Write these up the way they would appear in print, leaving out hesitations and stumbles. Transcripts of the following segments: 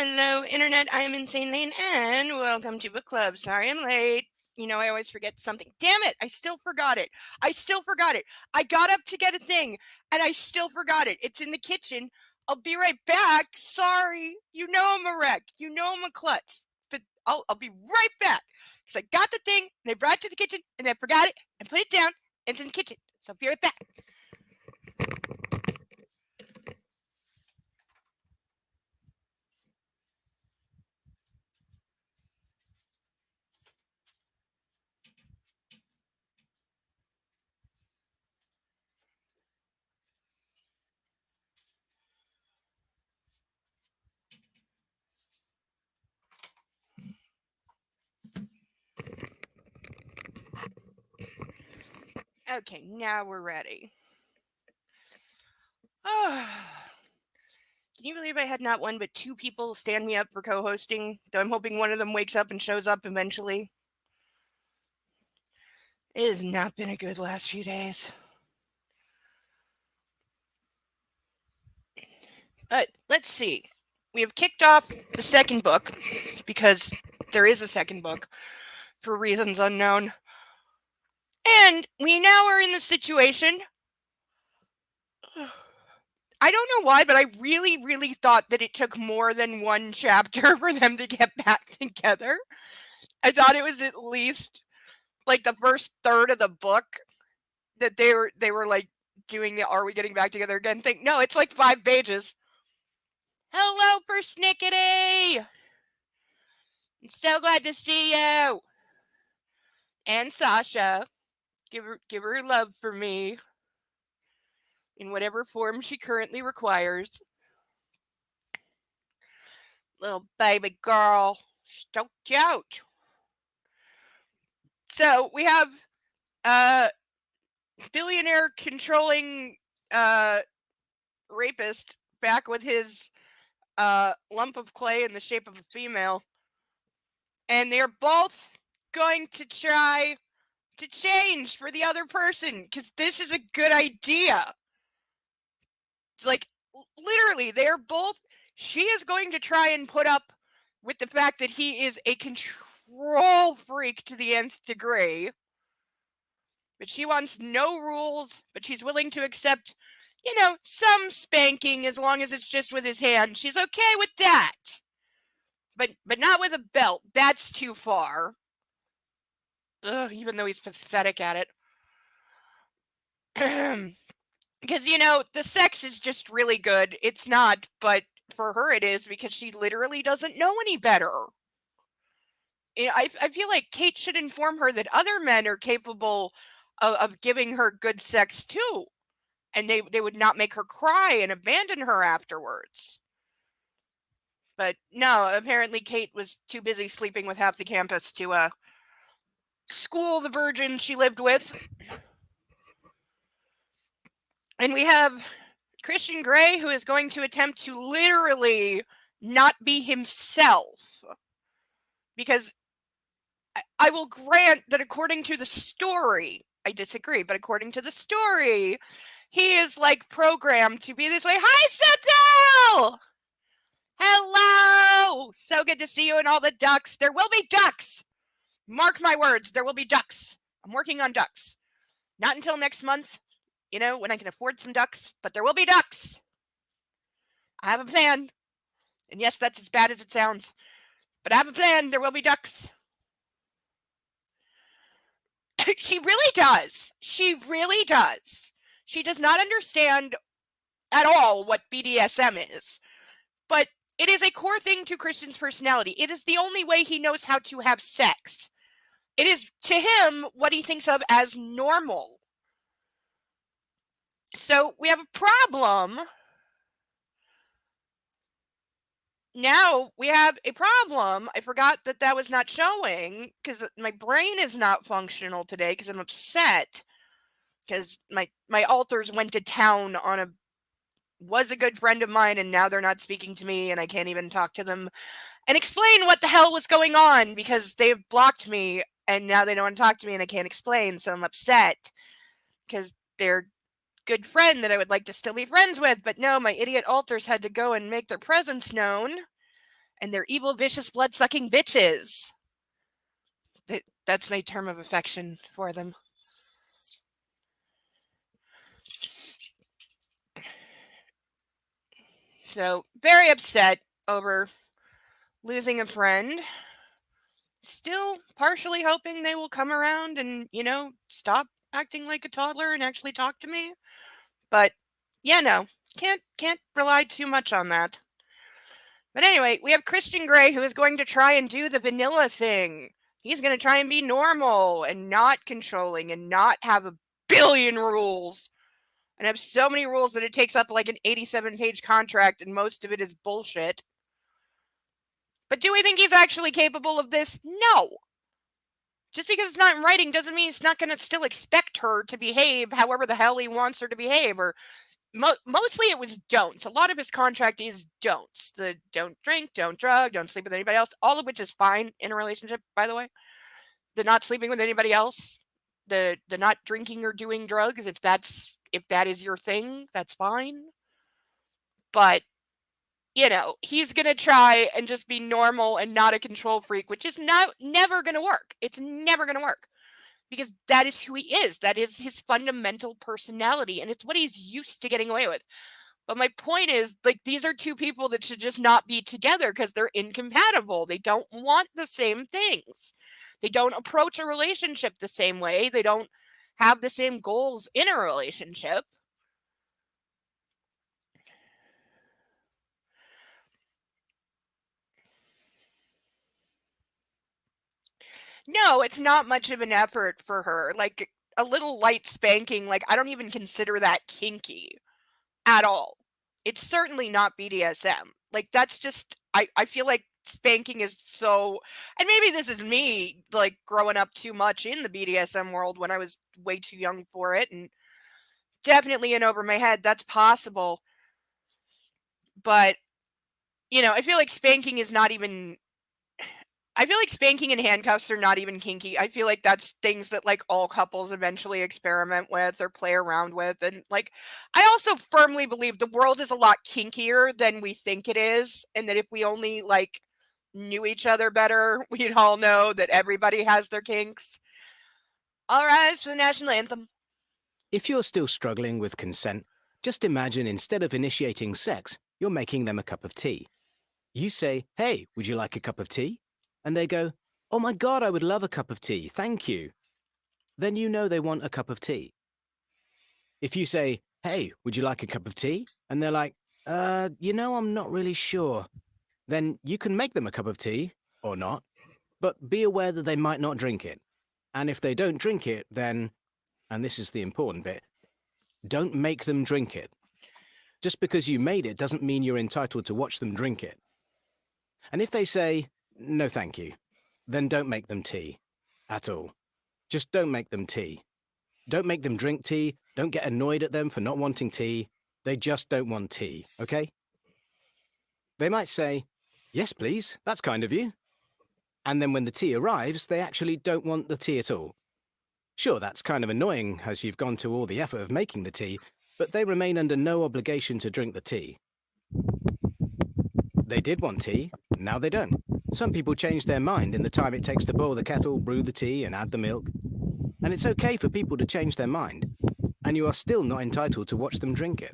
Hello, Internet. I am Insane Lane, and welcome to Book Club. Sorry I'm late. You know, I always forget something. Damn it! I still forgot it. I got up to get a thing, and I still forgot it. It's in the kitchen. I'll be right back. Sorry. You know I'm a wreck. You know I'm a klutz. But I'll be right back. Because I got the thing, and I brought it to the kitchen, and I forgot it, and put it down, and it's in the kitchen. So I'll be right back. Okay, now we're ready. Can you believe I had not one but two people stand me up for co-hosting? Though I'm hoping one of them wakes up and shows up eventually. It has not been a good last few days. But let's see. We have kicked off the second book, because there is a second book, for reasons unknown. And we now are in the situation. I don't know why, but I really, really thought that it took more than one chapter for them to get back together. I thought it was at least like the first third of the book that they were like doing the "Are we getting back together again" thing. No, it's like 5 pages. Hello, Persnickety! I'm so glad to see you. And Sasha, give her love for me in whatever form she currently requires. Little baby girl, so cute. So we have billionaire controlling rapist back with his lump of clay in the shape of a female, and they're both going to try to change for the other person because this is a good idea. It's like, literally, they're both. She is going to try and put up with the fact that he is a control freak to the nth degree, but she wants no rules, but she's willing to accept, some spanking as long as it's just with his hand. She's okay with that. But not with a belt. That's too far. Ugh, even though he's pathetic at it. Because, the sex is just really good. It's not, but for her it is, because she literally doesn't know any better. I feel like Kate should inform her that other men are capable of giving her good sex too. And they would not make her cry and abandon her afterwards. But no, apparently Kate was too busy sleeping with half the campus to school the virgin she lived with. And we have Christian Grey, who is going to attempt to literally not be himself. Because I will grant that according to the story, I disagree, but according to the story, he is like programmed to be this way. Hi, Senthil! Hello! So good to see you and all the ducks. There will be ducks! Mark my words, there will be ducks. I'm working on ducks. Not until next month, when I can afford some ducks, but there will be ducks. I have a plan. And yes, that's as bad as it sounds. But I have a plan. There will be ducks. She really does. She really does. She does not understand at all what BDSM is. But it is a core thing to Christian's personality. It is the only way he knows how to have sex. It is, to him, what he thinks of as normal. So we have a problem. Now we have a problem. I forgot that was not showing because my brain is not functional today because I'm upset because my alters went to town on was a good friend of mine, and now they're not speaking to me, and I can't even talk to them and explain what the hell was going on because they've blocked me, and now they don't want to talk to me, and I can't explain, so I'm upset because they're good friend that I would like to still be friends with, but no, my idiot alters had to go and make their presence known, And they're evil, vicious, blood-sucking bitches. That's my term of affection for them. So, very upset over losing a friend. Still partially hoping they will come around and, stop acting like a toddler and actually talk to me. But, no, can't rely too much on that. But anyway, we have Christian Grey, who is going to try and do the vanilla thing. He's going to try and be normal and not controlling and not have a billion rules and have so many rules that it takes up like an 87-page contract and most of it is bullshit. But do we think he's actually capable of this? No. Just because it's not in writing doesn't mean he's not going to still expect her to behave however the hell he wants her to behave. Or mostly it was don'ts. A lot of his contract is don'ts. The don't drink, don't drug, don't sleep with anybody else, all of which is fine in a relationship, by the way. The not sleeping with anybody else, the not drinking or doing drugs, if that is your thing, that's fine. But he's going to try and just be normal and not a control freak, which is never going to work. It's never going to work because that is who he is. That is his fundamental personality, and it's what he's used to getting away with. But my point is, like, these are two people that should just not be together because they're incompatible. They don't want the same things. They don't approach a relationship the same way. They don't have the same goals in a relationship. No, it's not much of an effort for her. Like, a little light spanking, like, I don't even consider that kinky at all. It's certainly not BDSM. Like, that's just, I feel like spanking is so, and maybe this is me, like, growing up too much in the BDSM world when I was way too young for it, and definitely in over my head, that's possible. But, I feel like spanking is not even, I feel like spanking and handcuffs are not even kinky. I feel like that's things that like all couples eventually experiment with or play around with. And like, I also firmly believe the world is a lot kinkier than we think it is. And that if we only like knew each other better, we'd all know that everybody has their kinks. All rise for the national anthem. If you're still struggling with consent, just imagine instead of initiating sex, you're making them a cup of tea. You say, "Hey, would you like a cup of tea?" And they go, "Oh my God, I would love a cup of tea, thank you." Then you know they want a cup of tea. If you say, "Hey, would you like a cup of tea?" And they're like, I'm not really sure. Then you can make them a cup of tea, or not, but be aware that they might not drink it. And if they don't drink it, then, and this is the important bit, don't make them drink it. Just because you made it doesn't mean you're entitled to watch them drink it. And if they say, "No thank you," then don't make them tea. At all. Just don't make them tea. Don't make them drink tea. Don't get annoyed at them for not wanting tea. They just don't want tea, okay? They might say, "Yes, please, that's kind of you." And then when the tea arrives, they actually don't want the tea at all. Sure, that's kind of annoying as you've gone to all the effort of making the tea, but they remain under no obligation to drink the tea. They did want tea, now they don't. Some people change their mind in the time it takes to boil the kettle, brew the tea, and add the milk. And it's okay for people to change their mind, and you are still not entitled to watch them drink it.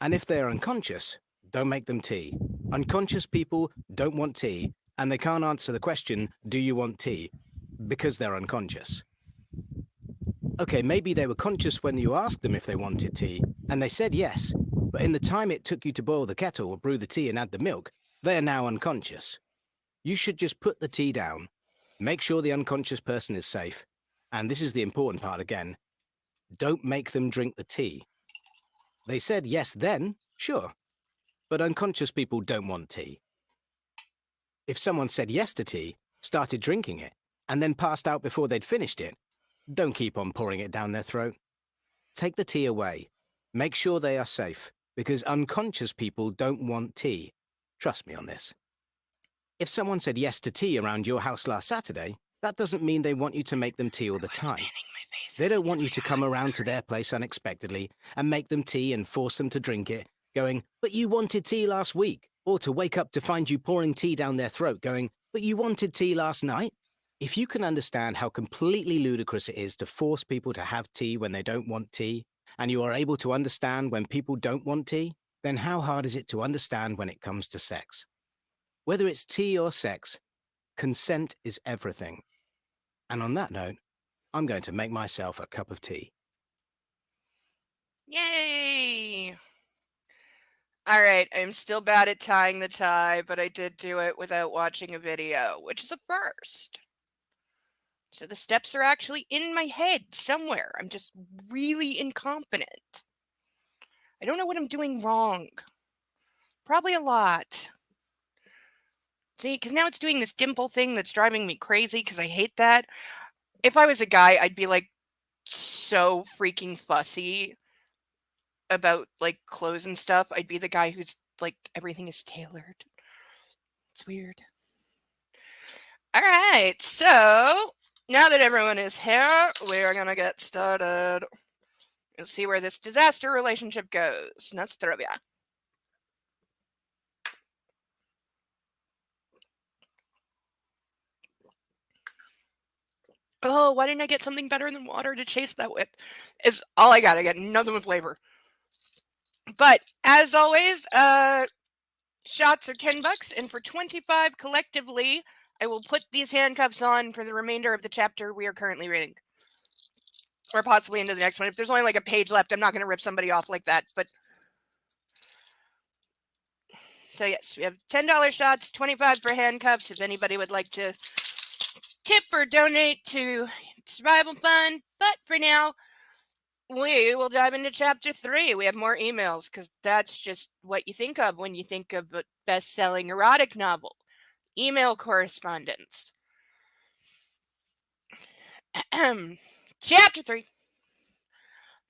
And if they are unconscious, don't make them tea. Unconscious people don't want tea, and they can't answer the question, "Do you want tea?" because they're unconscious. Okay, maybe they were conscious when you asked them if they wanted tea, and they said yes, but in the time it took you to boil the kettle or brew the tea and add the milk, they are now unconscious. You should just put the tea down, make sure the unconscious person is safe, and this is the important part again, don't make them drink the tea. They said yes then, sure, but unconscious people don't want tea. If someone said yes to tea, started drinking it, and then passed out before they'd finished it, don't keep on pouring it down their throat. Take the tea away. Make sure they are safe, because unconscious people don't want tea. Trust me on this. If someone said yes to tea around your house last Saturday, that doesn't mean they want you to make them tea all the time. They don't want you to come around to their place unexpectedly and make them tea and force them to drink it, going, "But you wanted tea last week." Or to wake up to find you pouring tea down their throat going, "But you wanted tea last night?" If you can understand how completely ludicrous it is to force people to have tea when they don't want tea, and you are able to understand when people don't want tea, then how hard is it to understand when it comes to sex? Whether it's tea or sex, consent is everything. And on that note, I'm going to make myself a cup of tea. Yay! Alright, I'm still bad at tying the tie, but I did do it without watching a video, which is a first. So the steps are actually in my head somewhere. I'm just really incompetent. I don't know what I'm doing wrong. Probably a lot. See, because now it's doing this dimple thing that's driving me crazy because I hate that. If I was a guy, I'd be like so freaking fussy about like clothes and stuff. I'd be the guy who's like everything is tailored. It's weird. All right, so now that everyone is here, we're gonna get started. We'll see where this disaster relationship goes. Nostrovia. Oh, why didn't I get something better than water to chase that with? Is all I got. I got nothing with flavor. But as always, shots are $10, and for 25 collectively, I will put these handcuffs on for the remainder of the chapter we are currently reading. Or possibly into the next one. If there's only like a page left, I'm not going to rip somebody off like that. But so yes, we have $10 shots, 25 for handcuffs. If anybody would like to tip or donate to Survival Fund. But for now, we will dive into chapter 3. We have more emails because that's just what you think of when you think of a best-selling erotic novel. Email correspondence. Chapter 3.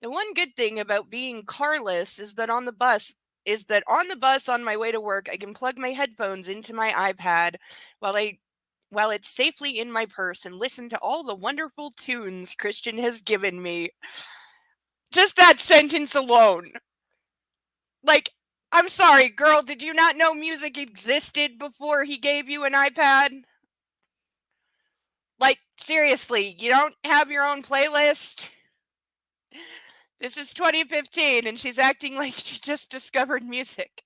The one good thing about being carless is that on the bus on my way to work, I can plug my headphones into my iPad while it's safely in my purse and listen to all the wonderful tunes Christian has given me. Just that sentence alone. Like, I'm sorry, girl, did you not know music existed before he gave you an iPad? Like, seriously, you don't have your own playlist? This is 2015 and she's acting like she just discovered music.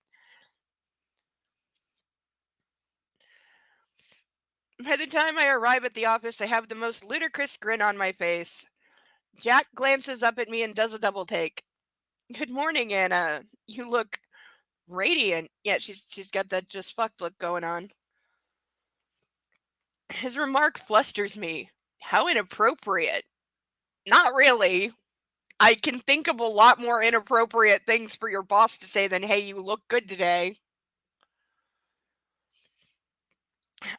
By the time I arrive at the office, I have the most ludicrous grin on my face. Jack glances up at me and does a double take. Good morning, Anna. You look radiant. Yeah, she's got that just fucked look going on. His remark flusters me. How inappropriate. Not really. I can think of a lot more inappropriate things for your boss to say than, hey, you look good today.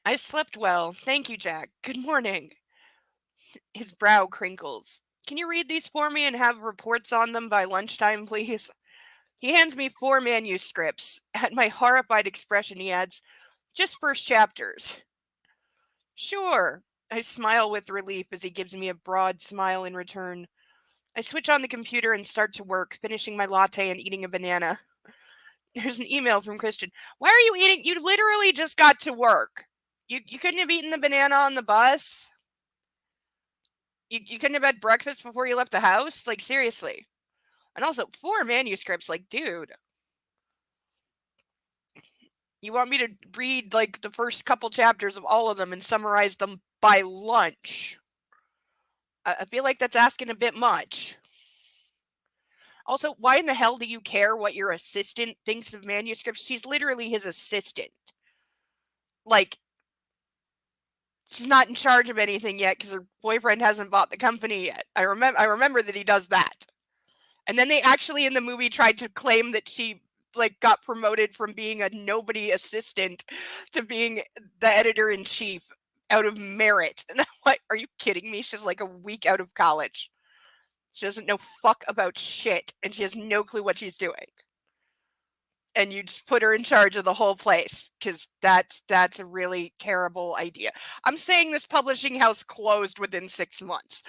I slept well. Thank you, Jack. Good morning. His brow crinkles. Can you read these for me and have reports on them by lunchtime, please? He hands me 4 manuscripts. At my horrified expression, he adds, just first chapters. Sure. I smile with relief as he gives me a broad smile in return. I switch on the computer and start to work, finishing my latte and eating a banana. There's an email from Christian. Why are you eating? You literally just got to work. You couldn't have eaten the banana on the bus? You couldn't have had breakfast before you left the house? Like, seriously. And also, 4 manuscripts. Like, dude. You want me to read, like, the first couple chapters of all of them and summarize them by lunch? I feel like that's asking a bit much. Also, why in the hell do you care what your assistant thinks of manuscripts? She's literally his assistant. Like, she's not in charge of anything yet because her boyfriend hasn't bought the company yet. I remember that he does that. And then they actually in the movie tried to claim that she like got promoted from being a nobody assistant to being the editor-in-chief out of merit. And I'm like, are you kidding me? She's like a week out of college. She doesn't know fuck about shit, and she has no clue what she's doing. And you just put her in charge of the whole place, because that's a really terrible idea. I'm saying this publishing house closed within 6 months.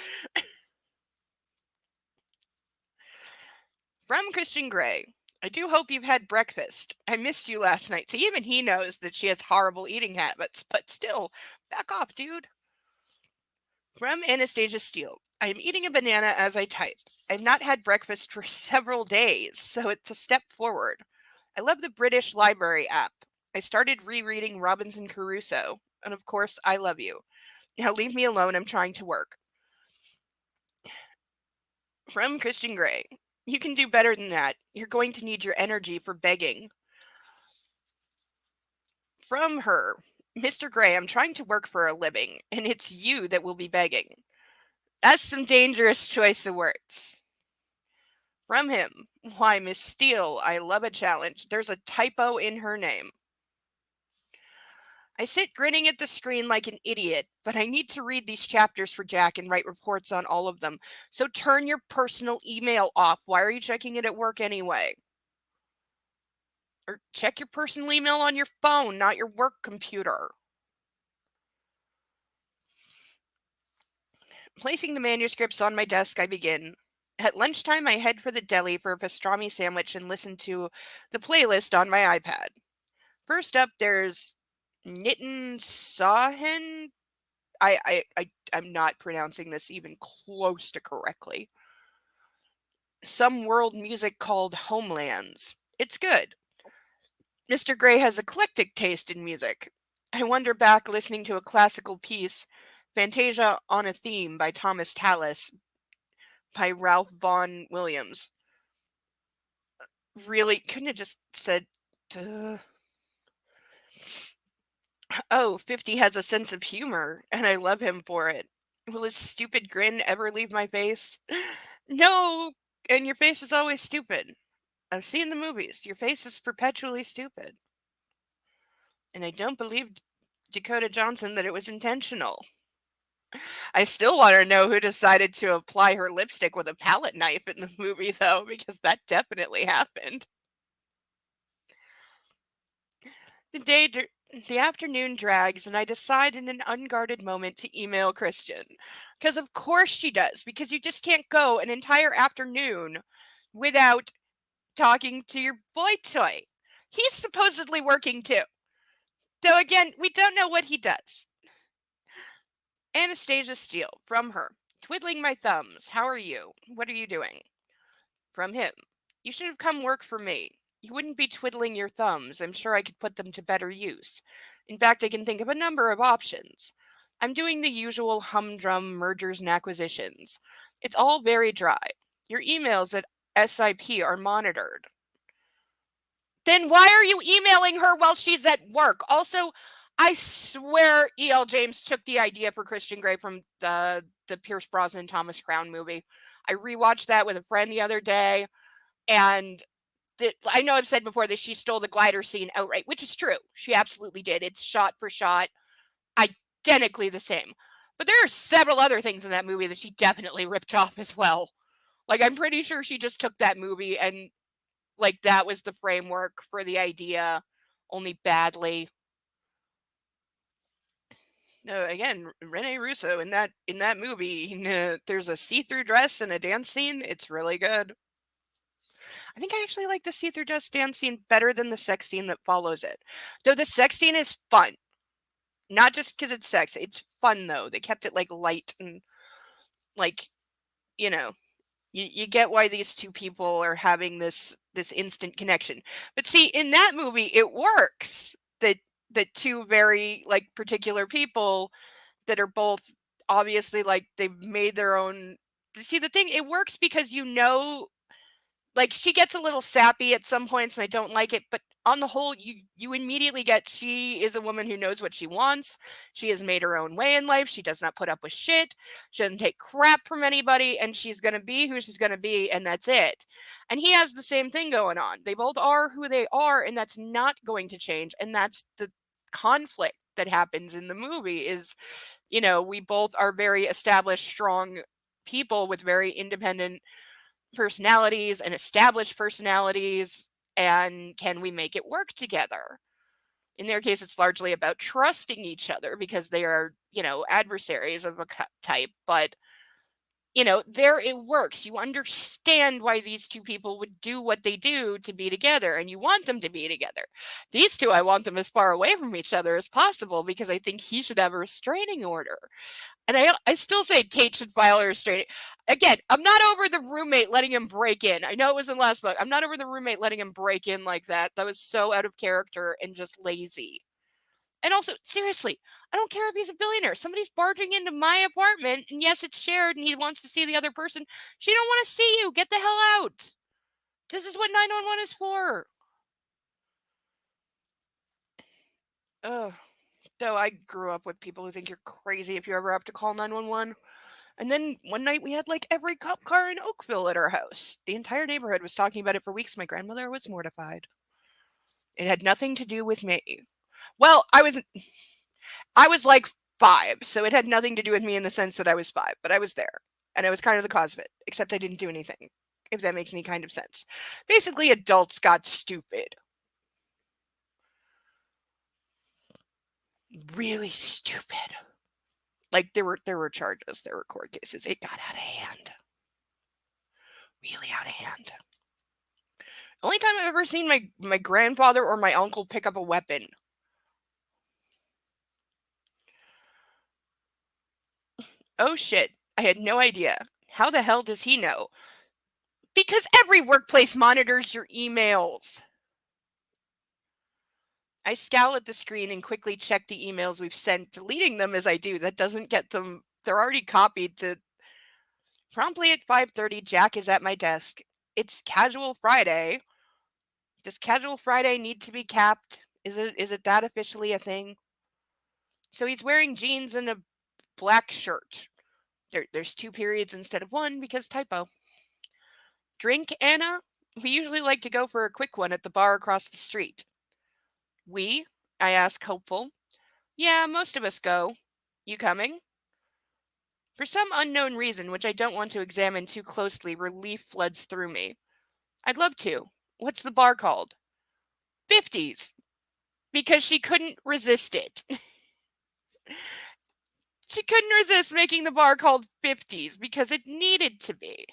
From Christian Grey. I do hope you've had breakfast. I missed you last night. So even he knows that she has horrible eating habits, but still, back off, dude. From Anastasia Steele. I am eating a banana as I type. I've not had breakfast for several days, so it's a step forward. I love the British Library app. I started rereading Robinson Crusoe. And of course, I love you. Now leave me alone. I'm trying to work. From Christian Grey. You can do better than that. You're going to need your energy for begging. From her. Mr. Gray, I'm trying to work for a living, and it's you that will be begging. That's some dangerous choice of words. From him. Why, Miss Steele, I love a challenge. There's a typo in her name. I sit grinning at the screen like an idiot, but I need to read these chapters for Jack and write reports on all of them. So turn your personal email off. Why are you checking it at work anyway? Or check your personal email on your phone, not your work computer. Placing the manuscripts on my desk, I begin. At lunchtime, I head for the deli for a pastrami sandwich and listen to the playlist on my iPad. First up, there's Nitin Sahin. I'm not pronouncing this even close to correctly. Some world music called Homelands. It's good. Mr. Gray has eclectic taste in music. I wander back listening to a classical piece, Fantasia on a Theme by Thomas Tallis, by Ralph Vaughan Williams. Really, couldn't have just said, duh. Oh, 50 has a sense of humor, and I love him for it. Will his stupid grin ever leave my face? No, and your face is always stupid. I've seen the movies. Your face is perpetually stupid. And I don't believe Dakota Johnson that it was intentional. I still want to know who decided to apply her lipstick with a palette knife in the movie, though, because that definitely happened. The afternoon drags, and I decide in an unguarded moment to email Christian. Because of course she does, because you just can't go an entire afternoon without talking to your boy toy. He's supposedly working too. Though again, we don't know what he does. Anastasia Steele, from her. Twiddling my thumbs. How are you? What are you doing? From him. You should have come work for me. You wouldn't be twiddling your thumbs. I'm sure I could put them to better use. In fact, I can think of a number of options. I'm doing the usual humdrum mergers and acquisitions. It's all very dry. Your emails at SIP are monitored. Then why are you emailing her while she's at work? Also, I swear E.L. James took the idea for Christian Grey from the Pierce Brosnan Thomas Crown movie. I rewatched that with a friend the other day, and I know I've said before that she stole the glider scene outright, which is true. She absolutely did. It's shot for shot, identically the same. But there are several other things in that movie that she definitely ripped off as well. Like, I'm pretty sure she just took that movie and, like, that was the framework for the idea, only badly. No, again, Rene Russo in that movie, there's a see-through dress and a dance scene. It's really good. I think I actually like the see-through dress dance scene better than the sex scene that follows it. Though the sex scene is fun. Not just because it's sex. It's fun, though. They kept it, like, light and, like, you know, you get why these two people are having this instant connection. But see, in that movie, it works that two very, like, particular people that are both obviously, like, they've made their own. See, the thing, it works because like, she gets a little sappy at some points and I don't like it, but on the whole, you immediately get she is a woman who knows what she wants. She has made her own way in life. She does not put up with shit. She doesn't take crap from anybody, and she's going to be who she's going to be, and that's it. And he has the same thing going on. They both are who they are, and that's not going to change. And that's the conflict that happens in the movie is, we both are very established, strong people with very independent personalities and established personalities, and can we make it work together? In their case, it's largely about trusting each other because they are, adversaries of a type, but there it works. You understand why these two people would do what they do to be together, and you want them to be together. These two, I want them as far away from each other as possible because I think he should have a restraining order. And I still say Kate should file a restraining. Again, I'm not over the roommate letting him break in. I know it was in last book. I'm not over the roommate letting him break in like that. That was so out of character and just lazy. And also, seriously, I don't care if he's a billionaire. Somebody's barging into my apartment, and yes, it's shared, and he wants to see the other person. She don't want to see you. Get the hell out. This is what 911 is for. Ugh. Though I grew up with people who think you're crazy if you ever have to call 911. And then one night we had like every cop car in Oakville at our house. The entire neighborhood was talking about it for weeks. My grandmother was mortified. It had nothing to do with me. Well, I was like 5, so it had nothing to do with me in the sense that I was 5, but I was there, and I was kind of the cause of it, except I didn't do anything, if that makes any kind of sense. Basically, adults got stupid. Really stupid. Like, there were charges, there were court cases. It got out of hand. Really out of hand. Only time I've ever seen my grandfather or my uncle pick up a weapon. Oh shit, I had no idea. How the hell does he know? Because every workplace monitors your emails. I scowl at the screen and quickly check the emails we've sent, deleting them as I do. That doesn't get them. They're already copied to. Promptly at 5:30, Jack is at my desk. It's Casual Friday. Does Casual Friday need to be capped? Is it that officially a thing? So he's wearing jeans and a black shirt. There's 2 periods instead of 1 because typo. Drink, Anna? We usually like to go for a quick one at the bar across the street. We? I ask, hopeful. Yeah, most of us go. You coming? For some unknown reason, which I don't want to examine too closely, relief floods through me. I'd love to. What's the bar called? 50s. Because she couldn't resist it. She couldn't resist making the bar called 50s because it needed to be.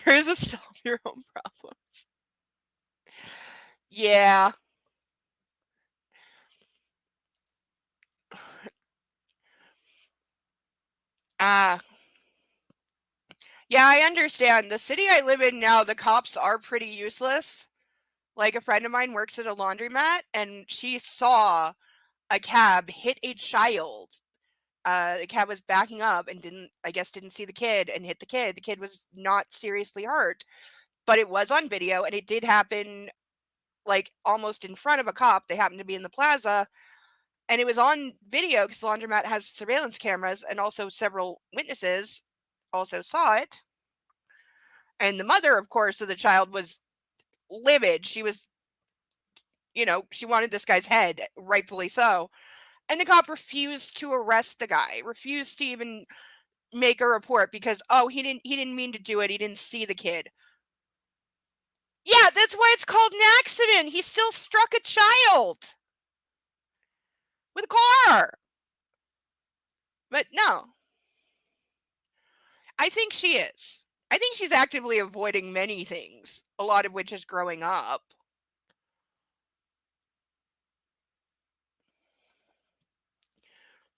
There is a solve your own problems. Yeah. Ah. Yeah, I understand. The city I live in now, the cops are pretty useless. Like, a friend of mine works at a laundromat, and she saw a cab hit a child. The cab was backing up and didn't see the kid and hit the kid. The kid was not seriously hurt, but it was on video, and it did happen like almost in front of a cop. They happened to be in the plaza, and it was on video because the laundromat has surveillance cameras, and also several witnesses also saw it. And the mother, of course, of the child was livid. She was, she wanted this guy's head, rightfully so. And the cop refused to arrest the guy, refused to even make a report because he didn't mean to do it. He didn't see the kid. Yeah, that's why it's called an accident. He still struck a child with a car. But no. I think she is. I think she's actively avoiding many things, a lot of which is growing up.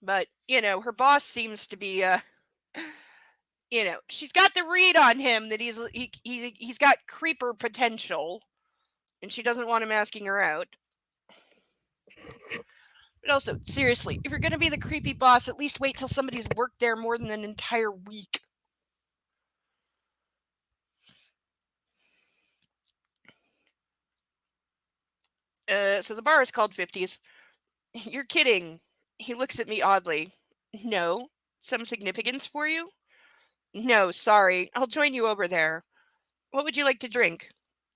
But, her boss seems to be she's got the read on him that he's got creeper potential, and she doesn't want him asking her out. But also, seriously, if you're going to be the creepy boss, at least wait till somebody's worked there more than an entire week. So the bar is called 50s. You're kidding. He looks at me oddly. No? Some significance for you? No, sorry. I'll join you over there. What would you like to drink?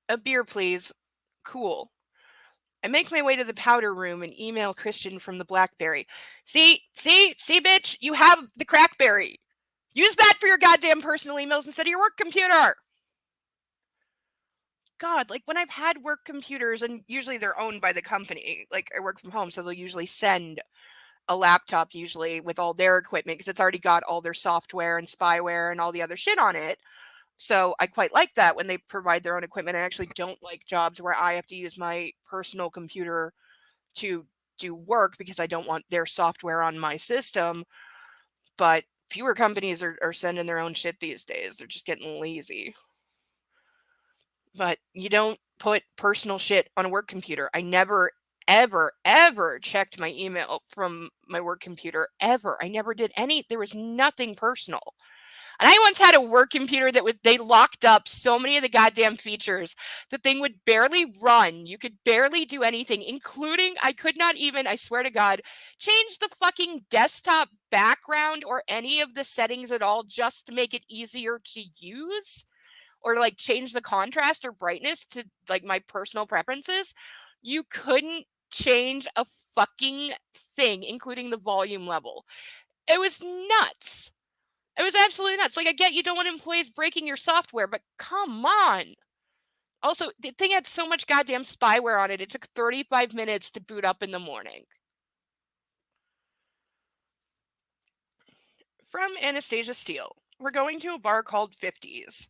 A beer, please. Cool. I make my way to the powder room and email Christian from the BlackBerry. See, bitch, you have the Crackberry. Use that for your goddamn personal emails instead of your work computer. God, like when I've had work computers, and usually they're owned by the company, like I work from home, so they'll usually send a laptop usually with all their equipment because it's already got all their software and spyware and all the other shit on it. So I quite like that when they provide their own equipment. I actually don't like jobs where I have to use my personal computer to do work because I don't want their software on my system. But fewer companies are sending their own shit these days. They're just getting lazy. But you don't put personal shit on a work computer. I never, ever, ever checked my email from my work computer, ever. I never did there was nothing personal. And I once had a work computer that they locked up so many of the goddamn features. The thing would barely run. You could barely do anything, including I could not even, I swear to God, change the fucking desktop background or any of the settings at all just to make it easier to use or like change the contrast or brightness to like my personal preferences. You couldn't change a fucking thing, including the volume level. It was nuts. It was absolutely nuts. Like, I get you don't want employees breaking your software, but come on. Also, the thing had so much goddamn spyware on it, it took 35 minutes to boot up in the morning. From Anastasia Steele. We're going to a bar called 50s.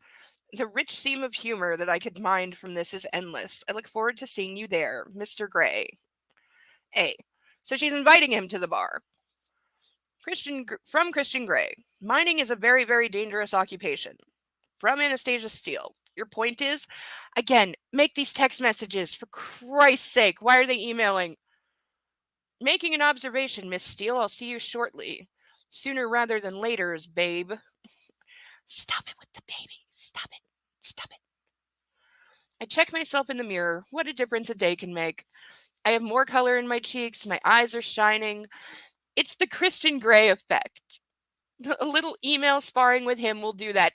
The rich seam of humor that I could mine from this is endless. I look forward to seeing you there, Mr. Gray. A. So she's inviting him to the bar. From Christian Gray. Mining is a very, very dangerous occupation. From Anastasia Steele. Your point is, again, make these text messages, for Christ's sake. Why are they emailing? Making an observation, Miss Steele. I'll see you shortly. Sooner rather than later's, babe. Stop it with the baby. Stop it. Stop it. I check myself in the mirror. What a difference a day can make. I have more color in my cheeks. My eyes are shining. It's the Christian Grey effect. A little email sparring with him will do that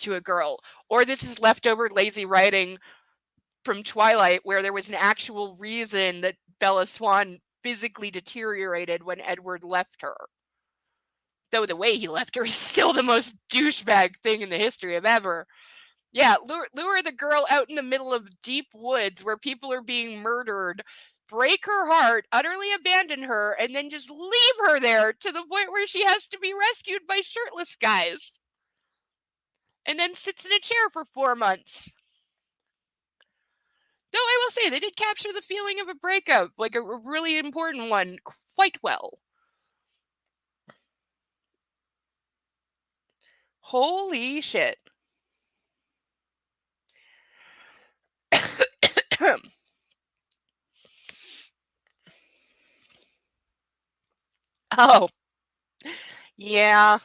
to a girl. Or this is leftover lazy writing from Twilight where there was an actual reason that Bella Swan physically deteriorated when Edward left her. Though the way he left her is still the most douchebag thing in the history of ever. Yeah, lure the girl out in the middle of deep woods where people are being murdered, break her heart, utterly abandon her, and then just leave her there to the point where she has to be rescued by shirtless guys. And then sits in a chair for 4 months. Though I will say, they did capture the feeling of a breakup, like a really important one, quite well. Holy shit. Oh. Yeah.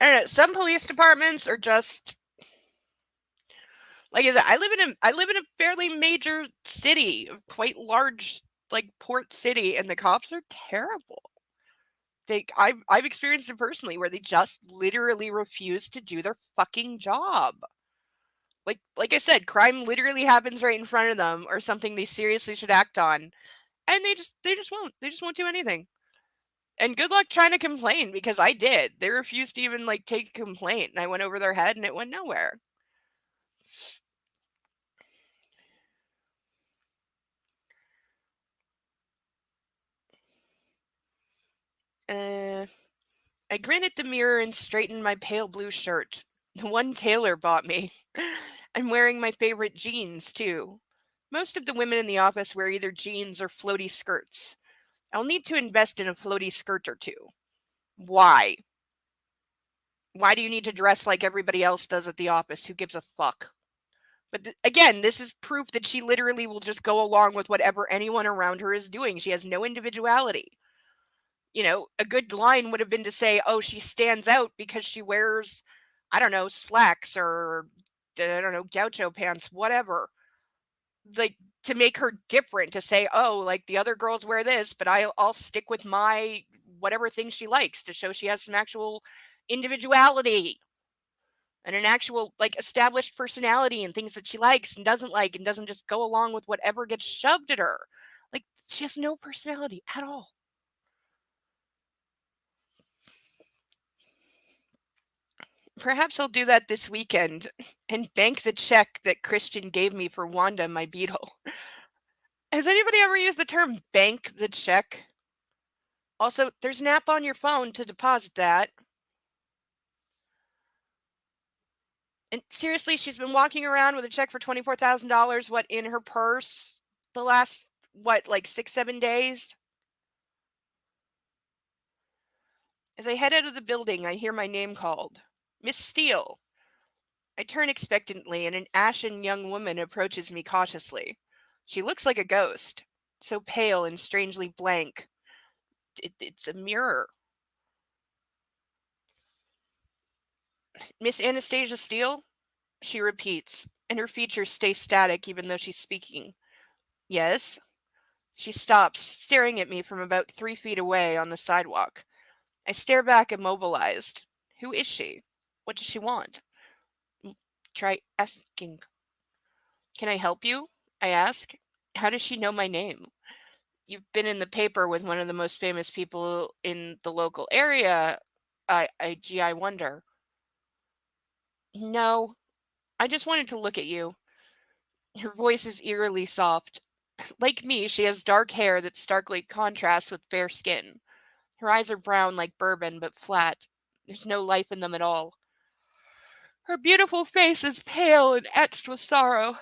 I don't know. Some police departments are just like I said, I live in a fairly major city, quite large, like port city, and the cops are terrible. I've experienced it personally where they just literally refuse to do their fucking job. Like I said, crime literally happens right in front of them or something they seriously should act on. And they just won't. They just won't do anything. And good luck trying to complain because I did. They refused to even like take a complaint and I went over their head and it went nowhere. I grin at the mirror and straighten my pale blue shirt. The one Taylor bought me. I'm wearing my favorite jeans, too. Most of the women in the office wear either jeans or floaty skirts. I'll need to invest in a floaty skirt or two. Why? Why do you need to dress like everybody else does at the office? Who gives a fuck? But again, this is proof that she literally will just go along with whatever anyone around her is doing. She has no individuality. You know, a good line would have been to say, oh, she stands out because she wears, I don't know, slacks or, I don't know, gaucho pants, whatever. Like, to make her different, to say, oh, like the other girls wear this, but I'll stick with my whatever thing she likes to show she has some actual individuality and an actual, like, established personality and things that she likes and doesn't just go along with whatever gets shoved at her. Like, she has no personality at all. Perhaps I'll do that this weekend and bank the check that Christian gave me for Wanda, my beetle. Has anybody ever used the term bank the check? Also, there's an app on your phone to deposit that. And seriously, she's been walking around with a check for $24,000, what, in her purse the last, what, like 6, 7 days? As I head out of the building, I hear my name called. Miss Steele. I turn expectantly, and an ashen young woman approaches me cautiously. She looks like a ghost, so pale and strangely blank. It's a mirror. Miss Anastasia Steele? She repeats, and her features stay static even though she's speaking. Yes? She stops, staring at me from about 3 feet away on the sidewalk. I stare back, immobilized. Who is she? What does she want? Try asking. Can I help you? I ask. How does she know my name? You've been in the paper with one of the most famous people in the local area. I wonder. No, I just wanted to look at you. Her voice is eerily soft. Like me, she has dark hair that starkly contrasts with fair skin. Her eyes are brown like bourbon, but flat. There's no life in them at all. Her beautiful face is pale and etched with sorrow.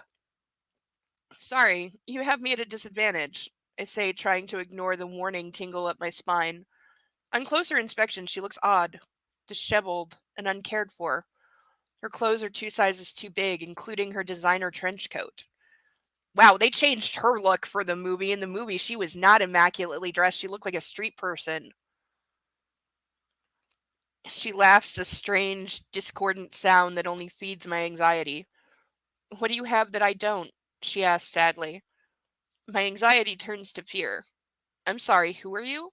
Sorry, you have me at a disadvantage, I say, trying to ignore the warning tingle up my spine. On closer inspection, she looks odd, disheveled, and uncared for. Her clothes are 2 sizes too big, including her designer trench coat. Wow, they changed her look for the movie. In the movie, she was not immaculately dressed. She looked like a street person. She laughs a strange, discordant sound that only feeds my anxiety. What do you have that I don't? She asks sadly. My anxiety turns to fear. I'm sorry, who are you?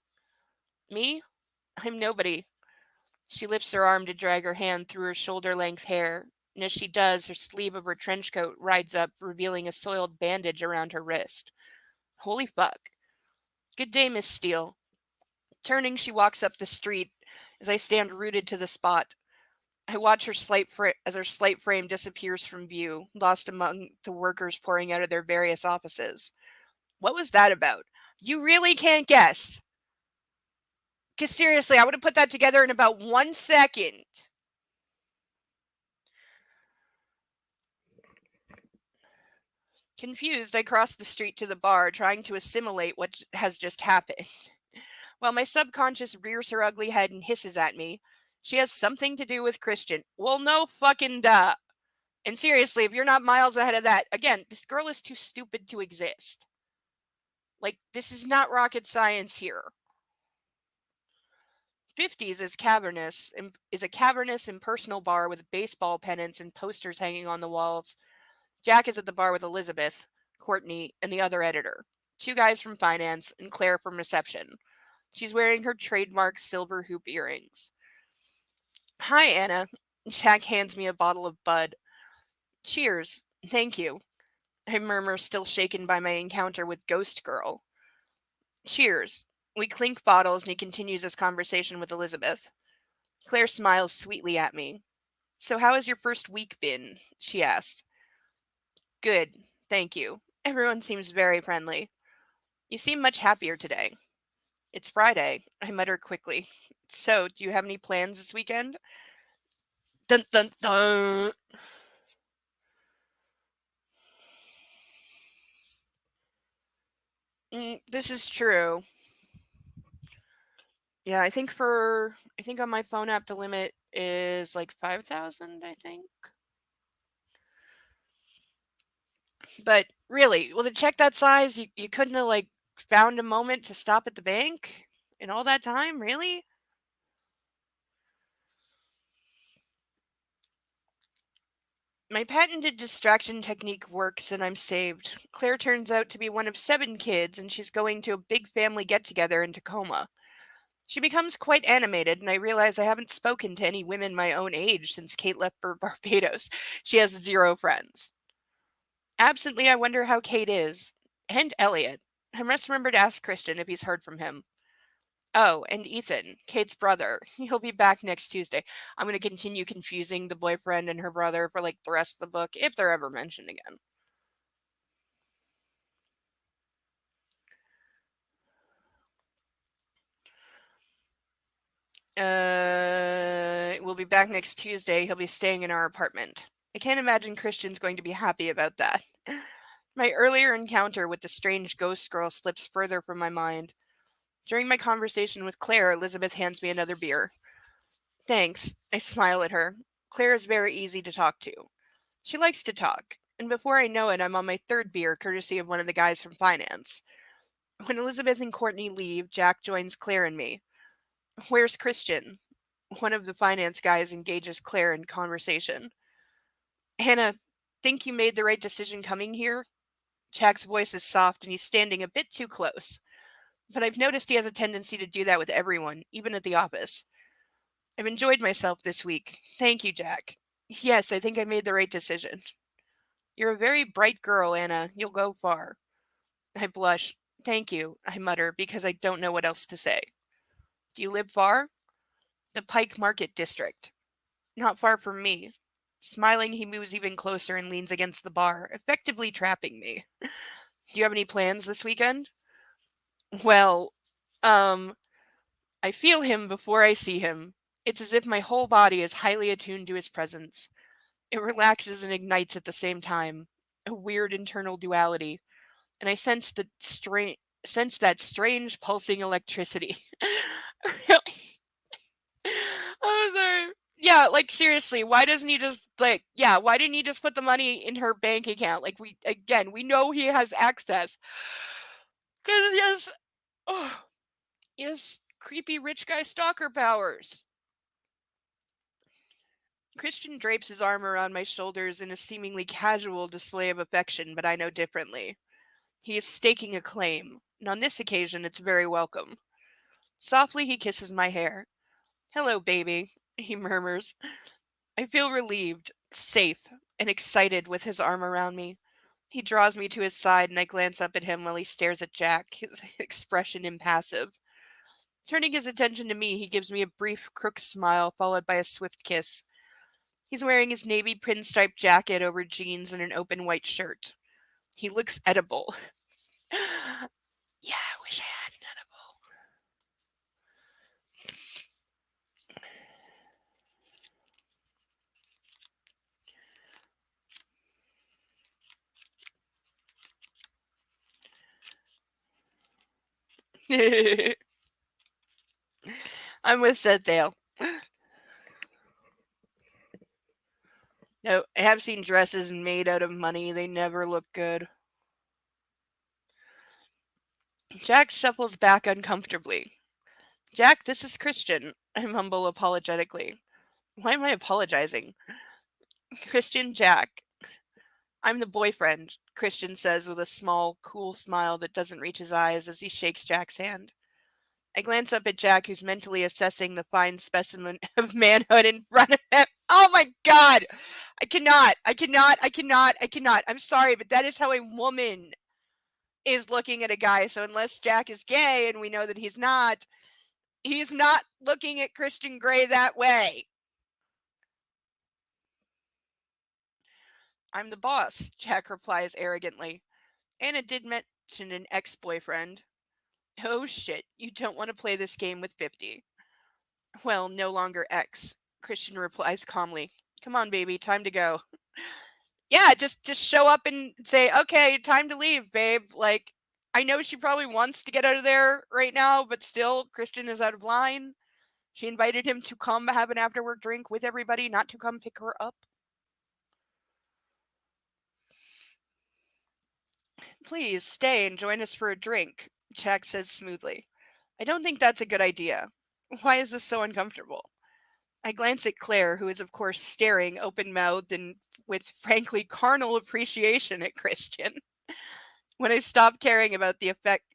Me? I'm nobody. She lifts her arm to drag her hand through her shoulder length hair, and as she does, her sleeve of her trench coat rides up, revealing a soiled bandage around her wrist. Holy fuck. Good day, Miss Steele. Turning, she walks up the street as I stand rooted to the spot. I watch her as her slight frame disappears from view, lost among the workers pouring out of their various offices. What was that about? You really can't guess. Because seriously, I would have put that together in about 1 second. Confused, I cross the street to the bar, trying to assimilate what has just happened. While my subconscious rears her ugly head and hisses at me, she has something to do with Christian. Well, no fucking duh. And seriously, if you're not miles ahead of that, again, this girl is too stupid to exist. Like, this is not rocket science here. 50s is a cavernous impersonal bar with baseball pennants and posters hanging on the walls. Jack is at the bar with Elizabeth, Courtney, and the other editor. 2 guys from finance and Claire from reception. She's wearing her trademark silver hoop earrings. Hi, Anna. Jack hands me a bottle of Bud. Cheers. Thank you. I murmur, still shaken by my encounter with Ghost Girl. Cheers. We clink bottles and he continues his conversation with Elizabeth. Claire smiles sweetly at me. So how has your first week been? She asks. Good, thank you. Everyone seems very friendly. You seem much happier today. It's Friday, I mutter quickly. So, do you have any plans this weekend? Dun dun dun! This is true. Yeah, I think on my phone app the limit is like 5,000, I think. But really, with a check that size, you couldn't have like found a moment to stop at the bank in all that time, really? My patented distraction technique works and I'm saved. Claire turns out to be one of 7 kids and she's going to a big family get together in Tacoma. She becomes quite animated, and I realize I haven't spoken to any women my own age since Kate left for Barbados. She has 0 friends. Absently, I wonder how Kate is. And Elliot. I must remember to ask Christian if he's heard from him. Oh, and Ethan, Kate's brother. He'll be back next Tuesday. I'm going to continue confusing the boyfriend and her brother for like the rest of the book, if they're ever mentioned again. We'll be back next Tuesday. He'll be staying in our apartment. I can't imagine Christian's going to be happy about that. My earlier encounter with the strange ghost girl slips further from my mind. During my conversation with Claire, Elizabeth hands me another beer. Thanks. I smile at her. Claire is very easy to talk to. She likes to talk, and before I know it, I'm on my third beer, courtesy of one of the guys from finance. When Elizabeth and Courtney leave, Jack joins Claire and me. Where's Christian? One of the finance guys engages Claire in conversation. Hannah, think you made the right decision coming here? Jack's voice is soft and he's standing a bit too close. But I've noticed he has a tendency to do that with everyone, even at the office. I've enjoyed myself this week. Thank you, Jack. Yes, I think I made the right decision. You're a very bright girl, Anna. You'll go far. I blush. Thank you, I mutter, because I don't know what else to say. Do you live far? The Pike Market District. Not far from me. Smiling, he moves even closer and leans against the bar, effectively trapping me. Do you have any plans this weekend? Well, I feel him before I see him. It's as if my whole body is highly attuned to his presence. It relaxes and ignites at the same time, a weird internal duality, and I sense that strange pulsing electricity. Really? I'm sorry. Yeah, like seriously, why doesn't he just why didn't he just put the money in her bank account? Like we know he has access. Cause oh, he has creepy rich guy stalker powers. Christian drapes his arm around my shoulders in a seemingly casual display of affection, but I know differently. He is staking a claim, and on this occasion it's very welcome. Softly he kisses my hair. Hello, baby, he murmurs. I feel relieved, safe, and excited with his arm around me. He draws me to his side, and I glance up at him while he stares at Jack, his expression impassive. Turning his attention to me, he gives me a brief crook smile, followed by a swift kiss. He's wearing his navy pinstripe jacket over jeans and an open white shirt. He looks edible. Yeah, I wish I had an edible. I'm with Sethdale. No, I have seen dresses made out of money. They never look good. Jack shuffles back uncomfortably. Jack, this is Christian, I mumble apologetically. Why am I apologizing? Christian, Jack. I'm the boyfriend, Christian says with a small, cool smile that doesn't reach his eyes as he shakes Jack's hand. I glance up at Jack, who's mentally assessing the fine specimen of manhood in front of him. Oh my god! I cannot. I'm sorry, but that is how a woman is looking at a guy. So unless Jack is gay, and we know that he's not looking at Christian Grey that way. I'm the boss, Jack replies arrogantly. Anna did mention an ex-boyfriend. Oh shit, you don't want to play this game with 50. Well, no longer ex, Christian replies calmly. Come on, baby, time to go. Yeah, just show up and say, okay, time to leave, babe. Like, I know she probably wants to get out of there right now, but still, Christian is out of line. She invited him to come have an after work drink with everybody, not to come pick her up. Please stay and join us for a drink, Jack says smoothly. I don't think that's a good idea. Why is this so uncomfortable? I glance at Claire, who is, of course, staring open mouthed and with frankly carnal appreciation at Christian. When I stop caring about the effect.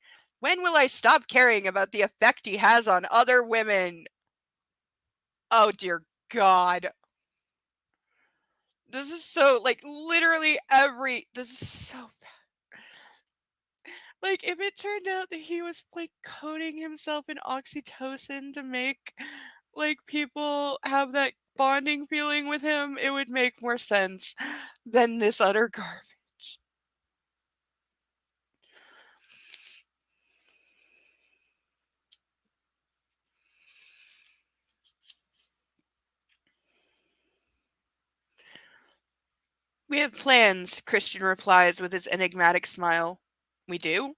When will I stop caring about the effect he has on other women? Oh, dear God. This is so, like, literally this is so bad. Like, if it turned out that he was, like, coating himself in oxytocin to make, like, people have that bonding feeling with him, it would make more sense than this utter garbage. We have plans, Christian replies with his enigmatic smile. We do?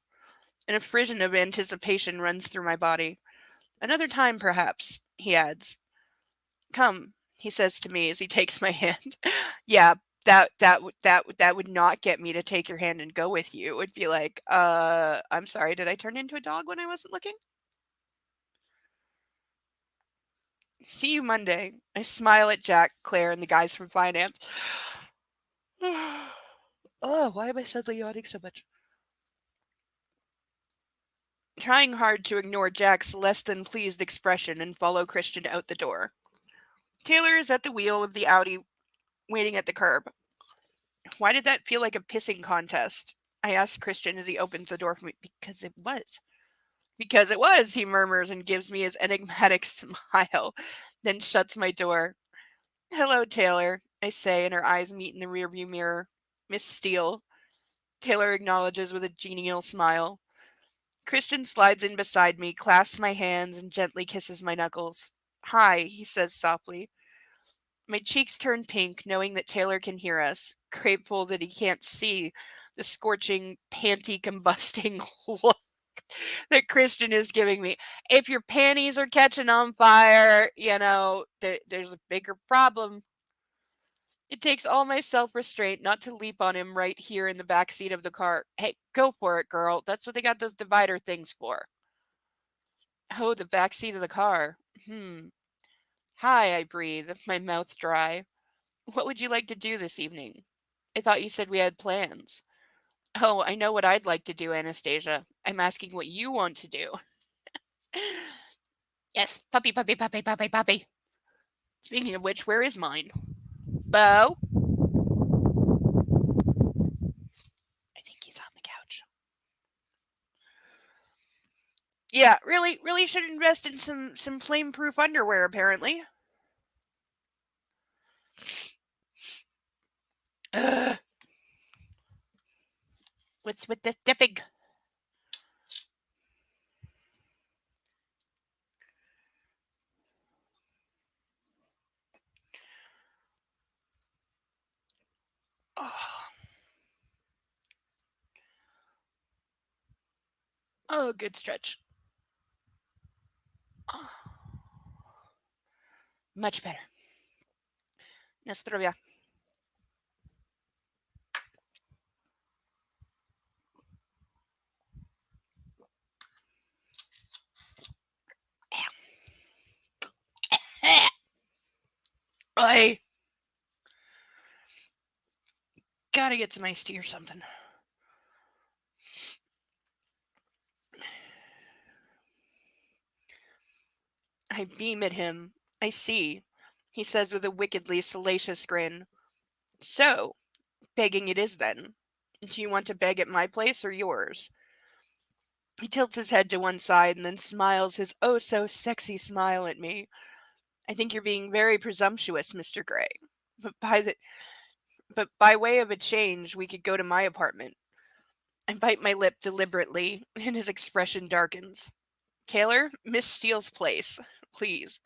And a frisson of anticipation runs through my body. Another time, perhaps, he adds. Come, he says to me as he takes my hand. Yeah, that would not get me to take your hand and go with you. It would be like, I'm sorry, did I turn into a dog when I wasn't looking? See you Monday. I smile at Jack, Claire, and the guys from finance. Oh, why am I suddenly yawning so much? Trying hard to ignore Jack's less than pleased expression and follow Christian out the door. Taylor is at the wheel of the Audi, waiting at the curb. Why did that feel like a pissing contest? I asked Christian as he opens the door for me. Because it was. Because it was, he murmurs and gives me his enigmatic smile, then shuts my door. Hello, Taylor, I say, and her eyes meet in the rearview mirror. Miss Steele. Taylor acknowledges with a genial smile. Christian slides in beside me, clasps my hands, and gently kisses my knuckles. Hi, he says softly. My cheeks turn pink, knowing that Taylor can hear us, grateful that he can't see the scorching, panty combusting look that Christian is giving me. If your panties are catching on fire, there's a bigger problem. It takes all my self-restraint not to leap on him right here in the back seat of the car. Hey, go for it, girl. That's what they got those divider things for. Oh, the back seat of the car. Hi, I breathe, my mouth dry. What would you like to do this evening? I thought you said we had plans. Oh, I know what I'd like to do, Anastasia. I'm asking what you want to do. Yes, puppy, puppy, puppy, puppy, puppy. Speaking of which, where is mine? Bo? I think he's on the couch. Yeah, really should invest in some flame-proof underwear, apparently. Ugh. What's with this dipping? Oh, good stretch. Oh. Much better. Na zdrowia. I gotta get some iced tea or something. I beam at him. I see, he says with a wickedly salacious grin. So, begging it is then. Do you want to beg at my place or yours? He tilts his head to one side and then smiles his oh so sexy smile at me. I think you're being very presumptuous, Mr. Gray. But by way of a change, we could go to my apartment. I bite my lip deliberately, and his expression darkens. Taylor, Miss Steele's place, please.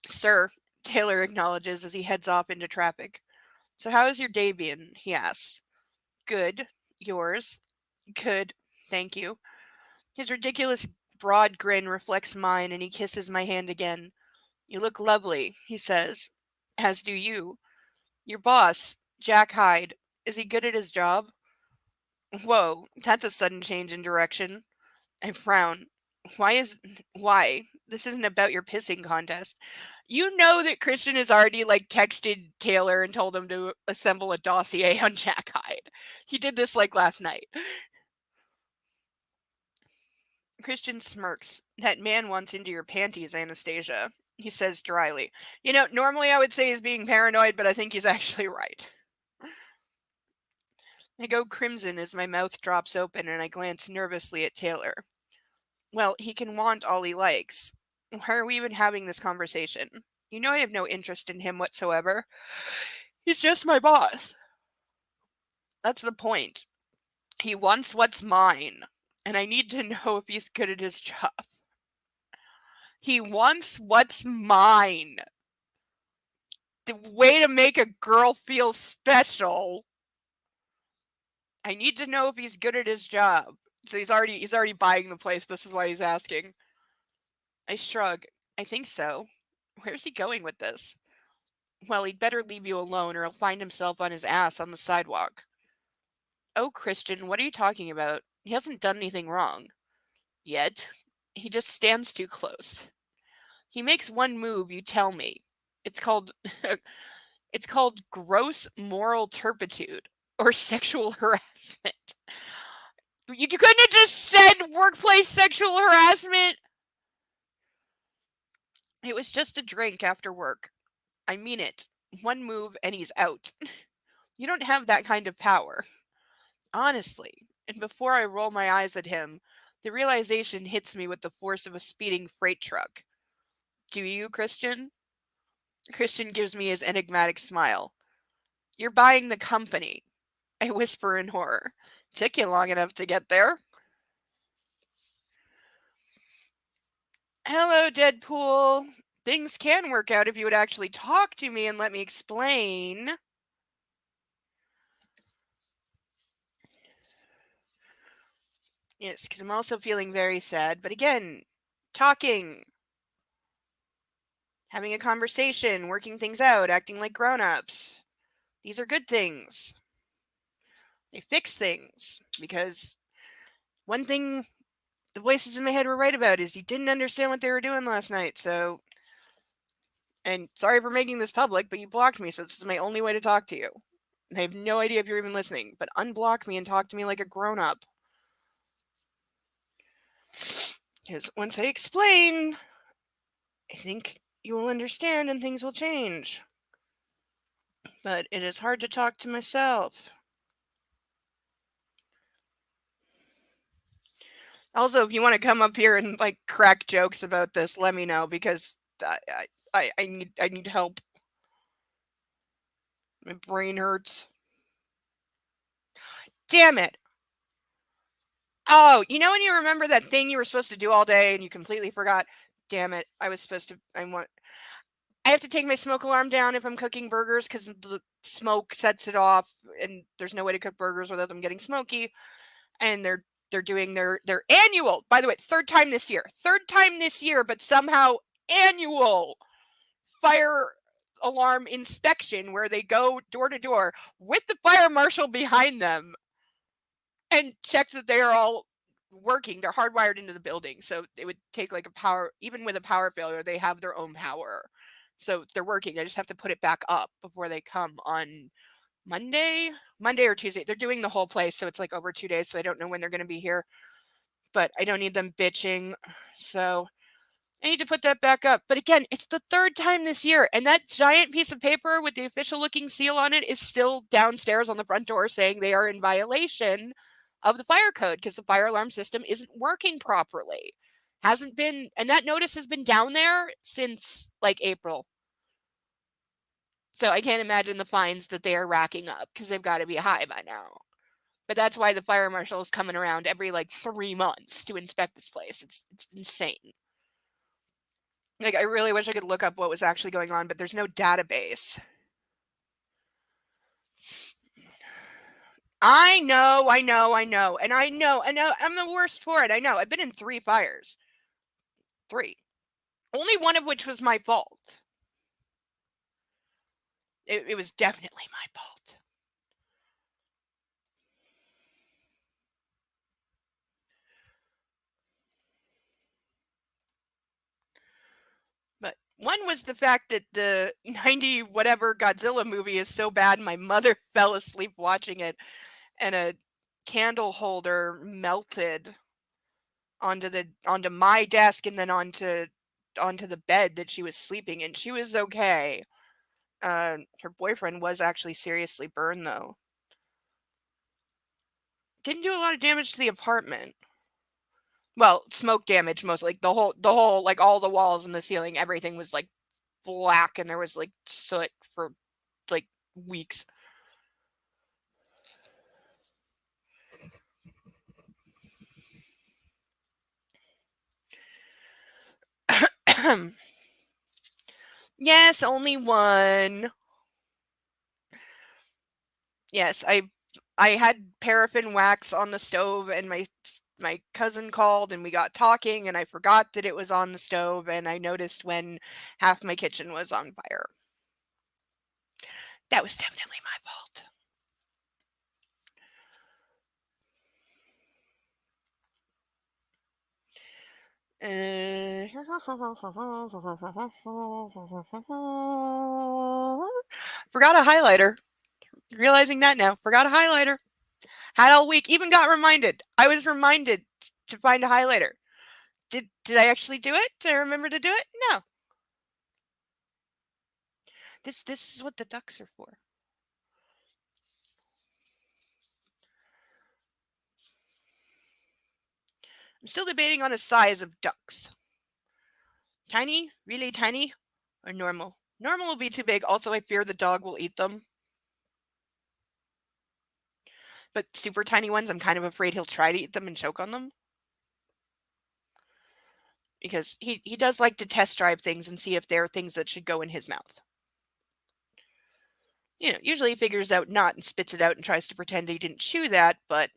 Sir, Taylor acknowledges as he heads off into traffic. So how has your day been? He asks. Good. Yours? Good. Thank you. His ridiculous broad grin reflects mine, and he kisses my hand again. You look lovely, he says. As do you. Your boss, Jack Hyde, is he good at his job? Whoa, that's a sudden change in direction. I frown. Why? This isn't about your pissing contest. You know that Christian has already texted Taylor and told him to assemble a dossier on Jack Hyde. He did this last night. Christian smirks. That man wants into your panties, Anastasia. He says dryly. Normally I would say he's being paranoid, but I think he's actually right. I go crimson as my mouth drops open and I glance nervously at Taylor. Well, he can want all he likes. Why are we even having this conversation? You know I have no interest in him whatsoever. He's just my boss. That's the point. He wants what's mine, and I need to know if he's good at his job. He wants what's mine. The way to make a girl feel special. I need to know if he's good at his job. So he's already buying the place. This is why he's asking. I shrug. I think so. Where's he going with this? Well, he'd better leave you alone or he'll find himself on his ass on the sidewalk. Oh, Christian, what are you talking about? He hasn't done anything wrong. Yet. He just stands too close. He makes one move, you tell me. It's called it's called gross moral turpitude or sexual harassment. You couldn't have just said workplace sexual harassment. It was just a drink after work. I mean it. One move and he's out. You don't have that kind of power. Honestly. And before I roll my eyes at him, the realization hits me with the force of a speeding freight truck. Do you, Christian? Christian gives me his enigmatic smile. You're buying the company. I whisper in horror. Took you long enough to get there. Hello, Deadpool. Things can work out if you would actually talk to me and let me explain. Yes, because I'm also feeling very sad. But again, talking, having a conversation, working things out, acting like grown-ups. These are good things. They fix things. Because one thing the voices in my head were right about is you didn't understand what they were doing last night, so... And sorry for making this public, but you blocked me, so this is my only way to talk to you. I have no idea if you're even listening, but unblock me and talk to me like a grown-up. Because once I explain, I think you will understand and things will change. But it is hard to talk to myself. Also, if you want to come up here and like crack jokes about this, let me know because I need help. My brain hurts. Damn it. Oh, you know when you remember that thing you were supposed to do all day and you completely forgot? Damn it. I have to take my smoke alarm down if I'm cooking burgers because the smoke sets it off and there's no way to cook burgers without them getting smoky. And they're doing their annual, by the way, third time this year, but somehow annual fire alarm inspection where they go door to door with the fire marshal behind them and check that they are all working. They're hardwired into the building, so it would take like a power, even with a power failure, they have their own power. So they're working. I just have to put it back up before they come on Monday or Tuesday. They're doing the whole place, so it's like over 2 days, so I don't know when they're going to be here. But I don't need them bitching, so I need to put that back up. But again, it's the third time this year, and that giant piece of paper with the official looking seal on it is still downstairs on the front door saying they are in violation of the fire code because the fire alarm system isn't working properly. Hasn't been, and that notice has been down there since like April. So I can't imagine the fines that they are racking up because they've got to be high by now. But that's why the fire marshal is coming around every like 3 months to inspect this place. It's insane. Like, I really wish I could look up what was actually going on, but there's no database. I know. And I know. I'm the worst for it. I know. I've been in 3 fires. 3. Only one of which was my fault. It was definitely my fault. But one was the fact that the 90 whatever Godzilla movie is so bad my mother fell asleep watching it and a candle holder melted onto my desk and then onto the bed that she was sleeping in. She was okay. Her boyfriend was actually seriously burned though. Didn't do a lot of damage to the apartment. Well, smoke damage mostly. Like the whole like all the walls and the ceiling, everything was like black and there was like soot for like weeks. Yes, only one. Yes, I had paraffin wax on the stove, and my cousin called, and we got talking, and I forgot that it was on the stove, and I noticed when half my kitchen was on fire. That was definitely my fault. Forgot a highlighter. Realizing that now. Forgot a highlighter. Had all week. Even got reminded. I was reminded to find a highlighter. Did I actually do it? Did I remember to do it? No. This is what the ducks are for. I'm still debating on the size of ducks. Tiny? Really tiny? Or normal? Normal will be too big. Also, I fear the dog will eat them. But super tiny ones, I'm kind of afraid he'll try to eat them and choke on them. Because he does like to test drive things and see if there are things that should go in his mouth. You know, usually he figures out not and spits it out and tries to pretend he didn't chew that, but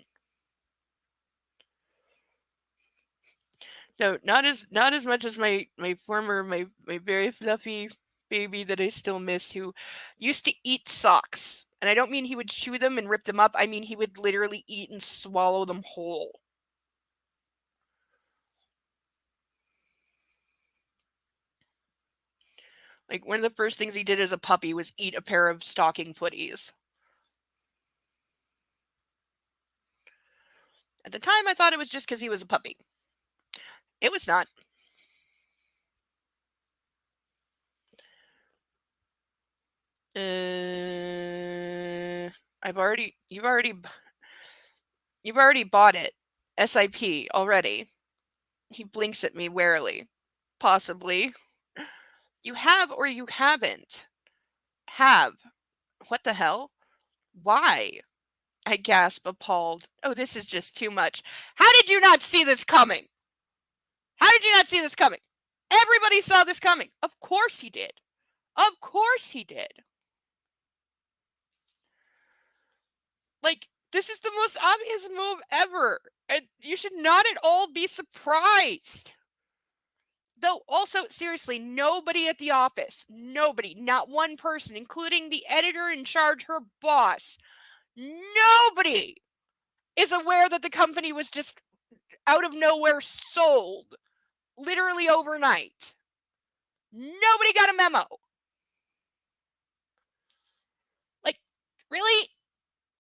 no, not as much as my former my very fluffy baby that I still miss, who used to eat socks. And I don't mean he would chew them and rip them up. I mean he would literally eat and swallow them whole. Like, one of the first things he did as a puppy was eat a pair of stocking footies. At the time, I thought it was just because he was a puppy. It was not. You've already bought it. SIP already. He blinks at me warily. Possibly. You have or you haven't. Have. What the hell? Why? I gasp, appalled. Oh, this is just too much. How did you not see this coming? How did you not see this coming? Everybody saw this coming. Of course he did. Of course he did. Like, this is the most obvious move ever. And you should not at all be surprised. Though, also, seriously, nobody at the office, nobody, not one person, including the editor in charge, her boss, nobody is aware that the company was just out of nowhere sold literally overnight. Nobody got a memo. Like, really?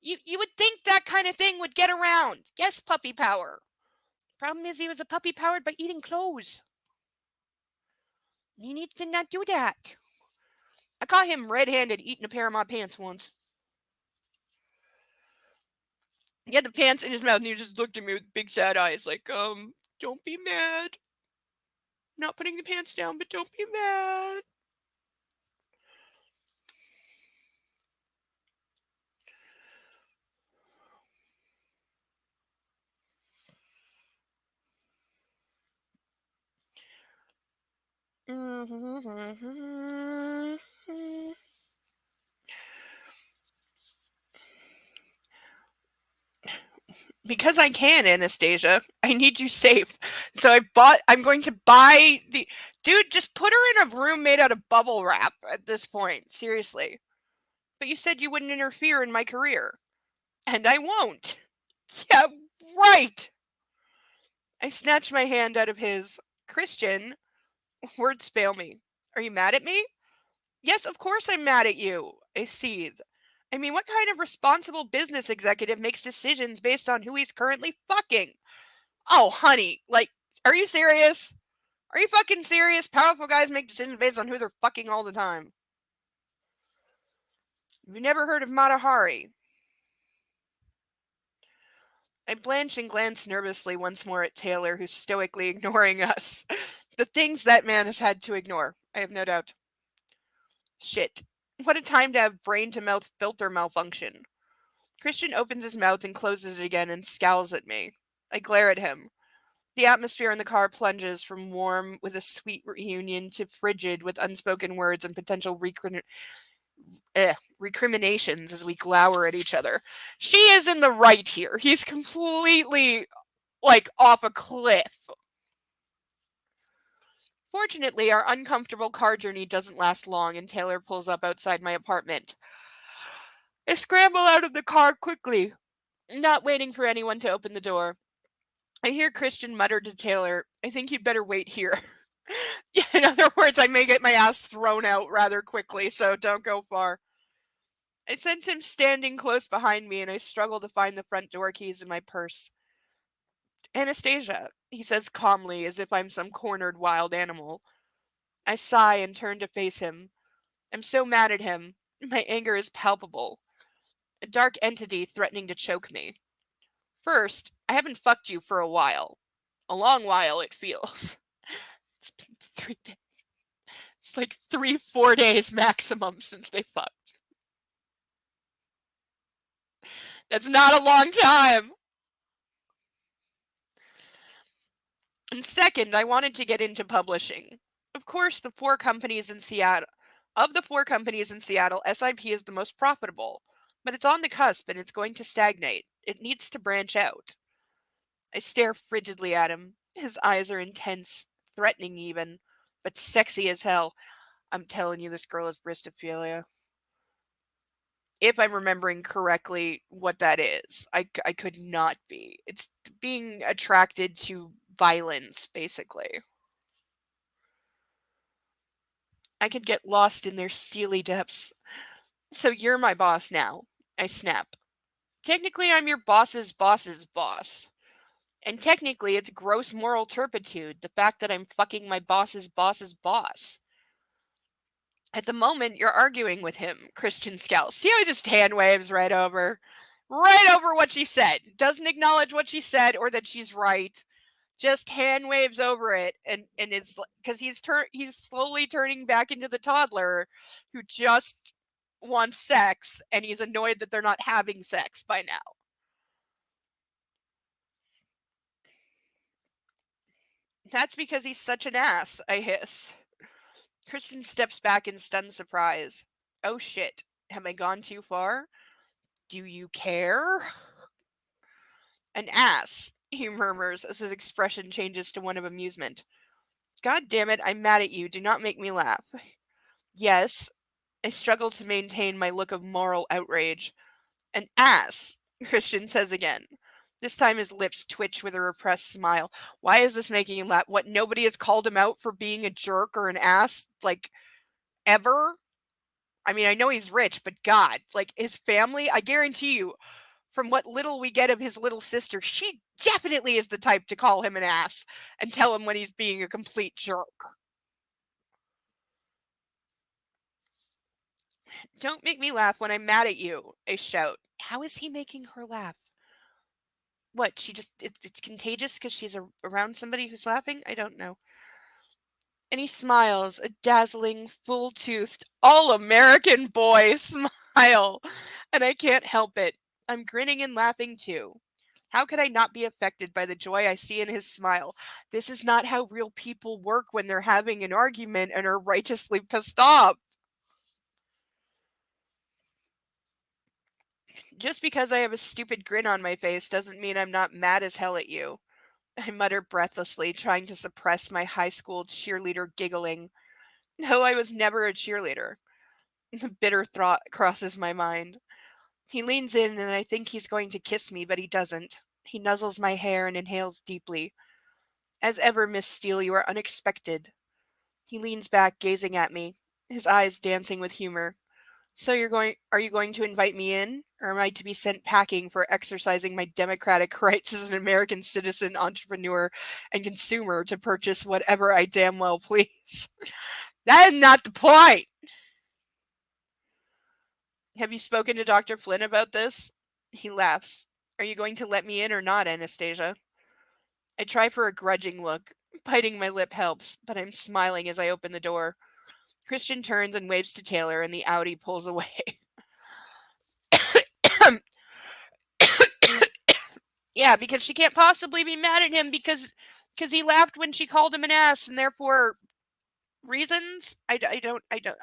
You would think that kind of thing would get around. Yes, puppy power. Problem is, he was a puppy powered by eating clothes. He needs to not do that. I caught him red-handed eating a pair of my pants once. He had the pants in his mouth and he just looked at me with big sad eyes like, don't be mad. Not putting the pants down, but don't be mad. Because I can, Anastasia. I need you safe. So I'm going to buy the... Dude, just put her in a room made out of bubble wrap at this point. Seriously. But you said you wouldn't interfere in my career. And I won't. Yeah, right. I snatched my hand out of his. Christian, words fail me. Are you mad at me? Yes, of course I'm mad at you. I seethe. I mean, what kind of responsible business executive makes decisions based on who he's currently fucking? Oh, honey, like, are you serious? Are you fucking serious? Powerful guys make decisions based on who they're fucking all the time. Have you never heard of Mata Hari? I blanch and glance nervously once more at Taylor, who's stoically ignoring us. The things that man has had to ignore, I have no doubt. Shit. What a time to have brain-to-mouth filter malfunction. Christian opens his mouth and closes it again and scowls at me. I glare at him. The atmosphere in the car plunges from warm with a sweet reunion to frigid with unspoken words and potential recriminations as we glower at each other. She is in the right here. He's completely, off a cliff. Fortunately, our uncomfortable car journey doesn't last long, and Taylor pulls up outside my apartment. I scramble out of the car quickly, not waiting for anyone to open the door. I hear Christian mutter to Taylor, "I think you'd better wait here." In other words, I may get my ass thrown out rather quickly, so don't go far. I sense him standing close behind me, and I struggle to find the front door keys in my purse. "Anastasia," he says calmly, as if I'm some cornered wild animal. I sigh and turn to face him. I'm so mad at him. My anger is palpable. A dark entity threatening to choke me. First, I haven't fucked you for a while. A long while, it feels. It's been 3 days. It's like 3-4 days maximum since they fucked. That's not a long time. And second, I wanted to get into publishing. Of course, the 4 companies in Seattle, SIP is the most profitable, but it's on the cusp and it's going to stagnate. It needs to branch out. I stare frigidly at him. His eyes are intense, threatening even, but sexy as hell. I'm telling you, this girl is Bristophilia. If I'm remembering correctly what that is. I could not be. It's being attracted to violence, basically. I could get lost in their steely depths. So you're my boss now, I snap. Technically, I'm your boss's boss's boss. And technically, it's gross moral turpitude, the fact that I'm fucking my boss's boss's boss. At the moment, you're arguing with him, Christian scowls. See how he just hand waves right over what she said. Doesn't acknowledge what she said or that she's right. Just hand waves over it, and it's because he's slowly turning back into the toddler who just wants sex, and he's annoyed that they're not having sex by now. That's because he's such an ass, I hiss. Kristen steps back in stunned surprise. Oh shit, have I gone too far? Do you care? An ass, he murmurs as his expression changes to one of amusement. God damn it, I'm mad at you. Do not make me laugh. Yes, I struggle to maintain my look of moral outrage. An ass, Christian says again. This time his lips twitch with a repressed smile. Why is this making him laugh? What, nobody has called him out for being a jerk or an ass, ever? I mean, I know he's rich, but God, his family, I guarantee you, from what little we get of his little sister, she definitely is the type to call him an ass and tell him when he's being a complete jerk. Don't make me laugh when I'm mad at you, I shout. How is he making her laugh? What, it's contagious because she's around somebody who's laughing? I don't know. And he smiles, a dazzling, full-toothed, all-American boy smile. And I can't help it. I'm grinning and laughing too. How could I not be affected by the joy I see in his smile? This is not how real people work when they're having an argument and are righteously pissed off. Just because I have a stupid grin on my face doesn't mean I'm not mad as hell at you. I mutter breathlessly, trying to suppress my high school cheerleader giggling. No, I was never a cheerleader. The bitter thought crosses my mind. He leans in and I think he's going to kiss me, but he doesn't. He nuzzles my hair and inhales deeply. As ever, Miss Steele, you are unexpected. He leans back, gazing at me, his eyes dancing with humor. So are you going to invite me in? Or am I to be sent packing for exercising my democratic rights as an American citizen, entrepreneur, and consumer to purchase whatever I damn well please? That is not the point! Have you spoken to Dr. Flynn about this? He laughs. Are you going to let me in or not, Anastasia? I try for a grudging look. Biting my lip helps, but I'm smiling as I open the door. Christian turns and waves to Taylor, and the Audi pulls away. Yeah, because she can't possibly be mad at him because Because he laughed when she called him an ass, and therefore reasons? I don't know. I don't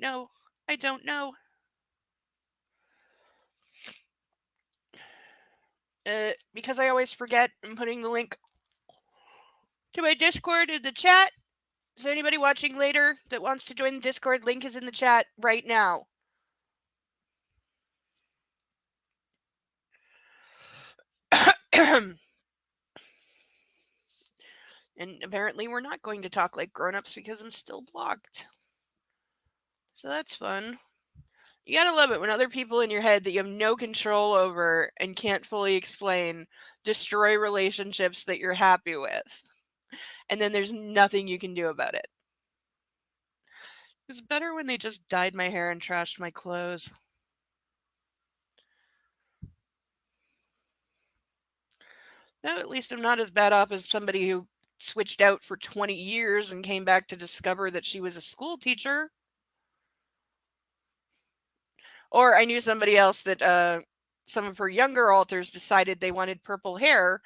know. I don't know. Because I always forget, I'm putting the link to my Discord in the chat. So anybody watching later that wants to join the Discord, link is in the chat right now. And apparently we're not going to talk like grown-ups because I'm still blocked. So that's fun. You gotta love it when other people in your head that you have no control over and can't fully explain destroy relationships that you're happy with. And then there's nothing you can do about it. It was better when they just dyed my hair and trashed my clothes. Now at least I'm not as bad off as somebody who switched out for 20 years and came back to discover that she was a school teacher. Or I knew somebody else that some of her younger alters decided they wanted purple hair,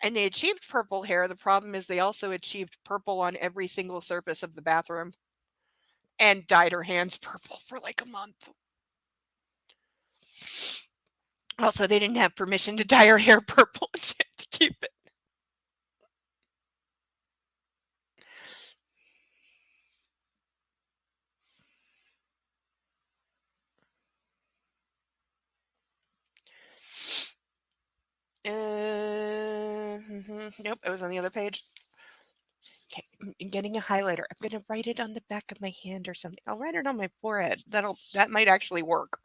and they achieved purple hair. The problem is they also achieved purple on every single surface of the bathroom and dyed her hands purple for like a month. Also, they didn't have permission to dye her hair purple and she had to keep it. Nope, it was on the other page. Okay, I'm getting a highlighter. I'm gonna write it on the back of my hand or something. I'll write it on my forehead. That might actually work.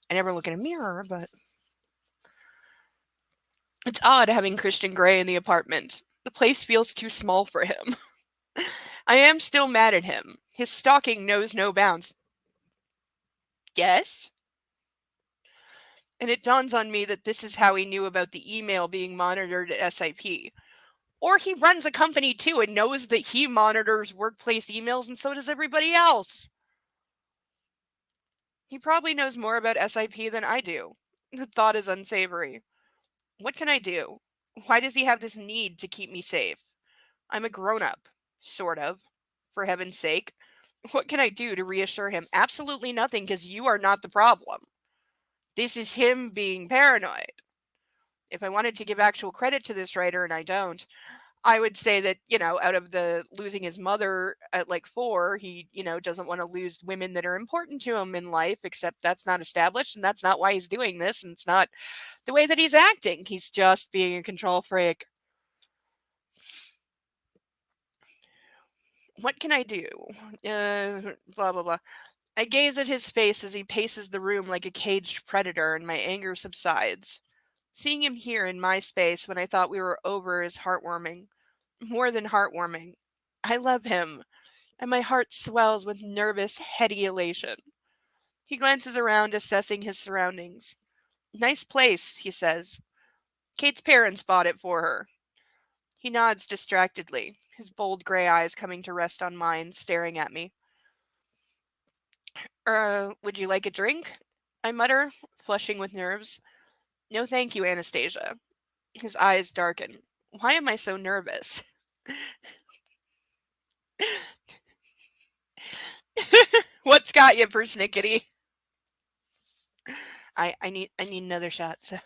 I never look in a mirror, but it's odd having Christian Grey in the apartment. The place feels too small for him. I am still mad at him. His stalking knows no bounds. Yes? And it dawns on me that this is how he knew about the email being monitored at SIP. Or he runs a company too and knows that he monitors workplace emails and so does everybody else. He probably knows more about SIP than I do. The thought is unsavory. What can I do? Why does he have this need to keep me safe? I'm a grown-up. Sort of. For heaven's sake. What can I do to reassure him? Absolutely nothing, because you are not the problem. This is him being paranoid. If I wanted to give actual credit to this writer, and I don't, I would say that, out of the losing his mother at like 4, he, doesn't want to lose women that are important to him in life, except that's not established, and that's not why he's doing this, and it's not the way that he's acting. He's just being a control freak. What can I do? Blah, blah, blah. I gaze at his face as he paces the room like a caged predator, and my anger subsides. Seeing him here in my space when I thought we were over is heartwarming. More than heartwarming. I love him, and my heart swells with nervous, heady elation. He glances around, assessing his surroundings. Nice place, he says. Kate's parents bought it for her. He nods distractedly, his bold gray eyes coming to rest on mine, staring at me. Would you like a drink? I mutter, flushing with nerves. No thank you, Anastasia. His eyes darken. Why am I so nervous? What's got you, persnickety? I need another shot. So.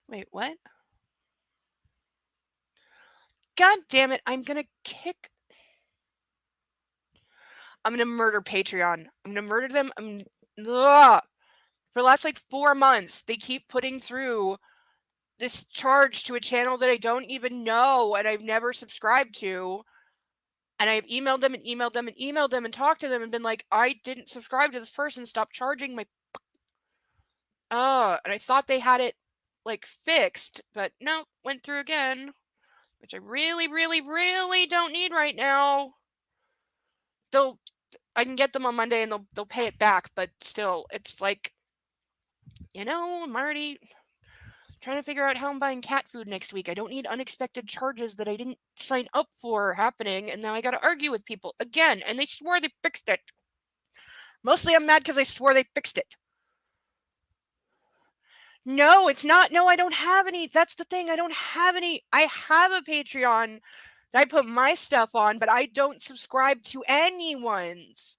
Wait, what? God damn it, I'm gonna murder Patreon. I'm gonna murder them. For the last like 4 months, they keep putting through this charge to a channel that I don't even know and I've never subscribed to. And I've emailed them and emailed them and emailed them and talked to them and been like, I didn't subscribe to this person. Stop charging my. And I thought they had it like fixed, but no, went through again, which I really, really, really don't need right now. I can get them on Monday and they'll pay it back, but still, it's like, I'm already trying to figure out how I'm buying cat food next week. I don't need unexpected charges that I didn't sign up for happening, and now I gotta argue with people again, and they swore they fixed it. Mostly I'm mad because I swore they fixed it. No, it's not. No, I don't have any. That's the thing. I don't have any. I have a Patreon that I put my stuff on, but I don't subscribe to anyone's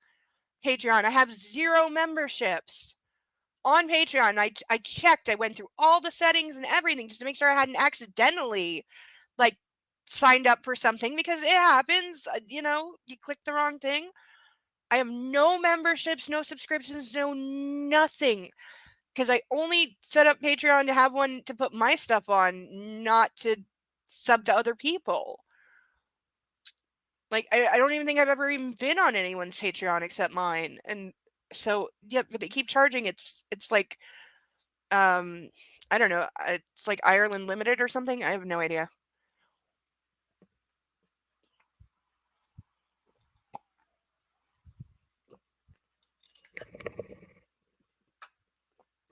Patreon. I have 0 memberships on Patreon. I checked. I went through all the settings and everything just to make sure I hadn't accidentally like signed up for something, because it happens. You click the wrong thing. I have no memberships, no subscriptions, no nothing. Because I only set up Patreon to have one to put my stuff on, not to sub to other people. Like, I don't even think I've ever even been on anyone's Patreon except mine. And so, yeah, but they keep charging. It's like, I don't know. It's like Ireland Limited or something. I have no idea.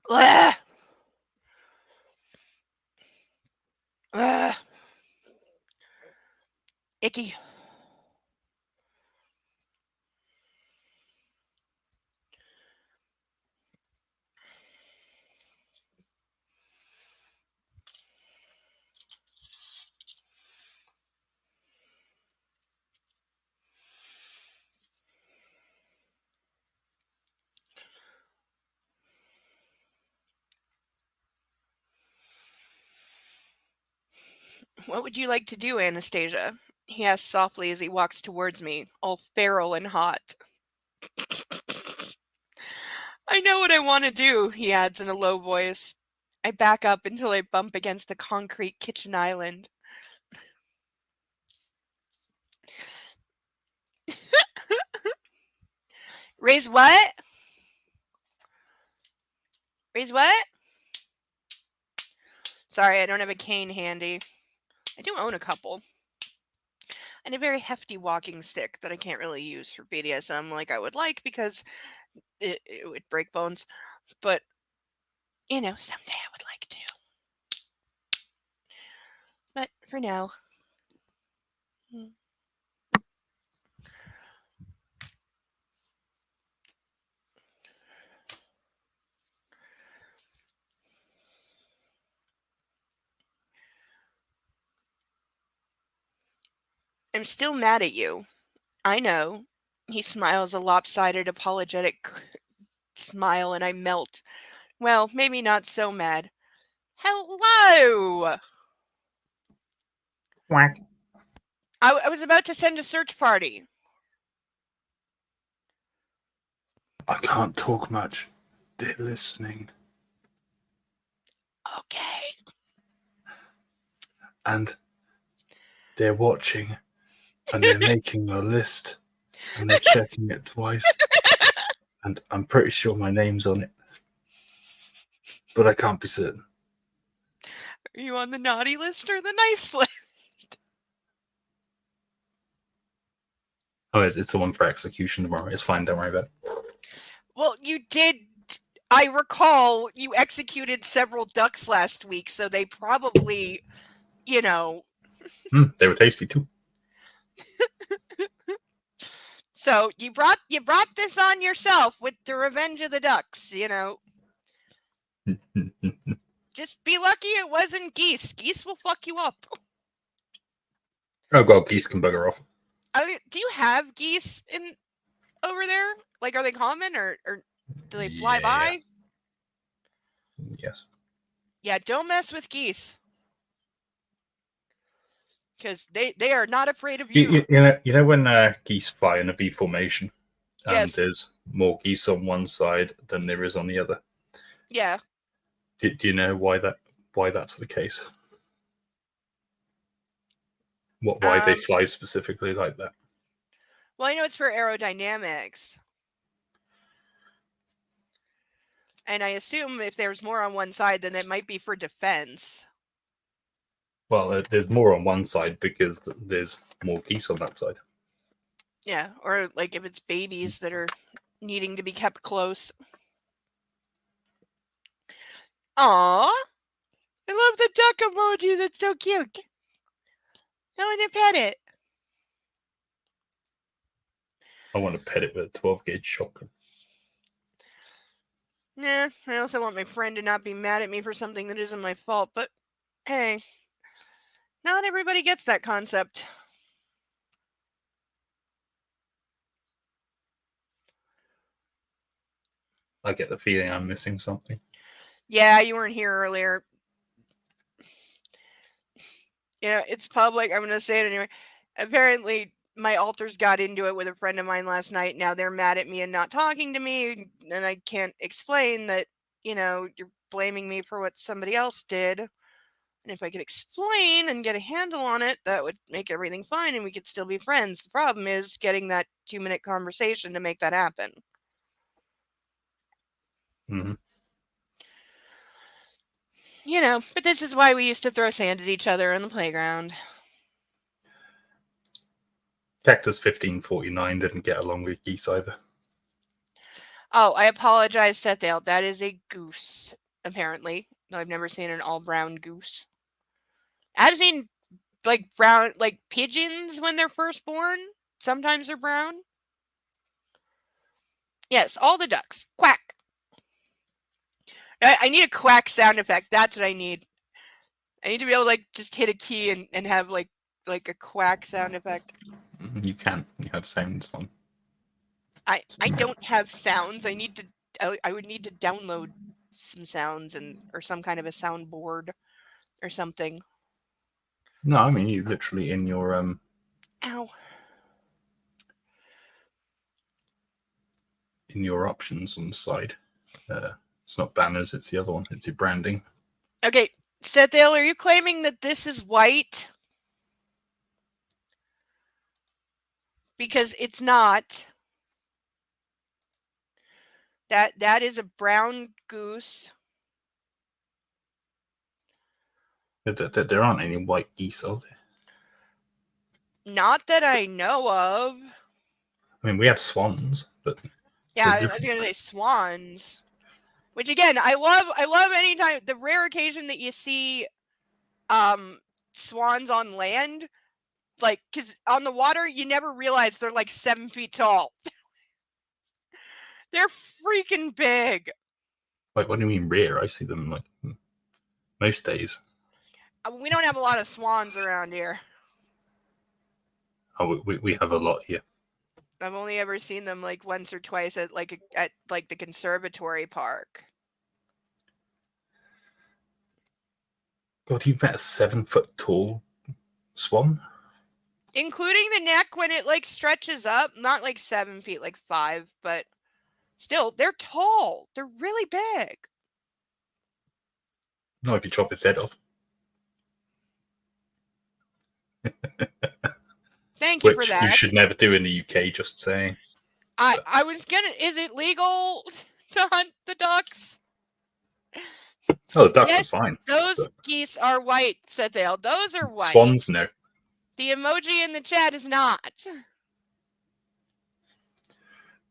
Ugh. Ugh. Icky. What would you like to do, Anastasia? He asks softly as he walks towards me, all feral and hot. I know what I want to do, he adds in a low voice. I back up until I bump against the concrete kitchen island. Raise what? Raise what? Sorry, I don't have a cane handy. I do own a couple. And a very hefty walking stick that I can't really use for BDSM like I would like, because it would break bones. But, someday I would like to. But for now. I'm still mad at you. I know. He smiles a lopsided, apologetic smile, and I melt. Well, maybe not so mad. Hello! Quack. I was about to send a search party. I can't talk much. They're listening. Okay. And they're watching. And they're making a list. And they're checking it twice. And I'm pretty sure my name's on it. But I can't be certain. Are you on the naughty list or the nice list? Oh, it's the one for execution tomorrow. It's fine. Don't worry about it. Well, you did. I recall you executed several ducks last week, so they probably, They were tasty too. So you brought this on yourself with the Revenge of the Ducks. Just be lucky it wasn't geese. Geese will fuck you up. Oh, God, geese can bugger off. Do you have geese over there? Like, are they common or do they fly by? Yes. Yeah, don't mess with geese. Because they are not afraid of you. You know when geese fly in a V formation, and Yes. there's more geese on one side than there is on the other. Yeah. Do you know why that's the case? Why they fly specifically like that? Well, I know it's for aerodynamics. And I assume if there's more on one side, then it might be for defense. Well, there's more on one side because there's more geese on that side. Yeah, or like if it's babies that are needing to be kept close. Aww! I love the duck emoji. That's so cute. I want to pet it. I want to pet it with a 12-gauge shotgun. I also want my friend to not be mad at me for something that isn't my fault, but hey, not everybody gets that concept. I get the feeling I'm missing something. Yeah, you weren't here earlier. It's public. I'm going to say it anyway. Apparently, my alters got into it with a friend of mine last night. Now they're mad at me and not talking to me, and I can't explain that, you're blaming me for what somebody else did. And if I could explain and get a handle on it, that would make everything fine and we could still be friends. The problem is getting that 2-minute conversation to make that happen. Mm-hmm. But this is why we used to throw sand at each other on the playground. Cactus 1549 didn't get along with geese either. Oh, I apologize, Sethale. That is a goose, apparently. No, I've never seen an all-brown goose. I've seen, brown, pigeons when they're first born. Sometimes they're brown. Yes, all the ducks. Quack. I need a quack sound effect. That's what I need. I need to be able to, just hit a key and have, like a quack sound effect. You can. You have sounds on. I don't have sounds. I would need to download some sounds or some kind of a soundboard or something. No, I mean, you literally in your Ow. In your options on the side. It's not banners, it's the other one. It's your branding. Okay, Sethale, are you claiming that this is white? Because it's not. That is a brown goose. There aren't any white geese, are there? Not that I know of. I mean, we have swans, but yeah, I was gonna say swans. Which again, I love anytime the rare occasion that you see swans on land, because on the water you never realize they're 7 feet tall. They're freaking big. What do you mean rare? I see them most days. We don't have a lot of swans around here. Oh, we have a lot here. I've only ever seen them once or twice at the conservatory park. God, you've met a 7-foot tall swan? Including the neck when it stretches up. Not 7 feet, 5, but still, they're tall. They're really big. No, if you chop its head off. Thank you for Which that. you should never do in the UK, just saying. I was gonna. Is it legal to hunt the ducks? Oh, the ducks Yes, are fine. Those geese are white, Sethale. Those are white. Swans, no. The emoji in the chat is not.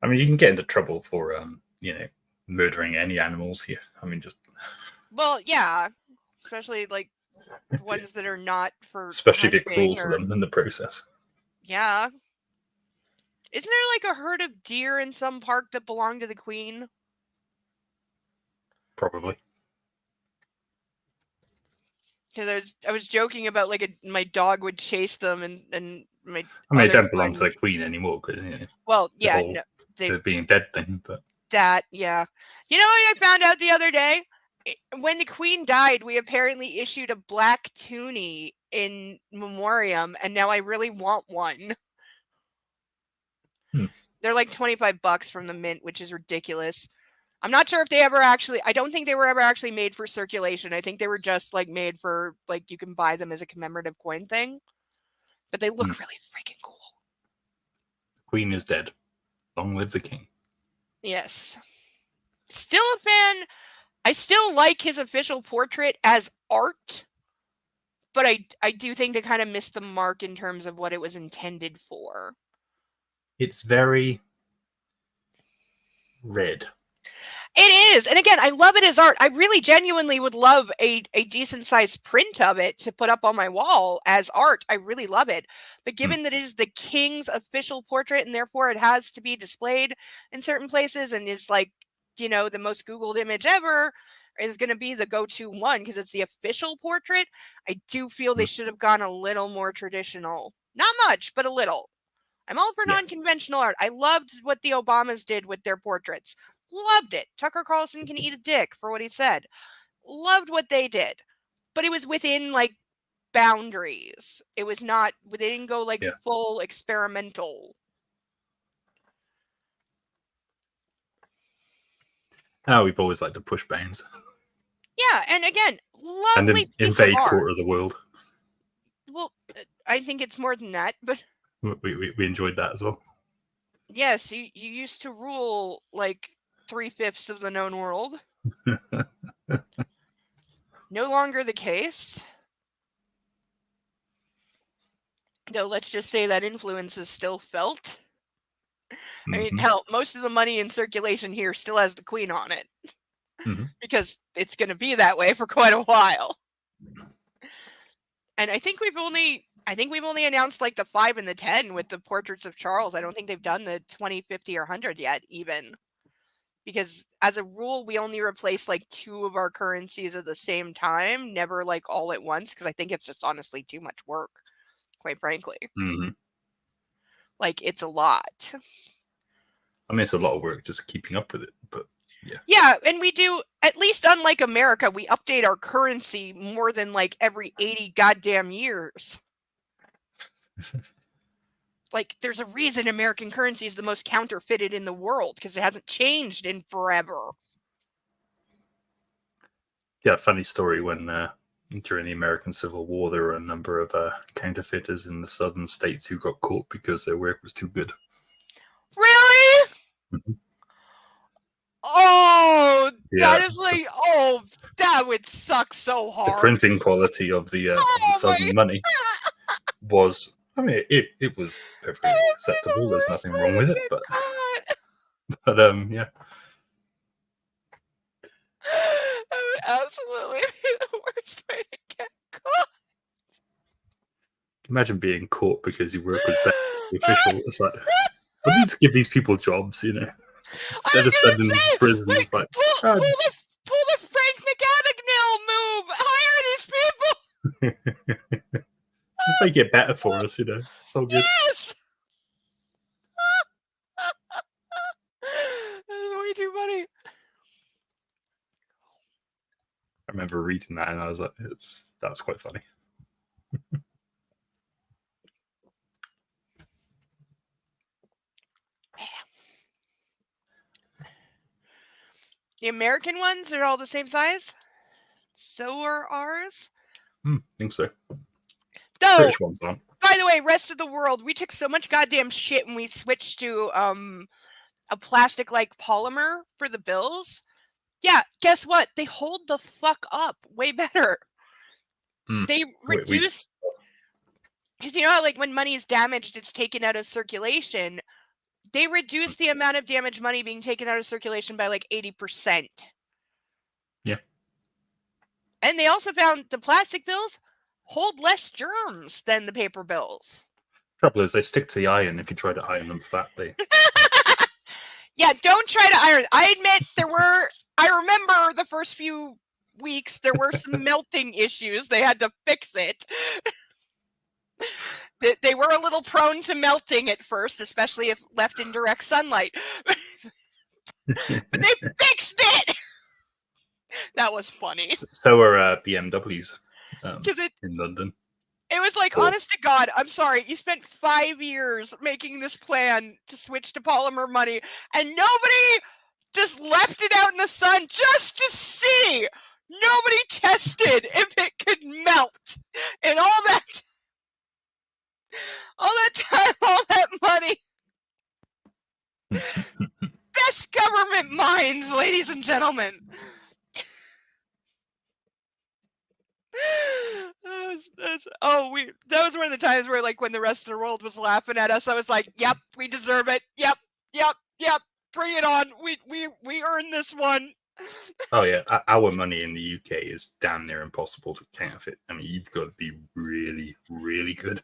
I mean, you can get into trouble for, murdering any animals here. I mean, just... Well, yeah. Especially, ones that are not for Especially if you're hunting cruel to them in the process. Yeah. Isn't there, a herd of deer in some park that belong to the Queen? Probably. Because I was joking about, my dog would chase them and my... I mean, they don't belong to the Queen anymore, because, Well, yeah, whole- no. the being dead thing, but... That, yeah. You know what I found out the other day? When the Queen died, we apparently issued a black toonie in memoriam, and now I really want one. They're $25 from the mint, which is ridiculous. I'm not sure if they ever actually... I don't think they were ever actually made for circulation. I think they were just made for you can buy them as a commemorative coin thing. But they look really freaking cool. Queen is dead. Long live the king. Yes. Still a fan. I still like his official portrait as art, but I do think they kind of missed the mark in terms of what it was intended for. It's very red. It is. And again, I love it as art. I really genuinely would love a decent sized print of it to put up on my wall as art. I really love it. But given that it is the king's official portrait and therefore it has to be displayed in certain places and is the most Googled image ever is going to be the go-to one because it's the official portrait. I do feel they should have gone a little more traditional. Not much, but a little. I'm all for Yeah. non-conventional art. I loved what the Obamas did with their portraits. Loved it. Tucker Carlson can eat a dick for what he said. Loved what they did. But it was within, like, boundaries. It was not, they didn't go, like, full experimental. We've always liked to push bounds. Yeah, and again, And lovely piece invade of art. quarter of the world. Well, I think it's more than that, but We enjoyed that as well. yes, you used to rule like 3/5 of the known world. No longer the case. Though let's just say that influence is still felt. I mean, hell, most of the money in circulation here still has the Queen on it. Because it's going to be that way for quite a while. And I think we've only announced like the 5 and the 10 with the portraits of Charles. I don't think they've done the 20, 50, or 100 yet, even. Because as a rule, we only replace like 2 of our currencies at the same time, never like all at once, because I think it's just honestly too much work, quite frankly. Like, it's a lot. I mean, it's a lot of work just keeping up with it, but yeah. Yeah, and we do, at least unlike America, we update our currency more than like every 80 goddamn years. Like, there's a reason American currency is the most counterfeited in the world, because it hasn't changed in forever. Yeah, funny story when during the American Civil War, there were a number of counterfeiters in the southern states who got caught because their work was too good. Really? Oh, Yeah. that is like, that would suck so hard. The printing quality of the southern money was, I mean, it was perfectly acceptable. There's nothing wrong with it, but yeah. That would absolutely be the worst way to get caught. Imagine being caught because you work with the official. It's like, we need to give these people jobs, instead of sending them to prison. Like, Like, pull the Frank McAbagnale move. Hire these people. make it better for us, It's all good. Yes. That is way too funny. I remember reading that and I was like, that was quite funny. The American ones are all the same size. So are ours. Think so. Though, British ones aren't. by the way, rest of the world, we took so much goddamn shit when we switched to a plastic-like polymer for the bills. Yeah, guess what? They hold the fuck up way better. They reduce, because how like when money is damaged, it's taken out of circulation. They reduce the amount of damaged money being taken out of circulation by like 80%. Yeah. And they also found the plastic bills hold less germs than the paper bills. Trouble is, they stick to the iron. If you try to iron them flat, they. Yeah, don't try to iron. I admit I remember the first few weeks there were some melting issues. They had to fix it. They were a little prone to melting at first, especially if left in direct sunlight. But they fixed it! That was funny. So are BMWs in London. It was like, honest to God, I'm sorry, you spent 5 years making this plan to switch to polymer money, and nobody just left it out in the sun just to see. Nobody tested if it could melt. And all that time, all that money. Best government minds, ladies and gentlemen. That was one of the times where, like, when the rest of the world was laughing at us, I was like, "Yep, we deserve it. Yep, bring it on. We earned this one." Oh yeah, our money in the UK is damn near impossible to counterfeit. I mean, you've got to be really, really good.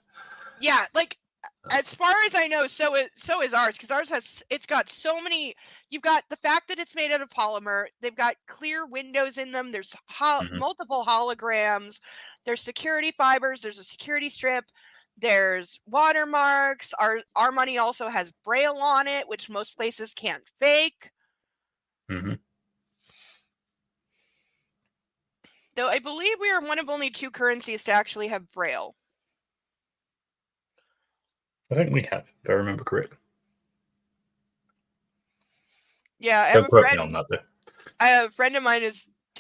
Yeah, like As far as I know, so is ours, because ours it's got so many. You've got the fact that it's made out of polymer. They've got clear windows in them. There's multiple holograms. There's security fibers. There's a security strip. There's watermarks. Our money also has Braille on it, which most places can't fake. Mm-hmm. Though I believe we are one of only 2 currencies to actually have Braille. I think we have, if I remember correctly. Yeah, I have Don't a quote me friend. on that, though. I have a friend of mine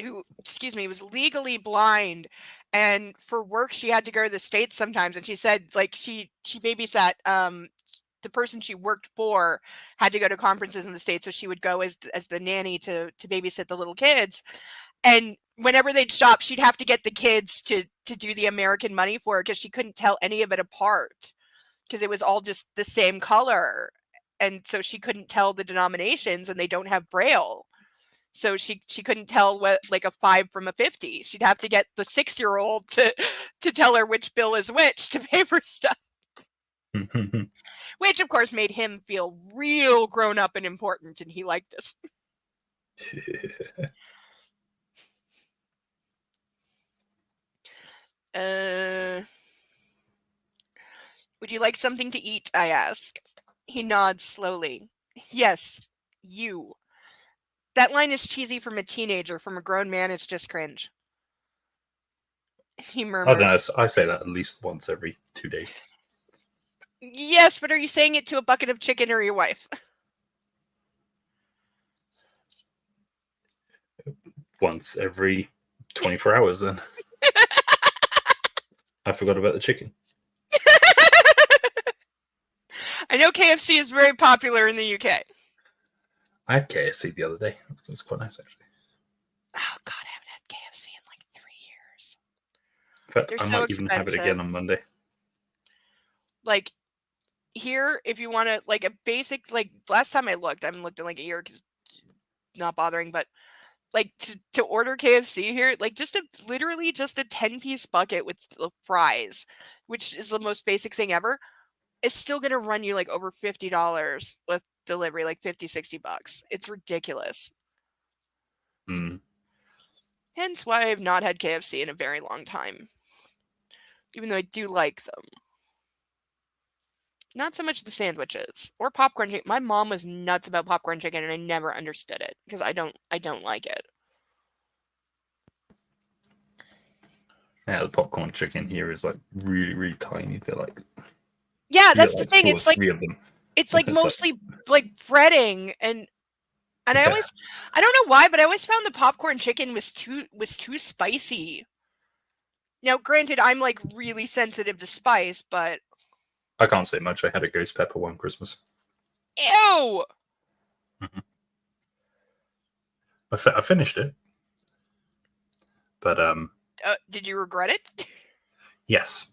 who was legally blind, and for work she had to go to the States sometimes, and she said like she babysat the person she worked for had to go to conferences in the States, so she would go as the nanny to babysit the little kids. And whenever they'd shop, she'd have to get the kids to do the American money for her because she couldn't tell any of it apart because it was all just the same color. And so she couldn't tell the denominations, and they don't have Braille. So she couldn't tell what like a 5 from a 50. She'd have to get the 6-year-old to tell her which bill is which to pay for stuff. Which of course made him feel real grown up and important, and he liked this. Would you like something to eat? I ask. He nods slowly. Yes, you. That line is cheesy from a teenager. From a grown man, it's just cringe. He I don't know. murmurs. I say that at least once every 2 days. Yes, but are you saying it to a bucket of chicken or your wife? Once every 24 hours, then. I forgot about the chicken. I know KFC is very popular in the UK. I had KFC the other day. It was quite nice, actually. Oh, God, I haven't had KFC in like 3 years. In fact, They're I so might even have it again on Monday. Like, here, if you want to, like, a basic, like, last time I haven't looked in like a year because not bothering, but like to order KFC here, like literally just a 10-piece bucket with fries, which is the most basic thing ever, is still going to run you like over $50 with delivery, like $50-$60. It's ridiculous. Hence why I've not had KFC in a very long time, even though I do like them. Not so much the sandwiches or popcorn chicken. My mom was nuts about popcorn chicken, and I never understood it because I don't like it. Yeah, the popcorn chicken here is like really, really tiny. They're like, yeah, that's the thing. It's like 3 of them. It's like mostly like breading, and I don't know why, but I always found the popcorn chicken was too spicy. Now, granted, I'm like really sensitive to spice, but I can't say much. I had a ghost pepper one Christmas. Ew! I finished it, but did you regret it? Yes.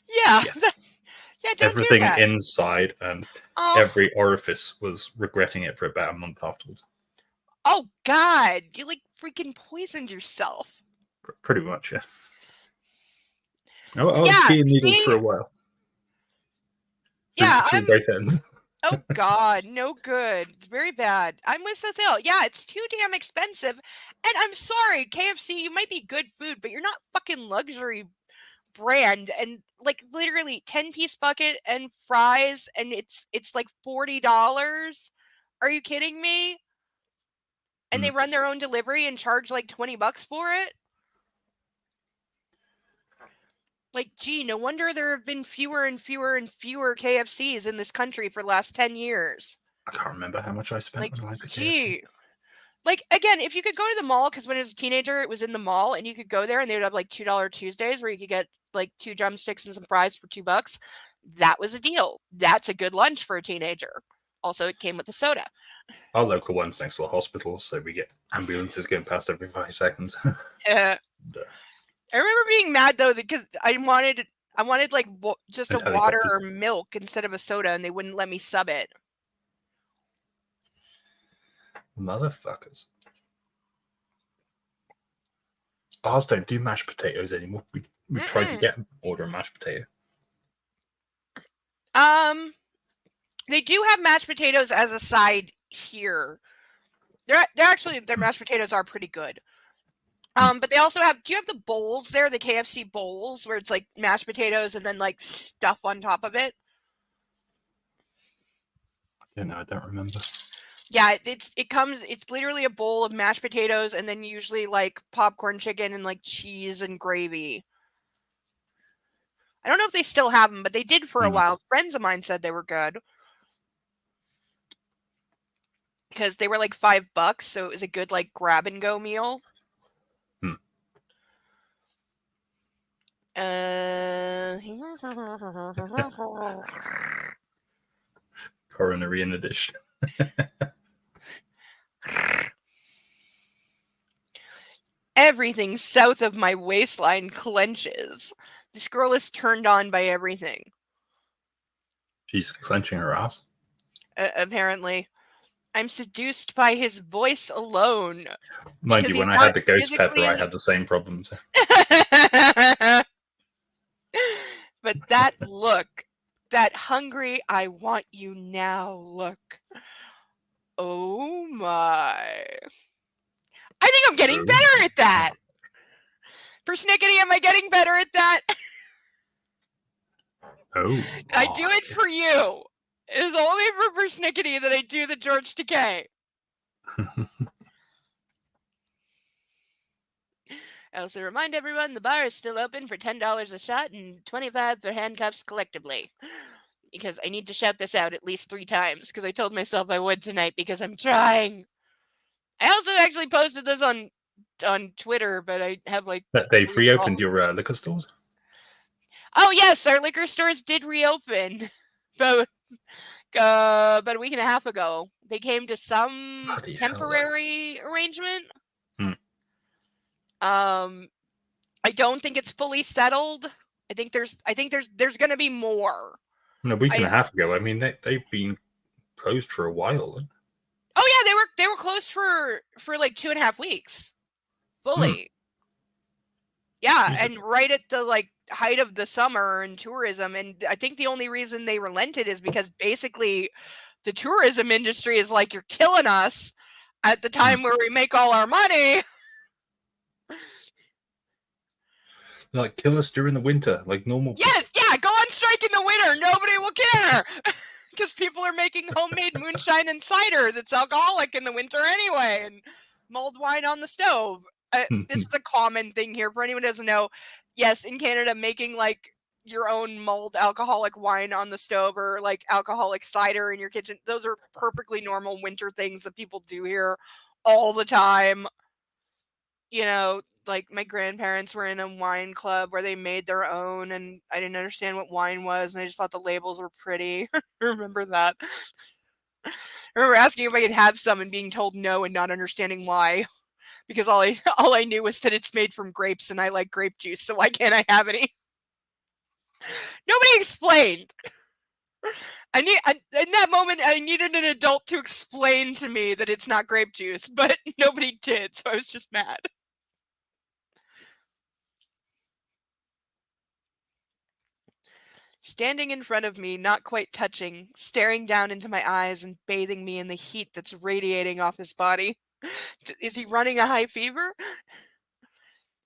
Yeah. Yes. Yeah, don't Everything do that. inside and every orifice was regretting it for about a month afterwards. Oh God, you like freaking poisoned yourself. Pretty much, yeah. I was peeing needles for a while. Yeah, through both ends. Oh God, no good. Very bad. I'm with Cecile. Yeah, it's too damn expensive. And I'm sorry, KFC, you might be good food, but you're not fucking luxury brand. And like literally 10-piece bucket and fries, and it's like $40. Are you kidding me? And they run their own delivery and charge like $20 for it? Like, gee, no wonder there have been fewer and fewer and fewer KFCs in this country for the last 10 years. I can't remember how much I spent when I went to KFC. Gee. Like, again, if you could go to the mall, because when I was a teenager, it was in the mall, and you could go there and they would have like $2 Tuesdays where you could get like 2 drumsticks and some fries for $2. That was a deal. That's a good lunch for a teenager. Also, it came with a soda. Our local one's next to a hospital, so we get ambulances going past every 5 seconds. I remember being mad though because I wanted like just a water or milk instead of a soda, and they wouldn't let me sub it. Motherfuckers. Ours don't do mashed potatoes anymore. We tried to order a mashed potato. They do have mashed potatoes as a side here. They're actually, their mashed potatoes are pretty good. But they also have, do you have the bowls there, the KFC bowls, where it's like mashed potatoes and then like stuff on top of it? Yeah, no, I don't remember. Yeah, it's literally a bowl of mashed potatoes and then usually like popcorn chicken and like cheese and gravy. I don't know if they still have them, but they did for a while. Friends of mine said they were good. Because they were like $5, so it was a good like grab and go meal. Coronary in the dish. Everything south of my waistline clenches. This girl is turned on by everything. She's clenching her ass. Apparently. I'm seduced by his voice alone. Mind you, when I had the ghost pepper, I had the same problems. But that look, that hungry, I want you now look. Oh my. I think I'm getting better at that. Persnickety, am I getting better at that? Oh. I do it for you. It is only for Persnickety that I do the George Takei. I also remind everyone the bar is still open for $10 a shot and $25 for handcuffs collectively. Because I need to shout this out at least 3 times, because I told myself I would tonight because I'm trying. I also actually posted this on Twitter, but I have like... They've reopened your liquor stores? Oh yes, our liquor stores did reopen. But about a week and a half ago. They came to some temporary arrangement. I don't think it's fully settled. I think there's going to be more. A week and a half ago. I mean, they've been closed for a while. Oh yeah, they were closed for like 2.5 weeks, fully. Yeah, and right at the like height of the summer and tourism, and I think the only reason they relented is because basically the tourism industry is like, you're killing us at the time where we make all our money. Like, kill us during the winter, like normal. Yes, yeah, go on strike in the winter. Nobody will care. Because people are making homemade moonshine and cider that's alcoholic in the winter anyway, and mulled wine on the stove. This is a common thing here. For anyone who doesn't know, yes, in Canada, making like your own mulled alcoholic wine on the stove or like alcoholic cider in your kitchen, those are perfectly normal winter things that people do here all the time. You know, like my grandparents were in a wine club where they made their own, and I didn't understand what wine was, and I just thought the labels were pretty. I remember that. I remember asking if I could have some and being told no and not understanding why. Because all I knew was that it's made from grapes and I like grape juice, so why can't I have any? Nobody explained. In that moment, I needed an adult to explain to me that it's not grape juice, but nobody did, so I was just mad. Standing in front of me, not quite touching, staring down into my eyes and bathing me in the heat that's radiating off his body. Is he running a high fever?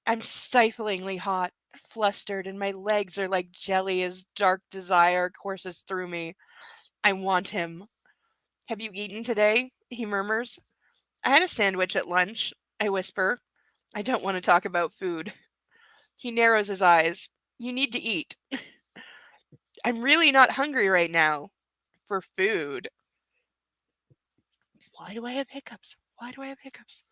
I'm stiflingly hot, flustered, and my legs are like jelly as dark desire courses through me. I want him. Have you eaten today? He murmurs. I had a sandwich at lunch, I whisper. I don't want to talk about food. He narrows his eyes. You need to eat. I'm really not hungry right now. For food. Why do I have hiccups? Why do I have hiccups?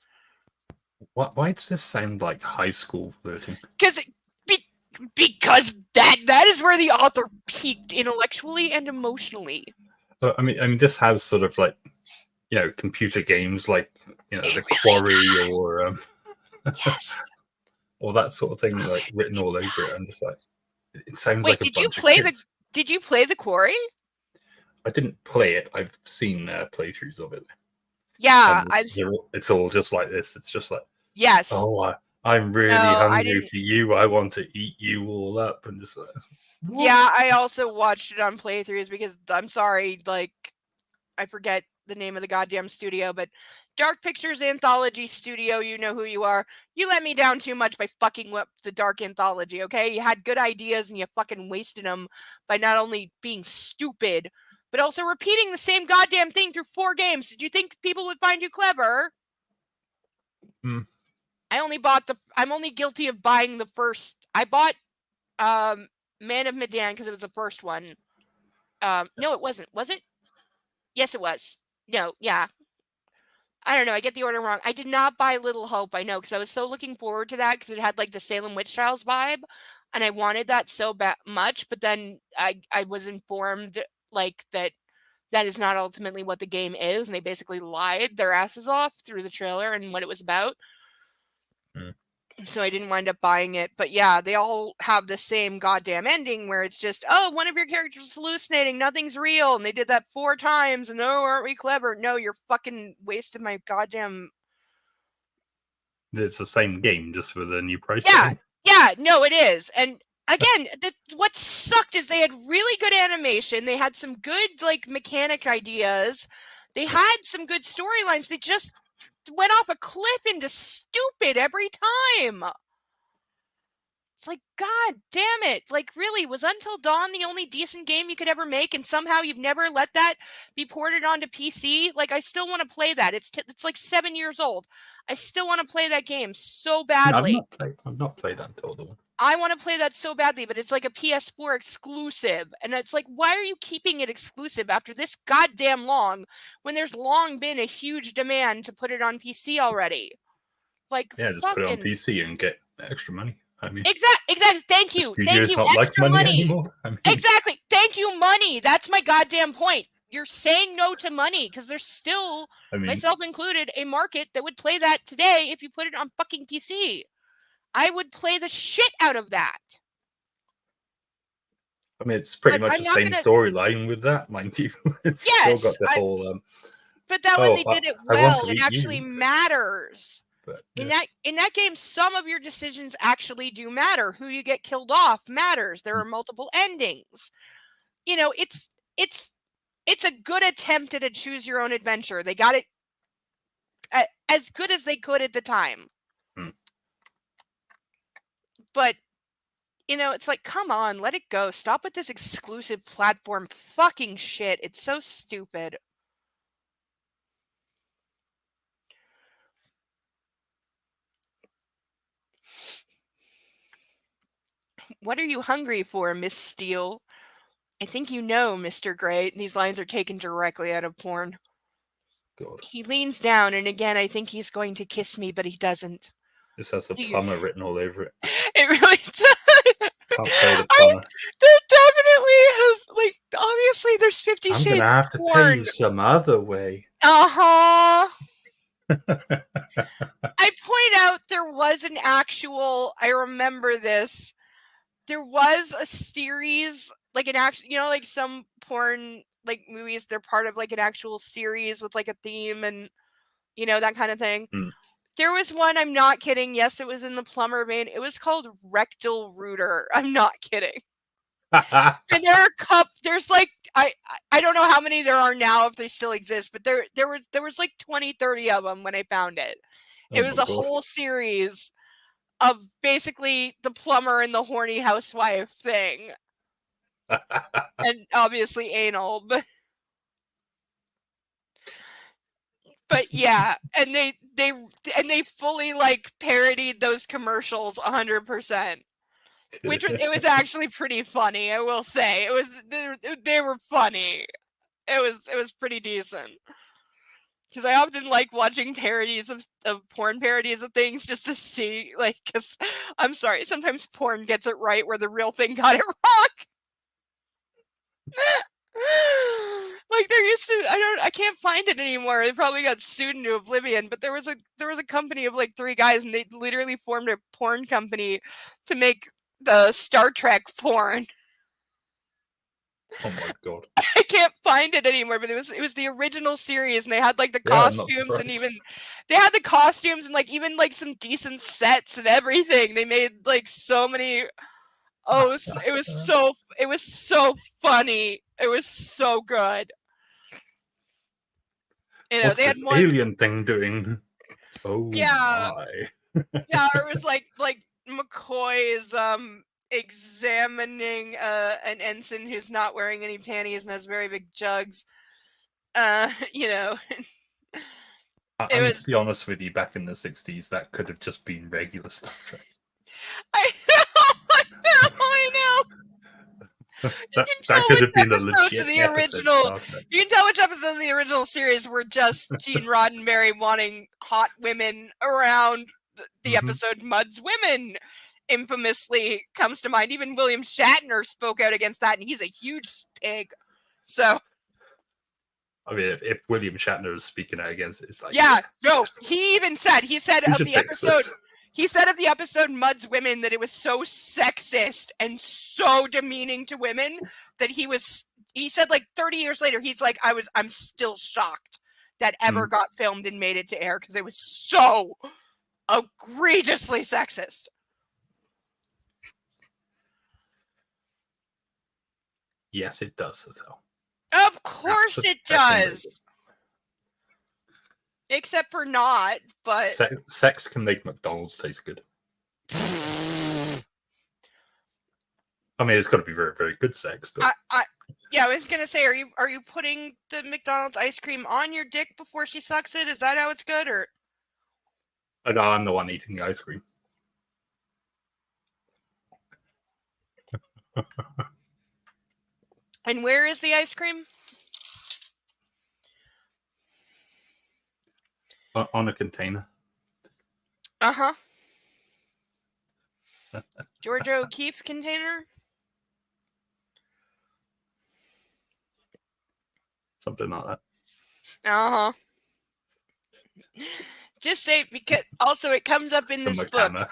Why does this sound like high school flirting? Because that is where the author peaked intellectually and emotionally. I mean, this has sort of like, you know, computer games like, you know, The Quarry or yes. or that sort of thing, like written all over it. I'm just like, it sounds like a bunch of kids. Did you play The Quarry? I didn't play it. I've seen playthroughs of it. Yeah, it's all just like this. It's just like, yes. Oh, I'm really No, I hungry didn't. for you. I want to eat you all up and just Yeah, I also watched it on playthroughs because I'm sorry, like I forget the name of the goddamn studio, but Dark Pictures Anthology Studio, you know who you are. You let me down too much by fucking up the Dark Anthology, okay? You had good ideas and you fucking wasted them by not only being stupid, but also repeating the same goddamn thing through 4 games. Did you think people would find you clever? Hmm. I'm only guilty of buying the first. I bought Man of Medan because it was the first one. No, it wasn't. Was it? Yes, it was. No, yeah. I don't know. I get the order wrong. I did not buy Little Hope. I know because I was so looking forward to that because it had like the Salem Witch Trials vibe, and I wanted that so much. But then I was informed like that is not ultimately what the game is, and they basically lied their asses off through the trailer and what it was about. So I didn't wind up buying it. But yeah, they all have the same goddamn ending where it's just, oh, one of your characters is hallucinating, nothing's real, and they did that 4 times, and oh, aren't we clever? No, you're fucking wasting my goddamn. It's the same game, just with a new price Yeah, tag. yeah, no, it is. And again, what sucked is they had really good animation, they had some good like mechanic ideas, they had some good storylines. They just went off a cliff into stupid every time. It's like, God damn it. Like, really, was Until Dawn the only decent game you could ever make, and somehow you've never let that be ported onto PC? Like, I still want to play that. It's like 7 years old. I still want to play that game so badly. I've not played Until Dawn. I want to play that so badly, but it's like a PS4 exclusive. And it's like, why are you keeping it exclusive after this goddamn long when there's long been a huge demand to put it on PC already? Like, Yeah, just put it on PC and get extra money. I mean, exactly. Thank you. Thank you. Not Extra like money. anymore. I mean, Exactly. Thank you, money. That's my goddamn point. You're saying no to money because there's still, myself included, a market that would play that today if you put it on fucking PC. I would play the shit out of that. I mean, it's pretty much the same storyline with that, mind you. It's still got the whole. But that when they did it well, it actually matters. But, yeah. In that game, some of your decisions actually do matter. Who you get killed off matters. There are multiple endings. You know, it's a good attempt at a choose your own adventure. They got it as good as they could at the time. But you know, it's like, come on, let it go. Stop with this exclusive platform fucking shit. It's so stupid. What are you hungry for, Miss Steele? I think you know, Mr. Gray. These lines are taken directly out of porn. God. He leans down, and again, I think he's going to kiss me, but he doesn't. This has the plumber written all over it. It really does. Can't play the plumber. There definitely has, like, obviously there's 50 Shades of porn. I'm gonna have to pay you some other way. Uh-huh. I point out there was an actual, I remember this, there was a series, like an actual, you know, like some porn, like movies, they're part of like an actual series with like a theme and, you know, that kind of thing. There was one, I'm not kidding, yes, it was in the plumber vein, it was called Rectal Rooter, I'm not kidding. And there are there's like, I don't know how many there are now if they still exist, but there was like 20, 30 of them when I found it. It was a whole series of basically the plumber and the horny housewife thing. And obviously anal, but yeah, and they fully like parodied those commercials 100%. Which it was actually pretty funny, I will say. It was they were funny. It was pretty decent. Because I often like watching parodies of porn parodies of things just to see, like, because I'm sorry, sometimes porn gets it right where the real thing got it wrong. Like there used to, I can't find it anymore. They probably got sued into oblivion. But there was a company of like 3 guys, and they literally formed a porn company to make the Star Trek porn. Oh my god. I can't find it anymore, but it was the original series, and they had like the Yeah, I'm not costumes and surprised. even they had the costumes and like even like some decent sets and everything. They made like so many. Oh, it was so funny. It was so good. You know, What's they had this one. alien thing doing? Oh Yeah. my. Yeah, it was like McCoy is examining an ensign who's not wearing any panties and has very big jugs. You know, I it mean, was. to be honest with you, back in the 60s, that could have just been regular Star Trek. I know. That could have been a legit the episode original. Star Trek. You can tell which episodes of the original series were just Gene Roddenberry wanting hot women around. The Mhm. episode Mud's Women infamously comes to mind. Even William Shatner spoke out against that, and he's a huge pig. So I mean, if William Shatner is speaking out against it, it's like, yeah, no, he said we of should the fix episode. this. He said of the episode Mud's Women that it was so sexist and so demeaning to women that he said like 30 years later, he's like, I'm still shocked that ever got filmed and made it to air because it was so egregiously sexist. Yes, it does, though. Of course it does. Except for not, but Sex can make McDonald's taste good. I mean, it's got to be very, very good sex, but yeah, I was gonna say, are you putting the McDonald's ice cream on your dick before she sucks it? Is that how it's good, or? no, I'm the one eating the ice cream. And where is the ice cream? On a container. Uh-huh. Georgia O'Keeffe container? Something like that. Uh-huh. Just say, because also it comes up in this book.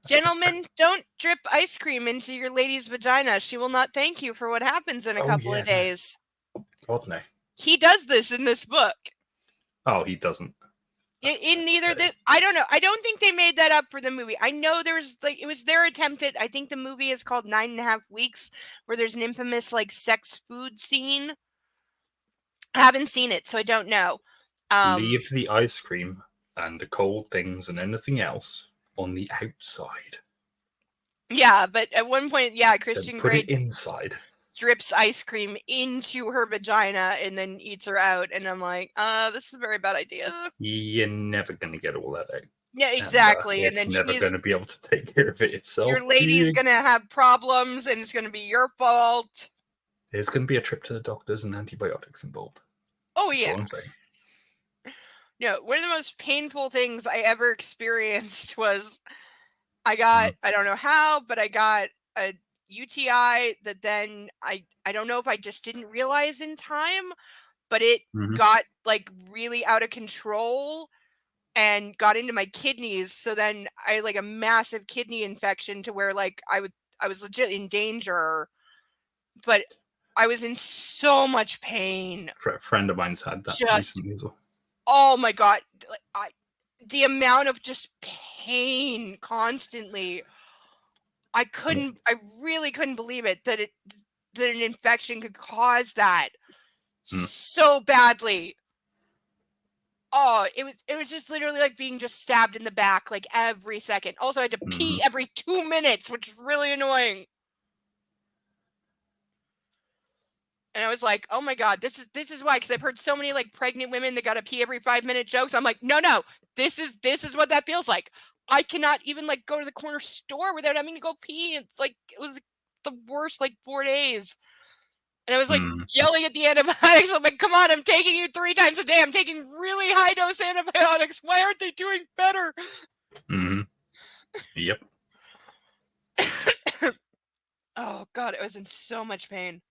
Gentlemen, don't drip ice cream into your lady's vagina. She will not thank you for what happens in a couple of days. God, no. He does this in this book. Oh, he doesn't. In neither this, I don't know. I don't think they made that up for the movie. I know there's like it was their attempt at. I think the movie is called 9.5 Weeks, where there's an infamous like sex food scene. I haven't seen it, so I don't know. Leave the ice cream and the cold things and anything else on the outside. Yeah, but at one point, yeah, Christian Grey Grey it inside. Drips ice cream into her vagina and then eats her out, and I'm like, this is a very bad idea. You're never gonna get all that out. Yeah, exactly. And then it's never gonna be able to take care of it itself. Your lady's gonna have problems, and it's gonna be your fault. There's gonna be a trip to the doctors and antibiotics involved. Oh That's yeah. all I'm saying. No, one of the most painful things I ever experienced was I got, I don't know how, but I got a UTI that then I don't know if I just didn't realize in time, but it got like really out of control and got into my kidneys. So then I had like a massive kidney infection to where like I was legit in danger, but I was in so much pain. A friend of mine's had that recently as well. Oh my God. The amount of just pain constantly. I really couldn't believe it that an infection could cause that so badly. Oh, it was just literally like being just stabbed in the back like every second. Also, I had to pee every 2 minutes, which is really annoying. And I was like, oh my God, this is why, because I've heard so many like pregnant women that gotta pee every 5-minute jokes. I'm like, no, this is what that feels like. I cannot even like go to the corner store without having to go pee. It's like it was the worst like 4 days. And I was like yelling at the antibiotics. I'm like, come on, I'm taking you 3 times a day. I'm taking really high dose antibiotics. Why aren't they doing better? Yep. Oh God, I was in so much pain.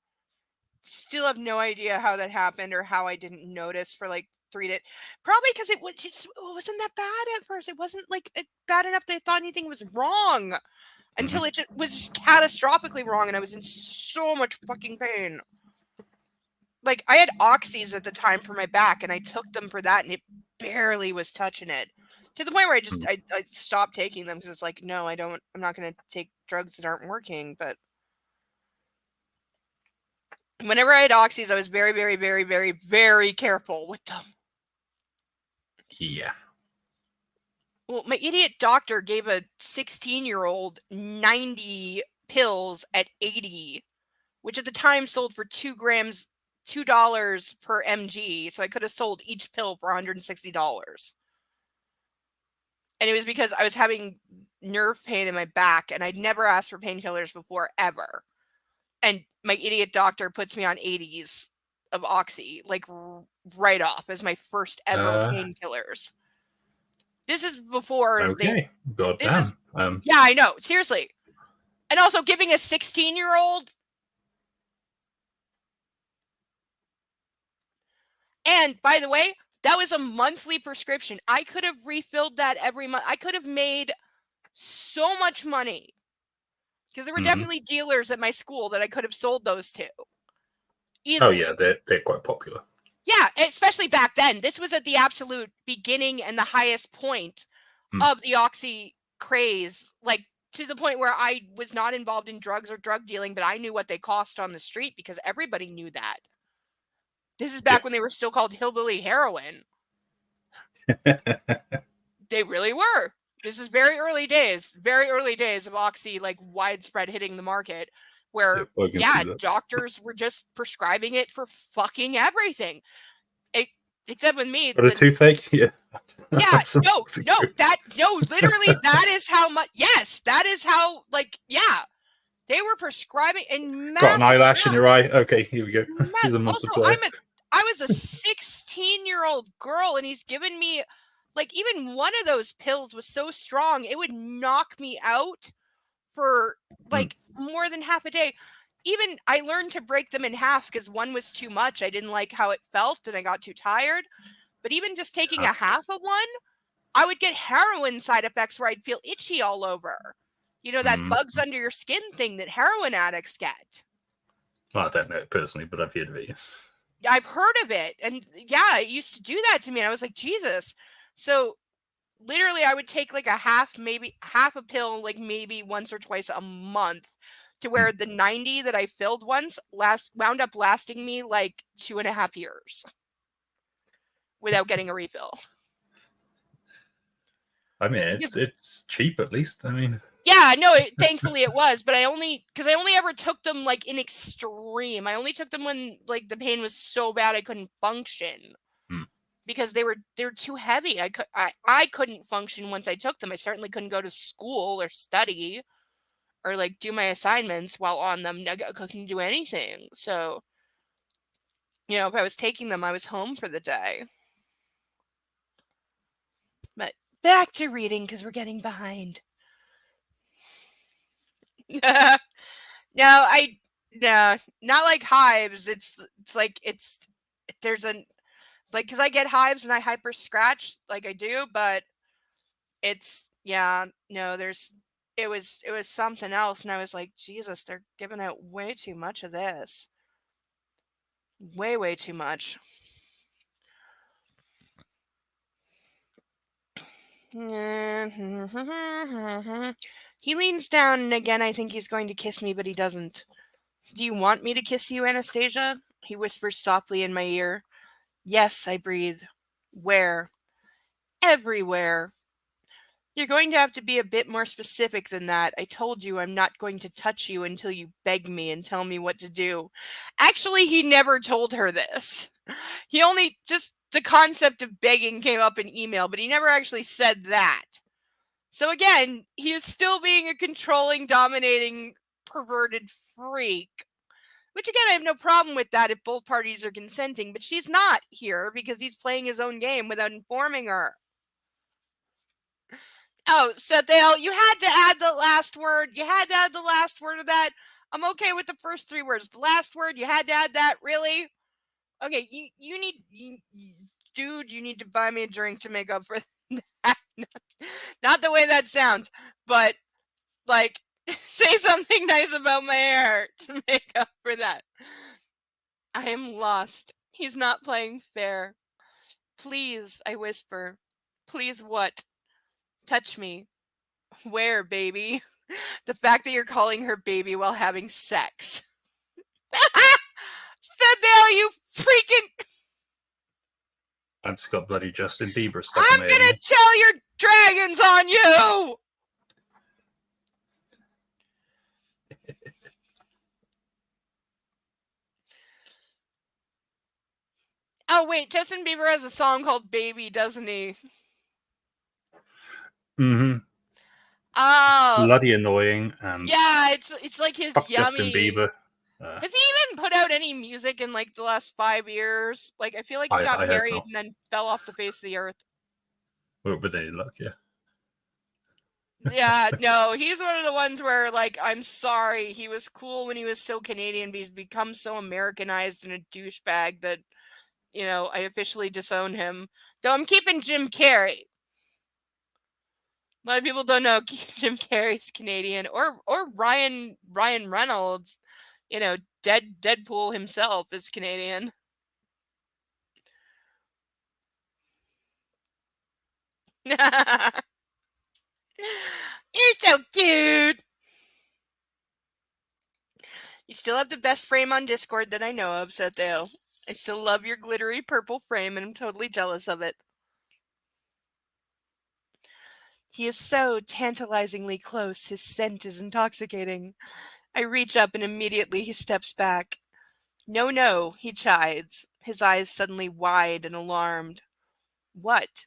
Still have no idea how that happened or how I didn't notice for like 3 days. Probably because it wasn't that bad at first. It wasn't like bad enough they thought anything was wrong. until it was just catastrophically wrong and I was in so much fucking pain. Like, I had oxys at the time for my back and I took them for that and it barely was touching it. To the point where I stopped taking them because it's like, no, I'm not going to take drugs that aren't working. But whenever I had oxys, I was very, very, very, very, very careful with them. Yeah. Well, my idiot doctor gave a 16-year-old 90 pills at 80, which at the time sold for $2 per mg. So I could have sold each pill for $160. And it was because I was having nerve pain in my back and I'd never asked for painkillers before, ever. And my idiot doctor puts me on 80s of Oxy, like right off as my first ever painkillers. This is before Okay. God damn. Yeah, I know. Seriously. And also giving a 16-year-old. And by the way, that was a monthly prescription. I could have refilled that every month. I could have made so much money. Because there were definitely dealers at my school that I could have sold those to. Easily. Oh, yeah. They're quite popular. Yeah, especially back then. This was at the absolute beginning and the highest point of the Oxy craze. Like, to the point where I was not involved in drugs or drug dealing, but I knew what they cost on the street because everybody knew that. This is back when they were still called hillbilly heroin. They really were. This is very early days of Oxy, like, widespread hitting the market, where, doctors were just prescribing it for fucking everything. Except with me. But a toothache? Yeah. Yeah, literally, that is how much, yes, that is how, like, yeah. They were prescribing in got an eyelash in your eye. Okay, here we go. Also, I was a 16-year-old girl, and he's given me, like, even one of those pills was so strong it would knock me out for like more than half a day. Even I learned to break them in half because one was too much. I didn't like how it felt, and I got too tired. But even just taking a half of one, I would get heroin side effects where I'd feel itchy all over. You know, that bugs under your skin thing that heroin addicts get. Well, I don't know it personally, but I've heard of it. I've heard of it. And yeah, it used to do that to me. And I was like, Jesus. So literally I would take like maybe half a pill, like maybe once or twice a month, to where the 90 that I filled once wound up lasting me like 2.5 years without getting a refill. I mean, it's cheap at least. I mean, yeah, no, thankfully it was, but I only ever took them like in extreme. I only took them when like the pain was so bad I couldn't function. Because they were too heavy. I couldn't function once I took them. I certainly couldn't go to school or study or like do my assignments while on them. I couldn't do anything. So, you know, if I was taking them, I was home for the day. But back to reading because we're getting behind. No, not like hives. It's like there's a. Like, because I get hives and I hyper scratch like I do, but it's, it was something else. And I was like, Jesus, they're giving out way too much of this. Way, way too much. He leans down and again I think he's going to kiss me, but he doesn't. Do you want me to kiss you, Anastasia? He whispers softly in my ear. Yes, I breathe. Where? Everywhere. You're going to have to be a bit more specific than that. I told you I'm not going to touch you until you beg me and tell me what to do. Actually, he never told her this. He only just the concept of begging came up in email, but he never actually said that. So again, he is still being a controlling, dominating, perverted freak. Which, again, I have no problem with that if both parties are consenting, but she's not here because he's playing his own game without informing her. Oh, Sethale, you had to add the last word. You had to add the last word of that. I'm okay with the first 3 words. The last word, you had to add that? Really? Okay, you need to buy me a drink to make up for that. Not the way that sounds, but, like... Say something nice about my hair to make up for that. I am lost. He's not playing fair. Please, I whisper. Please what? Touch me. Where, baby? The fact that you're calling her baby while having sex. Said there, you freaking... I've just got bloody Justin Bieber stuck I'm in my gonna head. tell your dragons on you! Oh wait, Justin Bieber has a song called Baby, doesn't he? Mm-hmm. Oh, Bloody annoying and yeah, it's like his fuck yummy. Justin Bieber. Has he even put out any music in like the last 5 years? Like I feel like he got I hope married not. and then fell off the face of the earth. With any luck, yeah. Yeah, no, he's one of the ones where like I'm sorry, he was cool when he was so Canadian, but he's become so Americanized and a douchebag that I officially disown him. Though I'm keeping Jim Carrey. A lot of people don't know Jim Carrey's Canadian, or Ryan Reynolds, Deadpool himself is Canadian. You're so cute. You still have the best frame on Discord that I know of, Sethale. I still love your glittery purple frame, and I'm totally jealous of it. He is so tantalizingly close, his scent is intoxicating. I reach up and immediately he steps back. No, he chides, his eyes suddenly wide and alarmed. What?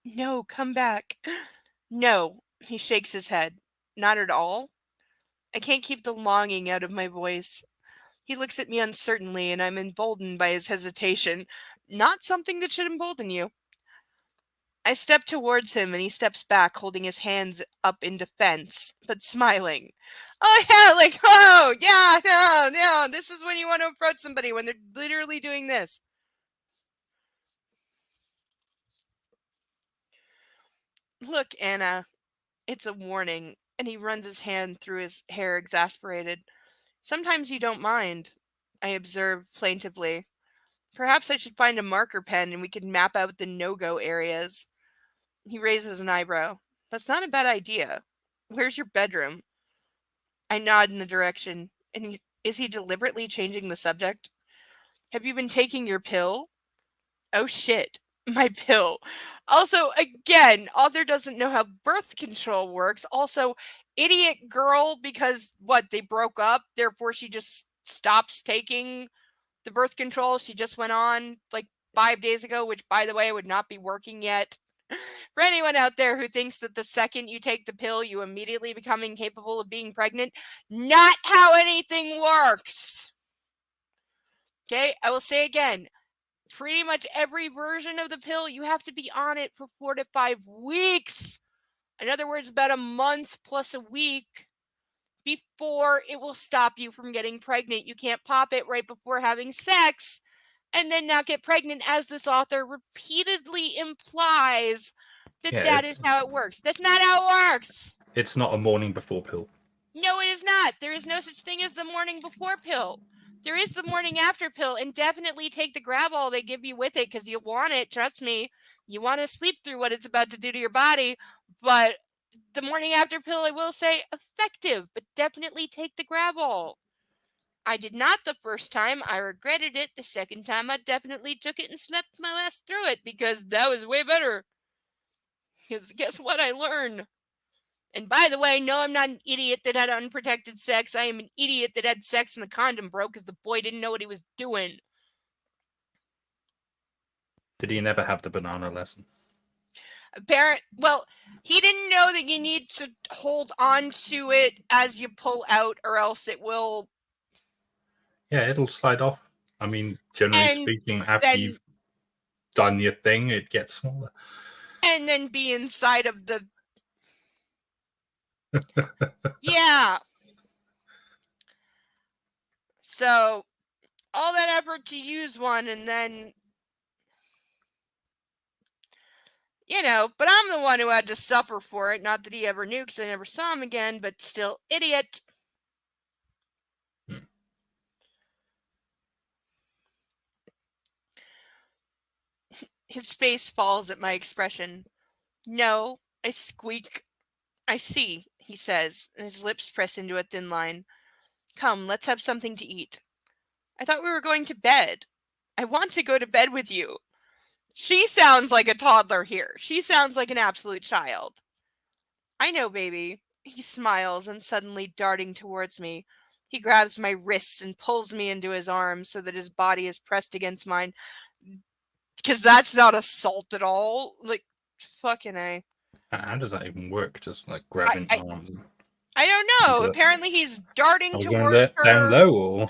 No, come back. No, he shakes his head. Not at all? I can't keep the longing out of my voice. He looks at me uncertainly, and I'm emboldened by his hesitation. Not something that should embolden you. I step towards him, and he steps back, holding his hands up in defense, but smiling. Oh, yeah, like, oh, yeah, no, this is when you want to approach somebody, when they're literally doing this. Look, Anna, it's a warning, and he runs his hand through his hair, exasperated. Sometimes you don't mind, I observe plaintively. Perhaps I should find a marker pen and we could map out the no-go areas. He raises an eyebrow. That's not a bad idea. Where's your bedroom? I nod in the direction. And is he deliberately changing the subject? Have you been taking your pill? Oh shit, my pill. Also, again, author doesn't know how birth control works. Also, idiot girl, because they broke up, therefore she just stops taking the birth control. She just went on like 5 days ago, which by the way would not be working yet. For anyone out there who thinks that the second you take the pill, you immediately become incapable of being pregnant, not how anything works. Okay, I will say again, pretty much every version of the pill, you have to be on it for 4 to 5 weeks. In other words, about a month plus a week before it will stop you from getting pregnant. You can't pop it right before having sex and then not get pregnant, as this author repeatedly implies that is how it works. That's not how it works. It's not a morning before pill. No, it is not. There is no such thing as the morning before pill. There is the morning after pill, and definitely take the Gravol they give you with it because you want it. Trust me. You want to sleep through what it's about to do to your body. But the morning after pill, I will say, effective, but definitely take the Gravol. I did not the first time. I regretted it. The second time, I definitely took it and slept my ass through it because that was way better. Because guess what I learned? And by the way, no, I'm not an idiot that had unprotected sex. I am an idiot that had sex and the condom broke because the boy didn't know what he was doing. Did he never have the banana lesson? Well, he didn't know that you need to hold on to it as you pull out, or else it will. Yeah, it'll slide off. I mean, generally speaking, after you've done your thing, it gets smaller. And then be inside of the. Yeah. So, all that effort to use one, and then You know, but I'm the one who had to suffer for it. Not that he ever knew, because I never saw him again, but still, idiot. Hmm. His face falls at my expression. No, I squeak. I see, he says, and his lips press into a thin line. Come, let's have something to eat. I thought we were going to bed. I want to go to bed with you. She sounds like a toddler here. She sounds like an absolute child. I know, baby. He smiles, and suddenly darting towards me, he grabs my wrists and pulls me into his arms so that his body is pressed against mine. Because that's not assault at all. Like, fucking A. How does that even work? Just like grabbing I arms. I don't know. But- Apparently he's darting Are we going towards her. down low or?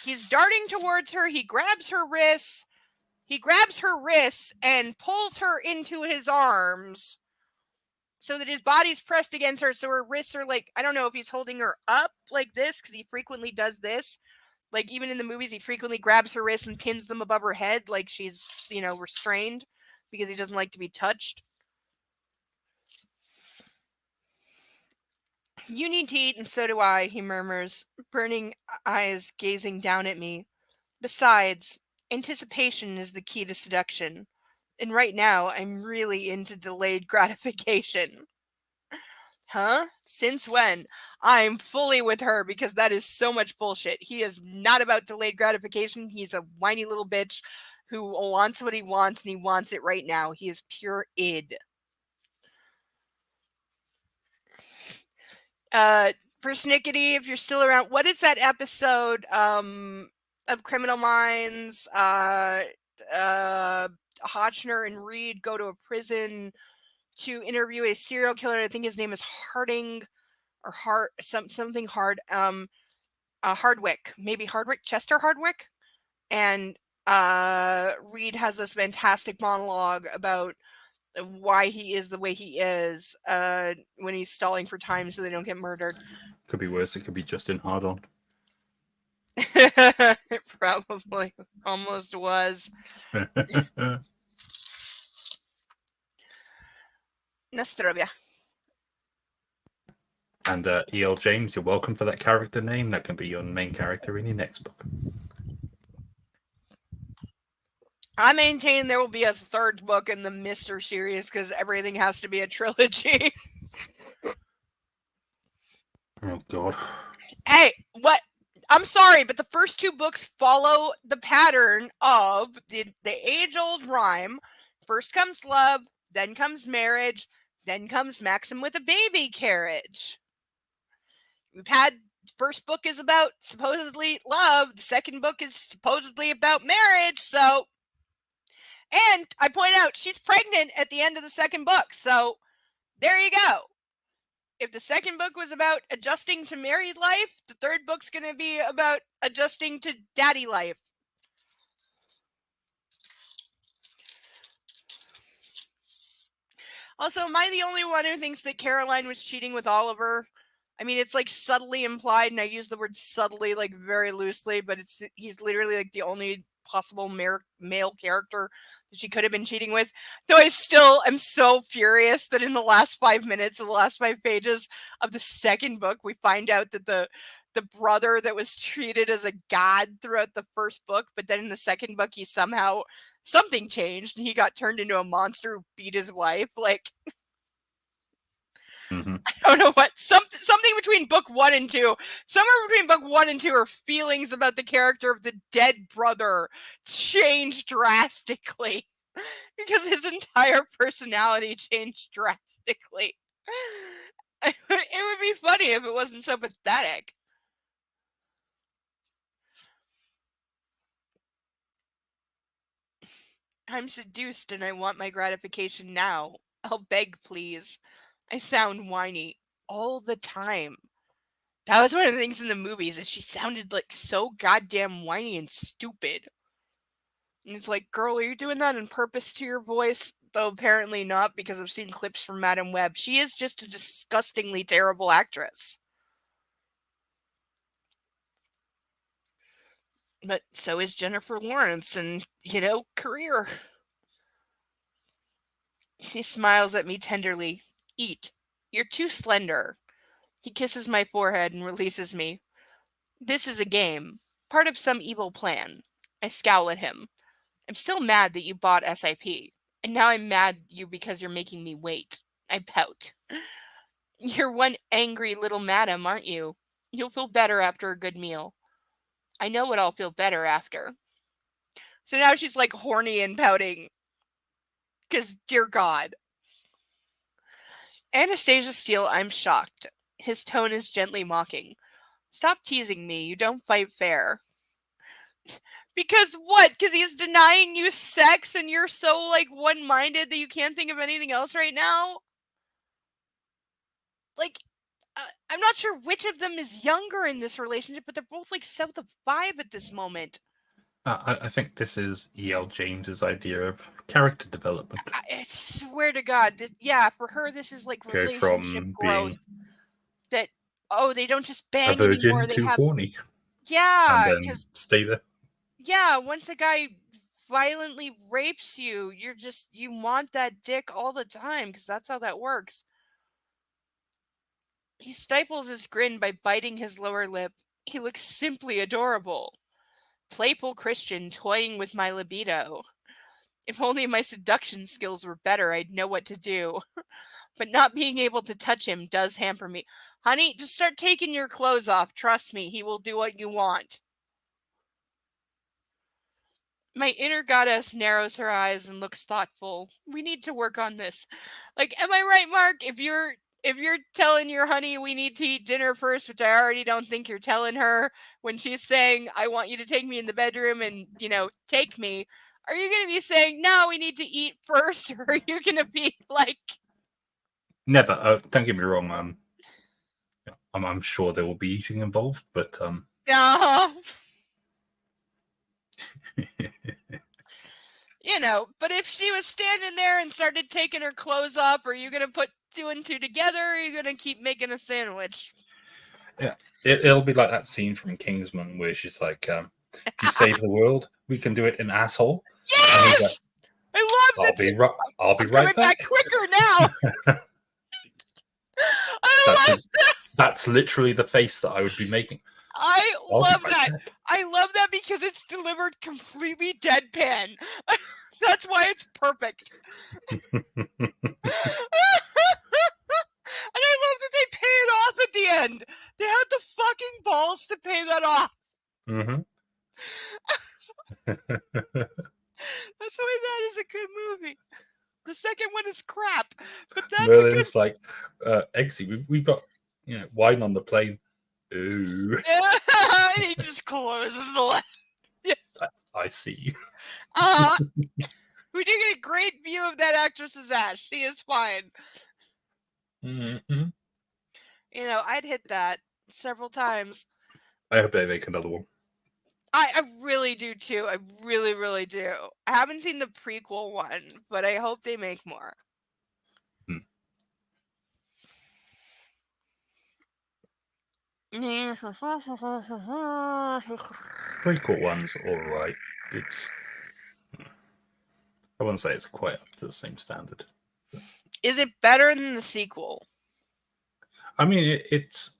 He's darting towards her. He grabs her wrists. He grabs her wrists and pulls her into his arms so that his body's pressed against her. So her wrists are like, I don't know if he's holding her up like this, because he frequently does this. Like, even in the movies, he frequently grabs her wrists and pins them above her head like she's, you know, restrained because he doesn't like to be touched. You need to eat, and so do I, he murmurs, burning eyes gazing down at me. Besides, anticipation is the key to seduction. And right now, I'm really into delayed gratification. Huh? Since when? I'm fully with her because that is so much bullshit. He is not about delayed gratification. He's a whiny little bitch who wants what he wants, and he wants it right now. He is pure id. Persnickety, if you're still around, what is that episode of Criminal Minds? Hotchner and Reed go to a prison to interview a serial killer. I think his name is Harding or something hard. Hardwick, maybe Hardwick, Chester Hardwick, and Reed has this fantastic monologue about why he is the way he is when he's stalling for time so they don't get murdered. Could be worse. It could be Justin Hardon. It probably almost was. Nastrovia. And E.L. James, you're welcome for that character name. That can be your main character in your next book. I maintain there will be a third book in the Mr. series because everything has to be a trilogy. Oh, God. Hey, what? I'm sorry, but the first two books follow the pattern of the age-old rhyme. First comes love, then comes marriage, then comes Maxim with a baby carriage. We've had first book is about supposedly love, the second book is supposedly about marriage, so. And I point out she's pregnant at the end of the second book, so there you go. If the second book was about adjusting to married life, the third book's going to be about adjusting to daddy life. Also, am I the only one who thinks that Caroline was cheating with Oliver? I mean, it's like subtly implied, and I use the word subtly like very loosely, but he's literally like the only possible male character that she could have been cheating with. Though I still am so furious that in the last 5 minutes of the last 5 pages of the second book, we find out that the brother that was treated as a god throughout the first book, but then in the second book, he somehow something changed and he got turned into a monster who beat his wife. Like, Mm-hmm. I don't know what, something between book 1 and 2. Somewhere between book 1 and 2, her feelings about the character of the dead brother changed drastically because his entire personality changed drastically. It would be funny if it wasn't so pathetic. I'm seduced and I want my gratification now. I'll beg, please. I sound whiny all the time. That was one of the things in the movies, is she sounded like so goddamn whiny and stupid. And it's like, girl, are you doing that on purpose to your voice? Though apparently not, because I've seen clips from Madame Web. She is just a disgustingly terrible actress. But so is Jennifer Lawrence, and, you know, career. He smiles at me tenderly. Eat. You're too slender. He kisses my forehead and releases me. This is a game. Part of some evil plan. I scowl at him. I'm still mad that you bought SIP. And now I'm mad at you because you're making me wait. I pout. You're one angry little madam, aren't you? You'll feel better after a good meal. I know what I'll feel better after. So now she's like horny and pouting. Because, dear God. Anastasia Steele, I'm shocked. His tone is gently mocking. Stop teasing me. You don't fight fair. Because what? Because he's denying you sex and you're so, like, one-minded that you can't think of anything else right now? Like, I'm not sure which of them is younger in this relationship, but they're both, like, south of 5 at this moment. I think this is E.L. James's idea of character development. I swear to God, yeah, for her, this is, like, Go relationship from growth. being That, they don't just a bang virgin anymore, they to have... horny, Yeah, and then because... stay there. Yeah, once a guy violently rapes you, you want that dick all the time, because that's how that works. He stifles his grin by biting his lower lip. He looks simply adorable. Playful Christian toying with my libido. If only my seduction skills were better, I'd know what to do. But not being able to touch him does hamper me. Honey, just start taking your clothes off. Trust me, he will do what you want. My inner goddess narrows her eyes and looks thoughtful. We need to work on this. Like, am I right, Mark? If you're telling your honey we need to eat dinner first, which I already don't think you're telling her, when she's saying, I want you to take me in the bedroom and, take me, are you going to be saying, no, we need to eat first? Or are you going to be like... Never. Don't get me wrong. I'm sure there will be eating involved, but but if she was standing there and started taking her clothes off, are you going to put 2 and 2 together, or are you going to keep making a sandwich? Yeah, it'll be like that scene from Kingsman where she's like, if you save the world, we can do it in asshole. Yes! Like, I love that. I'll be I'm right back quicker now. That's literally the face that I would be making. I love that. I love that because it's delivered completely deadpan. That's why it's perfect. And I love that they pay it off at the end. They had the fucking balls to pay that off. Mm-hmm. That's why that is a good movie. The second one is crap, but that's Merlin's like, Eggsy, we've got wine on the plane. Ooh. And he just closes the lid. I see. We do get a great view of that actress's ass. She is fine. Mm-hmm. I'd hit that several times. I hope they make another one. I really do too. I really, really do. I haven't seen the prequel one, but I hope they make more. Prequel one's alright. I wouldn't say it's quite up to the same standard. Is it better than the sequel? I mean, it's...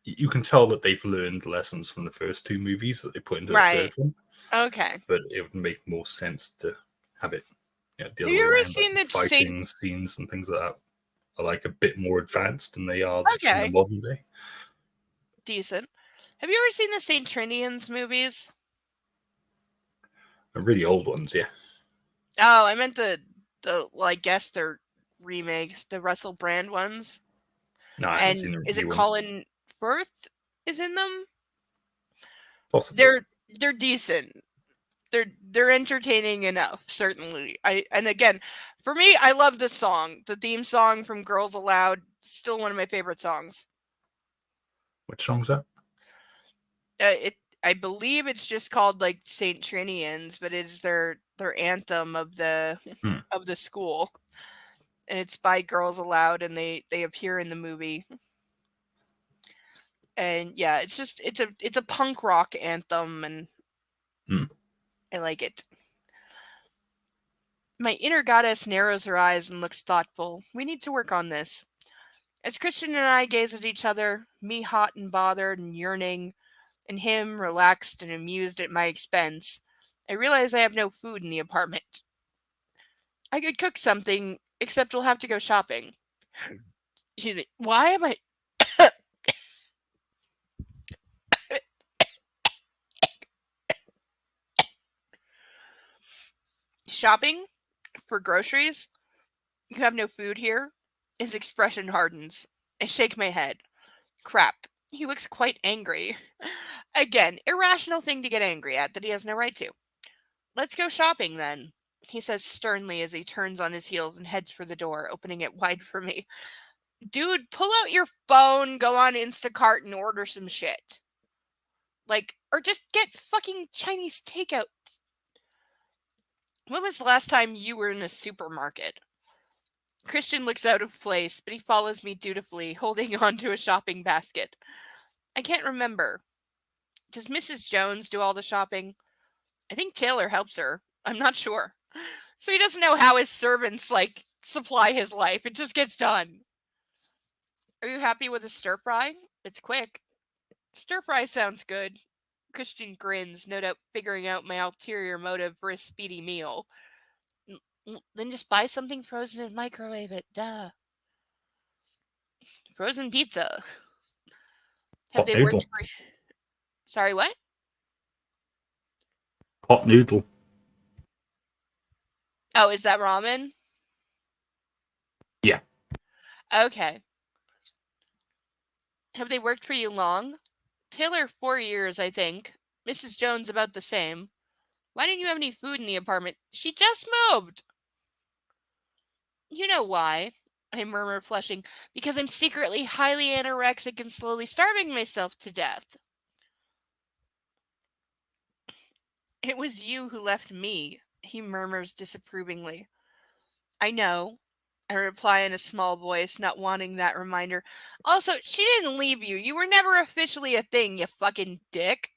You can tell that they've learned lessons from the first 2 movies that they put into the third one. Okay. But it would make more sense to have it the Have you ever seen the fighting scenes and things like that are like a bit more advanced than they are in the modern day. Decent. Have you ever seen the Saint Trinians movies? The really old ones, yeah. Oh, I meant the I guess they're remakes, the Russell Brand ones. No, I haven't seen the is it ones. Colin Firth is in them? Possibly. They're decent. They're entertaining enough, certainly. And again, for me, I love this song. The theme song from Girls Aloud, still one of my favorite songs. Which song's that? I believe it's just called like Saint Trinians, but it's their anthem of the of the school. And it's by Girls Aloud, and they appear in the movie. And yeah, it's a punk rock anthem, and I like it. My inner goddess narrows her eyes and looks thoughtful. We need to work on this. As Christian and I gaze at each other, me hot and bothered and yearning, and him relaxed and amused at my expense, I realize I have no food in the apartment. I could cook something, except we'll have to go shopping. Why am I... shopping? For groceries? You have no food here? His expression hardens. I shake my head. Crap. He looks quite angry. Again, irrational thing to get angry at that he has no right to. Let's go shopping then, he says sternly as he turns on his heels and heads for the door, opening it wide for me. Dude, pull out your phone, go on Instacart and order some shit. Or just get fucking Chinese takeout. When was the last time you were in a supermarket? Christian looks out of place, but he follows me dutifully, holding onto a shopping basket. I can't remember. Does Mrs. Jones do all the shopping? I think Taylor helps her. I'm not sure. So he doesn't know how his servants, supply his life. It just gets done. Are you happy with a stir fry? It's quick. Stir fry sounds good. Christian grins, no doubt figuring out my ulterior motive for a speedy meal. Then just buy something frozen and microwave it. Duh. Frozen pizza. Have Hot they noodle. worked for... Sorry, what? Hot noodle. Oh, is that ramen? Yeah. Okay. Have they worked for you long? Taylor, 4 years, I think. Mrs. Jones, about the same. Why didn't you have any food in the apartment? She just moved! You know why, I murmur, flushing. Because I'm secretly highly anorexic and slowly starving myself to death. It was you who left me, he murmurs disapprovingly. I know, I reply in a small voice, not wanting that reminder. Also, she didn't leave you. You were never officially a thing, you fucking dick.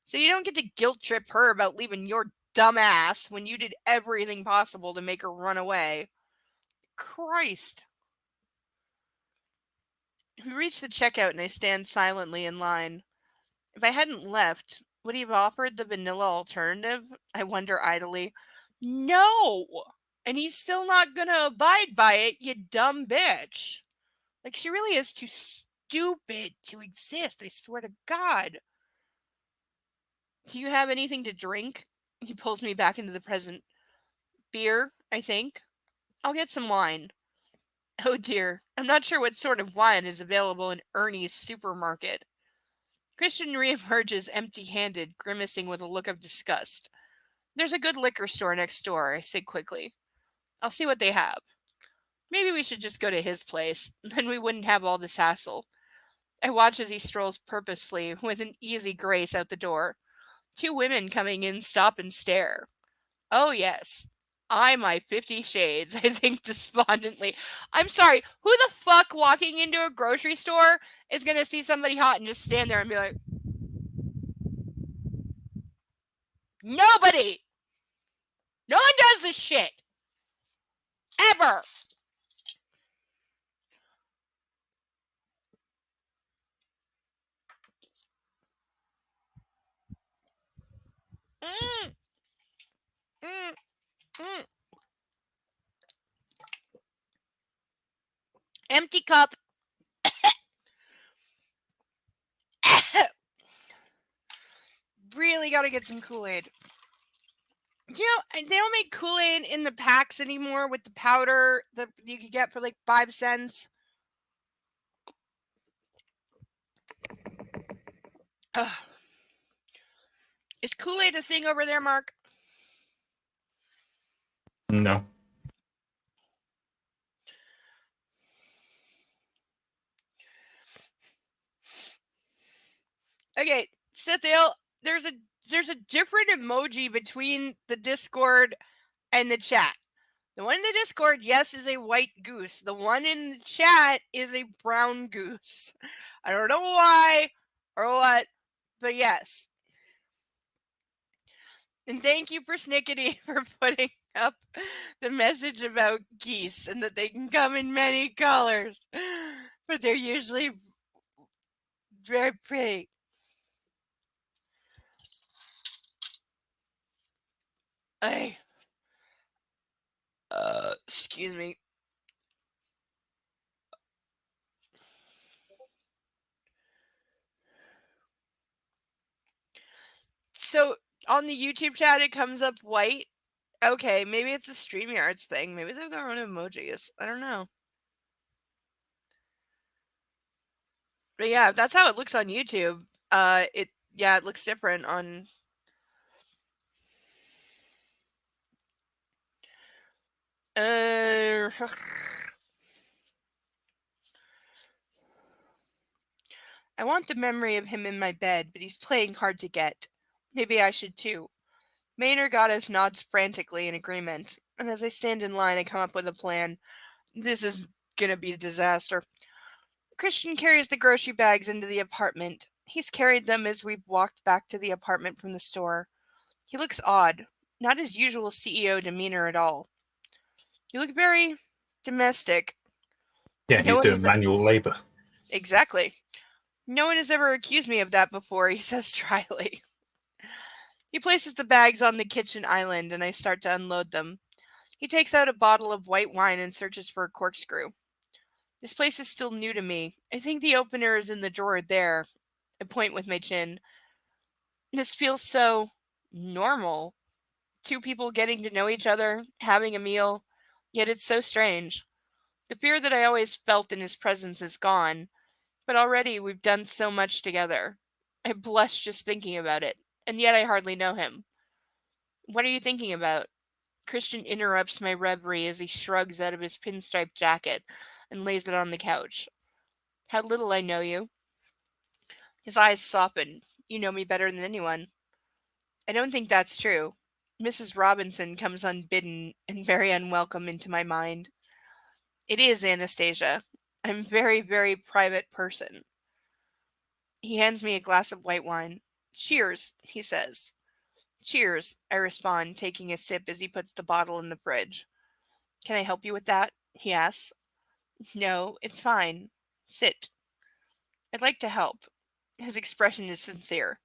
So you don't get to guilt trip her about leaving your dumb ass when you did everything possible to make her run away. Christ. We reach the checkout and I stand silently in line. If I hadn't left, would he have offered the vanilla alternative? I wonder idly. No! And he's still not gonna abide by it, you dumb bitch. She really is too stupid to exist, I swear to God. Do you have anything to drink? He pulls me back into the present. Beer, I think. I'll get some wine. Oh dear, I'm not sure what sort of wine is available in Ernie's supermarket. Christian reemerges empty-handed, grimacing with a look of disgust. There's a good liquor store next door, I say quickly. I'll see what they have. Maybe we should just go to his place, then we wouldn't have all this hassle. I watch as he strolls purposely, with an easy grace, out the door. 2 women coming in stop and stare. Oh yes, I my 50 Shades, I think despondently. I'm sorry, who the fuck walking into a grocery store is gonna see somebody hot and just stand there and be like, nobody! No one does this shit! Ever! Mm. Mm. Mm. Empty cup. Really gotta get some Kool-Aid. You know, they don't make Kool-Aid in the packs anymore with the powder that you could get for 5 cents. Ugh. Is Kool-Aid a thing over there, Mark? No. Okay, Cethale, there's a different emoji between the Discord and the chat. The one in the Discord, yes, is a white goose. The one in the chat is a brown goose. I don't know why or what, but yes. And thank you for Snickety for putting up the message about geese and that they can come in many colors, but they're usually very pretty. Excuse me. So on the YouTube chat, it comes up white. Okay, maybe it's a StreamYards thing. Maybe they're their own emojis. I don't know. But yeah, that's how it looks on YouTube. It looks different on. I want the memory of him in my bed, but he's playing hard to get. Maybe I should too. Maynard Goddess nods frantically in agreement, and as I stand in line, I come up with a plan. This is gonna be a disaster. Christian carries the grocery bags into the apartment. He's carried them as we've walked back to the apartment from the store. He looks odd, not his usual CEO demeanor at all. You look very domestic. Yeah, No he's one doing has manual labor. exactly. No one has ever accused me of that before, he says dryly. He places the bags on the kitchen island and I start to unload them. He takes out a bottle of white wine and searches for a corkscrew. This place is still new to me. I think the opener is in the drawer there. I point with my chin. This feels so normal. Two people getting to know each other, having a meal, yet it's so strange. The fear that I always felt in his presence is gone, but already we've done so much together. I blush just thinking about it, and yet I hardly know him. What are you thinking about? Christian interrupts my reverie as he shrugs out of his pinstripe jacket and lays it on the couch. How little I know you. His eyes soften. You know me better than anyone. I don't think that's true. Mrs. Robinson comes unbidden and very unwelcome into my mind. It is Anastasia. I'm a very, very private person. He hands me a glass of white wine. Cheers, he says. Cheers, I respond, taking a sip as he puts the bottle in the fridge. Can I help you with that? He asks. No, it's fine. Sit. I'd like to help. His expression is sincere.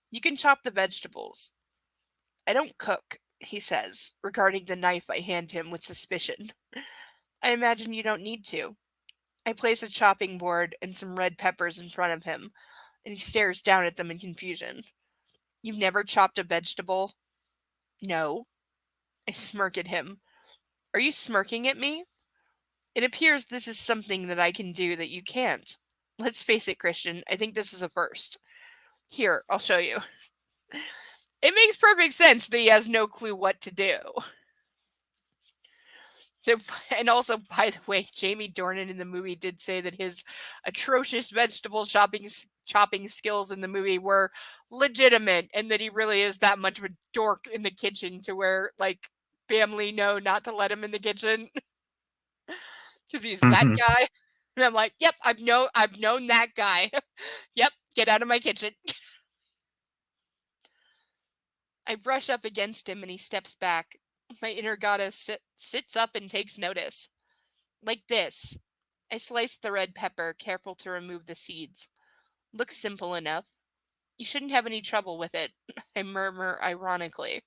You can chop the vegetables. I don't cook, he says, regarding the knife I hand him with suspicion. I imagine you don't need to. I place a chopping board and some red peppers in front of him, and he stares down at them in confusion. You've never chopped a vegetable? No. I smirk at him. Are you smirking at me? It appears this is something that I can do that you can't. Let's face it, Christian, I think this is a first. Here, I'll show you. It makes perfect sense that he has no clue what to do. And also, by the way, Jamie Dornan in the movie did say that his atrocious vegetable chopping skills in the movie were legitimate, and that he really is that much of a dork in the kitchen to where like family know not to let him in the kitchen because he's that Mhm. guy. And I'm like, yep, I've known that guy. Yep, get out of my kitchen. I brush up against him and he steps back. My inner goddess sits up and takes notice. Like this. I slice the red pepper, careful to remove the seeds. Looks simple enough. You shouldn't have any trouble with it, I murmur ironically.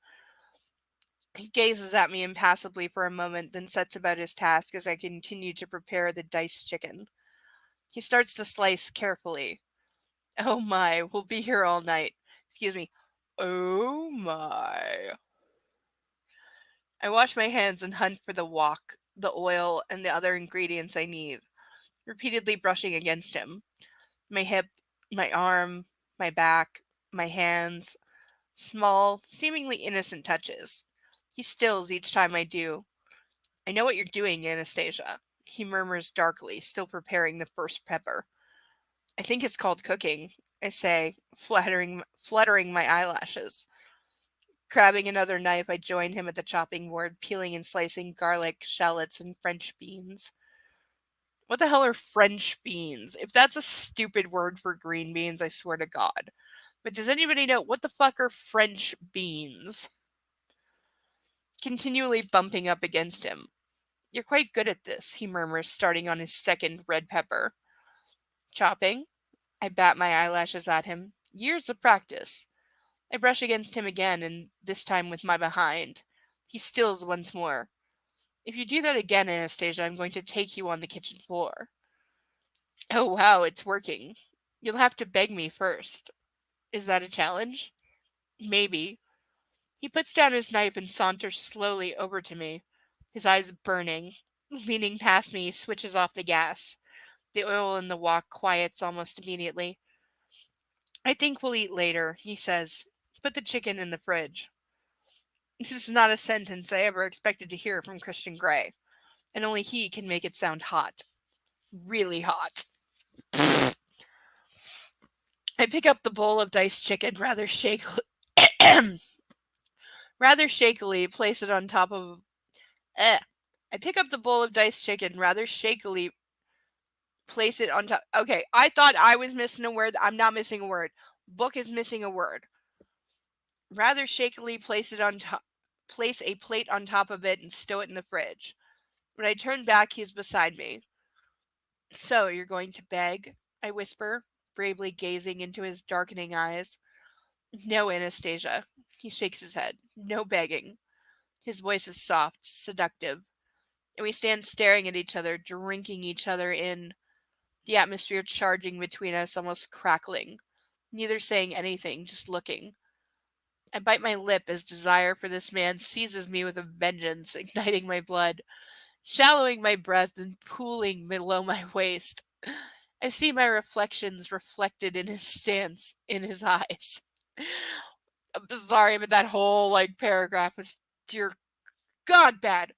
He gazes at me impassively for a moment, then sets about his task as I continue to prepare the diced chicken. He starts to slice carefully. Oh my, we'll be here all night. Excuse me. Oh my. I wash my hands and hunt for the wok, the oil, and the other ingredients I need, repeatedly brushing against him. My hip, my arm, my back, my hands. Small, seemingly innocent touches. He stills each time I do. I know what you're doing, Anastasia, he murmurs darkly, still preparing the first pepper. I think it's called cooking, I say, fluttering my eyelashes. Grabbing another knife, I join him at the chopping board, peeling and slicing garlic, shallots, and French beans. What the hell are French beans? If that's a stupid word for green beans, I swear to God. But does anybody know what the fuck are French beans? continually bumping up against him. You're quite good at this, he murmurs, starting on his second red pepper. Chopping? I bat my eyelashes at him. Years of practice. I brush against him again, and this time with my behind. He stills once more. If you do that again, Anastasia, I'm going to take you on the kitchen floor. Oh wow, it's working. You'll have to beg me first. Is that a challenge? Maybe. He puts down his knife and saunters slowly over to me, his eyes burning. Leaning past me, he switches off the gas. The oil in the wok quiets almost immediately. I think we'll eat later, he says. Put the chicken in the fridge. This is not a sentence I ever expected to hear from Christian Grey, and only he can make it sound hot. Really hot. I pick up the bowl of diced chicken rather shakily, place it on top of... I pick up the bowl of diced chicken rather shakily, place it on top... Okay, I thought I was missing a word. I'm not missing a word. Book is missing a word. Rather shakily place a plate on top of it and stow it in the fridge. When I turn back, he's beside me. So, you're going to beg? I whisper, bravely gazing into his darkening eyes. No, Anastasia. He shakes his head. No begging. His voice is soft, seductive. And we stand staring at each other, drinking each other in. The atmosphere charging between us, almost crackling. Neither saying anything, just looking. I bite my lip as desire for this man seizes me with a vengeance, igniting my blood, shallowing my breath and pooling below my waist. I see my reflections reflected in his stance, in his eyes. I'm sorry, but that whole paragraph was, dear God, bad.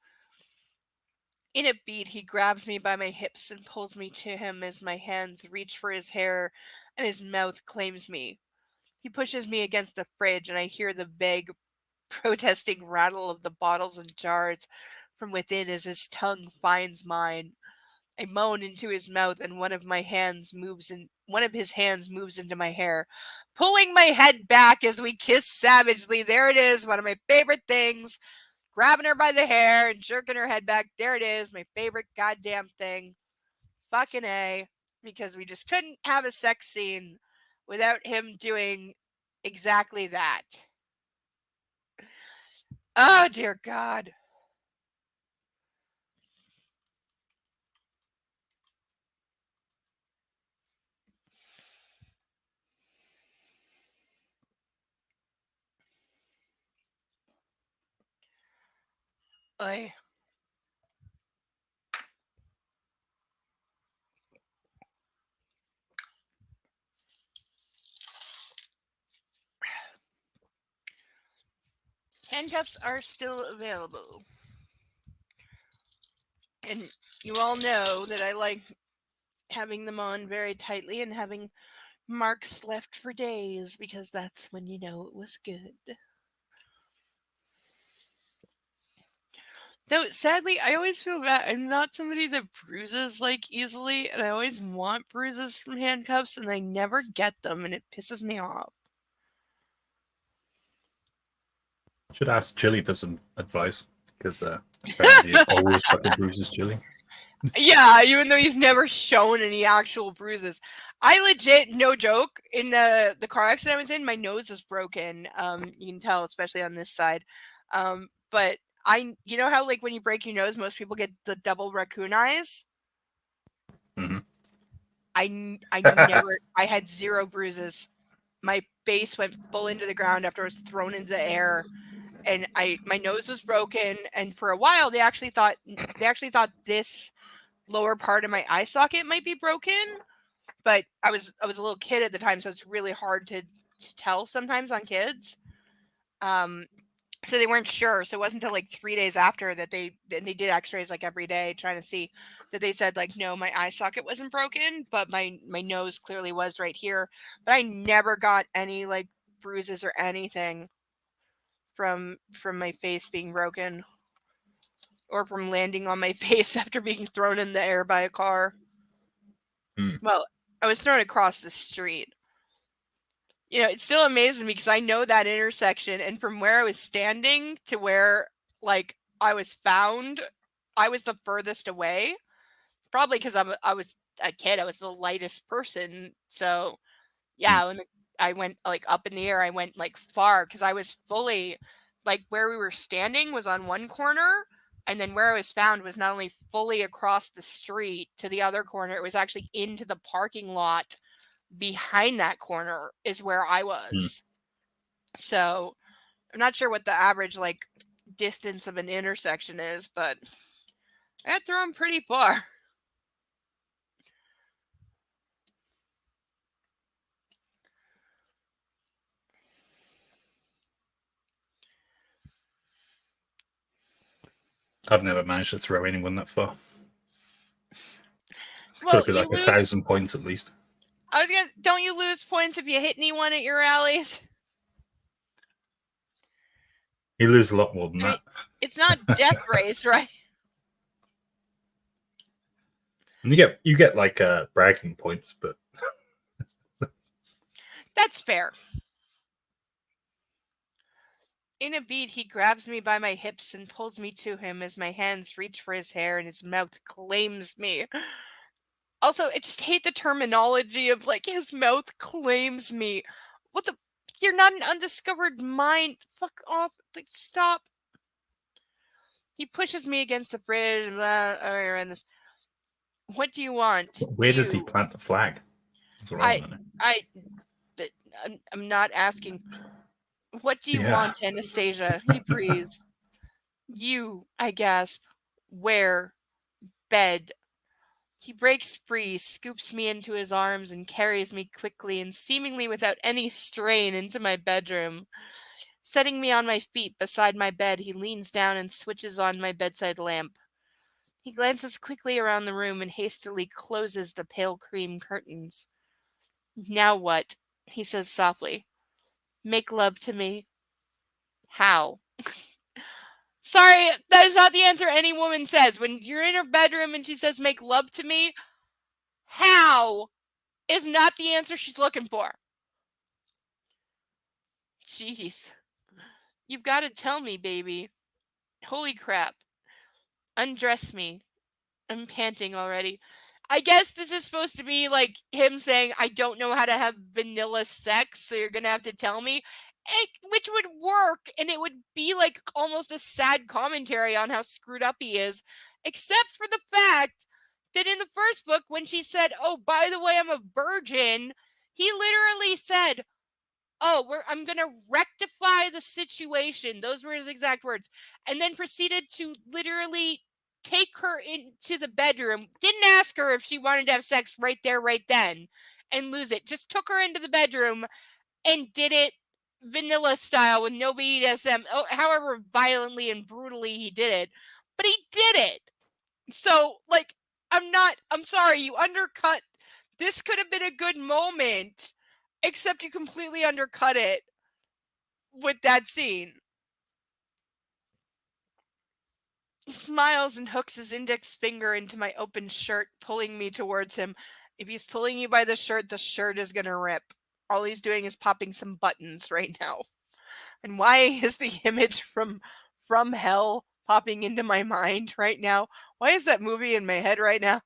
In a beat, he grabs me by my hips and pulls me to him as my hands reach for his hair and his mouth claims me. He pushes me against the fridge, and I hear the vague, protesting rattle of the bottles and jars from within as his tongue finds mine. I moan into his mouth, and one of his hands moves into my hair, pulling my head back as we kiss savagely. There it is, one of my favorite things. Grabbing her by the hair and jerking her head back. There it is, my favorite goddamn thing. Fucking A. Because we just couldn't have a sex scene without him doing exactly that. Oh, dear God. Oy. Handcuffs are still available. And you all know that I like having them on very tightly and having marks left for days, because that's when you know it was good. Though, sadly, I always feel bad. I'm not somebody that bruises, easily, and I always want bruises from handcuffs, and I never get them, and it pisses me off. Should ask Chili for some advice, because apparently he always fucking bruises Chili. Yeah, even though he's never shown any actual bruises. I legit, no joke, in the car accident I was in, my nose was broken. You can tell, especially on this side. But you know how when you break your nose, most people get the double raccoon eyes? Mm-hmm. I had zero bruises. My face went full into the ground after I was thrown into the air. And my nose was broken, and for a while they actually thought this lower part of my eye socket might be broken, but I was a little kid at the time, so it's really hard to tell sometimes on kids. So they weren't sure. So it wasn't until 3 days after that they did X-rays every day trying to see, that they said no, my eye socket wasn't broken, but my nose clearly was right here. But I never got any bruises or anything from my face being broken, or from landing on my face after being thrown in the air by a car. Well, I was thrown across the street. It's still amazing me because I know that intersection, and from where I was standing to where like I was found, I was the furthest away. Probably because I was a kid. I was the lightest person. So yeah, when I went like up in the air, I went like far because I was fully like where we were standing was on one corner, and then where I was found was not only fully across the street to the other corner, it was actually into the parking lot behind that corner is where I was. So I'm not sure what the average like distance of an intersection is, but I got thrown pretty far. I've never managed to throw anyone that far. It's Well, got to be you like lose- 1,000 points at least. Don't you lose points if you hit anyone at your rallies? You lose a lot more than I mean, that. it's not death race, right? And you get like bragging points, but That's fair. In a beat, he grabs me by my hips and pulls me to him as my hands reach for his hair and his mouth claims me. Also, I just hate the terminology of like his mouth claims me. What the? You're not an undiscovered mind. Fuck off. Like, stop. He pushes me against the fridge. And this. What do you want? where does he plant the flag? That's what I want to know. I'm not asking. What do you Yeah. want, Anastasia? He breathes. You, I gasp. Where? Bed. He breaks free, scoops me into his arms, and carries me quickly and seemingly without any strain into my bedroom. Setting me on my feet beside my bed, he leans down and switches on my bedside lamp. He glances quickly around the room and hastily closes the pale cream curtains. Now what? He says softly. Make love to me. How? Sorry, that is not the answer any woman says. When you're in her bedroom and she says make love to me, how is not the answer she's looking for. Jeez. You've got to tell me, baby. Holy crap. Undress me. I'm panting already. I guess this is supposed to be like him saying, I don't know how to have vanilla sex, so you're going to have to tell me. Which would work, and it would be like almost a sad commentary on how screwed up he is, except for the fact that in the first book, when she said, oh, by the way, I'm a virgin, he literally said, oh, I'm going to rectify the situation. Those were his exact words. And then proceeded to literally take her into the bedroom. Didn't ask her if she wanted to have sex right there, right then, and lose it. Just took her into the bedroom and did it vanilla style with no BDSM, however violently and brutally he did it. But he did it. So, like, I'm sorry, you undercut. This could have been a good moment, except you completely undercut it with that scene. He smiles and hooks his index finger into my open shirt, pulling me towards him. If he's pulling you by the shirt is gonna rip. All he's doing is popping some buttons right now. And why is the image from Hell popping into my mind right now? Why is that movie in my head right now?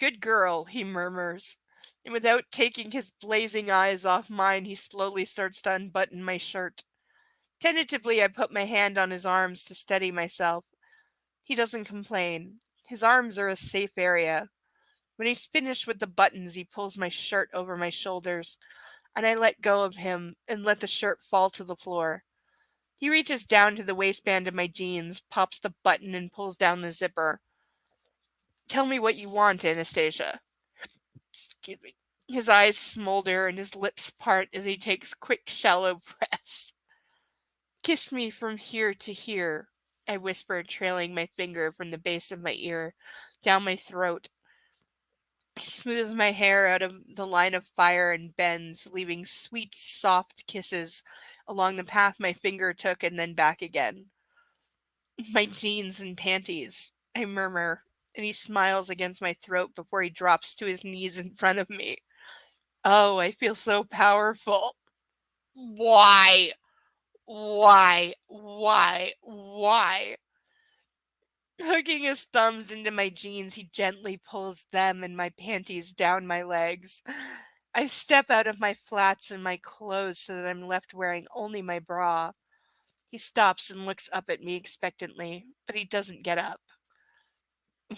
Good girl, he murmurs. And without taking his blazing eyes off mine, he slowly starts to unbutton my shirt. Tentatively, I put my hand on his arms to steady myself. He doesn't complain. His arms are a safe area. When he's finished with the buttons, he pulls my shirt over my shoulders, and I let go of him and let the shirt fall to the floor. He reaches down to the waistband of my jeans, pops the button, and pulls down the zipper. Tell me what you want, Anastasia. Excuse me. His eyes smolder and his lips part as he takes quick, shallow breaths. Kiss me from here to here, I whisper, trailing my finger from the base of my ear down my throat. He smooths my hair out of the line of fire and bends, leaving sweet, soft kisses along the path my finger took and then back again. My jeans and panties, I murmur, and he smiles against my throat before he drops to his knees in front of me. Oh, I feel so powerful. Why? Why? Hooking his thumbs into my jeans, he gently pulls them and my panties down my legs. I step out of my flats and my clothes so that I'm left wearing only my bra. He stops and looks up at me expectantly, but he doesn't get up.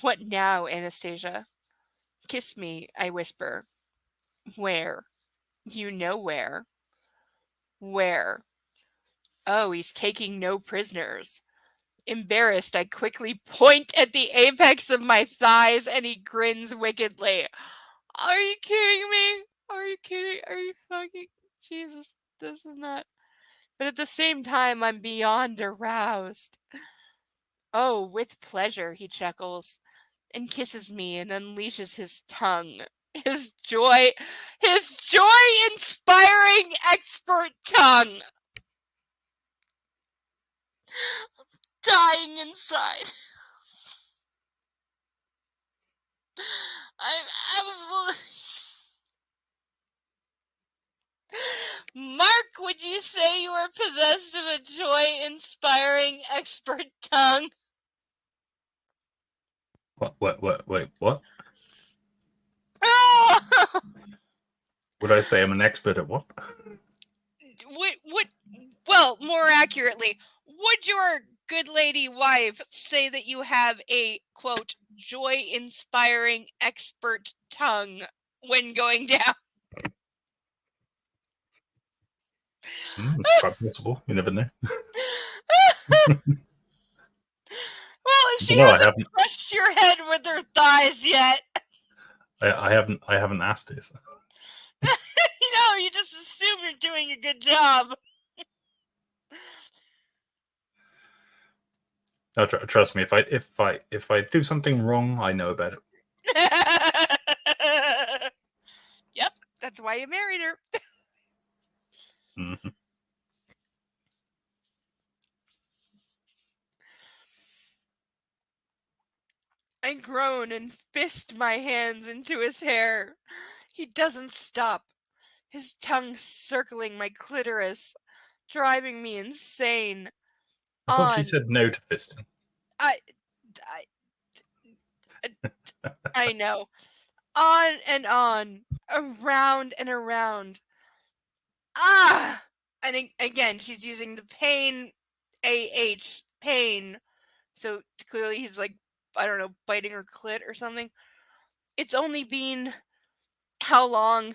What now, Anastasia? Kiss me, I whisper. Where? You know where. Where? Oh, he's taking no prisoners. Embarrassed, I quickly point at the apex of my thighs and he grins wickedly. Are you kidding me? Are you kidding? Are you fucking... Jesus, this is not... But at the same time, I'm beyond aroused. Oh, with pleasure, he chuckles, and kisses me and unleashes his tongue. His joy-inspiring expert tongue. Dying inside. I'm absolutely... Mark, would you say you are possessed of a joy-inspiring expert tongue? Wait, what? Oh! Would I say I'm an expert at what? Well, more accurately, would your good lady wife say that you have a, quote, joy-inspiring expert tongue when going down? It's quite possible. You never know. Well, if she No, I hasn't haven't. crushed your head with her thighs yet, I haven't asked this. you just assume you're doing a good job. No, trust me. If I do something wrong, I know about it. Yep, that's why you married her. Mm-hmm. I groan and fist my hands into his hair. He doesn't stop, his tongue circling my clitoris, driving me insane. I thought she On. said no to fisting. I know. On and on, around and around. Ah! And again, she's using the pain, AH, pain. So clearly he's like, I don't know, biting her clit or something. It's only been how long?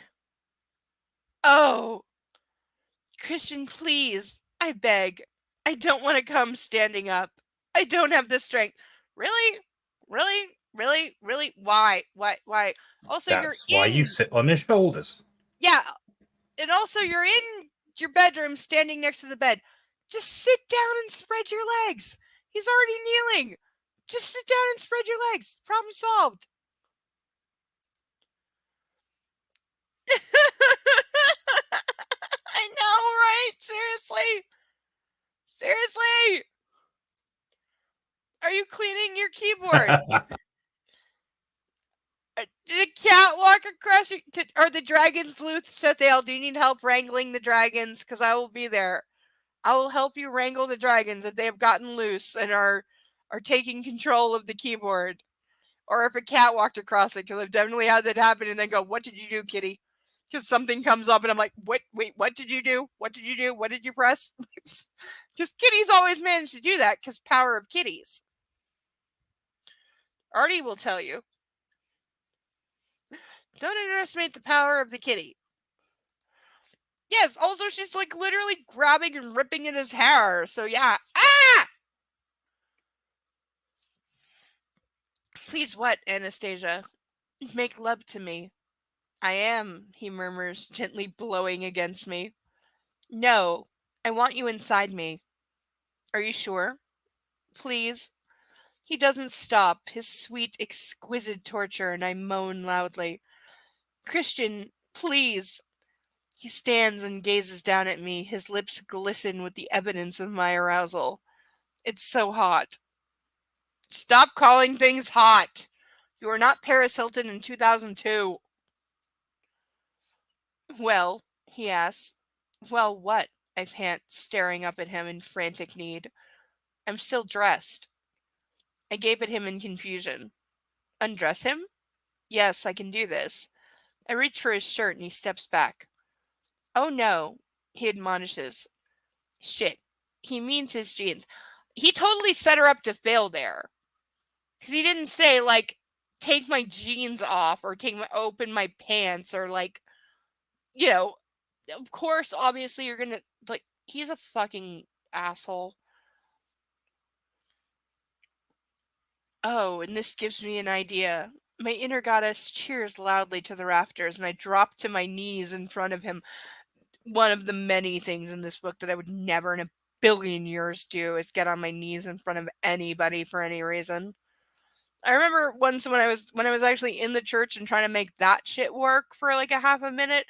Oh, Christian, please, I beg. I don't want to come standing up. I don't have the strength. Really? Really? Really? Really? Why? Also, That's why you sit on his shoulders. Yeah, and also you're in your bedroom standing next to the bed. Just sit down and spread your legs. He's already kneeling. Just sit down and spread your legs. Problem solved. I know, right? Seriously. Are you cleaning your keyboard? Did a cat walk across you? Are the dragons loose, Sethael? Do you need help wrangling the dragons? Because I will be there. I will help you wrangle the dragons if they have gotten loose and are taking control of the keyboard. Or if a cat walked across it, because I've definitely had that happen and then go, what did you do, kitty? Because something comes up and I'm like, what did you do? What did you do? What did you press? Because kitties always manage to do that because power of kitties. Artie will tell you. Don't underestimate the power of the kitty. Yes, also she's like literally grabbing and ripping at his hair. So yeah. Ah! Please what, Anastasia? Make love to me. I am, he murmurs, gently blowing against me. No, I want you inside me. Are you sure? Please? He doesn't stop, his sweet, exquisite torture, and I moan loudly. Christian, please. He stands and gazes down at me, his lips glisten with the evidence of my arousal. It's so hot. Stop calling things hot. You are not Paris Hilton in 2002. Well, he asks. Well, what? I pant, staring up at him in frantic need. I'm still dressed. I gape at him in confusion. Undress him? Yes, I can do this. I reach for his shirt and he steps back. Oh no, he admonishes. Shit. He means his jeans. He totally set her up to fail there. Because he didn't say, like, take my jeans off or open my pants or, like, you know, of course, obviously, you're gonna, like, he's a fucking asshole. Oh, and this gives me an idea. My inner goddess cheers loudly to the rafters, and I drop to my knees in front of him. One of the many things in this book that I would never in a billion years do is get on my knees in front of anybody for any reason. I remember once when I was actually in the church and trying to make that shit work for like a half a minute,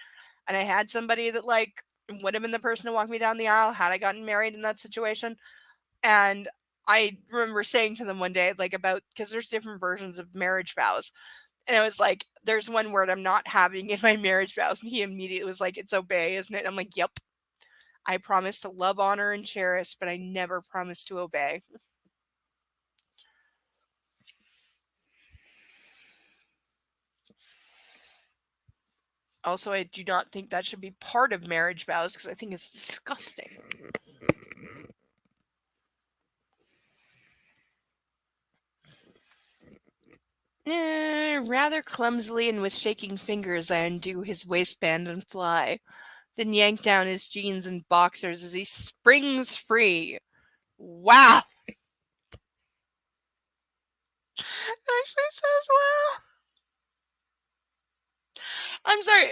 and I had somebody that like would have been the person to walk me down the aisle had I gotten married in that situation. And I remember saying to them one day, like, about, because there's different versions of marriage vows. And I was like, there's one word I'm not having in my marriage vows. And he immediately was like, it's obey, isn't it? And I'm like, yep. I promise to love, honor, and cherish, but I never promise to obey. Also, I do not think that should be part of marriage vows because I think it's disgusting. Rather clumsily and with shaking fingers, I undo his waistband and fly, then yank down his jeans and boxers as he springs free. Wow! Actually says wow. I'm sorry.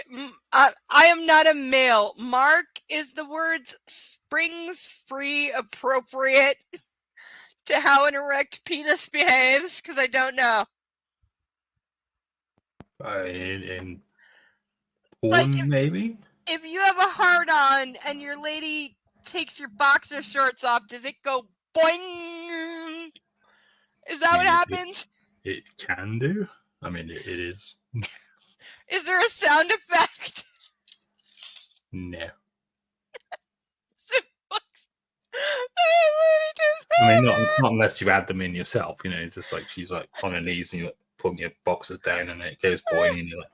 I am not a male. Mark, is the words springs free appropriate to how an erect penis behaves? Because I don't know. In porn, Like, maybe? If you have a hard on and your lady takes your boxer shorts off, does it go boing? Is that what happens? It can do. I mean, it is. Is there a sound effect? No. I I mean, not unless you add them in yourself. You know, it's just like she's like on her knees and you're like pulling your boxes down and it goes boing and you're like.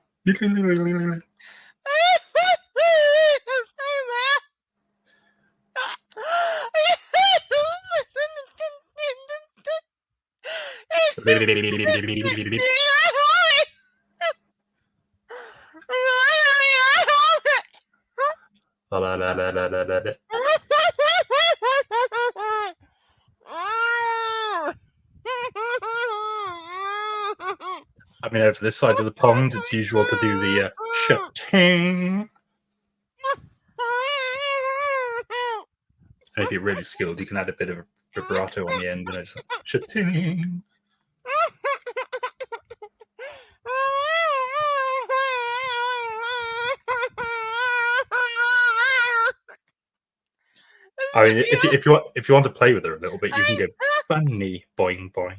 I mean, over this side of the pond, it's usual to do the shutting. And if you're really skilled, you can add a bit of vibrato on the end, and it's like, shutting. I mean, if you want to play with her a little bit, you can go funny boing boing.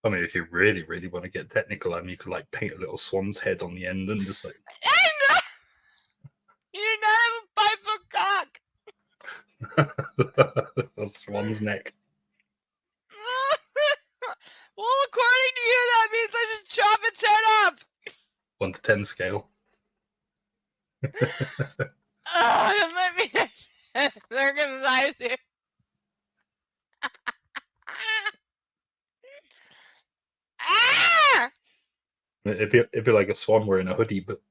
I mean, if you really, really want to get technical, I mean, you could like paint a little swan's head on the end and just like. You do not have a 5-foot cock. A swan's neck. Well, according to you, that means I should chop its head up. 1 to 10 scale. Don't let me circumcise you. Ah! It'd be like a swan wearing a hoodie, but.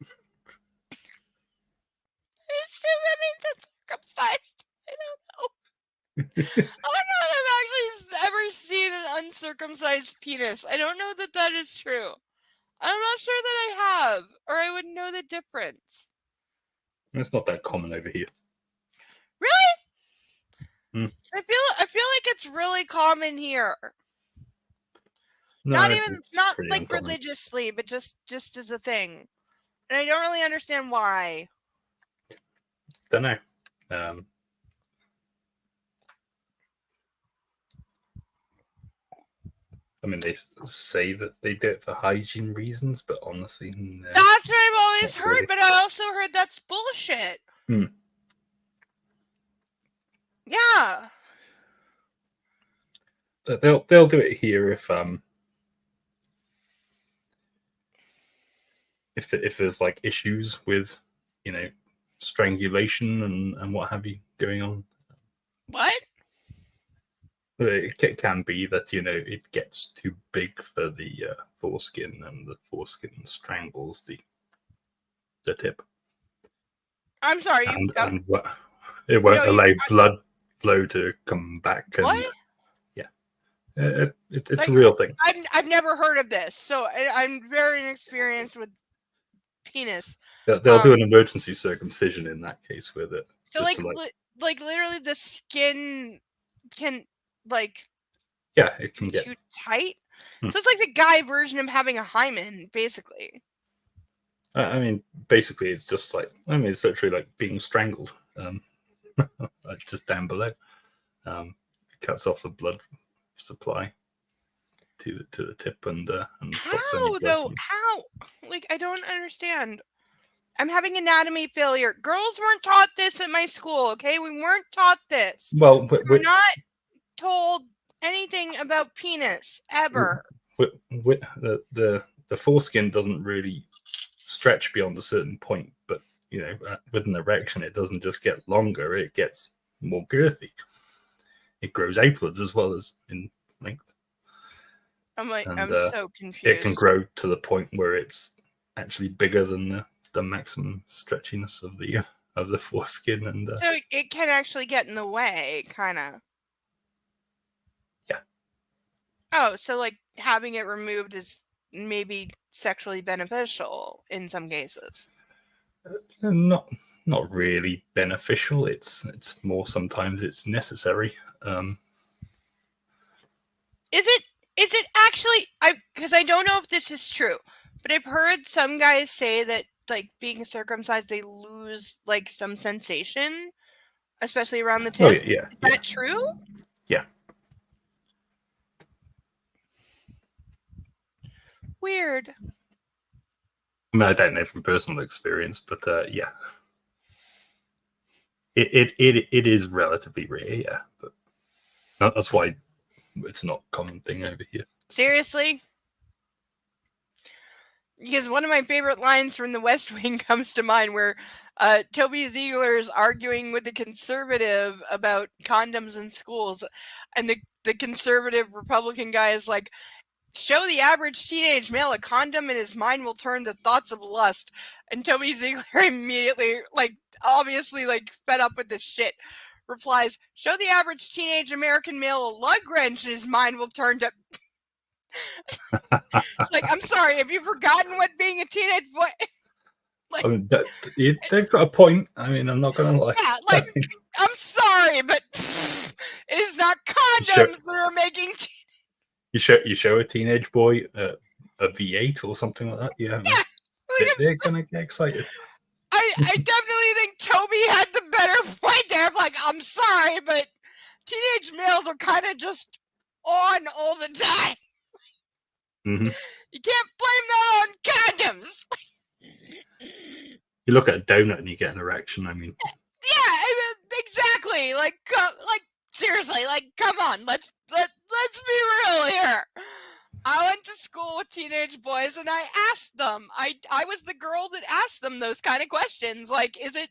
That means it's circumcised. I don't know. I don't know if I've actually ever seen an uncircumcised penis. I don't know that that is true. I'm not sure that I have, or I would know the difference. It's not that common over here. Really? Mm. I feel like it's really common here. No, Not pretty like uncommon. religiously, but just as a thing. And I don't really understand why. don't know. I mean, they say that they do it for hygiene reasons, but honestly, no. That's what I've always Not heard, really. but I also heard that's bullshit. Hmm. Yeah. But they'll do it here if there's like issues with, strangulation and what have you going on. What? But it can be that it gets too big for the foreskin, and the foreskin strangles the tip, I'm sorry. and it won't allow blood flow to come back. And, what? Yeah, it's Like, a real thing. I've never heard of this, so I'm very inexperienced with penis. They'll do an emergency circumcision in that case with it. So like literally the skin can it can get too tight. So it's like the guy version of having a hymen, basically. I mean, basically, it's just it's literally like being strangled. Just down below, it cuts off the blood supply to the tip and stops any blood. How? Like, I don't understand. I'm having anatomy failure. Girls weren't taught this at my school. Okay, we weren't taught this. Well, we're not told anything about penis ever. The foreskin doesn't really stretch beyond a certain point, but with an erection, it doesn't just get longer; it gets more girthy. It grows outwards as well as in length. I'm so confused. It can grow to the point where it's actually bigger than the maximum stretchiness of the foreskin, and so it can actually get in the way, kind of. Yeah. Oh, so like having it removed is maybe sexually beneficial in some cases. Not really beneficial. It's more sometimes it's necessary. Is it actually? Because I don't know if this is true, but I've heard some guys say that like being circumcised, they lose like some sensation, especially around the tip. Oh, yeah. Is that true? Yeah. Weird. I mean, I don't know from personal experience, but yeah, it is relatively rare. Yeah, but that's why it's not a common thing over here. Seriously? Because one of my favorite lines from The West Wing comes to mind where Toby Ziegler is arguing with the conservative about condoms in schools, and the conservative Republican guy is like, show the average teenage male a condom and his mind will turn to thoughts of lust. And Toby Ziegler immediately, obviously fed up with this shit, replies, show the average teenage American male a lug wrench and his mind will turn to... I'm sorry, have you forgotten what being a teenage boy... I mean, they've got a point. I mean, I'm not going to lie. Yeah, I'm sorry, but it is not condoms that are making... You show a teenage boy a V8 or something like that. Yeah, they're gonna get excited. I definitely think Toby had the better point there. I'm sorry, but teenage males are kind of just on all the time. Mm-hmm. You can't blame that on condoms. You look at a donut and you get an erection. I mean, yeah, exactly. Seriously, come on, let's be real here. I went to school with teenage boys and I asked them. I was the girl that asked them those kind of questions. Is it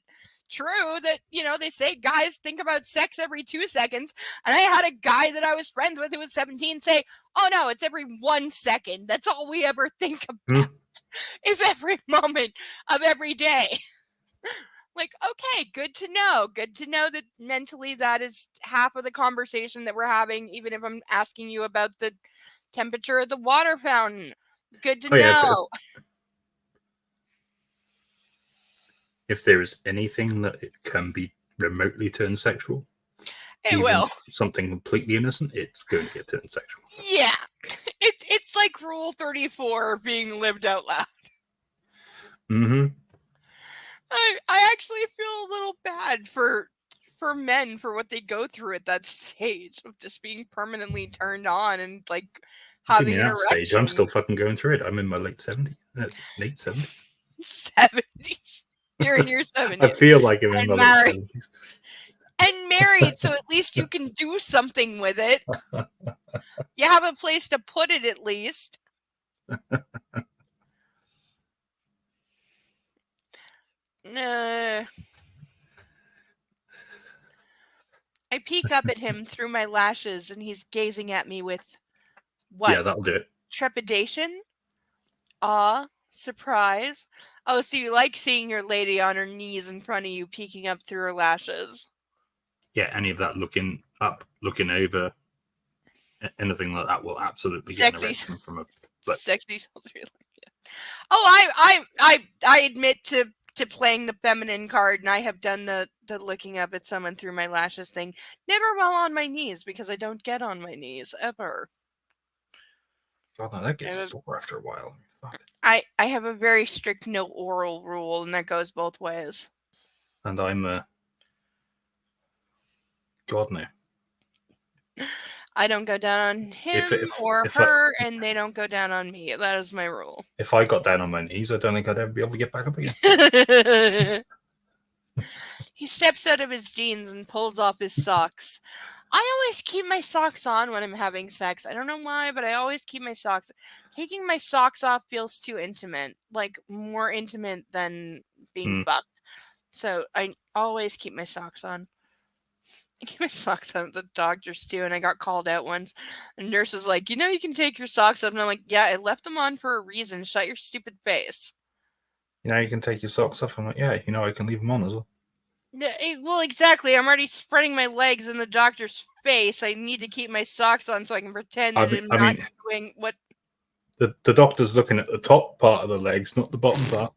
true that, they say guys think about sex every 2 seconds? And I had a guy that I was friends with who was 17 say, oh no, it's every 1 second. That's all we ever think about is every moment of every day. Okay, good to know. Good to know that mentally that is half of the conversation that we're having, even if I'm asking you about the temperature of the water fountain. Good to know. Yeah, if there is anything that it can be remotely turned sexual, it will. Something completely innocent, it's going to get turned sexual. Yeah. It's like Rule 34 being lived out loud. Mm-hmm. I actually feel a little bad for men for what they go through at that stage of just being permanently turned on and like Give having me an that stage. I'm erection. still fucking going through it. I'm in my late 70s. 70s. You're in your I 70s feel like I'm in and my married. late 70s. And married, so at least you can do something with it. You have a place to put it at least. I peek up at him through my lashes and he's gazing at me with what? Yeah, that'll do it. Trepidation? Awe? Surprise? Oh, so you like seeing your lady on her knees in front of you peeking up through her lashes? Yeah, any of that looking up, looking over, anything like that will absolutely get an Sexy. erection from a. But Sexy. Oh, I admit to playing the feminine card, and I have done the looking up at someone through my lashes thing. Never while on my knees, because I don't get on my knees ever. God, no, that gets sore after a while. Fuck. I have a very strict no oral rule, and that goes both ways. And I'm God no. I don't go down on him or her, and they don't go down on me. That is my rule. If I got down on my knees, I don't think I'd ever be able to get back up again. He steps out of his jeans and pulls off his socks. I always keep my socks on when I'm having sex. I don't know why, but I always keep my socks. Taking my socks off feels too intimate, like more intimate than being fucked. So I always keep my socks on. I keep my socks on at the doctor's too, and I got called out once. A nurse was like, you can take your socks off. And I'm like, yeah, I left them on for a reason. Shut your stupid face. You can take your socks off. I'm like, yeah, I can leave them on as well. Well, exactly. I'm already spreading my legs in the doctor's face. I need to keep my socks on so I can pretend that I'm not doing what... The doctor's looking at the top part of the legs, not the bottom part.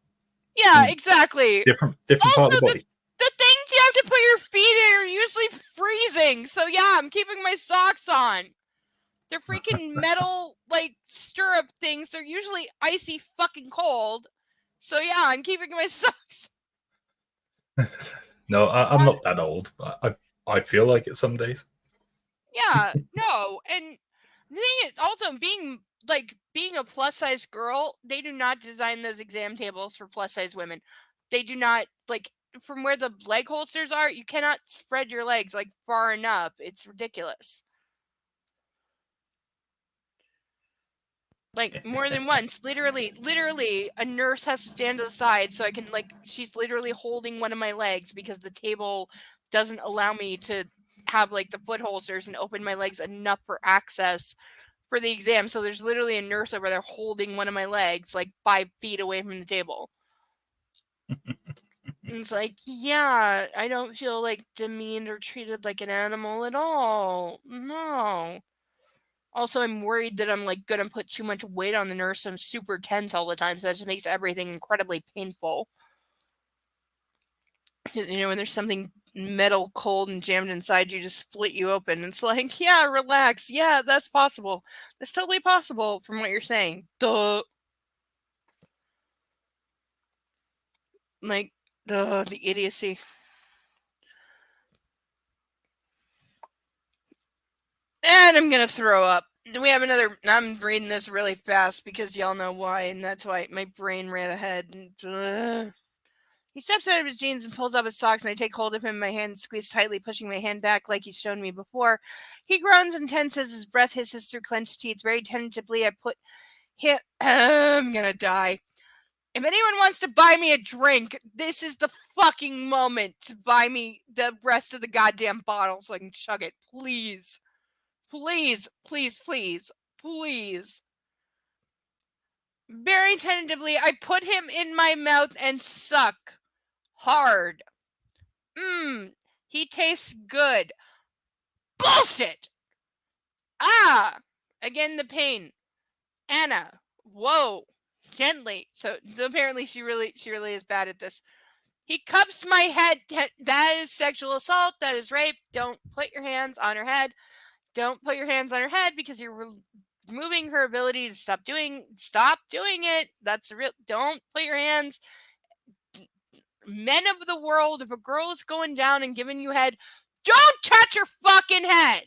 Yeah, exactly. Different part of the body. The things you have to put your feet in are usually freezing. So yeah, I'm keeping my socks on. They're freaking metal, stirrup things. They're usually icy fucking cold. So yeah, I'm keeping my socks. No, I'm not that old. I feel like it some days. Yeah, no. And the thing is, also, being a plus-size girl, they do not design those exam tables for plus-size women. They do not, from where the leg holsters are, you cannot spread your legs, far enough. It's ridiculous. More than once, literally, a nurse has to stand to the side so I can, she's literally holding one of my legs because the table doesn't allow me to have, the foot holsters and open my legs enough for access for the exam. So there's literally a nurse over there holding one of my legs, 5 feet away from the table. And it's yeah, I don't feel, demeaned or treated like an animal at all. No. Also, I'm worried that I'm, going to put too much weight on the nurse. So I'm super tense all the time. So that just makes everything incredibly painful. When there's something metal, cold, and jammed inside you, just split you open. It's yeah, relax. Yeah, that's possible. That's totally possible from what you're saying. Duh. The idiocy. And I'm going to throw up. We have another... I'm reading this really fast because y'all know why, and that's why my brain ran ahead. He steps out of his jeans and pulls off his socks, and I take hold of him in my hand and squeeze tightly, pushing my hand back like he's shown me before. He groans and tenses, his breath hisses through clenched teeth. Very tentatively, I put him... I'm going to die. If anyone wants to buy me a drink, this is the fucking moment to buy me the rest of the goddamn bottle so I can chug it. Please. Please, please, please, please. Very tentatively, I put him in my mouth and suck. Hard. He tastes good. Bullshit! Ah! Again, the pain. Anna. Whoa. Gently. So apparently she really is bad at this. He cups my head. That is sexual assault. That is rape. Don't put your hands on her head. Don't put your hands on her head because you're removing her ability to stop doing it. That's real. Don't put your hands. men of the world, if a girl is going down and giving you head, don't touch her fucking head.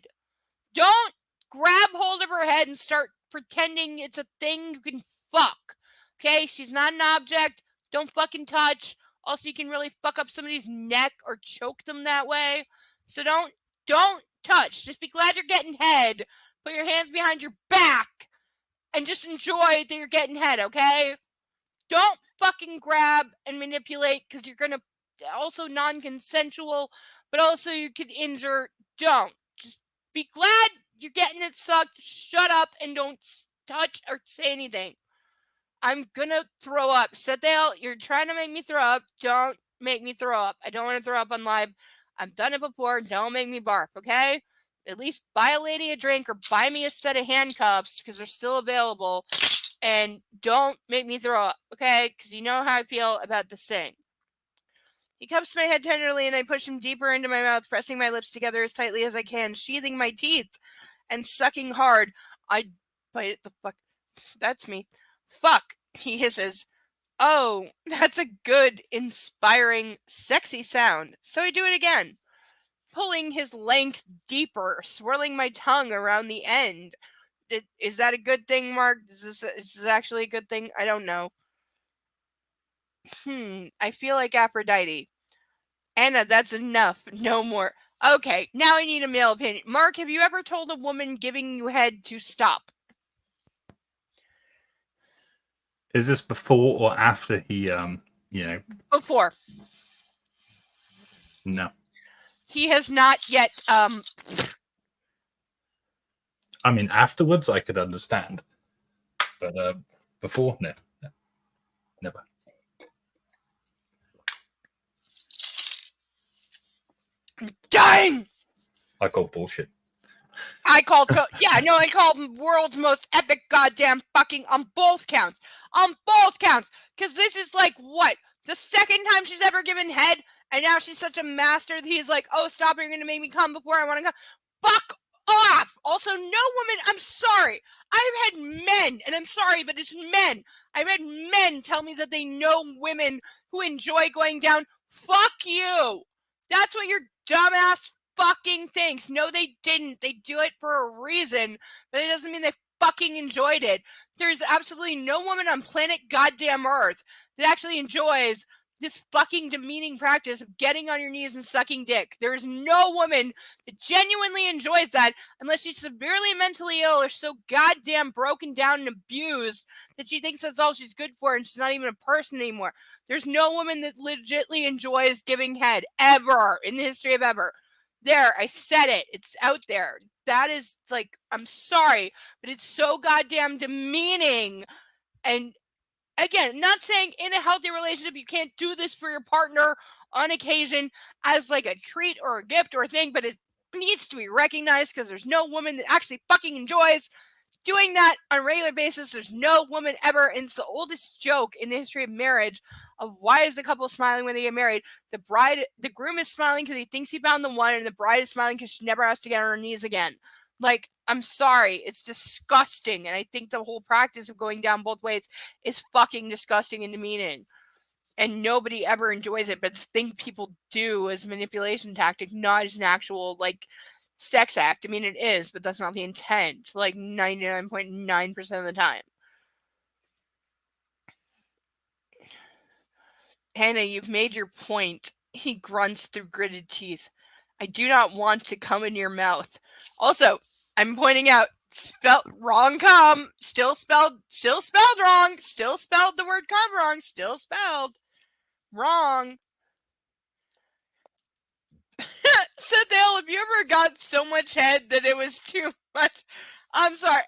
Don't grab hold of her head and start pretending it's a thing you can fuck. Okay? She's not an object. Don't fucking touch. Also, you can really fuck up somebody's neck or choke them that way. So don't touch. Just be glad you're getting head. Put your hands behind your back and just enjoy that you're getting head, okay? Don't fucking grab and manipulate because you're going to also non-consensual, but also you could injure. Don't. Just be glad you're getting it sucked. Shut up and don't touch or say anything. I'm gonna throw up. Sethdale, you're trying to make me throw up. Don't make me throw up. I don't want to throw up on live. I've done it before. Don't make me barf, okay? At least buy a lady a drink or buy me a set of handcuffs because they're still available. And don't make me throw up, okay? Because you know how I feel about this thing. He cups my head tenderly and I push him deeper into my mouth, pressing my lips together as tightly as I can, sheathing my teeth and sucking hard. I bite it the fuck. That's me. Fuck, he hisses. Oh, that's a good, inspiring, sexy sound. So I do it again, pulling his length deeper, swirling my tongue around the end. Is that a good thing, Mark? Is this actually a good thing? I don't know. I feel like Aphrodite. Anna, that's enough. No more. Okay, now I need a male opinion. Mark, have you ever told a woman giving you head to stop? Is this before or after he, Before. No. He has not yet, I mean, afterwards I could understand. But before, no. Never. dying! I call bullshit. I called world's most epic goddamn fucking on both counts. On both counts. Because this is like, what? The second time she's ever given head, and now she's such a master that he's like, oh, stop, you're going to make me come before I want to come. Fuck off! Also, no woman, I'm sorry. I've had men, and I'm sorry, but it's men. I've had men tell me that they know women who enjoy going down. Fuck you! That's what your dumbass fucking thinks. No, they didn't. They do it for a reason, but it doesn't mean they fucking enjoyed it. There's absolutely no woman on planet goddamn Earth that actually enjoys this fucking demeaning practice of getting on your knees and sucking dick. There's no woman that genuinely enjoys that unless she's severely mentally ill or so goddamn broken down and abused that she thinks that's all she's good for and she's not even a person anymore. There's no woman that legitimately enjoys giving head ever in the history of ever. There, I said it. It's out there. That is like, I'm sorry, but it's so goddamn demeaning. And again, not saying in a healthy relationship you can't do this for your partner on occasion as like a treat or a gift or a thing, but it needs to be recognized because there's no woman that actually fucking enjoys doing that on a regular basis. There's no woman ever, and it's the oldest joke in the history of marriage of why is the couple smiling when they get married? The groom is smiling because he thinks he found the one, and the bride is smiling because she never has to get on her knees again. Like, I'm sorry, it's disgusting, and I think the whole practice of going down both ways is fucking disgusting and demeaning. And nobody ever enjoys it, but the thing people do as a manipulation tactic, not as an actual, like, sex act. I mean, it is, but that's not the intent, like 99.9% of the time. Hannah, you've made your point. He grunts through gritted teeth. I do not want to come in your mouth. Also, I'm pointing out, spelled wrong cum, still spelled wrong, still spelled the word cum wrong, still spelled wrong. Sethdale, have you ever got so much head that it was too much? I'm sorry.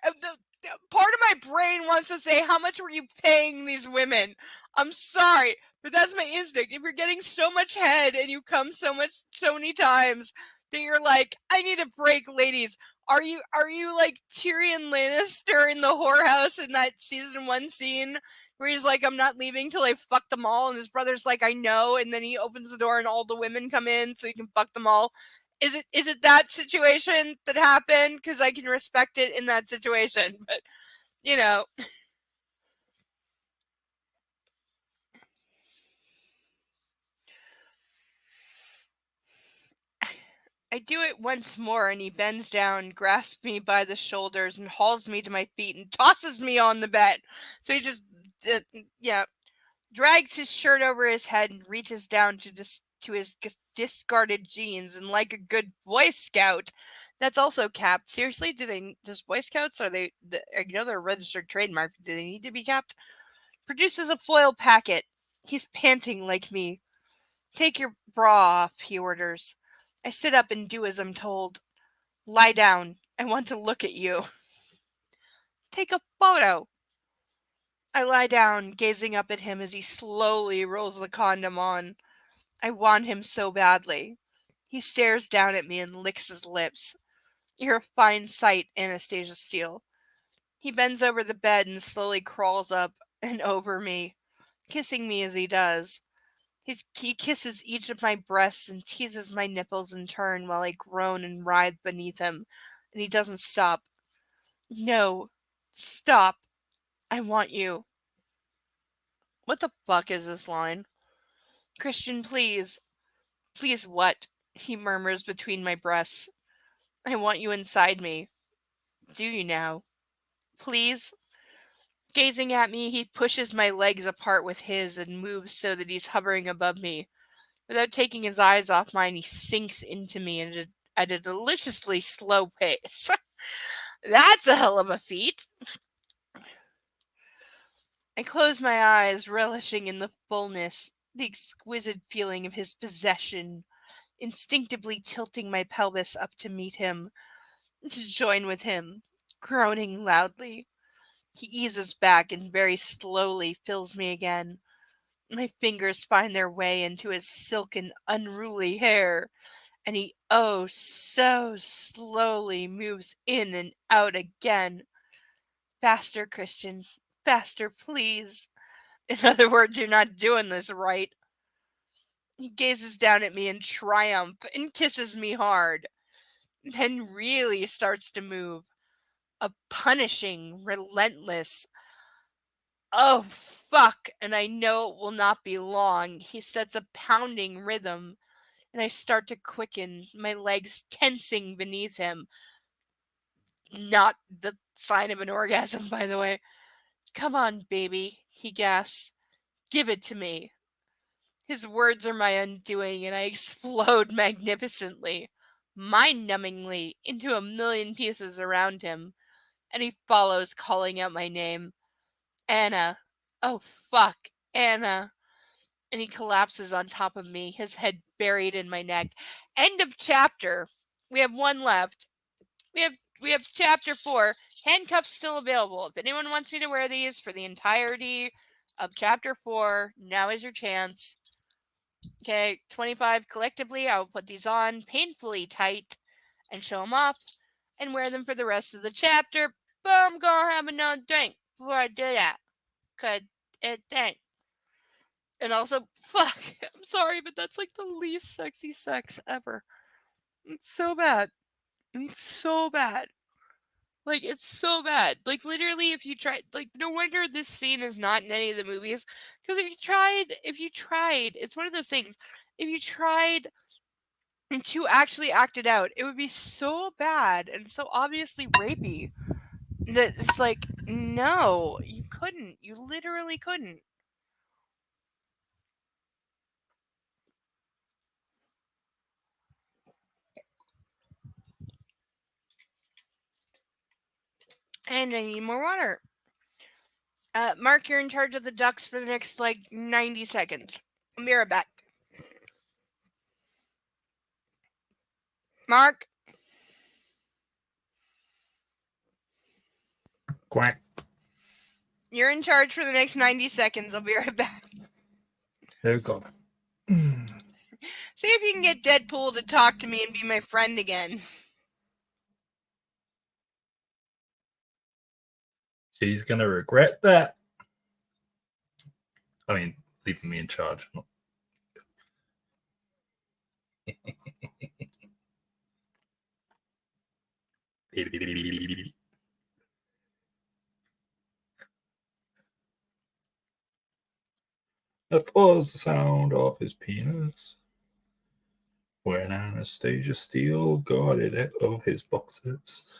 Part of my brain wants to say, how much were you paying these women? I'm sorry, but that's my instinct. If you're getting so much head and you come so many times that you're like, I need a break, ladies. Are you like Tyrion Lannister in the whorehouse in that season 1 scene where he's like, I'm not leaving till I fuck them all, and his brother's like, I know, and then he opens the door and all the women come in so he can fuck them all? Is it that situation that happened? Because I can respect it in that situation, but you know. I do it once more, and he bends down, grasps me by the shoulders, and hauls me to my feet and tosses me on the bed. So he just, drags his shirt over his head and reaches down to his discarded jeans, and like a good Boy Scout, that's also capped. Seriously, does Boy Scouts, I know they're a registered trademark, do they need to be capped? Produces a foil packet. He's panting like me. Take your bra off, he orders. I sit up and do as I'm told. Lie down. I want to look at you. Take a photo. I lie down, gazing up at him as he slowly rolls the condom on. I want him so badly. He stares down at me and licks his lips. You're a fine sight, Anastasia Steele. He bends over the bed and slowly crawls up and over me, kissing me as he does. He kisses each of my breasts and teases my nipples in turn while I groan and writhe beneath him, and he doesn't stop. No, stop. I want you. What the fuck is this line? Christian, please. Please what? He murmurs between my breasts. I want you inside me. Do you now? Please? Gazing at me, he pushes my legs apart with his and moves so that he's hovering above me. Without taking his eyes off mine, he sinks into me at a deliciously slow pace. That's a hell of a feat. I close my eyes, relishing in the fullness, the exquisite feeling of his possession, instinctively tilting my pelvis up to meet him, to join with him, groaning loudly. He eases back and very slowly fills me again. My fingers find their way into his silken, unruly hair, and he oh so slowly moves in and out again. Faster, Christian. Faster, please. In other words, you're not doing this right. He gazes down at me in triumph and kisses me hard, then really starts to move. A punishing, relentless, oh fuck, and I know it will not be long. He sets a pounding rhythm, and I start to quicken, my legs tensing beneath him. Not the sign of an orgasm, by the way. Come on, baby, he gasps. Give it to me. His words are my undoing, and I explode magnificently, mind-numbingly, into a million pieces around him, and he follows, calling out my name. Anna. Oh, fuck. Anna. And he collapses on top of me, his head buried in my neck. End of chapter. We have one left. We have chapter 4. Handcuffs still available. If anyone wants me to wear these for the entirety of chapter 4, now is your chance. Okay, 25 collectively. I will put these on painfully tight and show them off and wear them for the rest of the chapter. But I'm gonna have another drink before I do that. Cause it dang. And also, fuck, I'm sorry, but that's like the least sexy sex ever. It's so bad. It's so bad. Like, it's so bad. Like, literally, if you try, like, no wonder this scene is not in any of the movies. Because if you tried, it's one of those things. If you tried to actually act it out, it would be so bad and so obviously rapey that it's like, no, you couldn't. You literally couldn't. And I need more water. Mark, you're in charge of the ducks for the next, 90 seconds. I'll be right back. Mark? Quack. You're in charge for the next 90 seconds. I'll be right back. There we go. See if you can get Deadpool to talk to me and be my friend again. She's gonna regret that. I mean, leaving me in charge. That was the sound of his penis. When Anastasia Steele got it out of his boxes.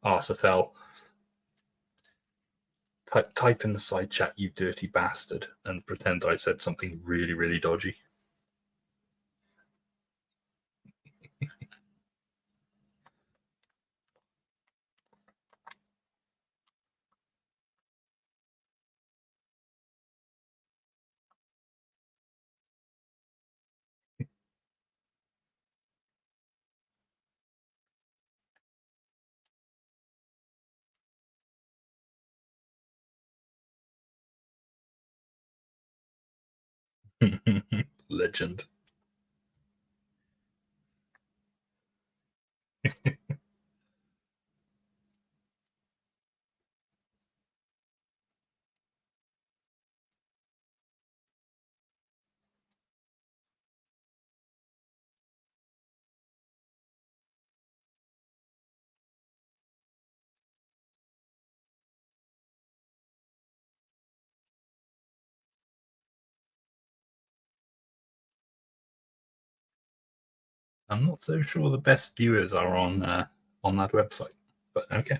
Arsathel. Type in the side chat, you dirty bastard, and pretend I said something really, really dodgy. Legend. I'm not so sure the best viewers are on that website, but okay.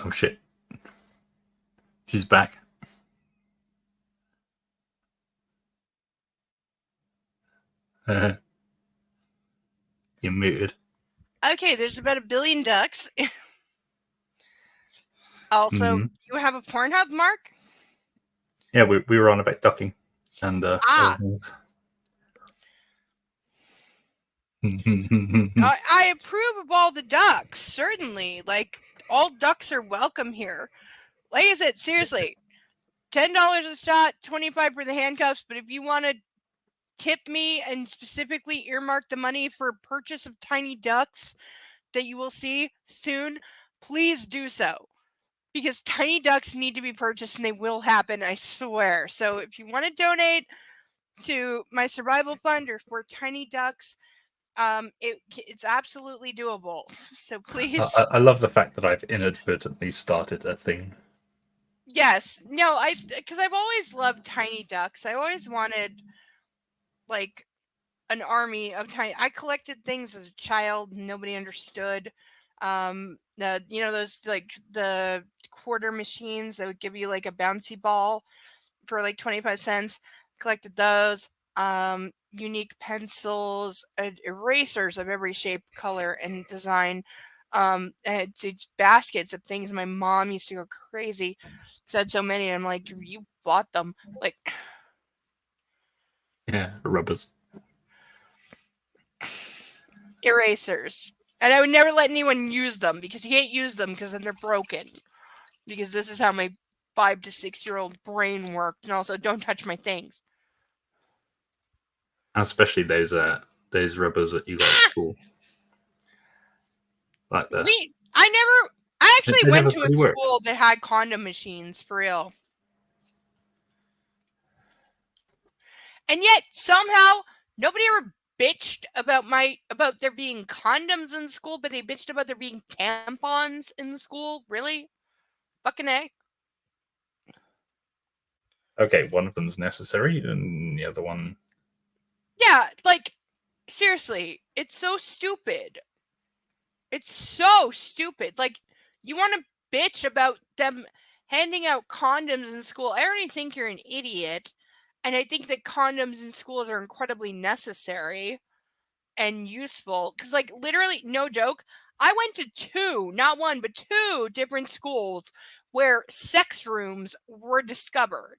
Oh shit. She's back. You're muted. Okay, there's about 1 billion ducks. Also, you have a Pornhub, Mark? Yeah, we were on about ducking. And I approve of all the ducks, certainly. Like, all ducks are welcome here. Like I said, seriously, $10 a shot, $25 for the handcuffs. But if you want to tip me and specifically earmark the money for purchase of tiny ducks that you will see soon, please do so. Because tiny ducks need to be purchased and they will happen, I swear. So if you want to donate to my survival fund or for tiny ducks, it's absolutely doable. So please. I love the fact that I've inadvertently started a thing. Yes. No, because I've always loved tiny ducks. I always wanted like an army of tiny. I collected things as a child. Nobody understood. Those like the quarter machines that would give you like a bouncy ball for like 25 cents. Collected those. Unique pencils, erasers of every shape, color, and design. It's baskets of things. My mom used to go crazy. Said so many. And I'm like, you bought them. Like, yeah, rubbers. Erasers. And I would never let anyone use them because you can't use them because then they're broken. Because this is how my 5 to 6-year-old brain worked. And also, don't touch my things. Especially those rubbers that you got at school. Like the. I actually went to a school that had condom machines, for real. And yet, somehow, nobody ever bitched about there being condoms in school, but they bitched about there being tampons in the school. Really? Fucking A. Okay, one of them's necessary, and the other one. Yeah, like, seriously, it's so stupid. It's so stupid. Like, you want to bitch about them handing out condoms in school. I already think you're an idiot. And I think that condoms in schools are incredibly necessary and useful. Because, like, literally, no joke, I went to 2, not 1, but 2 different schools where sex rooms were discovered.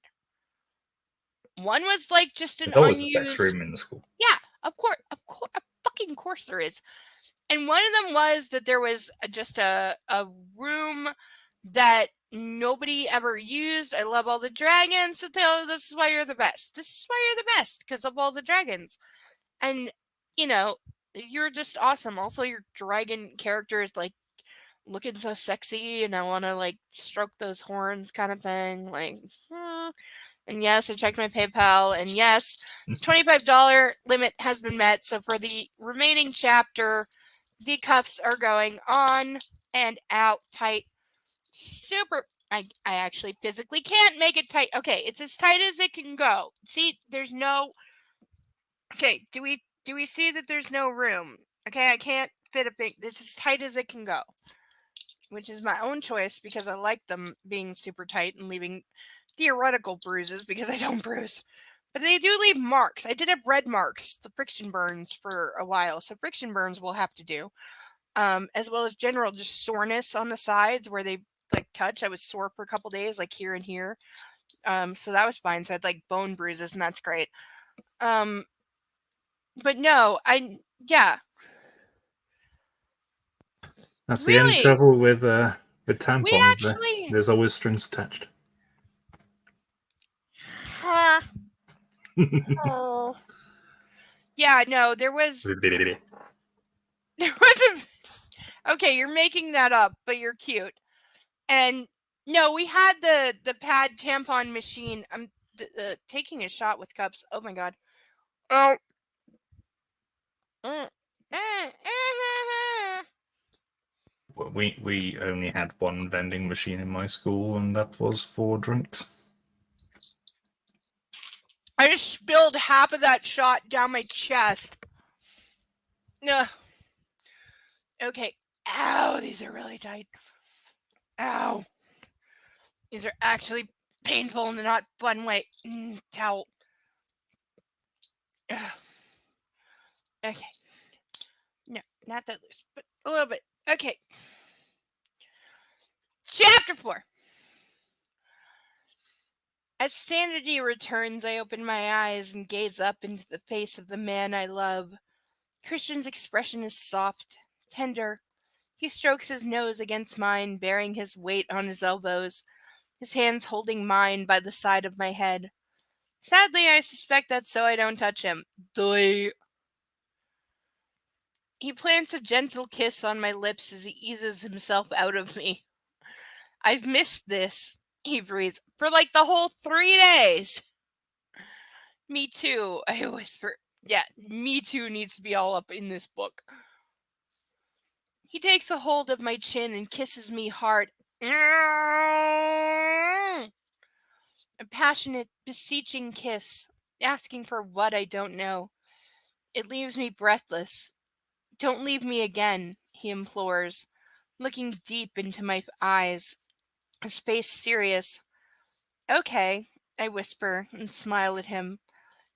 One was like just an There's always a unused. sex room in the school. Yeah, of course, fucking course there is. And one of them was that there was just a room that nobody ever used. I love all the dragons. So this is why you're the best. This is why you're the best, because of all the dragons. And, you know, you're just awesome. Also, your dragon character is like looking so sexy, and I want to like stroke those horns kind of thing. Like, And yes, I checked my PayPal. And yes, $25 limit has been met. So for the remaining chapter, the cuffs are going on and out tight. Super. I actually physically can't make it tight. Okay, it's as tight as it can go. See, there's no. Okay, do we see that there's no room? Okay, I can't fit a thing. It's as tight as it can go, which is my own choice because I like them being super tight and leaving theoretical bruises because I don't bruise. But they do leave marks. I did have red marks, the friction burns, for a while. So friction burns will have to do. As well as general just soreness on the sides where they like touch. I was sore for a couple days, like here and here. So that was fine. So I had like bone bruises, and that's great. But no, yeah. That's the only trouble with tampons. We actually... There's always strings attached. Oh. Yeah, no, there was okay, you're making that up, but you're cute. And no, we had the pad tampon machine. I'm taking a shot with cups. Oh my god. Oh. We only had one vending machine in my school, and that was for drinks. I just spilled half of that shot down my chest. No. Okay. Ow, these are really tight. Ow. These are actually painful in the not fun way. Towel. Ugh. Okay. No, not that loose, but a little bit. Okay. Chapter 4. As sanity returns, I open my eyes and gaze up into the face of the man I love. Christian's expression is soft, tender. He strokes his nose against mine, bearing his weight on his elbows, his hands holding mine by the side of my head. Sadly, I suspect that's so I don't touch him. He plants a gentle kiss on my lips as he eases himself out of me. I've missed this, he breathes, for like the whole 3 days. Me too, I whisper. Yeah, me too needs to be all up in this book. He takes a hold of my chin and kisses me hard. A passionate, beseeching kiss, asking for what I don't know. It leaves me breathless. Don't leave me again, he implores, looking deep into my eyes, his face serious. Okay, I whisper and smile at him.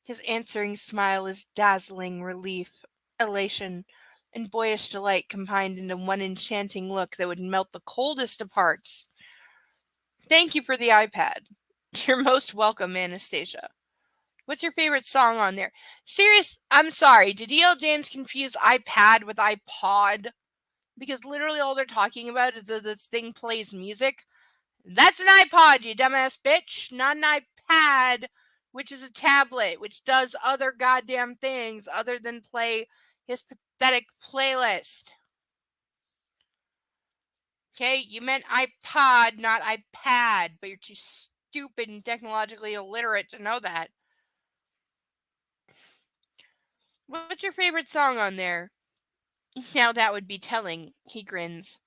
His answering smile is dazzling relief, elation, and boyish delight combined into one enchanting look that would melt the coldest of hearts. Thank you for the iPad. You're most welcome, Anastasia. What's your favorite song on there? I'm sorry, did E.L. James confuse iPad with iPod? Because literally all they're talking about is that this thing plays music. That's an iPod, you dumbass bitch, not an iPad, which is a tablet, which does other goddamn things other than play his pathetic playlist. Okay, you meant iPod, not iPad, but you're too stupid and technologically illiterate to know that. What's your favorite song on there? Now that would be telling, he grins.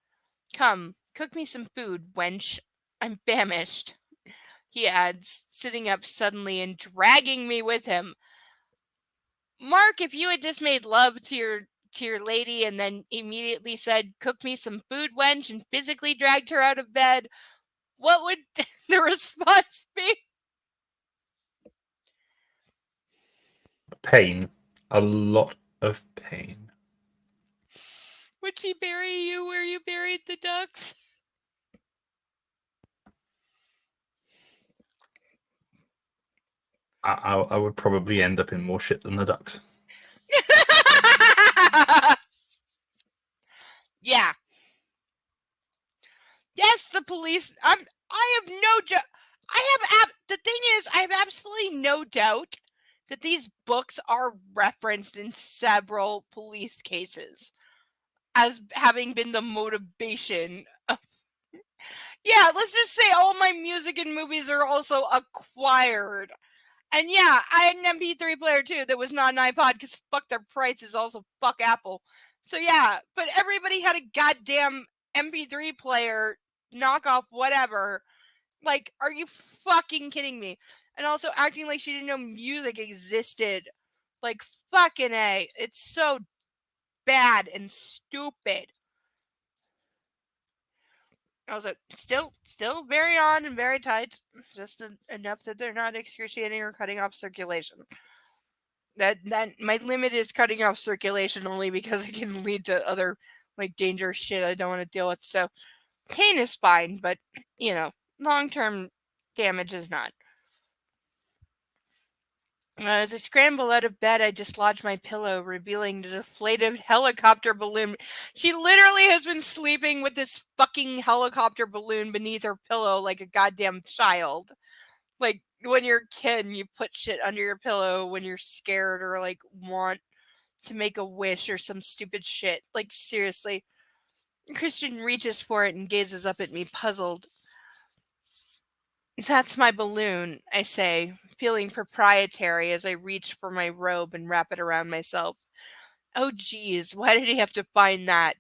Come, cook me some food, wench. I'm famished, he adds, sitting up suddenly and dragging me with him. Mark, if you had just made love to your lady and then immediately said, cook me some food, wench, and physically dragged her out of bed, what would the response be? Pain. A lot of pain. Would she bury you where you buried the ducks? I would probably end up in more shit than the Ducks. Yeah. Yes, the police. I have no doubt. The thing is, I have absolutely no doubt that these books are referenced in several police cases as having been the motivation of. Yeah, let's just say all my music and movies are also acquired. And yeah, I had an MP3 player too that was not an iPod because fuck their prices, also fuck Apple. So yeah, but everybody had a goddamn MP3 player, knockoff, whatever. Like, are you fucking kidding me? And also acting like she didn't know music existed. Like, fucking A. It's so bad and stupid. I was still very on and very tight. Just enough that they're not excruciating or cutting off circulation. That my limit is cutting off circulation only because it can lead to other like dangerous shit I don't want to deal with. So pain is fine, but long-term damage is not. As I scramble out of bed, I dislodge my pillow, revealing the deflated helicopter balloon. She literally has been sleeping with this fucking helicopter balloon beneath her pillow like a goddamn child. Like, when you're a kid and you put shit under your pillow when you're scared or, like, want to make a wish or some stupid shit. Like, seriously. Christian reaches for it and gazes up at me, puzzled. That's my balloon, I say, feeling proprietary as I reach for my robe and wrap it around myself. Oh, geez, why did he have to find that?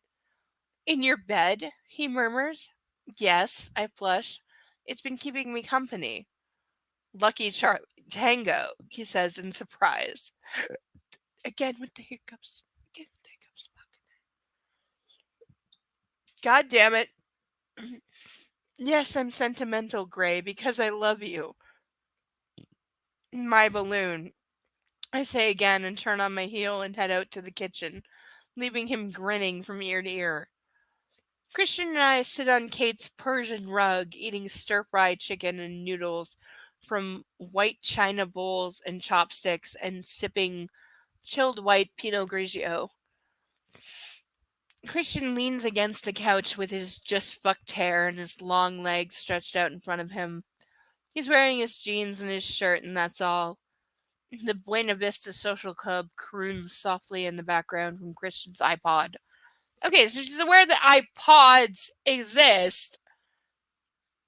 In your bed, he murmurs. Yes, I flush. It's been keeping me company. Lucky Charlie Tango, he says in surprise. Again with the hiccups. God damn it. Yes, I'm sentimental, Gray, because I love you. My balloon, I say again and turn on my heel and head out to the kitchen, leaving him grinning from ear to ear. Christian and I sit on Kate's Persian rug, eating stir-fried chicken and noodles from white china bowls and chopsticks and sipping chilled white Pinot Grigio. Christian leans against the couch with his just fucked hair and his long legs stretched out in front of him. He's wearing his jeans and his shirt, and that's all. The Buena Vista Social Club croons softly in the background from Christian's iPod. Okay, so she's aware that iPods exist,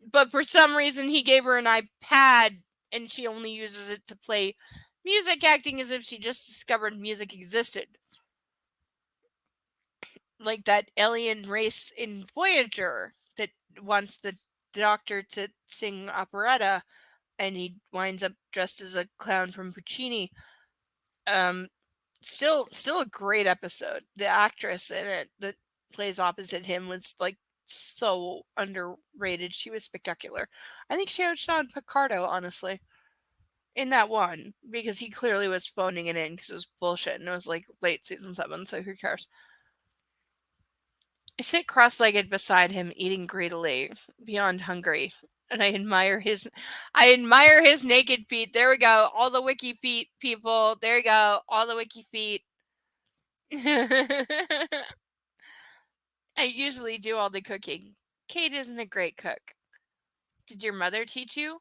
but for some reason he gave her an iPad and she only uses it to play music, acting as if she just discovered music existed. Like that alien race in Voyager that wants the doctor to sing operetta and he winds up dressed as a clown from Puccini. Still a great episode. The actress in it that plays opposite him was like so underrated. She was spectacular. I think she outshone Picardo, honestly, in that one because he clearly was phoning it in because it was bullshit and it was like late season 7, so who cares? I sit cross-legged beside him, eating greedily, beyond hungry, and I admire his naked feet. There we go, all the wiki feet, people. There you go, all the wiki feet. I usually do all the cooking. Kate isn't a great cook. Did your mother teach you?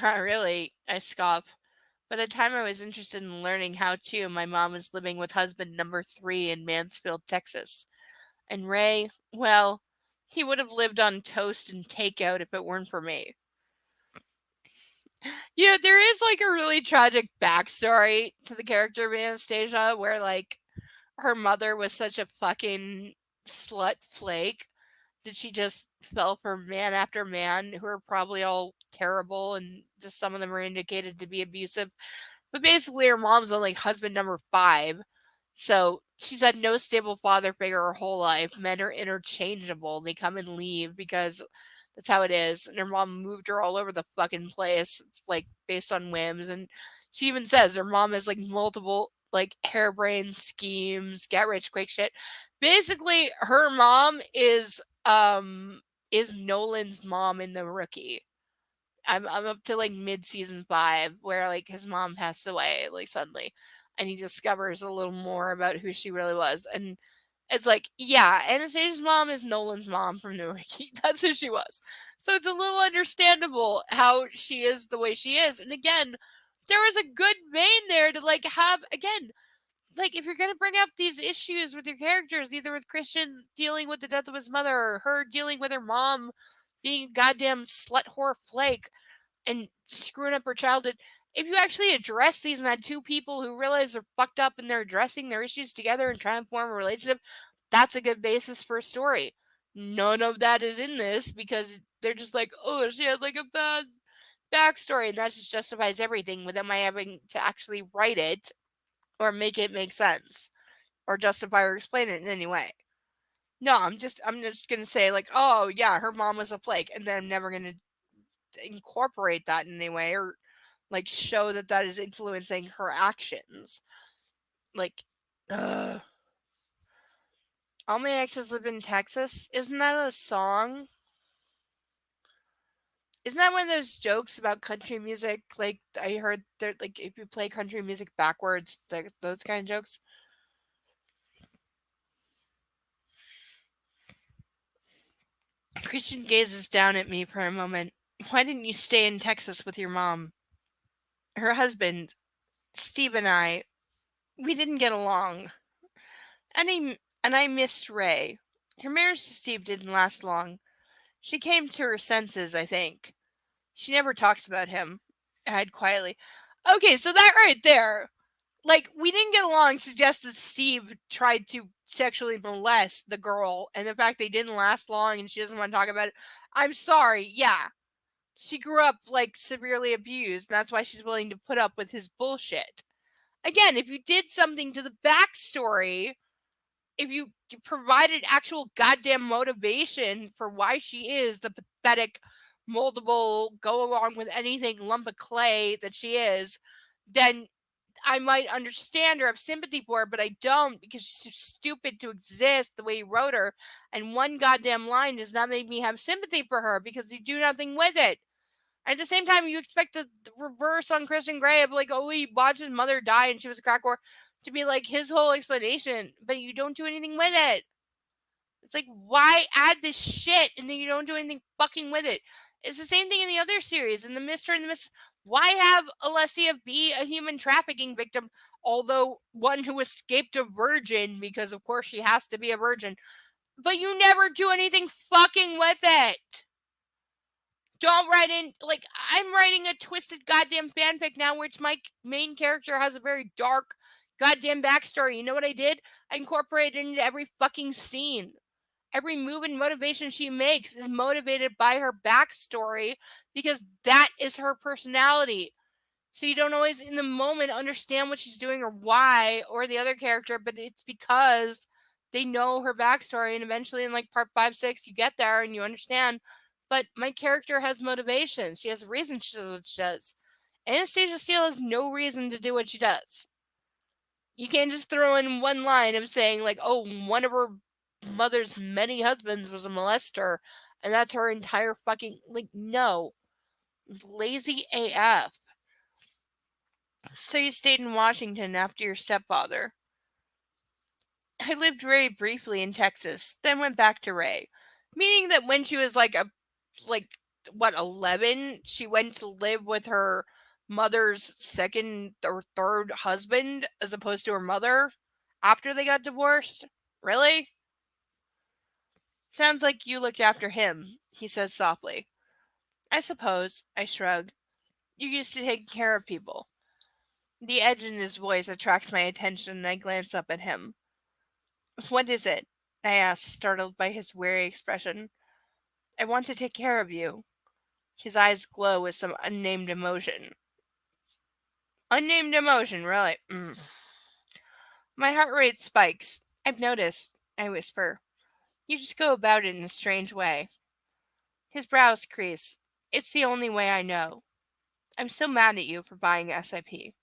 Not really, I scoff. By the time I was interested in learning how to, my mom was living with husband number 3 in Mansfield, Texas. And Ray, well, he would have lived on toast and takeout if it weren't for me. There is like a really tragic backstory to the character of Anastasia where like her mother was such a fucking slut flake that she just fell for man after man who are probably all terrible and just some of them are indicated to be abusive. But basically her mom's on like husband number 5. So she's had no stable father figure her whole life. Men are interchangeable. They come and leave because that's how it is. And her mom moved her all over the fucking place, like based on whims. And she even says her mom has like multiple like harebrained schemes, get rich quick shit. Basically, her mom is Nolan's mom in The Rookie. I'm up to like mid-season 5 where like his mom passed away like suddenly, and he discovers a little more about who she really was. And it's like, yeah, Anastasia's mom is Nolan's mom from New Ricky. That's who she was. So it's a little understandable how she is the way she is. And again, there was a good vein there to like have again, like if you're gonna bring up these issues with your characters, either with Christian dealing with the death of his mother or her dealing with her mom being a goddamn slut whore flake and screwing up her childhood. If you actually address these and had two people who realize they're fucked up and they're addressing their issues together and trying to form a relationship, that's a good basis for a story. None of that is in this because they're just like, oh, she had like a bad backstory, and that just justifies everything without my having to actually write it or make it make sense or justify or explain it in any way. No, I'm just gonna say like, oh yeah, her mom was a flake, and then I'm never gonna incorporate that in any way or like show that that is influencing her actions. Like, all my exes live in Texas. Isn't that a song? Isn't that one of those jokes about country music? Like I heard there, like if you play country music backwards, those kind of jokes. Christian gazes down at me for a moment. Why didn't you stay in Texas with your mom? Her husband, Steve, and we didn't get along. And I missed Ray. Her marriage to Steve didn't last long. She came to her senses, I think. She never talks about him. I had quietly. Okay, so that right there, like, we didn't get along suggests that Steve tried to sexually molest the girl, and the fact they didn't last long and she doesn't want to talk about it. I'm sorry, yeah. She grew up, like, severely abused, and that's why she's willing to put up with his bullshit. Again, if you did something to the backstory, if you provided actual goddamn motivation for why she is the pathetic, moldable, go along with anything lump of clay that she is, then I might understand or have sympathy for her, but I don't because she's so stupid to exist the way you wrote her. And one goddamn line does not make me have sympathy for her because you do nothing with it. At the same time, you expect the reverse on Christian Grey of like, oh, he watched his mother die and she was a crack whore to be like his whole explanation, but you don't do anything with it. It's like, why add this shit and then you don't do anything fucking with it? It's the same thing in the other series, in the Mr. and the Miss. Why have Alessia be a human trafficking victim, although one who escaped a virgin, because of course she has to be a virgin, but you never do anything fucking with it? Don't write in, like, I'm writing a twisted goddamn fanfic now, which my main character has a very dark goddamn backstory. You know what I did? I incorporated it into every fucking scene. Every move and motivation she makes is motivated by her backstory because that is her personality. So you don't always in the moment understand what she's doing or why or the other character, but it's because they know her backstory. And eventually in like part 5, 6, you get there and you understand. But my character has motivation. She has a reason she does what she does. Anastasia Steele has no reason to do what she does. You can't just throw in one line of saying like, oh, one of her mother's many husbands was a molester and that's her entire fucking, like, no. Lazy AF. So you stayed in Washington after your stepfather. I lived very briefly in Texas, then went back to Ray. Meaning that when she was like 11, she went to live with her mother's second or third husband as opposed to her mother after they got divorced? Really? Sounds like you looked after him, he says softly. I suppose, I shrug. You used to take care of people. The edge in his voice attracts my attention and I glance up at him. What is it? I ask, startled by his weary expression. I want to take care of you. His eyes glow with some unnamed emotion. Unnamed emotion, really? My heart rate spikes. I've noticed, I whisper. You just go about it in a strange way. His brows crease. It's the only way I know. I'm still mad at you for buying SIP.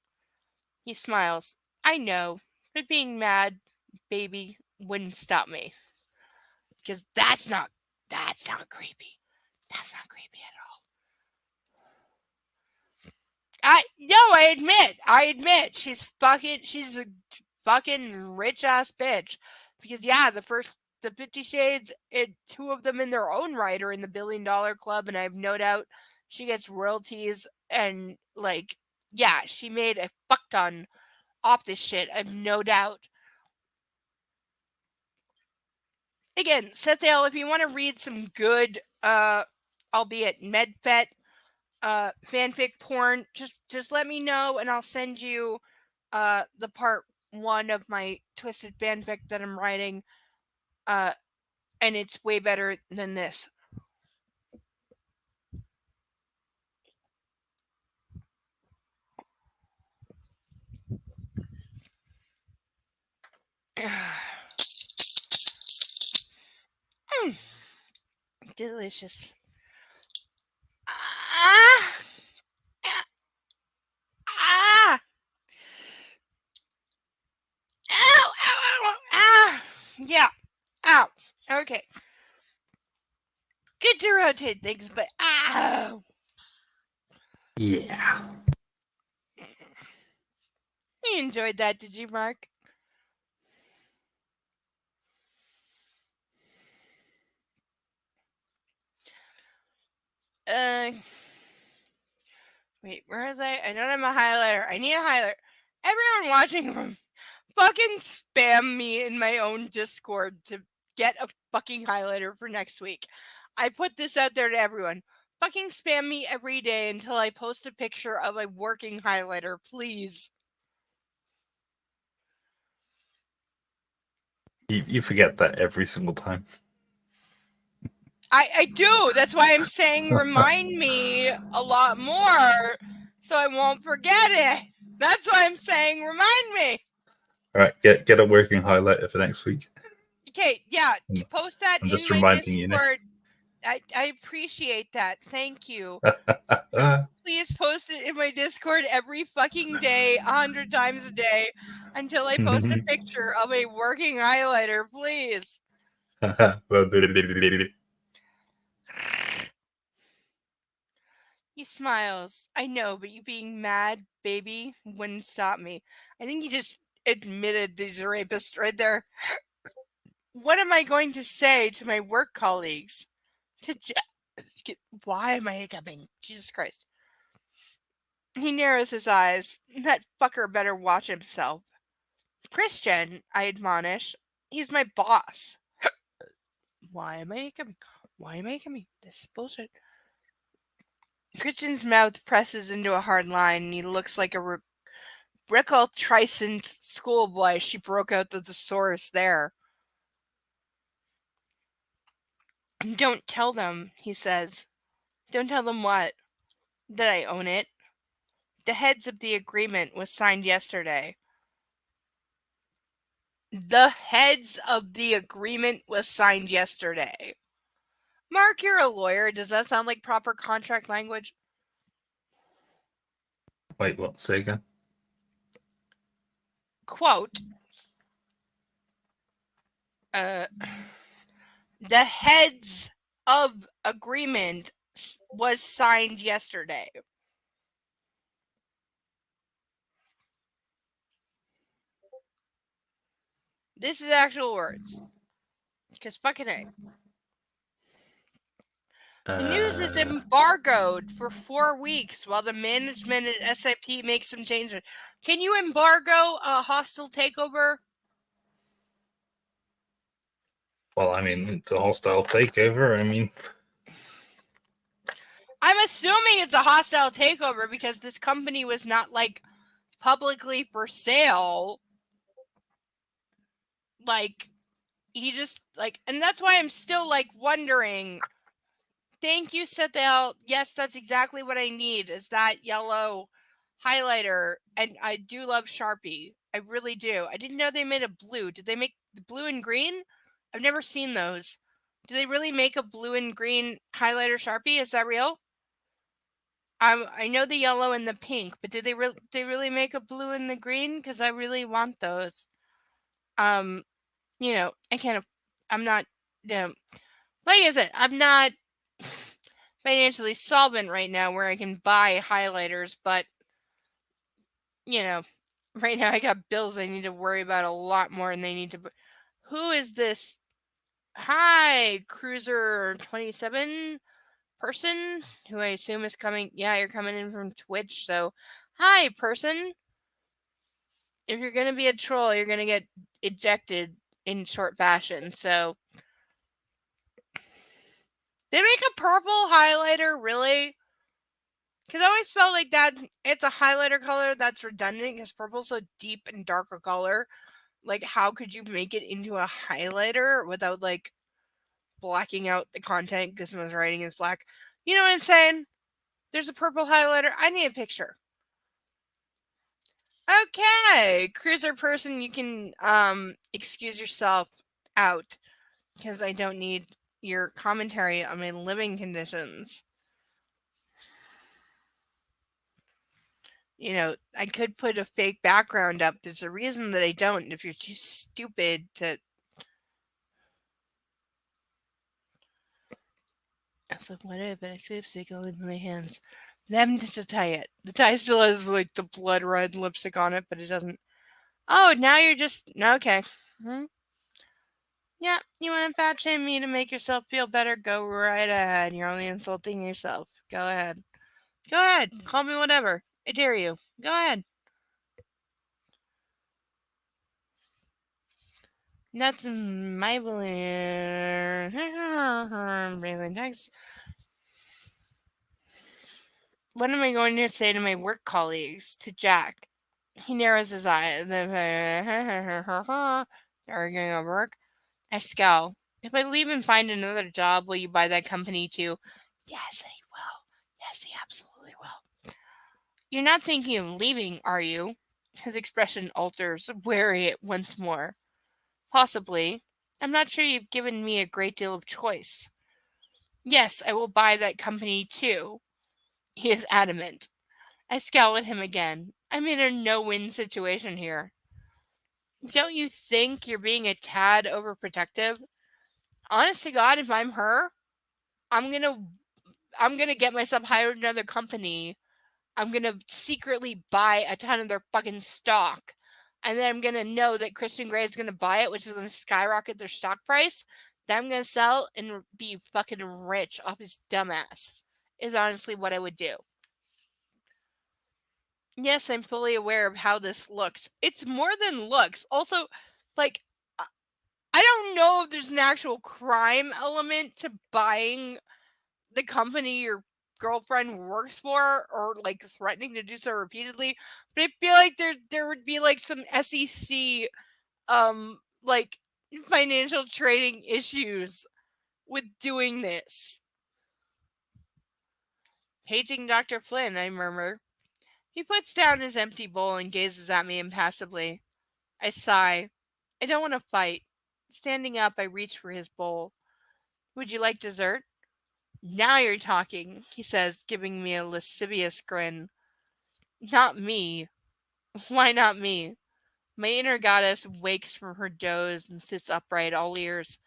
He smiles. I know, but being mad, baby, wouldn't stop me. Because that's not creepy. That's not creepy at all. I admit she's a fucking rich ass bitch. Because the 50 Shades, two of them in their own right are in the $1 billion club, and I have no doubt she gets royalties and like, yeah, she made a fuck ton off this shit. I have no doubt. Again, Sethiel, if you want to read some good, albeit medfet, fanfic porn, just let me know and I'll send you the part 1 of my twisted fanfic that I'm writing, and it's way better than this. Delicious. Ah! Ah! Ow! Ow! Ow! Ah! Yeah. Ow. Okay. Good to rotate things, but ow! Yeah. You enjoyed that, did you, Mark? Wait, where is I? I don't have a highlighter. I need a highlighter. Everyone watching, fucking spam me in my own Discord to get a fucking highlighter for next week. I put this out there to everyone. Fucking spam me every day until I post a picture of a working highlighter, please. You forget that every single time. I do. That's why I'm saying remind me a lot more so I won't forget it. That's why I'm saying remind me. All right, get a working highlighter for next week. Okay, yeah, post that I'm in just my reminding you now. Discord. I appreciate that. Thank you. Please post it in my Discord every fucking day, 100 times a day, until I post a picture of a working highlighter, please. He smiles. I know, but you being mad, baby, wouldn't stop me. I think he just admitted he's a rapist right there. What am I going to say to my work colleagues? Why am I hiccuping? Jesus Christ. He narrows his eyes. That fucker better watch himself. Christian, I admonish. He's my boss. Why am I hiccuping? Why am I hiccuping? This is bullshit. Christian's mouth presses into a hard line, and he looks like a recalcitrant schoolboy. She broke out the thesaurus there. Don't tell them, he says. Don't tell them what? That I own it. The heads of the agreement was signed yesterday. The heads of the agreement was signed yesterday. Mark, you're a lawyer. Does that sound like proper contract language? Wait, what? Say again? Quote, the heads of agreement was signed yesterday. This is actual words. Because fucking A. The news is embargoed for 4 weeks while the management at SIP makes some changes. Can you embargo a hostile takeover? Well, I mean, it's a hostile takeover. I mean, I'm assuming it's a hostile takeover because this company was not like publicly for sale. Like, he just like, and that's why I'm still like wondering. Thank you, Sethiel. Yes, that's exactly what I need, is that yellow highlighter. And I do love Sharpie. I really do. I didn't know they made a blue. Did they make the blue and green? I've never seen those. Do they really make a blue and green highlighter Sharpie? Is that real? I know the yellow and the pink, but did they really make a blue and the green? Because I really want those. You know, I'm not, like I said, I'm not financially solvent right now where I can buy highlighters, but right now I got bills I need to worry about a lot more, and they need to. Who is this? Hi, Cruiser 27 person who I assume is coming. Yeah, you're coming in from Twitch. So, hi, person. If you're gonna be a troll, you're gonna get ejected in short fashion. So, they make a purple highlighter, really? Because I always felt like that it's a highlighter color that's redundant because purple's a deep and darker color. Like, how could you make it into a highlighter without, like, blacking out the content because someone's writing is black? You know what I'm saying? There's a purple highlighter. I need a picture. Okay, Cruiser person, you can excuse yourself out because I don't need your commentary on my living conditions. I could put a fake background up. There's a reason that I don't. If you're too stupid to. I was like, what if I lipstick all over my hands? Then to tie it. The tie still has like the blood red lipstick on it, but it doesn't. Oh, now you're just okay. Yeah, you want to fat shame me to make yourself feel better? Go right ahead. You're only insulting yourself. Go ahead. Go ahead. Call me whatever. I dare you. Go ahead. That's my belief. Really nice. What am I going to say to my work colleagues? To Jack. He narrows his eye. Arguing over work. I scowl. If I leave and find another job, will you buy that company too? Yes, I will. Yes, he absolutely will. You're not thinking of leaving, are you? His expression alters, wary once more. Possibly. I'm not sure you've given me a great deal of choice. Yes, I will buy that company too. He is adamant. I scowl at him again. I'm in a no-win situation here. Don't you think you're being a tad overprotective? Honest to God, if I'm her, I'm gonna get myself hired in another company. I'm gonna secretly buy a ton of their fucking stock. And then I'm gonna know that Christian Grey is gonna buy it, which is gonna skyrocket their stock price. Then I'm gonna sell and be fucking rich off his dumbass. Is honestly what I would do. Yes, I'm fully aware of how this looks. It's more than looks. Also, like, I don't know if there's an actual crime element to buying the company your girlfriend works for or like threatening to do so repeatedly, but I feel like there would be like some SEC like financial trading issues with doing this. Paging Dr. Flynn, I murmur. He puts down his empty bowl and gazes at me impassively. I sigh. I don't want to fight. Standing up, I reach for his bowl. Would you like dessert? Now you're talking, he says, giving me a lascivious grin. Not me. Why not me? My inner goddess wakes from her doze and sits upright, all ears.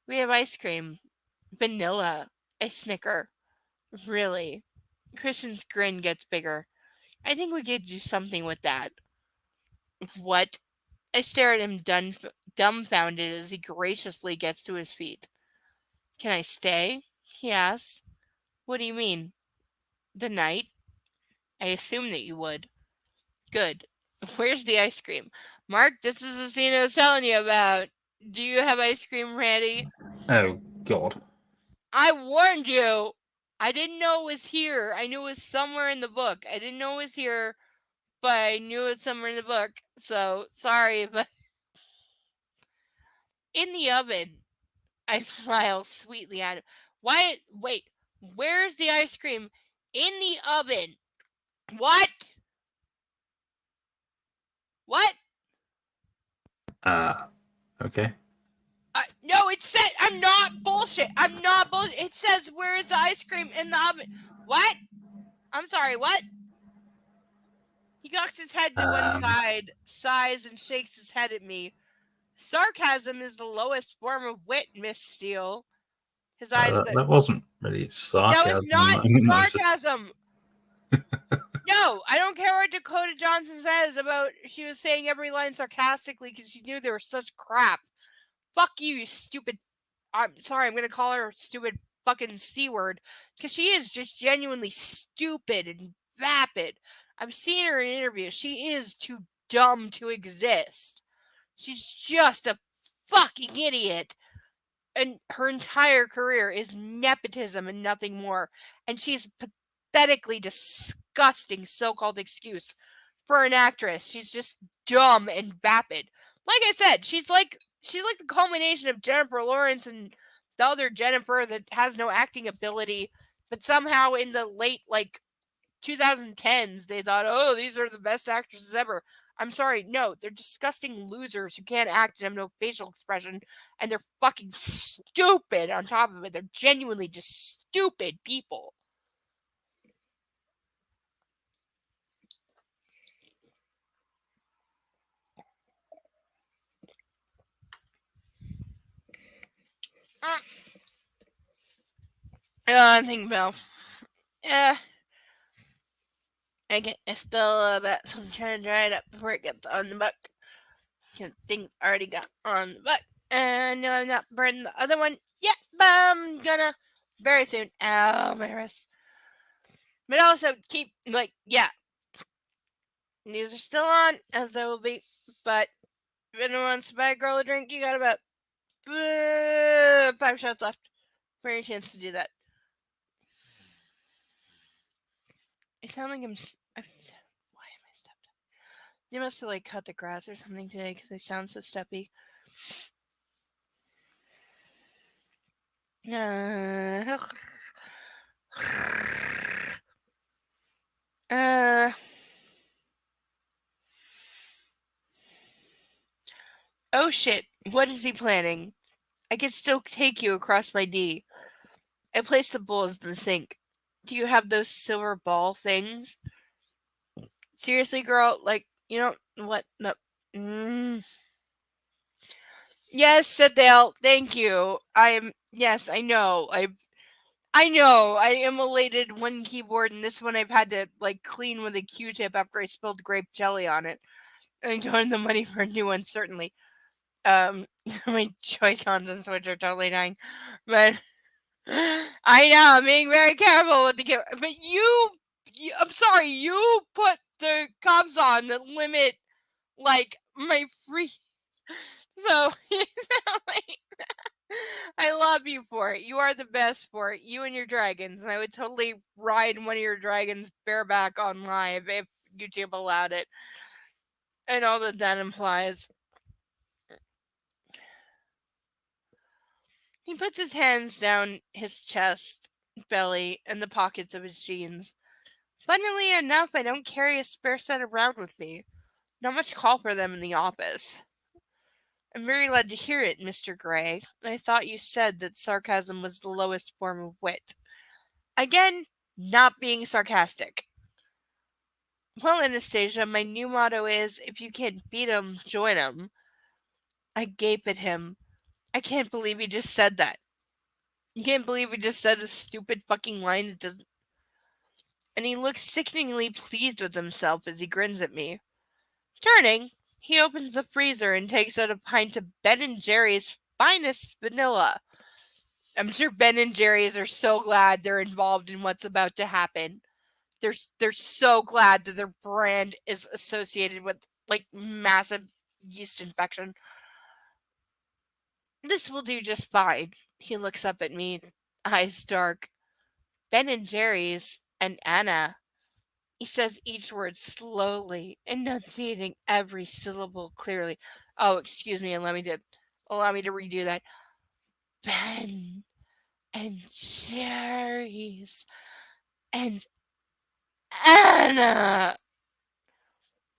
We have ice cream. Vanilla. I snicker. Really? Christian's grin gets bigger. I think we could do something with that. What? I stare at him dumbfounded as he graciously gets to his feet. Can I stay? He asks. What do you mean? The night? I assume that you would. Good. Where's the ice cream? Mark, this is the scene I was telling you about. Do you have ice cream ready? Oh, God. I warned you. I didn't know it was here. I knew it was somewhere in the book. I didn't know it was here, but I knew it was somewhere in the book. So, sorry, but... In the oven. I smile sweetly at him. Why? Wait. Where's the ice cream? In the oven. What? What? Okay. No, it said I'm not bullshit. I'm not bullshit. It says where's the ice cream in the oven? What? I'm sorry. What? He cocks his head to one side, sighs, and shakes his head at me. Sarcasm is the lowest form of wit, Miss Steele. His eyes. That wasn't really sarcasm. No, it's not sarcasm. No, I don't care what Dakota Johnson says about she was saying every line sarcastically because she knew they were such crap. Fuck you stupid. I'm sorry, I'm gonna call her stupid fucking C word because she is just genuinely stupid and vapid. I've seen her in interviews. She is too dumb to exist. She's just a fucking idiot. And her entire career is nepotism and nothing more. And she's pathetically disgusting so-called excuse for an actress. She's just dumb and vapid. Like I said, she's like the culmination of Jennifer Lawrence and the other Jennifer that has no acting ability, but somehow in the late 2010s they thought, oh, these are the best actresses ever. I'm sorry, no, they're disgusting losers who can't act and have no facial expression, and they're fucking stupid on top of it. They're genuinely just stupid people. I think about. I get a spill of it, so I'm trying to dry it up before it gets on the book. Because things already got on the book. And no, I'm not burning the other one yet, but I'm gonna very soon. Ow, my wrist. But also keep, these are still on, as they will be. But if anyone wants to buy a girl a drink, you got about 5 shots left for your chance to do that. I sound like why am I stepped up? You must have cut the grass or something today because I sound so steppy. Oh shit, what is he planning? I can still take you across my knee. I placed the bowls in the sink. Do you have those silver ball things? Seriously, girl? You don't. What? No. Yes, said Dale. Thank you. Yes, I know. I know. I immolated one keyboard, and this one I've had to clean with a Q-tip after I spilled grape jelly on it. I don't have the money for a new one, certainly. My Joy-Cons and Switch are totally dying, but I know I'm being very careful with the camera. But I'm sorry, you put the cops on that limit my free. So I love you for it. You are the best for it. You and your dragons, and I would totally ride one of your dragons bareback on live if YouTube allowed it, and all that implies. He puts his hands down his chest, belly, and the pockets of his jeans. Funnily enough, I don't carry a spare set around with me. Not much call for them in the office. I'm very glad to hear it, Mr. Gray. I thought you said that sarcasm was the lowest form of wit. Again, not being sarcastic. Well, Anastasia, my new motto is, if you can't beat 'em, join 'em. I gape at him. I can't believe he just said that. You can't believe he just said a stupid fucking line that doesn't. And he looks sickeningly pleased with himself as he grins at me. Turning, he opens the freezer and takes out a pint of Ben & Jerry's finest vanilla. I'm sure Ben & Jerry's are so glad they're involved in what's about to happen. They're so glad that their brand is associated with massive yeast infection. This will do just fine. He looks up at me, eyes dark. Ben & Jerry's and Anna. He says each word slowly, enunciating every syllable clearly. Oh, excuse me, and allow me to redo that. Ben and Jerry's and Anna.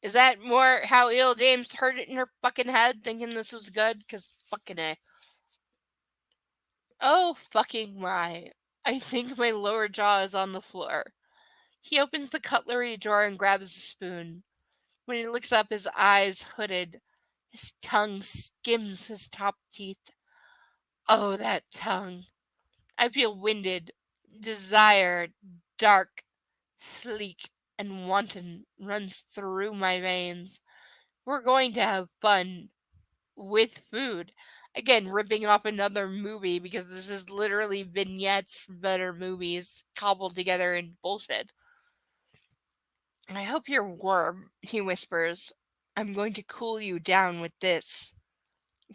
Is that more how ill James heard it in her fucking head, thinking this was good? Because fucking A. Oh, fucking my. I think my lower jaw is on the floor. He opens the cutlery drawer and grabs a spoon. When he looks up, his eyes hooded. His tongue skims his top teeth. Oh, that tongue. I feel winded, desire, dark, sleek, and wanton runs through my veins. We're going to have fun with food. Again, ripping off another movie because this is literally vignettes from better movies cobbled together in bullshit. I hope you're warm, he whispers. I'm going to cool you down with this.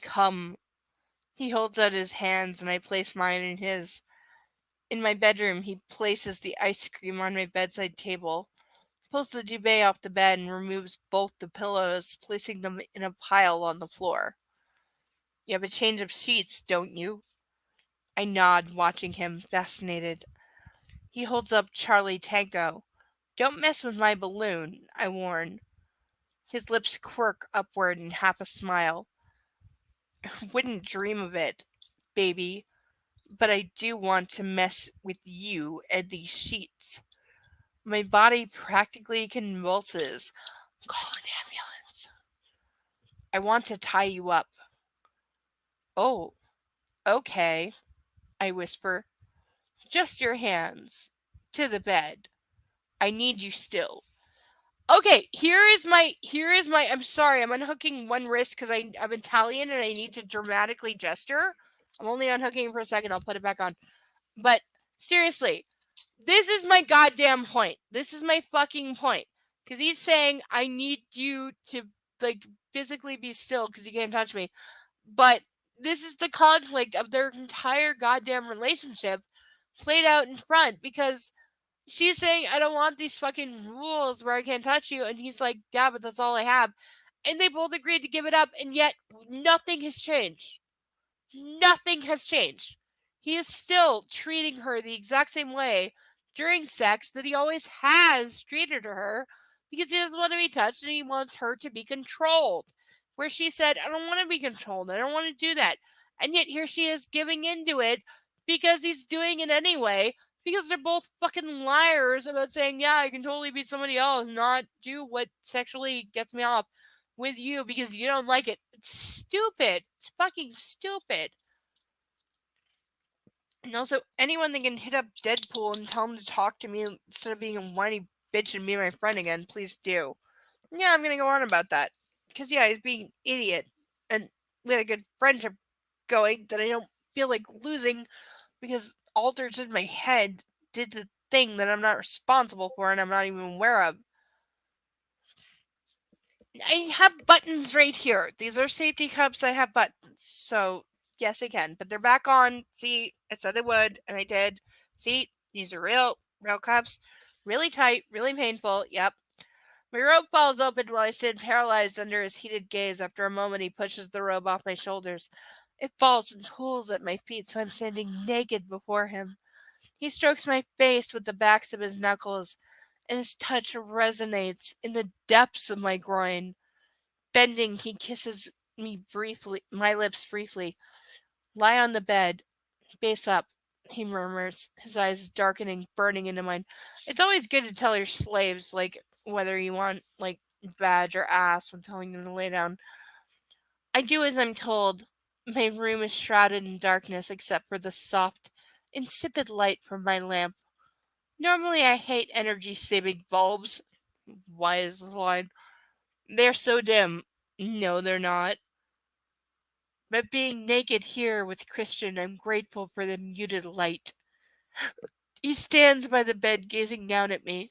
Come. He holds out his hands and I place mine in his. In my bedroom, he places the ice cream on my bedside table, pulls the duvet off the bed, and removes both the pillows, placing them in a pile on the floor. You have a change of sheets, don't you? I nod, watching him, fascinated. He holds up Charlie Tango. Don't mess with my balloon, I warn. His lips quirk upward in half a smile. Wouldn't dream of it, baby. But I do want to mess with you and these sheets. My body practically convulses. Call an ambulance. I want to tie you up. Oh, okay, I whisper. Just your hands. To the bed. I need you still. Okay, I'm sorry, I'm unhooking one wrist because I'm Italian and I need to dramatically gesture. I'm only unhooking for a second, I'll put it back on. But seriously, this is my goddamn point. This is my fucking point. Because he's saying I need you to like physically be still because you can't touch me. But this is the conflict of their entire goddamn relationship played out in front because she's saying I don't want these fucking rules where I can't touch you, and he's like, yeah, but that's all I have. And they both agreed to give it up, and yet nothing has changed. Nothing has changed. He is still treating her the exact same way during sex that he always has treated her because he doesn't want to be touched and he wants her to be controlled. Where she said, I don't want to be controlled. I don't want to do that. And yet here she is giving into it because he's doing it anyway because they're both fucking liars about saying, yeah, I can totally be somebody else, not do what sexually gets me off with you because you don't like it. It's stupid. It's fucking stupid. And also, anyone that can hit up Deadpool and tell him to talk to me instead of being a whiny bitch and be my friend again, please do. Yeah, I'm gonna go on about that. Because, yeah, he's being an idiot. And we had a good friendship going that I don't feel like losing because alters in my head did the thing that I'm not responsible for and I'm not even aware of. I have buttons right here. These are safety cups. I have buttons. So, yes, I can. But they're back on. See, I said I would, and I did. See, these are real cups. Really tight, really painful. Yep. My robe falls open while I stand paralyzed under his heated gaze. After a moment, he pushes the robe off my shoulders. It falls and pulls at my feet, so I'm standing naked before him. He strokes my face with the backs of his knuckles, and his touch resonates in the depths of my groin. Bending, he kisses my lips briefly. Lie on the bed, face up, he murmurs, his eyes darkening, burning into mine. It's always good to tell your slaves, like, whether you want, like, badge or ass when telling them to lay down. I do as I'm told. My room is shrouded in darkness except for the soft, insipid light from my lamp. Normally, I hate energy-saving bulbs. Why is this line? They're so dim. No, they're not. But being naked here with Christian, I'm grateful for the muted light. He stands by the bed gazing down at me.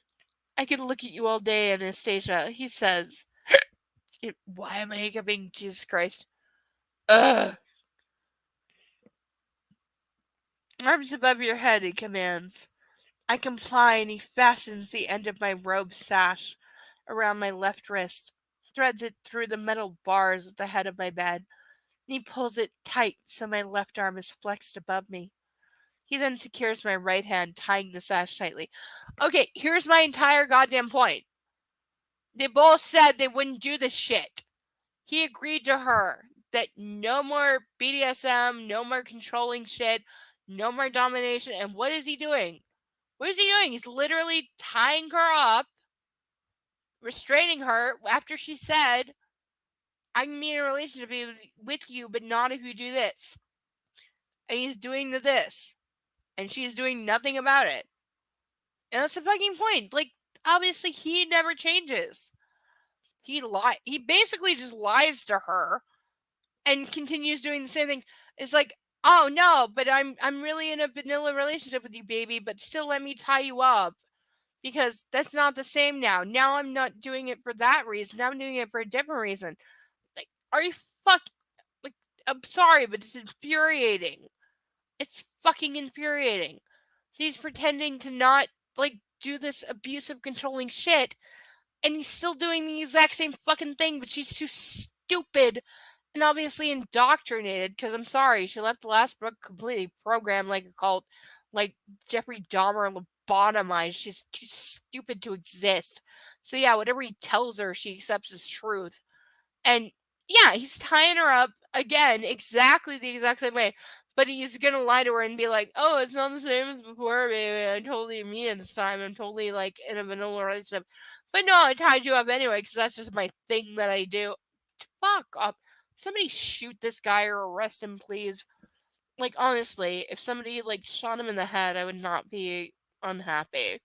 I could look at you all day, Anastasia, he says. Why am I hiccuping? Jesus Christ. Ugh. Arms above your head, he commands. I comply, and he fastens the end of my robe sash around my left wrist, threads it through the metal bars at the head of my bed, and he pulls it tight so my left arm is flexed above me. He then secures my right hand, tying the sash tightly. Okay, here's my entire goddamn point. They both said they wouldn't do this shit. He agreed to her that no more BDSM, no more controlling shit, no more domination. And what is he doing? What is he doing? He's literally tying her up, restraining her after she said, I can be in a relationship with you, but not if you do this. And he's doing this. And she's doing nothing about it. And that's the fucking point. Like, obviously he never changes. He basically just lies to her and continues doing the same thing. It's like, oh no, but I'm really in a vanilla relationship with you, baby, but still let me tie you up. Because that's not the same now. Now I'm not doing it for that reason. Now I'm doing it for a different reason. Like, are you like, I'm sorry, but it's infuriating. It's fucking infuriating. He's pretending to not like do this abusive, controlling shit, and he's still doing the exact same fucking thing, but she's too stupid and obviously indoctrinated, because I'm sorry, she left the last book completely programmed like a cult, like Jeffrey Dahmer lobotomized. She's too stupid to exist. So yeah, whatever he tells her, she accepts as truth. And yeah, he's tying her up again, exactly the exact same way. But he's gonna lie to her and be like, "Oh, it's not the same as before, baby. I'm totally me at this time. I'm totally like in a vanilla relationship." But no, I tied you up anyway because that's just my thing that I do. Fuck up. Somebody shoot this guy or arrest him, please. Like, honestly, if somebody like shot him in the head, I would not be unhappy.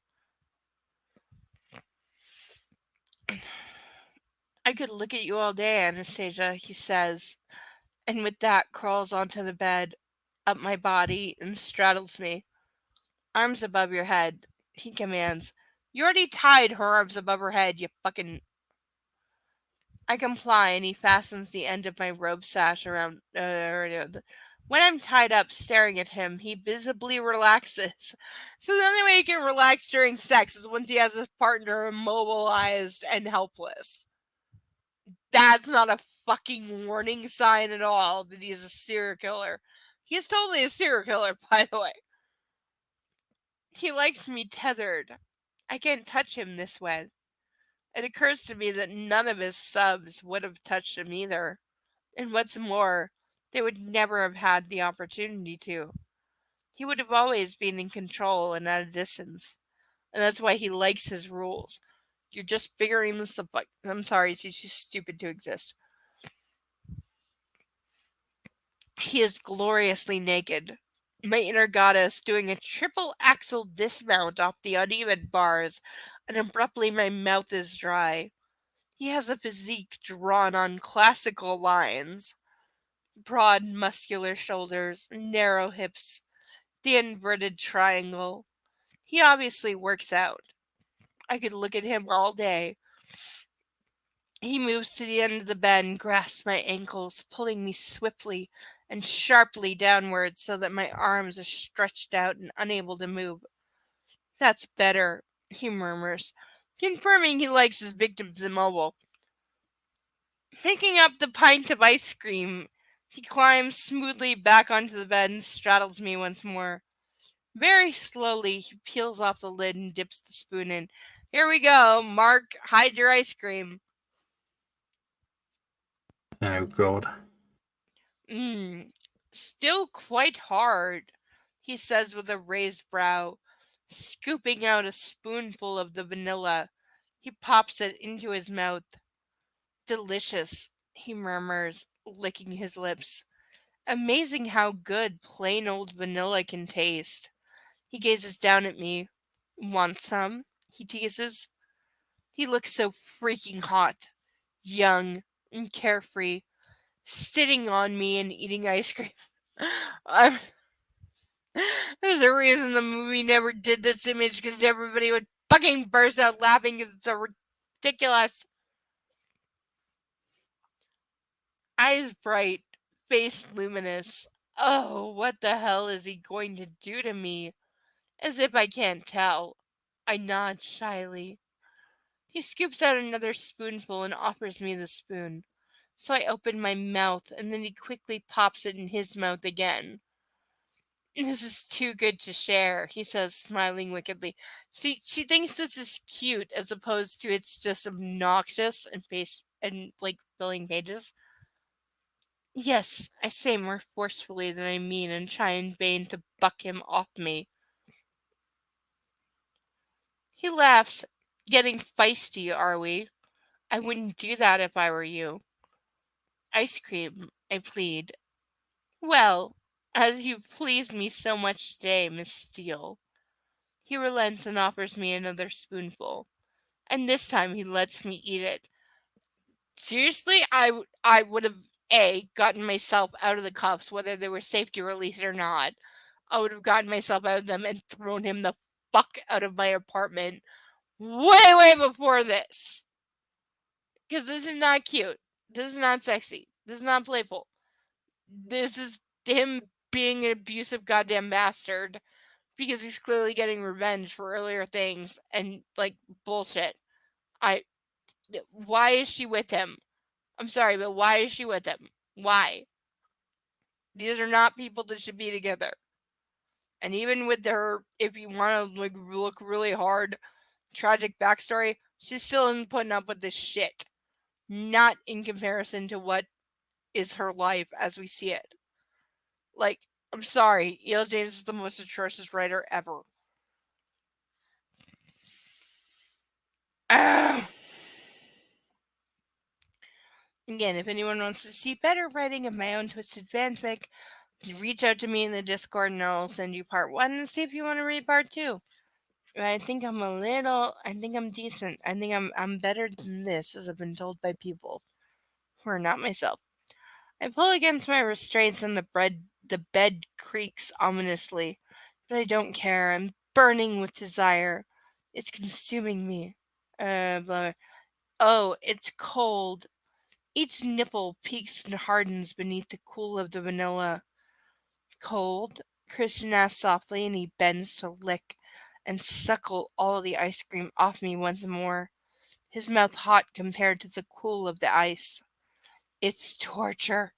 I could look at you all day, Anastasia, he says, and with that crawls onto the bed, up my body, and straddles me. Arms above your head, he commands. You already tied her arms above her head, you fucking. I comply, and he fastens the end of my robe sash around. When I'm tied up staring at him, he visibly relaxes. So the only way he can relax during sex is once he has his partner immobilized and helpless. That's not a fucking warning sign at all that he's a serial killer. He's totally a serial killer, by the way. He likes me tethered. I can't touch him this way. It occurs to me that none of his subs would have touched him either. And what's more, they would never have had the opportunity to. He would have always been in control and at a distance. And that's why he likes his rules. You're just figuring this up. I'm sorry, he's too stupid to exist. He is gloriously naked. My inner goddess doing a triple axel dismount off the uneven bars, and abruptly my mouth is dry. He has a physique drawn on classical lines. Broad muscular shoulders, narrow hips, the inverted triangle. He obviously works out. I could look at him all day. He moves to the end of the bed and grasps my ankles, pulling me swiftly and sharply downwards so that my arms are stretched out and unable to move. That's better, he murmurs, confirming he likes his victims immobile. Picking up the pint of ice cream, he climbs smoothly back onto the bed and straddles me once more. Very slowly, he peels off the lid and dips the spoon in. Here we go, Mark, hide your ice cream. Oh, God. Still quite hard, he says with a raised brow, scooping out a spoonful of the vanilla. He pops it into his mouth. Delicious, he murmurs, licking his lips. Amazing how good plain old vanilla can taste. He gazes down at me. Want some? He teases. He looks so freaking hot, young, and carefree, sitting on me and eating ice cream. There's a reason the movie never did this image, because everybody would fucking burst out laughing because it's so ridiculous. Eyes bright, face luminous. Oh, what the hell is he going to do to me? As if I can't tell. I nod shyly. He scoops out another spoonful and offers me the spoon. So I open my mouth, and then he quickly pops it in his mouth again. This is too good to share, he says, smiling wickedly. See, she thinks this is cute as opposed to it's just obnoxious and like filling pages. Yes, I say more forcefully than I mean and try in vain to buck him off me. He laughs. Getting feisty, are we? I wouldn't do that if I were you. Ice cream, I plead. Well, as you've pleased me so much today, Miss Steele. He relents and offers me another spoonful. and this time he lets me eat it. Seriously, I would have gotten myself out of the cuffs, whether they were safety released or not. I would have gotten myself out of them and thrown him the fuck out of my apartment way before this. Because this is not cute. This is not sexy. This is not playful. This is him being an abusive goddamn bastard because he's clearly getting revenge for earlier things and like bullshit. Why is she with him? I'm sorry, but why is she with him? Why? These are not people that should be together. And even with her, if you want to like look really hard, tragic backstory, she's still isn't putting up with this shit. Not in comparison to what is her life as we see it. Like, I'm sorry, E.L. James is the most atrocious writer ever. Again, if anyone wants to see better writing of my own twisted fanfic, reach out to me in the Discord and I'll send you part 1 and see if you want to read part 2. I think I'm decent. I think I'm better than this, as I've been told by people who are not myself. I pull against my restraints and the bed creaks ominously, but I don't care. I'm burning with desire. It's consuming me. Blah. Oh, it's cold. Each nipple peaks and hardens beneath the cool of the vanilla. Cold? Christian asks softly, and he bends to lick and suckle all the ice cream off me once more, his mouth hot compared to the cool of the ice. It's torture.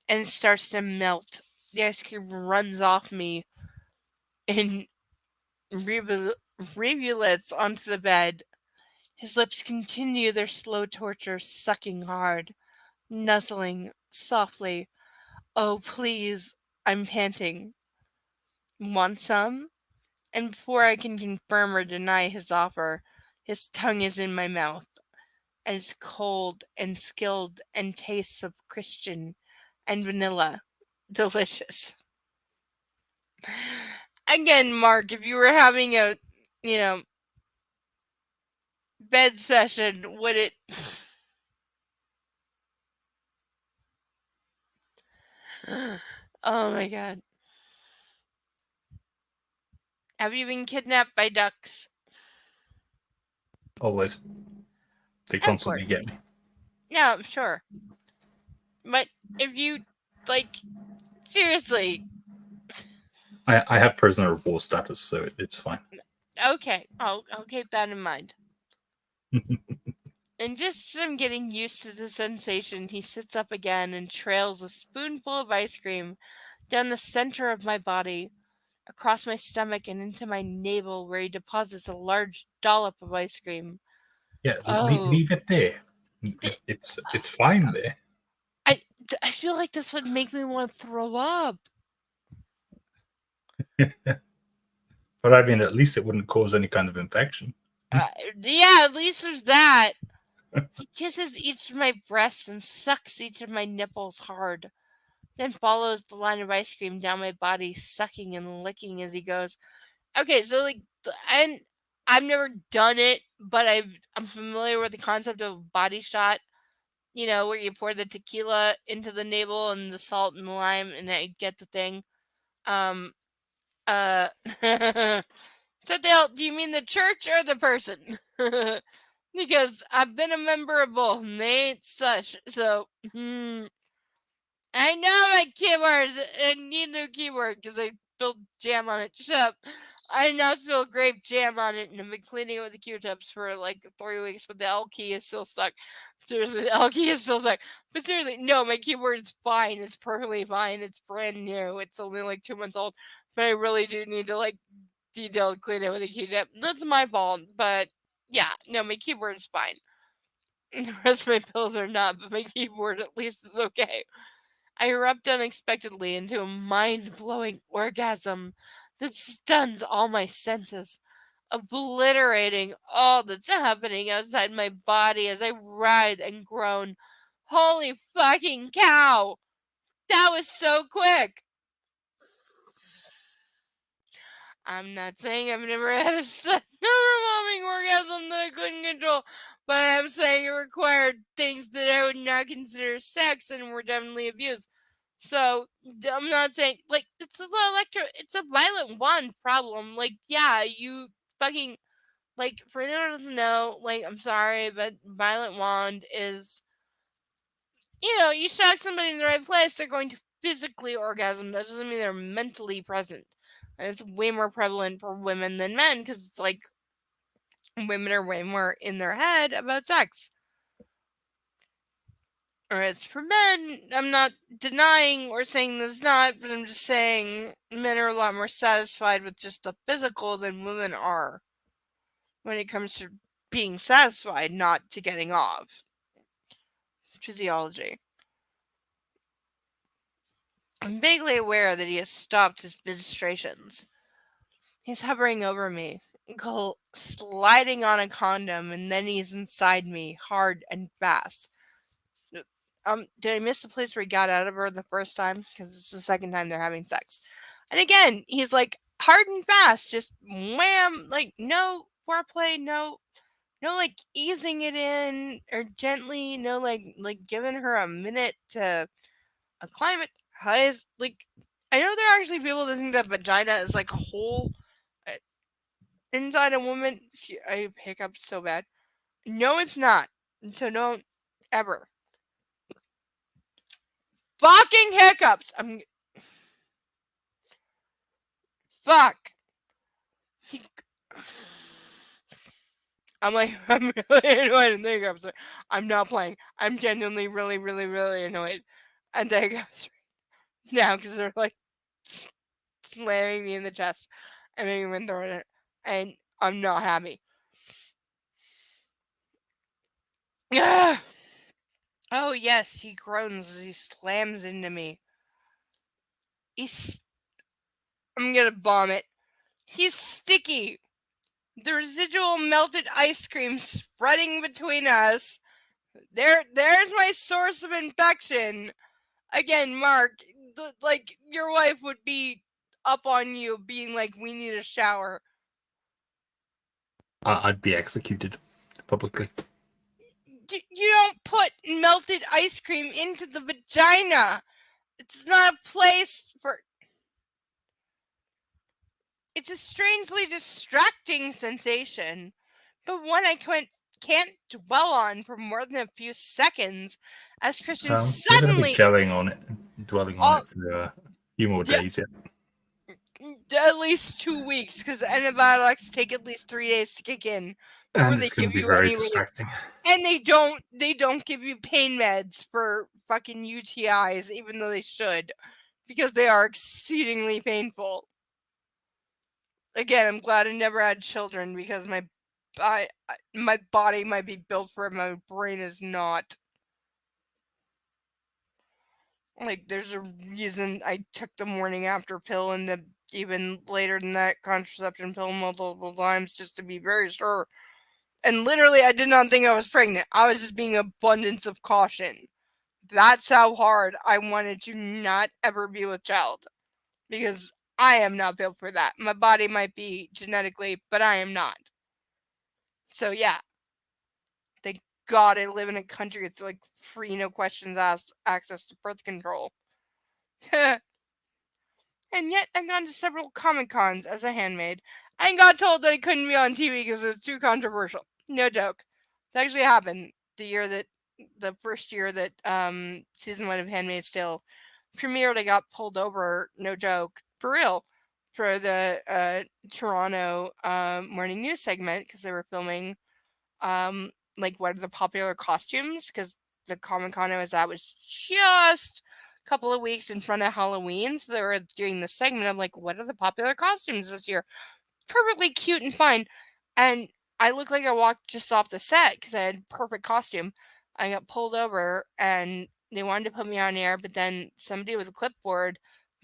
And it starts to melt. The ice cream runs off me in rivulets onto the bed. His lips continue their slow torture, sucking hard, nuzzling softly. Oh, please, I'm panting. Want some? And before I can confirm or deny his offer, his tongue is in my mouth, and it's cold and skilled and tastes of Christian and vanilla. Delicious. Again, Mark, if you were having a, bed session, would it... Oh my god. Have you been kidnapped by ducks? Always. They constantly get me. Yeah, I'm sure. But if you, seriously. I have prisoner of war status, so it's fine. Okay, I'll keep that in mind. And just as I'm getting used to the sensation, he sits up again and trails a spoonful of ice cream down the center of my body, across my stomach and into my navel, where he deposits a large dollop of ice cream. Yeah, leave it there. It's fine there. I feel like this would make me want to throw up. But I mean, at least it wouldn't cause any kind of infection. Yeah, at least there's that. He kisses each of my breasts and sucks each of my nipples hard, then follows the line of ice cream down my body, sucking and licking as he goes. Okay, so and I've never done it, but I'm familiar with the concept of body shot. Where you pour the tequila into the navel and the salt and the lime, and I get the thing. So Dale, do you mean the church or the person? Because I've been a member of both, and they ain't such. So, I know my keyboard. I need a new keyboard because I spilled jam on it. Shut up. I now spill grape jam on it, and I've been cleaning it with the Q-tips for 3 weeks, but the L key is still stuck. Seriously, the L key is still stuck. But seriously, no, my keyboard is fine. It's perfectly fine. It's brand new. It's only 2 months old. But I really do need to detailed clean it with a Q-tip. That's my fault. But yeah, no, my keyboard is fine. The rest of my pills are not, but my keyboard at least is okay. I erupt unexpectedly into a mind-blowing orgasm that stuns all my senses, obliterating all that's happening outside my body as I writhe and groan. Holy fucking cow! That was so quick! I'm not saying I've never had a revolving orgasm that I couldn't control, but I'm saying it required things that I would not consider sex and were definitely abused. So I'm not saying like it's a violent wand problem. Like, yeah, you fucking like, for anyone who doesn't know, like, I'm sorry, but violent wand is, you shock somebody in the right place, they're going to physically orgasm. That doesn't mean they're mentally present. And it's way more prevalent for women than men because, like, women are way more in their head about sex. Whereas for men, I'm not denying or saying there's not, but I'm just saying men are a lot more satisfied with just the physical than women are when it comes to being satisfied, not to getting off. Physiology. I'm vaguely aware that he has stopped his ministrations. He's hovering over me, sliding on a condom, and then he's inside me, hard and fast. Did I miss the place where he got out of her the first time? Because it's the second time they're having sex. And again, he's like hard and fast, just wham, like no foreplay, no like easing it in or gently, no like giving her a minute to acclimate. Like, I know there are actually people that think that vagina is like a hole inside a woman. I hiccuped so bad. No, it's not. So don't ever. Fucking hiccups. Fuck. I'm like, I'm really annoyed and the hiccups. I'm not playing. I'm genuinely really, really, really annoyed. And the hiccups now because they're like slamming me in the chest and making me throw it. And I'm not happy. Yeah. Oh, yes, he groans as he slams into me. I'm gonna vomit. He's sticky. The residual melted ice cream spreading between us. There's my source of infection. Again, Mark, like, your wife would be up on you being like, we need a shower. I'd be executed publicly. You don't put melted ice cream into the vagina. It's not a place for... It's a strangely distracting sensation, but one I can't dwell on for more than a few seconds, as Christian You're going to suddenly... be dwelling on it for a few more days, At least 2 weeks, because antibiotics take at least 3 days to kick in. And it's going to be very distracting. And they don't give you pain meds for fucking UTIs, even though they should, because they are exceedingly painful. Again, I'm glad I never had children because my body might be built for it, my brain is not. Like, there's a reason I took the morning after pill and even later than that contraception pill multiple times just to be very sure. And literally, I did not think I was pregnant. I was just being abundance of caution. That's how hard I wanted to not ever be with child. Because I am not built for that. My body might be genetically, but I am not. So yeah. Thank God I live in a country that's like free, no questions asked, access to birth control. And yet I've gone to several Comic Cons as a handmaid. I got told that I couldn't be on TV because it was too controversial. No joke. That actually happened the first year that season 1 of Handmaid's Tale premiered. I got pulled over, no joke, for real, for the Toronto morning news segment because they were filming like what are the popular costumes, because the Comic-Con I was at was just a couple of weeks in front of Halloween, so they were doing the segment of like what are the popular costumes this year. Perfectly cute and fine, and I looked like I walked just off the set because I had perfect costume. I got pulled over and they wanted to put me on air, but then somebody with a clipboard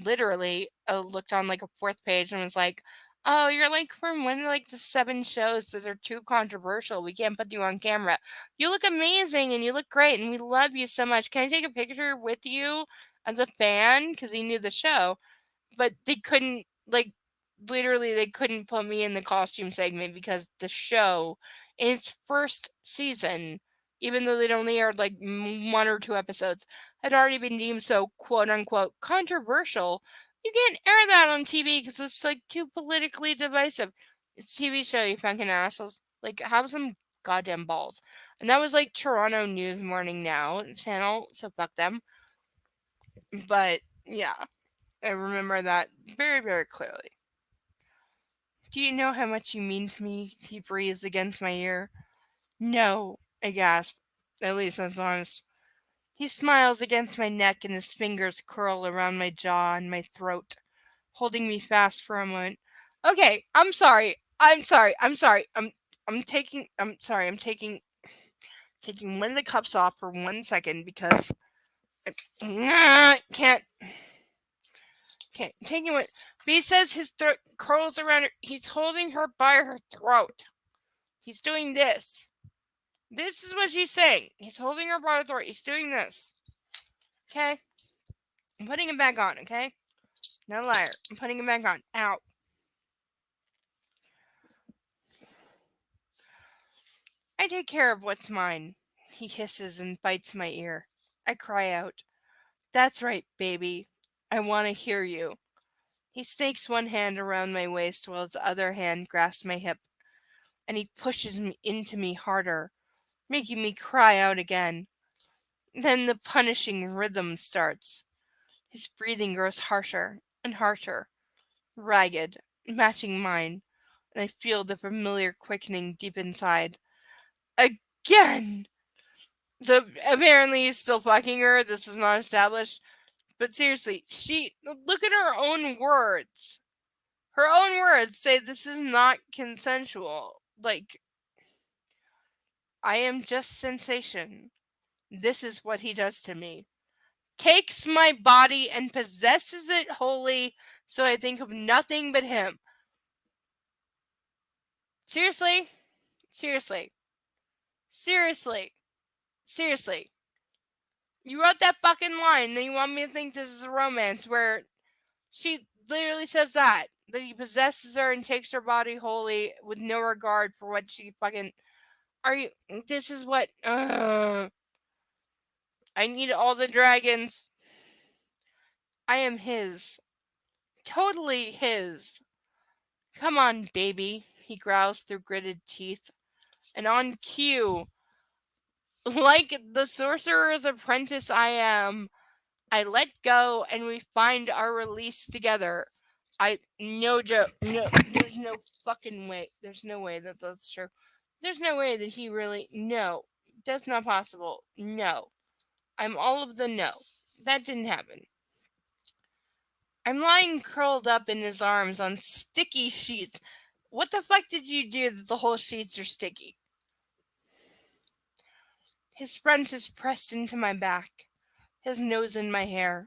literally looked on like a fourth page and was like, "Oh, you're like from one of like the 7 shows that are too controversial. We can't put you on camera. You look amazing and you look great and we love you so much. Can I take a picture with you as a fan?" Because he knew the show, but they couldn't like literally they couldn't put me in the costume segment because the show, in its first season, even though they'd only aired like 1 or 2 episodes, had already been deemed so quote unquote controversial. You can't air that on TV because it's like too politically divisive. It's a TV show, you fucking assholes. Like, have some goddamn balls. And that was like Toronto News Morning Now channel, so fuck them. But yeah, I remember that very, very clearly. Do you know how much you mean to me? He breathes against my ear. No, I gasp. At least that's honest. He smiles against my neck and his fingers curl around my jaw and my throat, holding me fast for a moment. Okay, I'm sorry. I'm sorry. I'm sorry. I'm taking one of the cups off for 1 second because I can't taking one. B says his throat curls around her. He's holding her by her throat. He's doing this. This is what she's saying. He's holding her by her throat. He's doing this. Okay? I'm putting it back on, okay? Not a liar. I'm putting it back on. Ow. I take care of what's mine. He hisses and bites my ear. I cry out. That's right, baby. I want to hear you. He snakes one hand around my waist while his other hand grasps my hip, and he pushes me into me harder, making me cry out again. Then the punishing rhythm starts. His breathing grows harsher and harsher, ragged, matching mine, and I feel the familiar quickening deep inside. Again! So apparently he's still fucking her. This is not established. But seriously, look at her own words. Her own words say this is not consensual. Like, I am just sensation. This is what he does to me. Takes my body and possesses it wholly, so I think of nothing but him. Seriously? Seriously. Seriously. Seriously. You wrote that fucking line, then you want me to think this is a romance where she literally says that he possesses her and takes her body wholly with no regard for what she fucking... Are you... This is what... I need all the dragons. I am his. Totally his. Come on, baby, he growls through gritted teeth. And on cue, like the sorcerer's apprentice I am, I let go and we find our release together. No joke. No, there's no fucking way. There's no way that that's true. There's no way that he really... No. That's not possible. No. I'm all of the no. That didn't happen. I'm lying curled up in his arms on sticky sheets. What the fuck did you do that the whole sheets are sticky? His front is pressed into my back, his nose in my hair.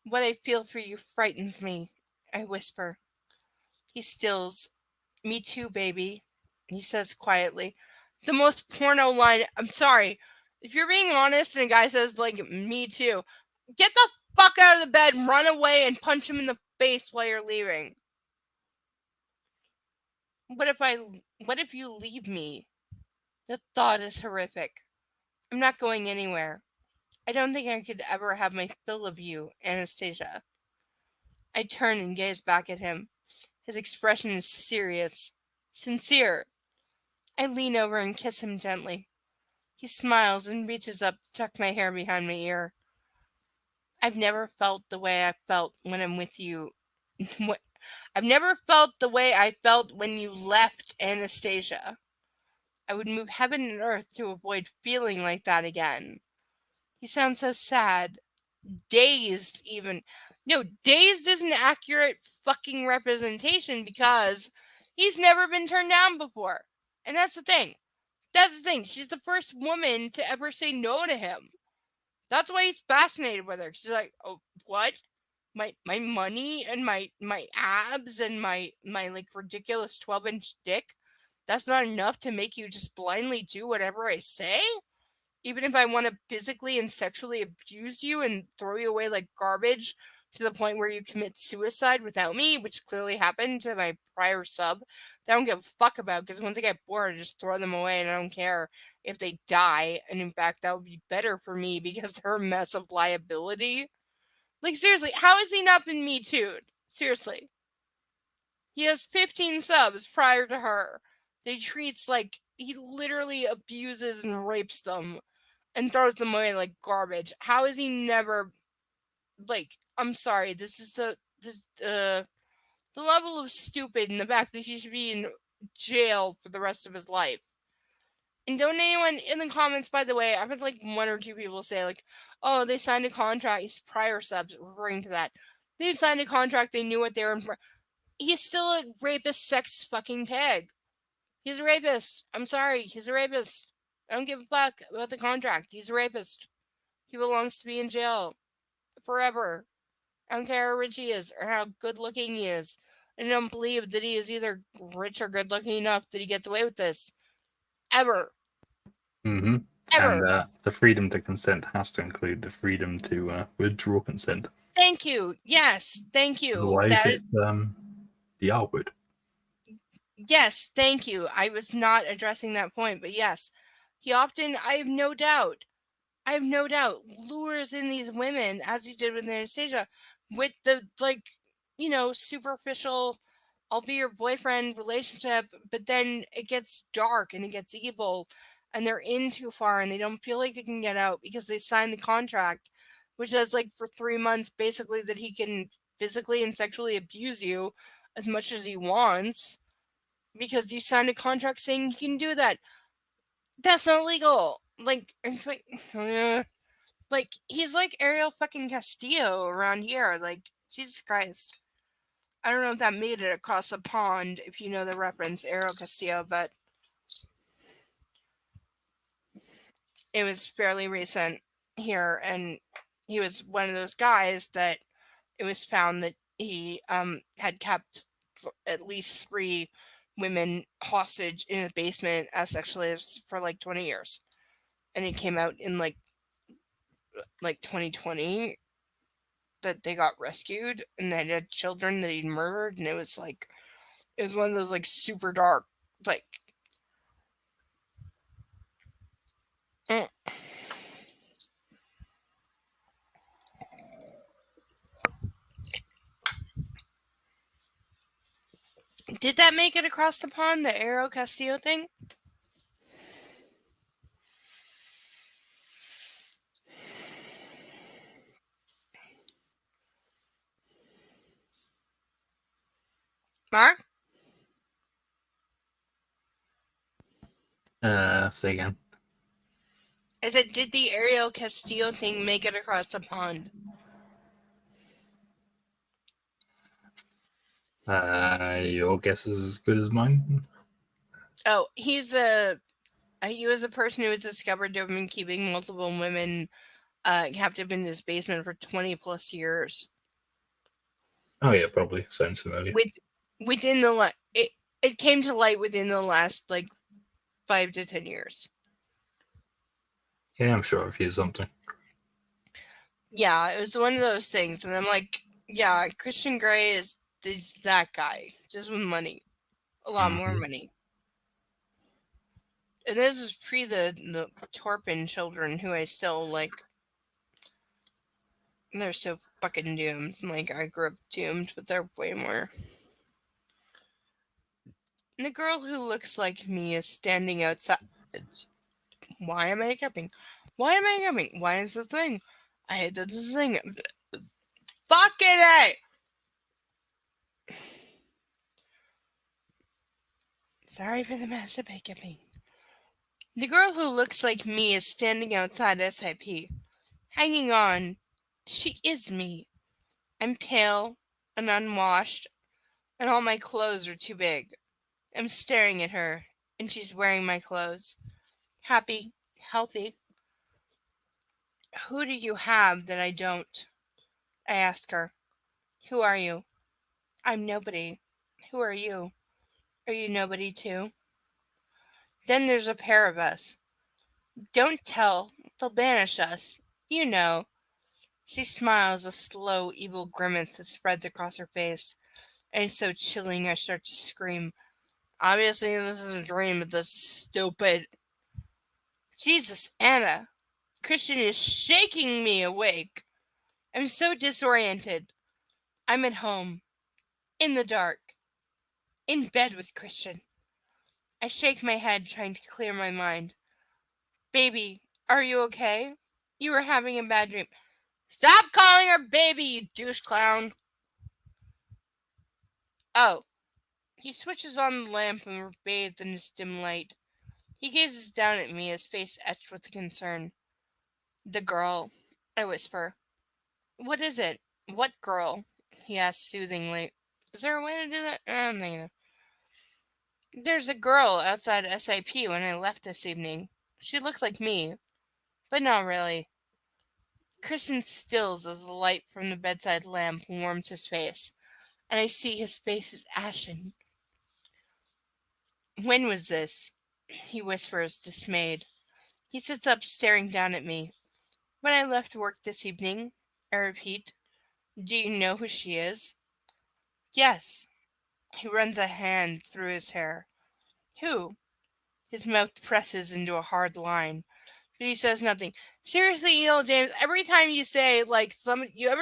What I feel for you frightens me, I whisper. He stills. Me too, baby, he says quietly. The most porno line. I'm sorry. If you're being honest and a guy says, like, me too, get the fuck out of the bed, run away, and punch him in the face while you're leaving. What if you leave me? The thought is horrific. I'm not going anywhere. I don't think I could ever have my fill of you, Anastasia. I turn and gaze back at him. His expression is serious, sincere. I lean over and kiss him gently. He smiles and reaches up to tuck my hair behind my ear. I've never felt the way I felt when I'm with you. I've never felt the way I felt when you left, Anastasia. I would move heaven and earth to avoid feeling like that again. He sounds so sad. Dazed, even. No, dazed is an accurate fucking representation because he's never been turned down before. And that's the thing. That's the thing. She's the first woman to ever say no to him. That's why he's fascinated with her. She's like, oh, what? My money and my abs and my like ridiculous 12-inch dick? That's not enough to make you just blindly do whatever I say? Even if I want to physically and sexually abuse you and throw you away like garbage to the point where you commit suicide without me, which clearly happened to my prior sub, that I don't give a fuck about, because once I get bored, I just throw them away and I don't care if they die. And in fact, that would be better for me because they're a mess of liability. Like, seriously, how has he not been Me Too'd? Seriously. He has 15 subs prior to her. He treats like he literally abuses and rapes them and throws them away like garbage. How is he never, like, I'm sorry, this is the level of stupid and the fact that he should be in jail for the rest of his life. And don't anyone in the comments, by the way, I've had like 1 or 2 people say, like, oh, they signed a contract. He's prior subs, referring to that. They signed a contract, they knew what they were in. He's still a rapist, sex fucking pig. He's a rapist. I'm sorry, he's a rapist. I don't give a fuck about the contract. He's a rapist. He belongs to be in jail forever. I don't care how rich he is or how good looking he is. I don't believe that he is either rich or good looking enough that he gets away with this. Ever. Mm-hmm. Ever. And the freedom to consent has to include the freedom to withdraw consent. Thank you. Yes, thank you. Otherwise, That it's the R word. Yes, thank you. I was not addressing that point, but yes, he often, I have no doubt, lures in these women, as he did with Anastasia, with the, like, superficial, I'll be your boyfriend relationship, but then it gets dark and it gets evil, and they're in too far and they don't feel like they can get out because they signed the contract, which says, like, for 3 months, basically, that he can physically and sexually abuse you as much as he wants because you signed a contract saying you can do that. That's not legal. Like, like, he's like Ariel fucking Castillo around here. Like, Jesus Christ. I don't know if that made it across the pond, if you know the reference, Ariel Castillo, but it was fairly recent here, and he was one of those guys that it was found that he had kept at least 3 women hostage in his basement as sex slaves for like 20 years. And it came out in like 2020 that they got rescued and they had children that he'd murdered, and it was one of those like super dark, like, Did that make it across the pond, the Ariel Castillo thing? Mark? Say again. I said, did the Ariel Castillo thing make it across the pond? Your guess is as good as mine. Oh, he was a person who was discovered to have been keeping multiple women captive in his basement for 20 plus years. Oh yeah, probably sounds familiar. Within it came to light within the last like 5 to 10 years. Yeah, I'm sure I've used something. Yeah, it was one of those things, and I'm like, yeah, Christian Grey is that guy, just with money, a lot more money. And this is pre the Torpin children, who I still like. They're so fucking doomed. Like, I grew up doomed, but they're way more. And the girl who looks like me is standing outside. Why am I hiccuping? Why is this thing? I hate that this thing. Fucking A! Sorry for the massive hiccuping. The girl who looks like me is standing outside SIP. Hanging on. She is me. I'm pale and unwashed, and all my clothes are too big. I'm staring at her, and she's wearing my clothes. Happy, healthy. Who do you have that I don't? I ask her. Who are you? I'm nobody. Who are you? Are you nobody too? Then there's a pair of us. Don't tell. They'll banish us. You know. She smiles, a slow, evil grimace that spreads across her face, and it's so chilling I start to scream. Obviously, this is a dream, but this is stupid. Jesus, Anna. Christian is shaking me awake. I'm so disoriented. I'm at home, in the dark, in bed with Christian. I shake my head, trying to clear my mind. Baby, are you okay? You were having a bad dream. Stop calling her baby, you douche clown. Oh. He switches on the lamp and we're bathed in its dim light. He gazes down at me, his face etched with concern. The girl, I whisper. What is it? What girl? He asks soothingly. Is there a way to do that? Negative. There's a girl outside SIP when I left this evening. She looked like me, but not really. Christian stills as the light from the bedside lamp warms his face, and I see his face is ashen. When was this? He whispers, dismayed. He sits up, staring down at me. When I left work this evening, I repeat. Do you know who she is? Yes. He runs a hand through his hair. Who? His mouth presses into a hard line, but he says nothing. Seriously, James, every time you say, every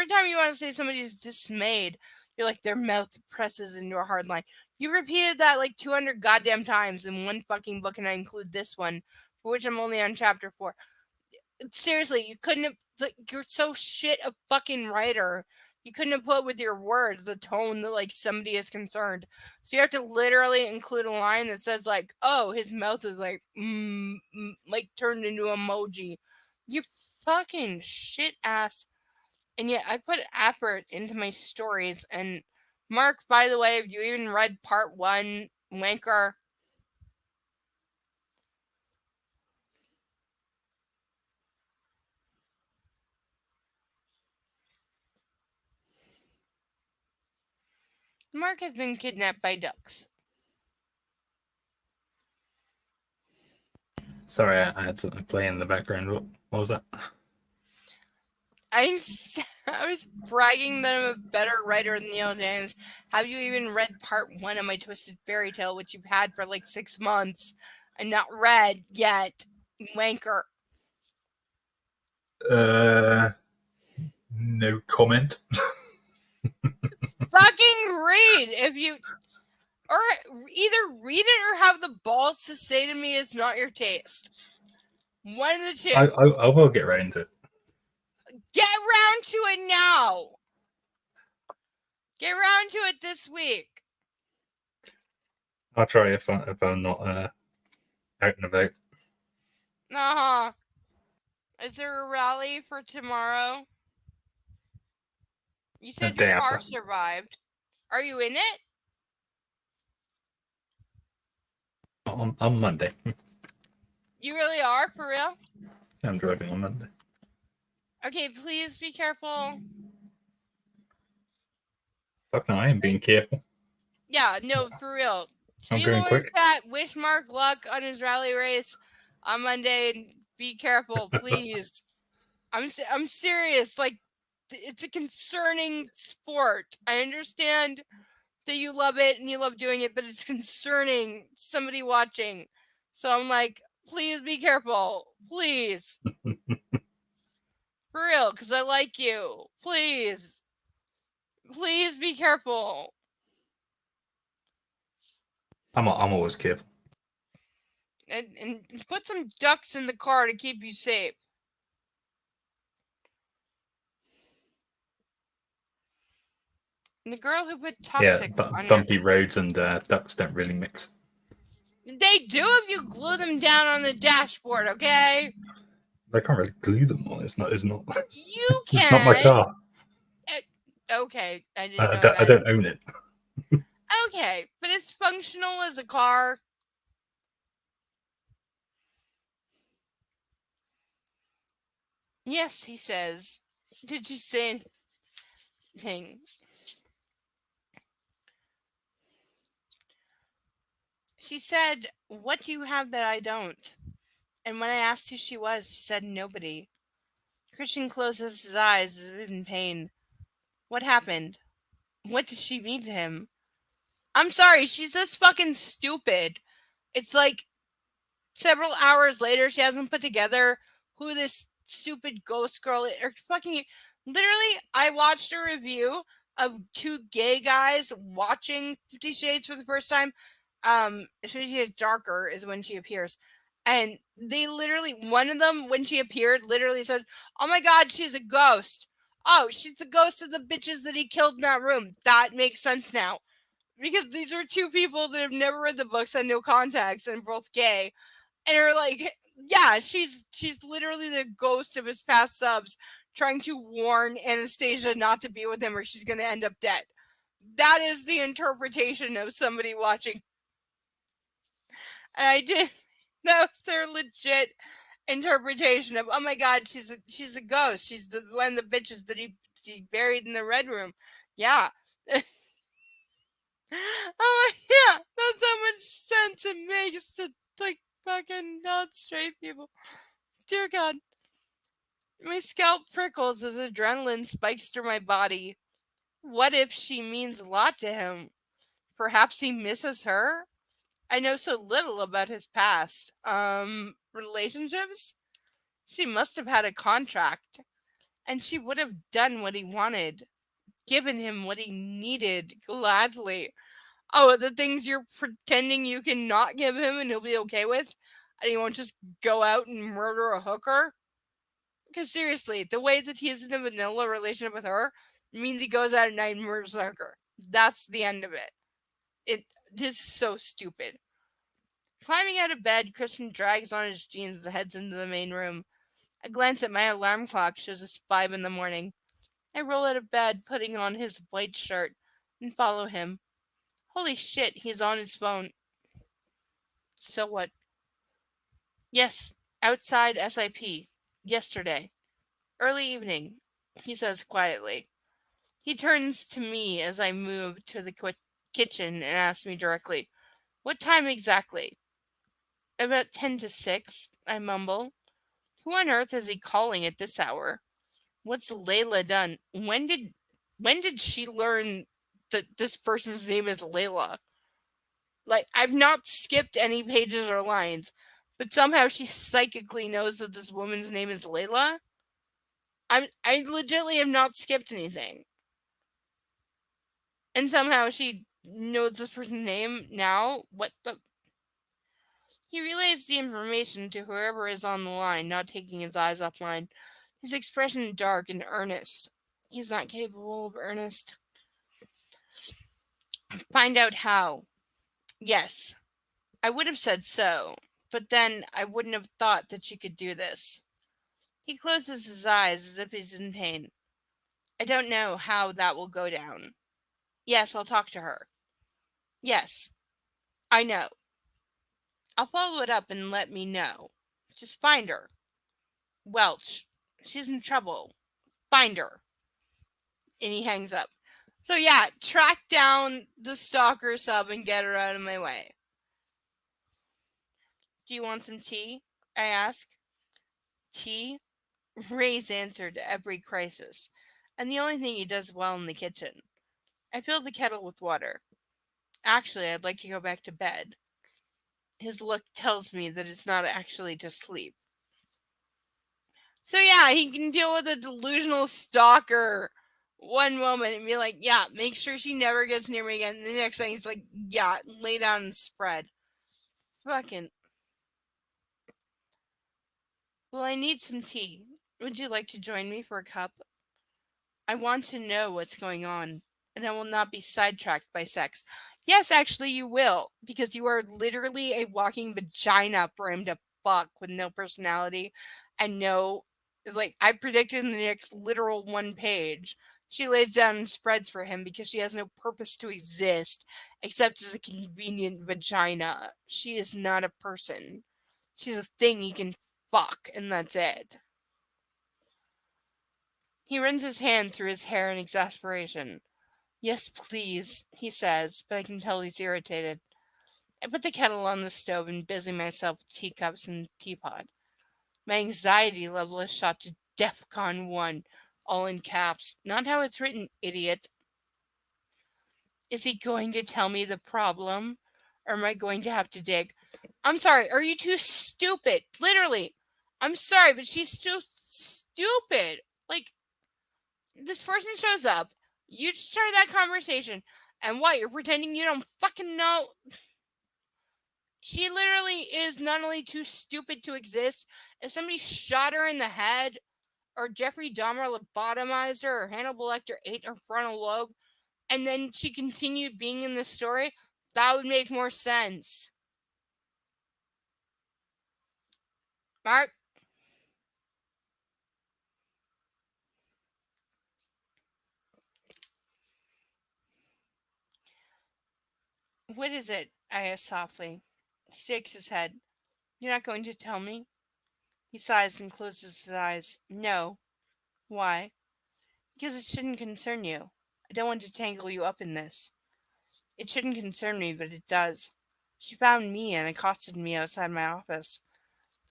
time you want to say somebody's dismayed, you're like, their mouth presses into a hard line. You repeated that like 200 goddamn times in one fucking book, and I include this one, for which I'm only on chapter 4. Seriously, you couldn't have, you're so shit a fucking writer. You couldn't have put with your words the tone that like somebody is concerned. So you have to literally include a line that says like, oh, his mouth is like like turned into emoji. You fucking shit ass. And yet I put effort into my stories. And Mark, by the way, have you even read part 1, Wanker? Mark has been kidnapped by ducks. Sorry, I had something playing in the background. What was that? I was bragging that I'm a better writer than Neil James. Have you even read part 1 of my Twisted Fairy Tale, which you've had for like 6 months and not read yet? Wanker. No comment. Fucking read if you, or either read it or have the balls to say to me it's not your taste. One of the two. I will get around to it. Get round to it now. Get round to it this week. I'll try if I'm not out and about. Uh-huh. Is there a rally for tomorrow? You said your car survived. Are you in it? On Monday. You really are, for real? I'm driving on Monday. Okay, please be careful. Fuck no, I am being careful. Yeah, no, for real. I'm People going in quick. chat wish Mark luck on his rally race on Monday. Be careful, please. I'm serious. Like, it's a concerning sport. I understand that you love it and you love doing it, but it's concerning somebody watching. So I'm like, please be careful. Please. For real, because I like you. Please. Please be careful. I'm always careful. And put some ducks in the car to keep you safe. And the girl who put toxic on bumpy roads and ducks don't really mix. They do if you glue them down on the dashboard, okay? They can't really glue them on. It's not. You can. It's not my car. Okay, I didn't know that. I don't own it. Okay, but it's functional as a car. Yes, he says. Did you say anything? She said, what do you have that I don't? And when I asked who she was, she said nobody. Christian closes his eyes as if in pain. What happened? What did she mean to him? I'm sorry, she's just fucking stupid. It's like several hours later, she hasn't put together who this stupid ghost girl is. Or fucking. Literally, I watched a review of two gay guys watching 50 Shades for the first time. 50 Shades Darker is when she appears. And they literally, one of them, when she appeared, literally said, "Oh my god, she's a ghost. Oh, she's the ghost of the bitches that he killed in that room. That makes sense now." Because these are two people that have never read the books and no context and both gay. And are like, yeah, she's literally the ghost of his past subs trying to warn Anastasia not to be with him or she's going to end up dead. That is the interpretation of somebody watching. And I did. That was their legit interpretation of, oh my god, she's a ghost. She's the one of the bitches that he buried in the red room. Yeah. Oh yeah, that's how much sense it makes to like fucking not straight people. Dear God. My scalp prickles as adrenaline spikes through my body. What if she means a lot to him? Perhaps he misses her? I know so little about his past. Relationships? She must have had a contract. And she would have done what he wanted. Given him what he needed gladly. Oh, the things you're pretending you cannot give him and he'll be okay with? And he won't just go out and murder a hooker? Because seriously, the way that he is in a vanilla relationship with her means he goes out at night and murders a hooker. That's the end of it. This is so stupid. Climbing out of bed, Christian drags on his jeans and heads into the main room. A glance at my alarm clock shows it's 5 in the morning. I roll out of bed, putting on his white shirt, and follow him. Holy shit, he's on his phone. So what? Yes, outside SIP. Yesterday. Early evening, he says quietly. He turns to me as I move to the kitchen and asks me directly, "What time exactly?" "About 10 to 6, I mumble. Who on earth is he calling at this hour? What's Layla done? When did she learn that this person's name is Layla? Like, I've not skipped any pages or lines, but somehow she psychically knows that this woman's name is Layla? I legitimately have not skipped anything. And somehow she knows this person's name now? What the? He relays the information to whoever is on the line, not taking his eyes off mine. His expression dark and earnest. He's not capable of earnest. Find out how. Yes. I would have said so, but then I wouldn't have thought that she could do this. He closes his eyes as if he's in pain. I don't know how that will go down. Yes, I'll talk to her. Yes, I know. I'll follow it up and let me know. Just find her. Welch. She's in trouble. Find her. And he hangs up. So yeah, track down the stalker sub and get her out of my way. Do you want some tea? I ask. Tea? Ray's answer to every crisis, and the only thing he does well in the kitchen. I fill the kettle with water. Actually, I'd like to go back to bed. His look tells me that it's not actually to sleep. So yeah, he can deal with a delusional stalker one moment and be like, yeah, make sure she never gets near me again. And the next thing he's like, yeah, lay down and spread. Fucking. Well, I need some tea. Would you like to join me for a cup? I want to know what's going on, and I will not be sidetracked by sex. Yes, actually, you will, because you are literally a walking vagina for him to fuck with no personality and no. Like, I predicted in the next literal one page, she lays down and spreads for him because she has no purpose to exist except as a convenient vagina. She is not a person. She's a thing he can fuck, and that's it. He runs his hand through his hair in exasperation. Yes, please, he says, but I can tell he's irritated. I put the kettle on the stove and busy myself with teacups and teapot. My anxiety level is shot to DEFCON 1, all in caps. Not how it's written, idiot. Is he going to tell me the problem? Or am I going to have to dig? I'm sorry, are you too stupid? Literally. I'm sorry, but she's too stupid. Like, this person shows up, you start that conversation, and what? You're pretending you don't fucking know? She literally is not only too stupid to exist, if somebody shot her in the head, or Jeffrey Dahmer lobotomized her, or Hannibal Lecter ate her frontal lobe, and then she continued being in this story, that would make more sense. Mark? What is it? I asked softly. He shakes his head. You're not going to tell me? He sighs and closes his eyes. No. Why? Because it shouldn't concern you. I don't want to tangle you up in this. It shouldn't concern me, but it does. She found me and accosted me outside my office.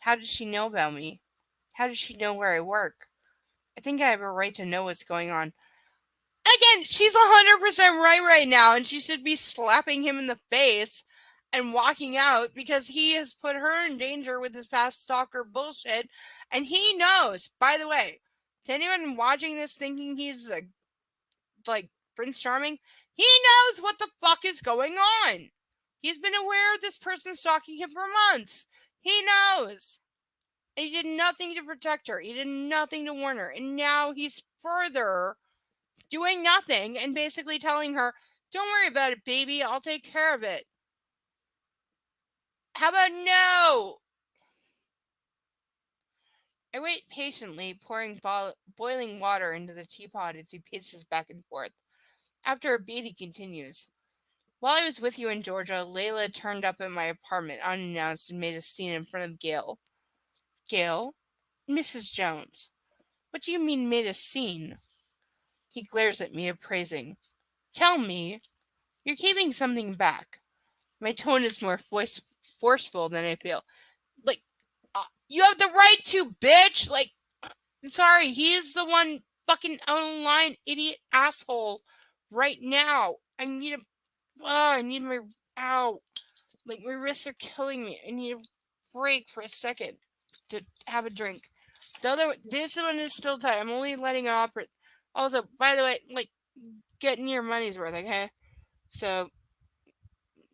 How does she know about me? How does she know where I work? I think I have a right to know what's going on. Again, she's 100% right now, and she should be slapping him in the face and walking out because he has put her in danger with his past stalker bullshit, and he knows. By the way, to anyone watching this thinking he's like Prince Charming, he knows what the fuck is going on. He's been aware of this person stalking him for months. He knows. And he did nothing to protect her. He did nothing to warn her. And now he's further doing nothing and basically telling her, don't worry about it, baby. I'll take care of it. How about no? I wait patiently, pouring boiling water into the teapot as he paces back and forth. After a beat, he continues. While I was with you in Georgia, Layla turned up at my apartment unannounced and made a scene in front of Gail. Gail? Mrs. Jones. What do you mean made a scene? He glares at me, appraising. Tell me. You're keeping something back. My tone is more forceful than I feel. Like, you have the right to, bitch! Like, sorry, he is the one fucking out of line, idiot asshole right now. I need my, ow. Like, my wrists are killing me. I need a break for a second to have a drink. This one is still tight. I'm only letting it operate. Also, by the way, like, getting your money's worth, okay? So,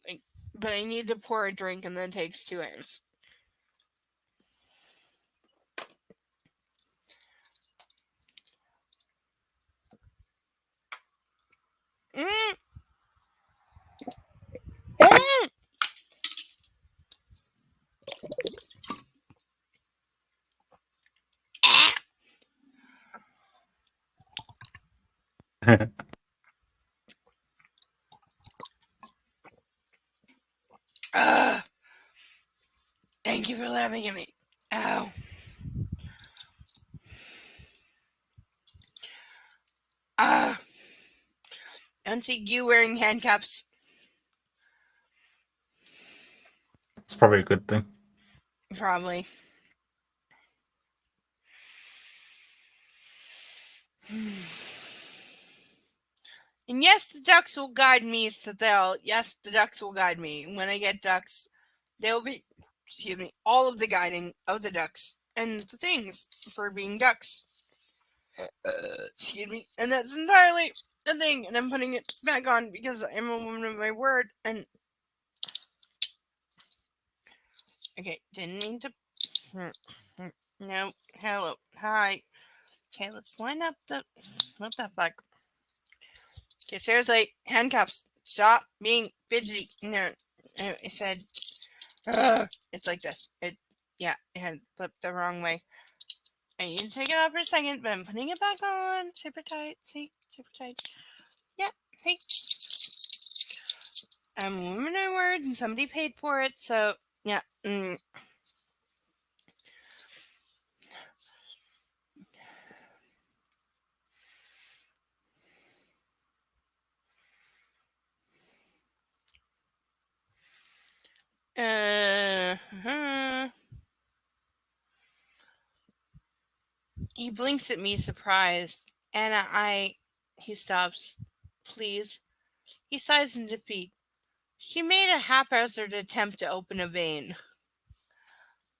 like, but I need to pour a drink and then it takes 2 hours. Mm. Mm. Thank you for laughing at me. Ow. I don't see you wearing handcuffs. It's probably a good thing. Probably. And yes, the ducks will guide me, Sethel. Yes, the ducks will guide me. When I get ducks, they will be, all of the guiding of the ducks and the things for being ducks. And that's entirely the thing. And I'm putting it back on because I'm a woman of my word. And okay, didn't need to. No, hello, hi. Okay, let's line up the. What the fuck? Okay, seriously, handcuffs. Stop being fidgety. No, I said, it's like this. It had flipped the wrong way. I need to take it off for a second, but I'm putting it back on. Super tight. See? Super tight. Yeah, hey. I'm a woman of my word, and somebody paid for it, so, yeah. He blinks at me, surprised. Anna, He stops. Please. He sighs in defeat. She made a haphazard attempt to open a vein.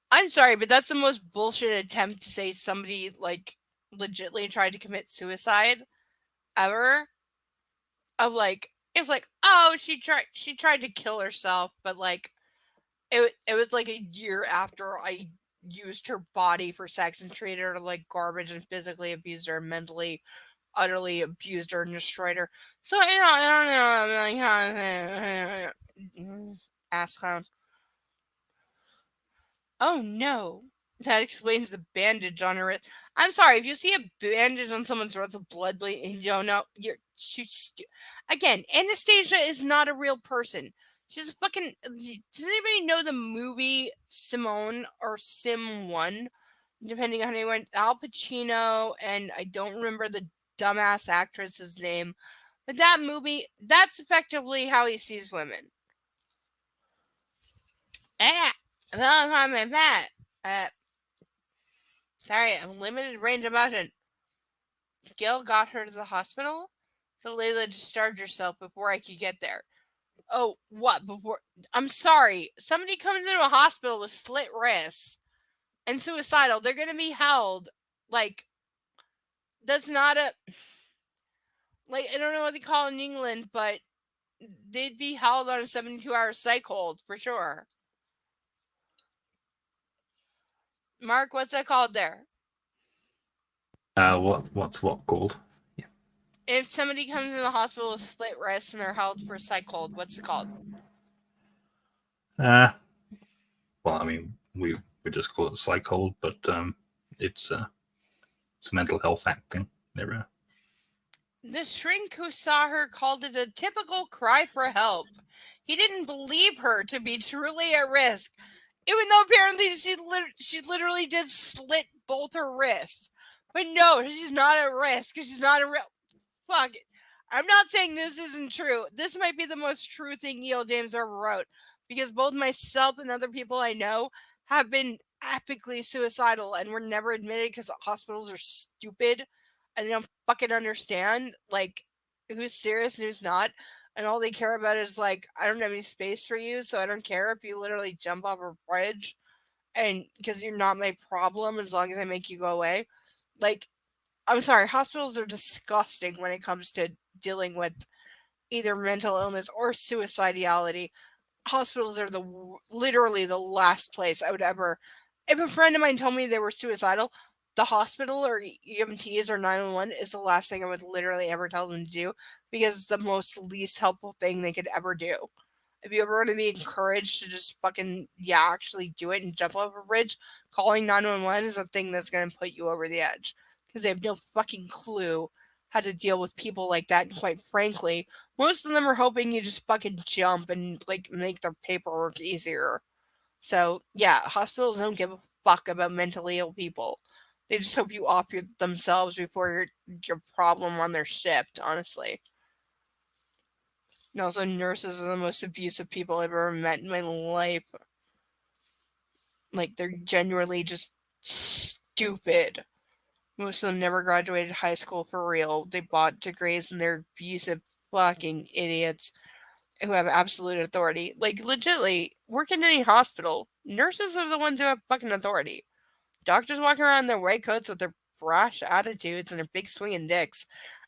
I'm sorry, but that's the most bullshit attempt to say somebody, like, legitly tried to commit suicide ever. Of, like, it's like, oh, she tried to kill herself, but, like, it was, like, a year after I used her body for sex and treated her like garbage and physically abused her and mentally utterly abused her and destroyed her. So, I don't know, ass clown. Oh no. That explains the bandage on her wrist. I'm sorry, if you see a bandage on someone's wrist with blood bleeding, you don't know, again, Anastasia is not a real person. She's a fucking. Does anybody know the movie Simone or Sim 1? Depending on how you went. Al Pacino, and I don't remember the dumbass actress's name. But that movie, that's effectively how he sees women. Sorry, I'm limited range of motion. Gil got her to the hospital, but Layla discharged herself before I could get there. Oh, what? Before? I'm sorry. Somebody comes into a hospital with slit wrists and suicidal. They're going to be held. Like, that's not a. Like, I don't know what they call it in England, but they'd be held on a 72-hour psych hold for sure. Mark, what's that called there? What's what called? Yeah. If somebody comes in the hospital with slit wrists and they're held for psych hold, what's it called? Well, I mean, we just call it psych hold, but it's a mental health act thing. The shrink who saw her called it a typical cry for help. He didn't believe her to be truly at risk, even though apparently she literally did slit both her wrists. But no, she's not at risk because she's not a real. Fuck it. I'm not saying this isn't true. This might be the most true thing Neil James ever wrote because both myself and other people I know have been epically suicidal and were never admitted because hospitals are stupid and they don't fucking understand like who's serious and who's not. And all they care about is like, I don't have any space for you, so I don't care if you literally jump off a bridge and because you're not my problem as long as I make you go away. Like, I'm sorry, hospitals are disgusting when it comes to dealing with either mental illness or suicidality. Hospitals are literally the last place I would ever. If a friend of mine told me they were suicidal, the hospital or EMTs or 911 is the last thing I would literally ever tell them to do because it's the most least helpful thing they could ever do. If you ever want to be encouraged to just fucking, actually do it and jump over a bridge, calling 911 is a thing that's going to put you over the edge because they have no fucking clue how to deal with people like that. And quite frankly, most of them are hoping you just fucking jump and like make their paperwork easier. So yeah, hospitals don't give a fuck about mentally ill people. They just hope you off themselves before your problem on their shift. Honestly. And also, nurses are the most abusive people I've ever met in my life. Like, they're genuinely just stupid. Most of them never graduated high school for real. They bought degrees and they're abusive fucking idiots who have absolute authority. Like, legitly, work in any hospital. Nurses are the ones who have fucking authority. Doctors walk around in their white coats with their brash attitudes and their big swinging dicks.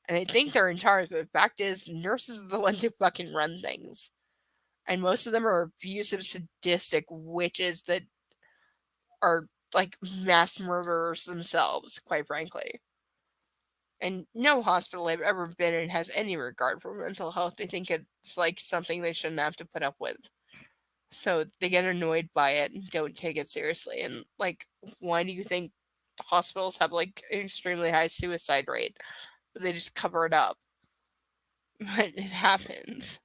And they think they're in charge, but the fact is, nurses are the ones who fucking run things. And most of them are abusive, sadistic witches that are like mass murderers themselves, quite frankly. And no hospital I've ever been in has any regard for mental health. They think it's like something they shouldn't have to put up with. So they get annoyed by it and don't take it seriously. And like, why do you think hospitals have like an extremely high suicide rate? They just cover it up. But it happens.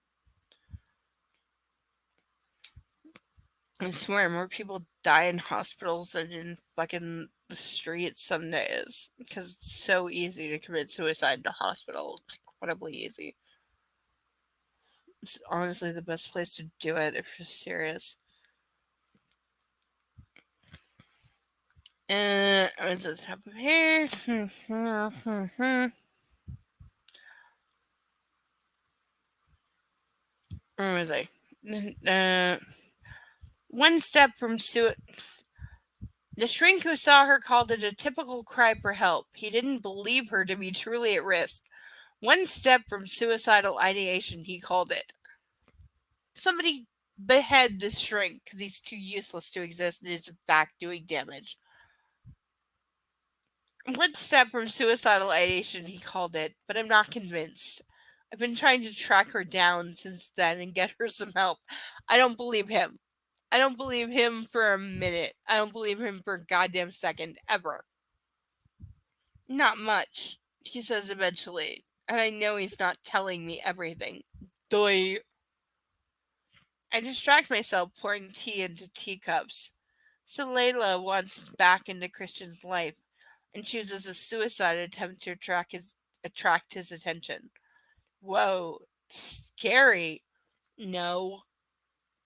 I swear, more people die in hospitals than in fucking the streets some days. Because it's so easy to commit suicide in a hospital. It's incredibly easy. It's honestly the best place to do it if you're serious. What's the top of here? Where was I? One step from suicide. The shrink who saw her called it a typical cry for help. He didn't believe her to be truly at risk. One step from suicidal ideation, he called it. Somebody behead this shrink because he's too useless to exist and is back doing damage. One step from suicidal ideation, he called it, but I'm not convinced. I've been trying to track her down since then and get her some help. I don't believe him. I don't believe him for a minute. I don't believe him for a goddamn second, ever. Not much, he says eventually, and I know he's not telling me everything. Doi. I distract myself pouring tea into teacups. So Layla wants back into Christian's life and chooses a suicide attempt to attract his attention. Whoa, scary. No.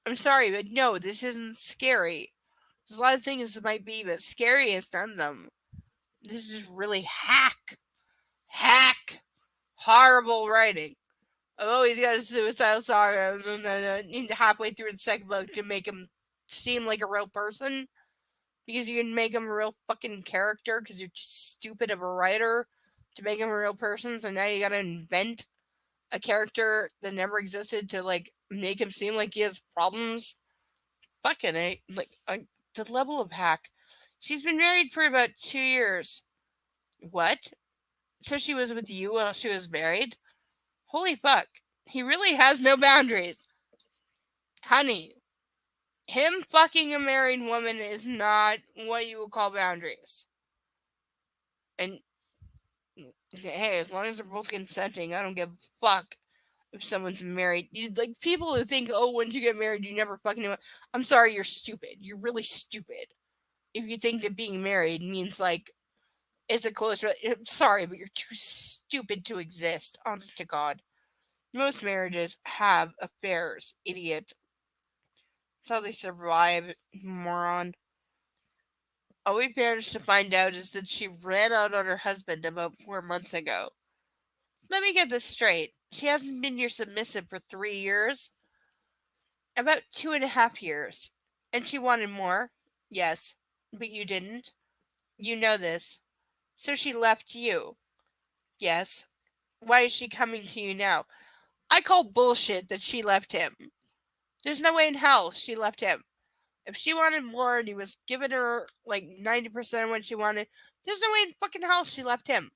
I'm sorry, but no, this isn't scary. There's a lot of things it might be, but scary is none of them. This is really hack. Horrible writing. Oh, he's got a suicidal saga, and halfway through the second book to make him seem like a real person. Because you can make him a real fucking character because you're just stupid of a writer to make him a real person. So now you gotta invent a character that never existed to like make him seem like he has problems. Fucking A. The level of hack. She's been married for about 2 years. What? So she was with you while she was married? Holy fuck. He really has no boundaries. Honey, him fucking a married woman is not what you would call boundaries. And hey, as long as they're both consenting, I don't give a fuck if someone's married. Like people who think, oh, once you get married, you never fucking know. I'm sorry, you're stupid. You're really stupid. If you think that being married means like it's a close. I'm sorry, but you're too stupid to exist. Honest to God, most marriages have affairs. Idiot. That's how they survive, moron. All we managed to find out is that she ran out on her husband about 4 months ago. Let me get this straight. She hasn't been your submissive for 3 years? About 2.5 years. And she wanted more? Yes. But you didn't? You know this. So she left you? Yes. Why is she coming to you now? I call bullshit that she left him. There's no way in hell she left him. If she wanted more and he was giving her like 90% of what she wanted, there's no way in fucking hell she left him.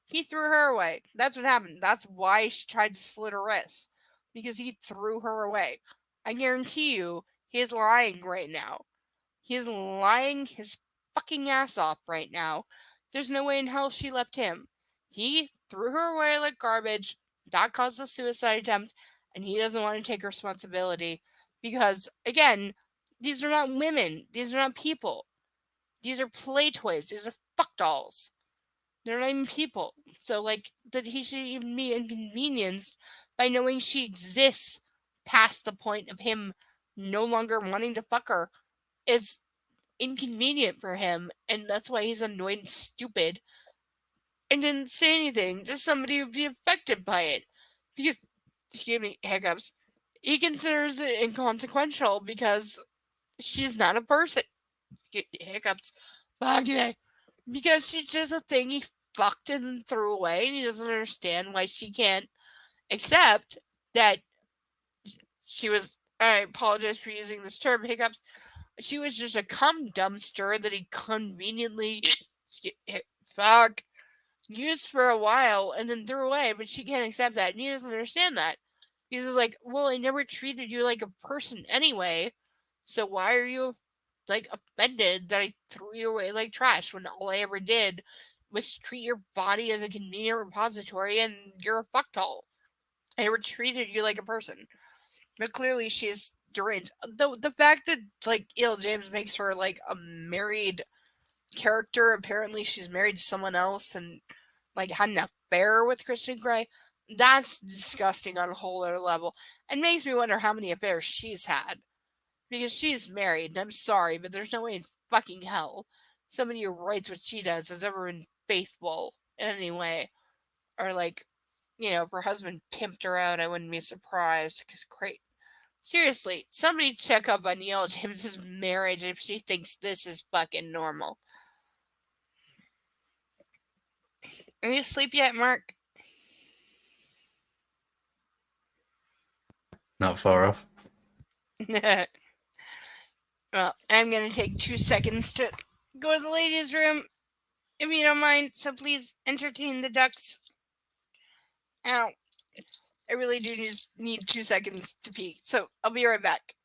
He threw her away. That's what happened. That's why she tried to slit her wrists. Because he threw her away. I guarantee you, he is lying right now. He is lying his fucking ass off right now. There's no way in hell she left him. He threw her away like garbage. That caused a suicide attempt. And he doesn't want to take responsibility. Because, again, these are not women. These are not people. These are play toys. These are fuck dolls. They're not even people. So, like, that he should even be inconvenienced by knowing she exists past the point of him no longer wanting to fuck her is inconvenient for him. And that's why he's annoyed and stupid and didn't say anything to somebody who would be affected by it. Because, excuse me, hiccups. He considers it inconsequential because she's not a person. Hiccups. Okay. Because she's just a thing he fucked and then threw away, and he doesn't understand why she can't accept that she was. I apologize for using this term, hiccups. She was just a cum dumpster that he conveniently used for a while and then threw away, but she can't accept that, and he doesn't understand that. He's like, well, I never treated you like a person anyway, so why are you like offended that I threw you away like trash when all I ever did was treat your body as a convenient repository and you're a fuckdoll. I never treated you like a person. But clearly she's deranged. The fact that like James makes her like a married character, apparently she's married to someone else and like had an affair with Christian Grey, that's disgusting on a whole other level. And makes me wonder how many affairs she's had. Because she's married, and I'm sorry, but there's no way in fucking hell somebody who writes what she does has ever been faithful in any way, or like, if her husband pimped her out, I wouldn't be surprised. Because great, seriously, somebody check up on Neil James's marriage if she thinks this is fucking normal. Are you asleep yet, Mark? Not far off. Well, I'm gonna take 2 seconds to go to the ladies' room, if you don't mind. So please entertain the ducks. Ow. I really do just need 2 seconds to pee. So I'll be right back.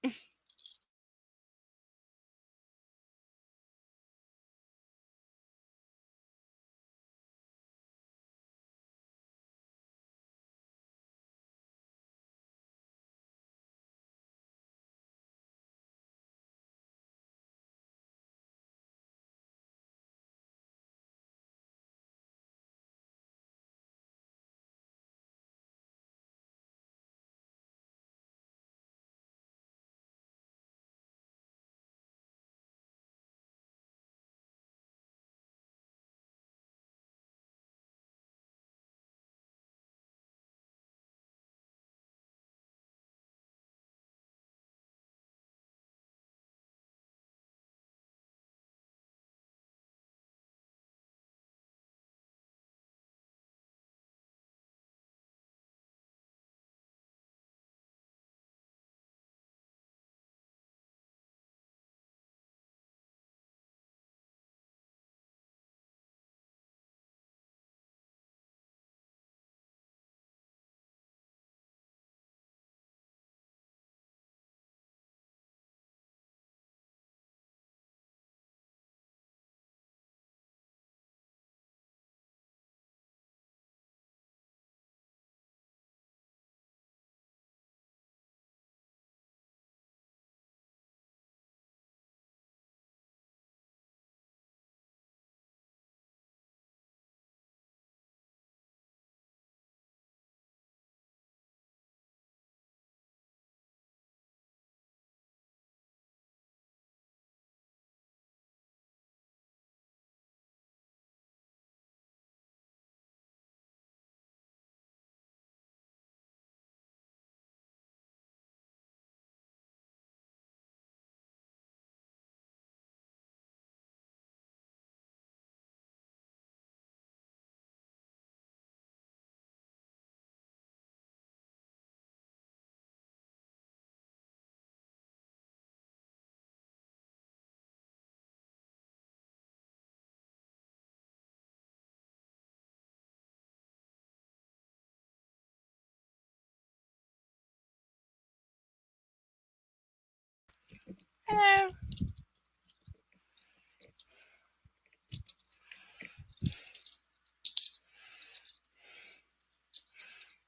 Hello.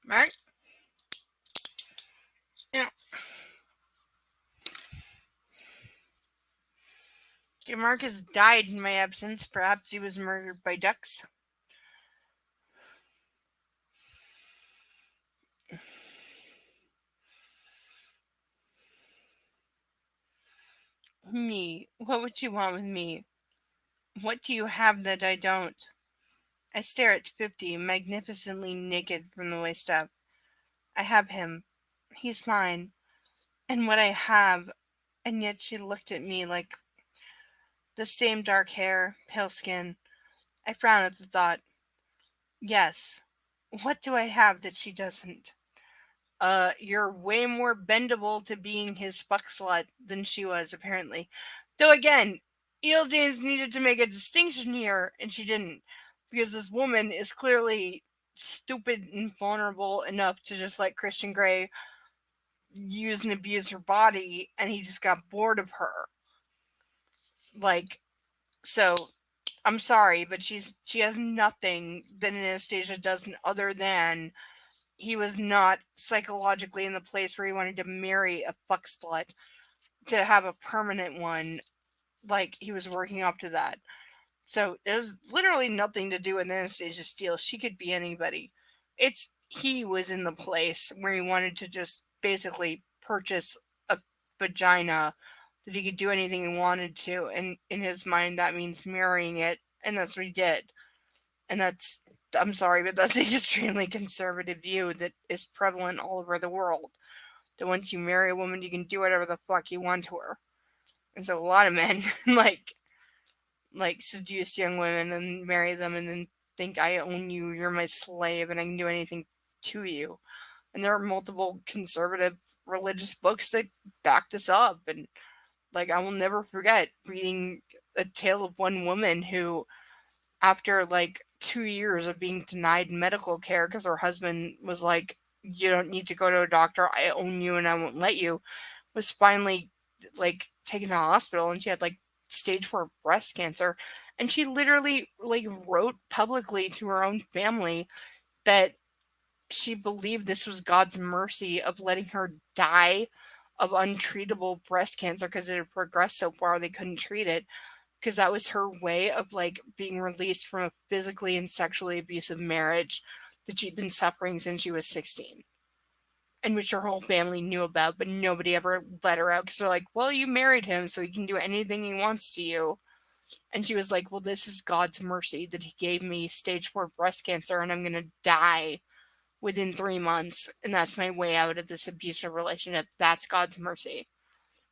Mark? Yeah. Okay, Mark has died in my absence. Perhaps he was murdered by ducks. Me? What would you want with me? What do you have that I don't? I stare at 50, magnificently naked from the waist up. I have him. He's mine. And what I have. And yet she looked at me like the same dark hair, pale skin. I frown at the thought. Yes. What do I have that she doesn't? You're way more bendable to being his fuck slut than she was, apparently. Though again, E.L. James needed to make a distinction here, and she didn't. Because this woman is clearly stupid and vulnerable enough to just let Christian Grey use and abuse her body, and he just got bored of her. So I'm sorry, but she has nothing that Anastasia doesn't, other than he was not psychologically in the place where he wanted to marry a fuck slut to have a permanent one. Like, he was working up to that. So there's literally nothing to do with Anastasia Steele. She could be anybody. He was in the place where he wanted to just basically purchase a vagina that he could do anything he wanted to, and in his mind that means marrying it, and that's what he did. And that's, I'm sorry, but that's an extremely conservative view that is prevalent all over the world. That once you marry a woman, you can do whatever the fuck you want to her. And so a lot of men like seduce young women and marry them and then think, I own you, you're my slave, and I can do anything to you. And there are multiple conservative religious books that back this up. And like, I will never forget reading a tale of one woman who, after like 2 years of being denied medical care because her husband was like, you don't need to go to a doctor, I own you and I won't let you, was finally like taken to the hospital, and she had like stage 4 breast cancer. And she literally like wrote publicly to her own family that she believed this was God's mercy of letting her die of untreatable breast cancer because it had progressed so far they couldn't treat it, because that was her way of like being released from a physically and sexually abusive marriage that she'd been suffering since she was 16, and which her whole family knew about, but nobody ever let her out because they're like, well, you married him so he can do anything he wants to you. And she was like, well, this is God's mercy that he gave me stage 4 breast cancer and I'm gonna die within 3 months, and that's my way out of this abusive relationship. That's God's mercy.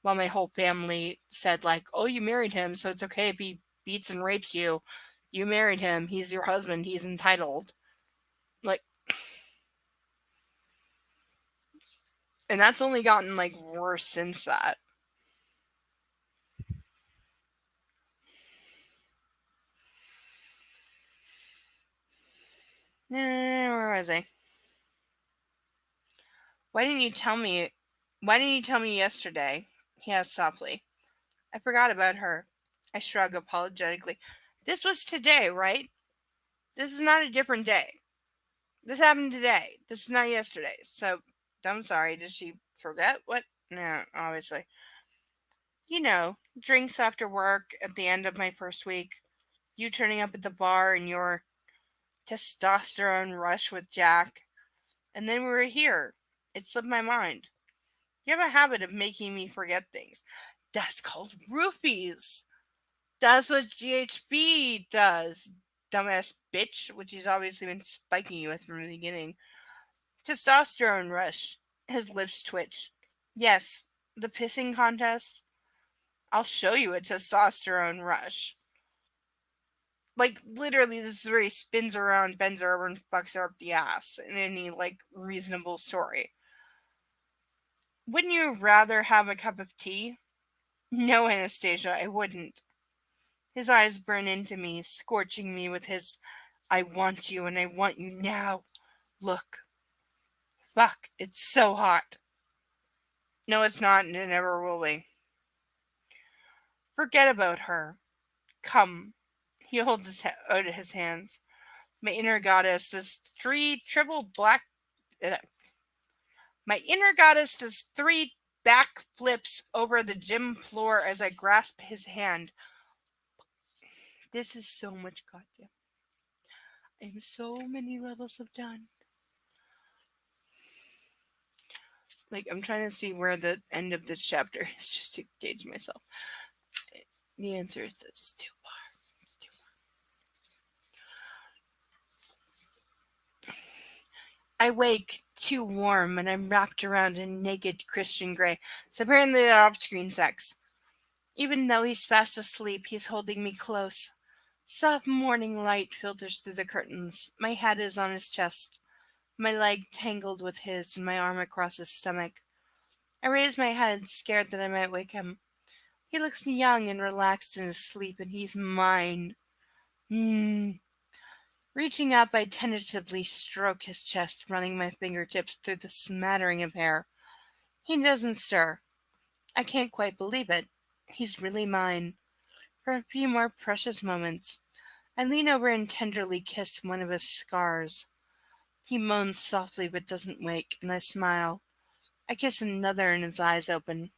While my whole family said like, oh, you married him, so it's okay if he beats and rapes you. You married him, he's your husband, he's entitled. Like, and that's only gotten like worse since that. Where was I? Why didn't you tell me yesterday? He asked softly. I forgot about her. I shrugged apologetically. This was today, right? This is not a different day. This happened today. This is not yesterday. So, I'm sorry. Did she forget? What? No, obviously. You know, drinks after work at the end of my first week. You turning up at the bar and your testosterone rush with Jack. And then we were here. It slipped my mind. You have a habit of making me forget things. That's called roofies. That's what GHB does, dumbass bitch, which he's obviously been spiking you with from the beginning. Testosterone rush. His lips twitch. Yes, the pissing contest. I'll show you a testosterone rush. Like, literally, this is where he spins around, bends her over, and fucks her up the ass in any, like, reasonable story. Wouldn't you rather have a cup of tea? No, Anastasia, I wouldn't. His eyes burn into me, scorching me with his I want you and I want you now look. Fuck, it's so hot. No, it's not, and it never will be. Forget about her. Come. He holds out his hands. My inner goddess does 3 back flips over the gym floor as I grasp his hand. This is so much goddamn. I'm so many levels of done. Like, I'm trying to see where the end of this chapter is just to gauge myself. The answer is it's too far. It's too far. I wake too warm and I'm wrapped around in naked Christian Grey. So apparently they're off-screen sex. Even though he's fast asleep, he's holding me close. Soft morning light filters through the curtains. My head is on his chest, my leg tangled with his and my arm across his stomach. I raise my head, scared that I might wake him. He looks young and relaxed in his sleep, and he's mine. Reaching up, I tentatively stroke his chest, running my fingertips through the smattering of hair. He doesn't stir. I can't quite believe it. He's really mine. For a few more precious moments, I lean over and tenderly kiss one of his scars. He moans softly but doesn't wake, and I smile. I kiss another and his eyes open.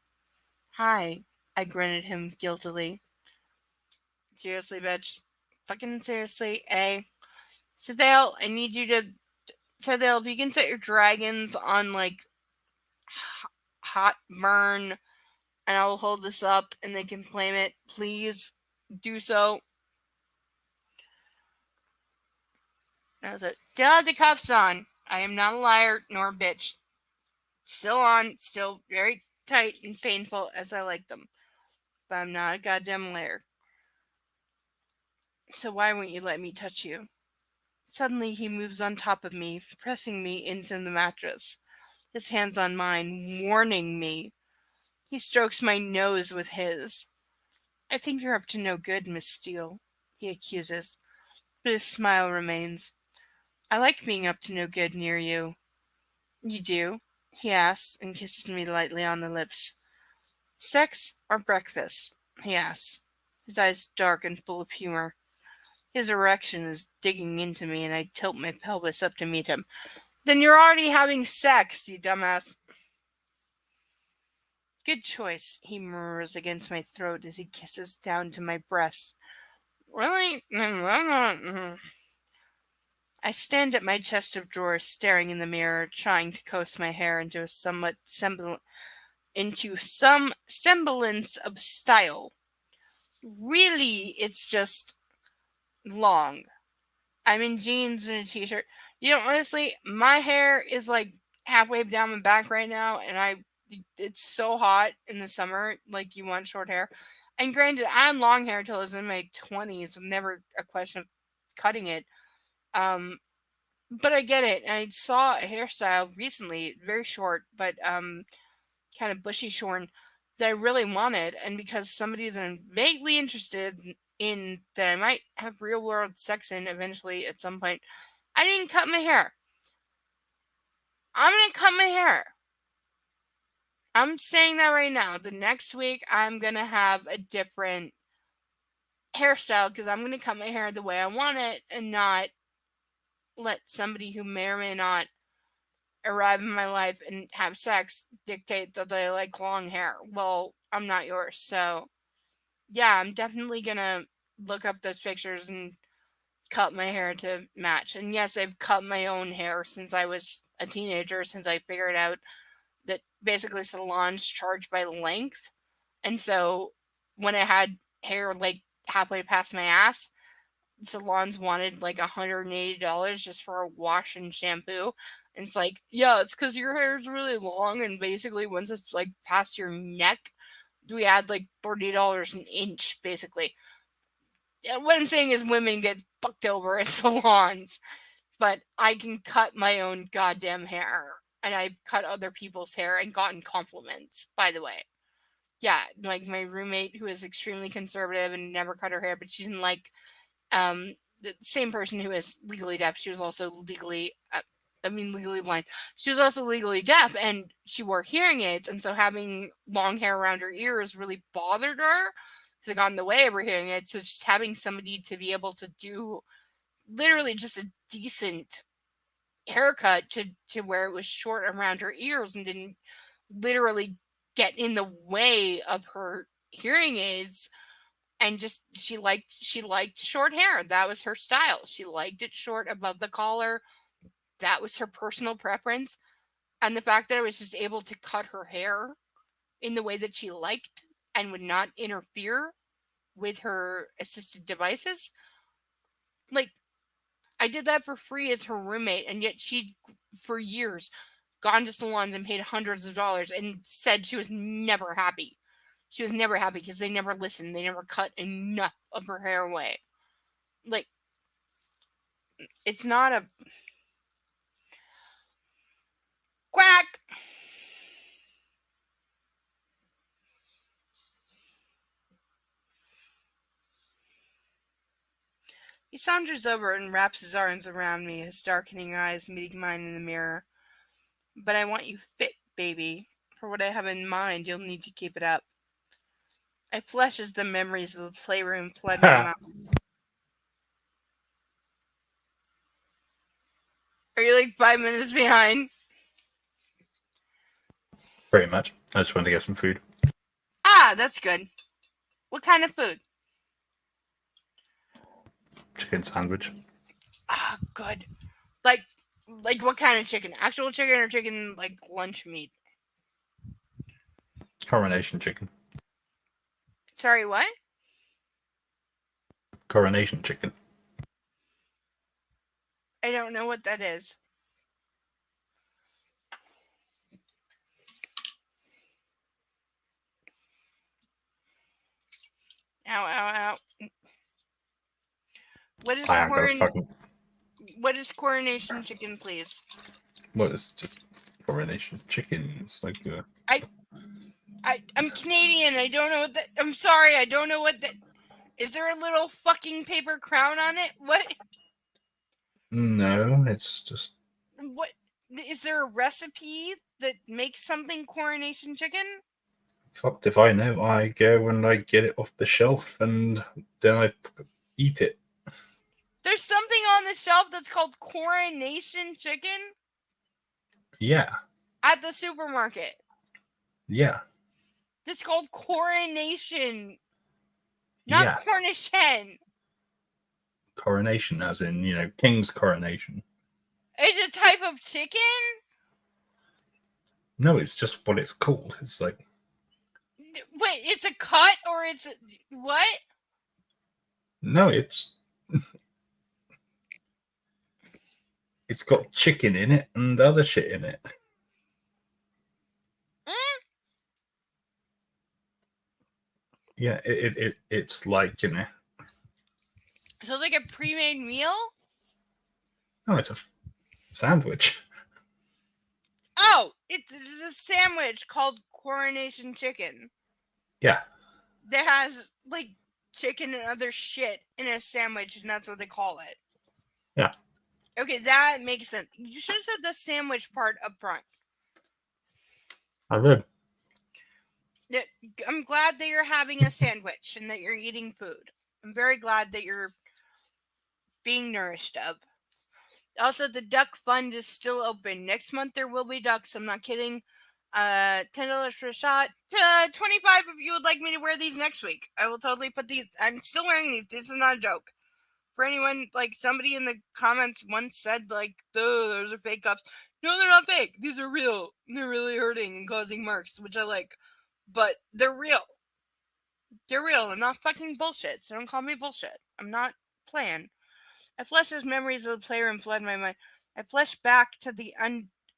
Hi, I grin at him guiltily. Seriously, bitch. Fucking seriously, Sethale, I need you to... Sethale, if you can set your dragons on, like, hot burn and I will hold this up and they can claim it. Please do so. That was it. Still have the cuffs on. I am not a liar nor a bitch. Still on, still very tight and painful as I like them. But I'm not a goddamn liar. So why won't you let me touch you? Suddenly he moves on top of me, pressing me into the mattress. His hands on mine, warning me. He strokes my nose with his. I think you're up to no good, Miss Steele, he accuses, but his smile remains. I like being up to no good near you. You do? He asks and kisses me lightly on the lips. Sex or breakfast? He asks, his eyes dark and full of humor. His erection is digging into me and I tilt my pelvis up to meet him. Then you're already having sex, you dumbass. Good choice, he murmurs against my throat as he kisses down to my breast. Really? I stand at my chest of drawers, staring in the mirror, trying to coax my hair into some semblance of style. Really, it's just long. I'm in jeans and a t-shirt. Honestly, my hair is like halfway down my back right now, and it's so hot in the summer, like you want short hair. And granted, I had long hair till I was in my 20s, never a question of cutting it. But I get it. And I saw a hairstyle recently, very short, but kind of bushy shorn, that I really wanted, and because somebody that I'm vaguely interested in that I might have real world sex in eventually at some point, I didn't cut my hair. I'm gonna cut my hair. I'm saying that right now. The next week I'm gonna have a different hairstyle because I'm gonna cut my hair the way I want it and not let somebody who may or may not arrive in my life and have sex dictate that they like long hair. Well, I'm not yours, so yeah, I'm definitely gonna look up those pictures and cut my hair to match. And yes, I've cut my own hair since I was a teenager, since I figured out that basically salons charge by length. And so when I had hair like halfway past my ass, salons wanted like $180 just for a wash and shampoo. And it's like, yeah, it's because your hair is really long, and basically once it's like past your neck, we add like $30 an inch, basically. What I'm saying is women get fucked over at salons, but I can cut my own goddamn hair. And I've cut other people's hair and gotten compliments, by the way. Yeah, like my roommate who is extremely conservative and never cut her hair, but she didn't like the same person who is legally deaf. She was also legally blind. She was also legally deaf, and she wore hearing aids, and so having long hair around her ears really bothered her because it got in the way of her hearing aids. So just having somebody to be able to do literally just a decent haircut to where it was short around her ears and didn't literally get in the way of her hearing aids, and just she liked short hair. That was her style. She liked it short above the collar. That was her personal preference. And the fact that I was just able to cut her hair in the way that she liked and would not interfere with her assisted devices, like, I did that for free as her roommate, and yet she, for years, gone to salons and paid hundreds of dollars and said she was never happy. She was never happy because they never listened. They never cut enough of her hair away. Like, it's not a quack. He saunters over and wraps his arms around me, his darkening eyes meeting mine in the mirror. But I want you fit, baby. For what I have in mind, you'll need to keep it up. I flush as the memories of the playroom flood my mouth. Are you like 5 minutes behind? Pretty much. I just wanted to get some food. Ah, that's good. What kind of food? Chicken sandwich. Ah, good. Like what kind of chicken? Actual chicken or chicken like lunch meat? Coronation chicken. Sorry, what? Coronation chicken. I don't know what that is. Ow, ow, ow. What is What is coronation chicken, please? What is just coronation chicken? It's like I'm Canadian. I don't know what that. I'm sorry. I don't know what that. Is there a little fucking paper crown on it? What? No, it's just. What? Is there a recipe that makes something coronation chicken? Fucked if I know. I go and I get it off the shelf and then I eat it. There's something on the shelf that's called coronation chicken Yeah. at the supermarket. Yeah. It's called coronation, not Yeah. Cornish hen. Coronation, as in, king's coronation. It's a type of chicken? No, it's just what it's called. It's like. Wait, it's a cut or it's a, what? No, it's. It's got chicken in it and other shit in it. Yeah, it's like, So it's like a pre-made meal? No, it's a sandwich. Oh, it's a sandwich called coronation chicken. Yeah. That has like chicken and other shit in a sandwich, and that's what they call it. Yeah. Okay, that makes sense. You should have said the sandwich part up front. I did. I'm glad that you're having a sandwich and that you're eating food. I'm very glad that you're being nourished of. Also, the duck fund is still open. Next month there will be ducks. I'm not kidding. $10 for a shot. 25 if you would like me to wear these next week. I will totally put these. I'm still wearing these. This is not a joke. For anyone, like somebody in the comments once said, like, those are fake cups. No, they're not fake. These are real. They're really hurting and causing marks, which I like. But they're real. They're real. I'm not fucking bullshit. So don't call me bullshit. I'm not playing. I flashed as memories of the player and fled my mind. I flashed back to the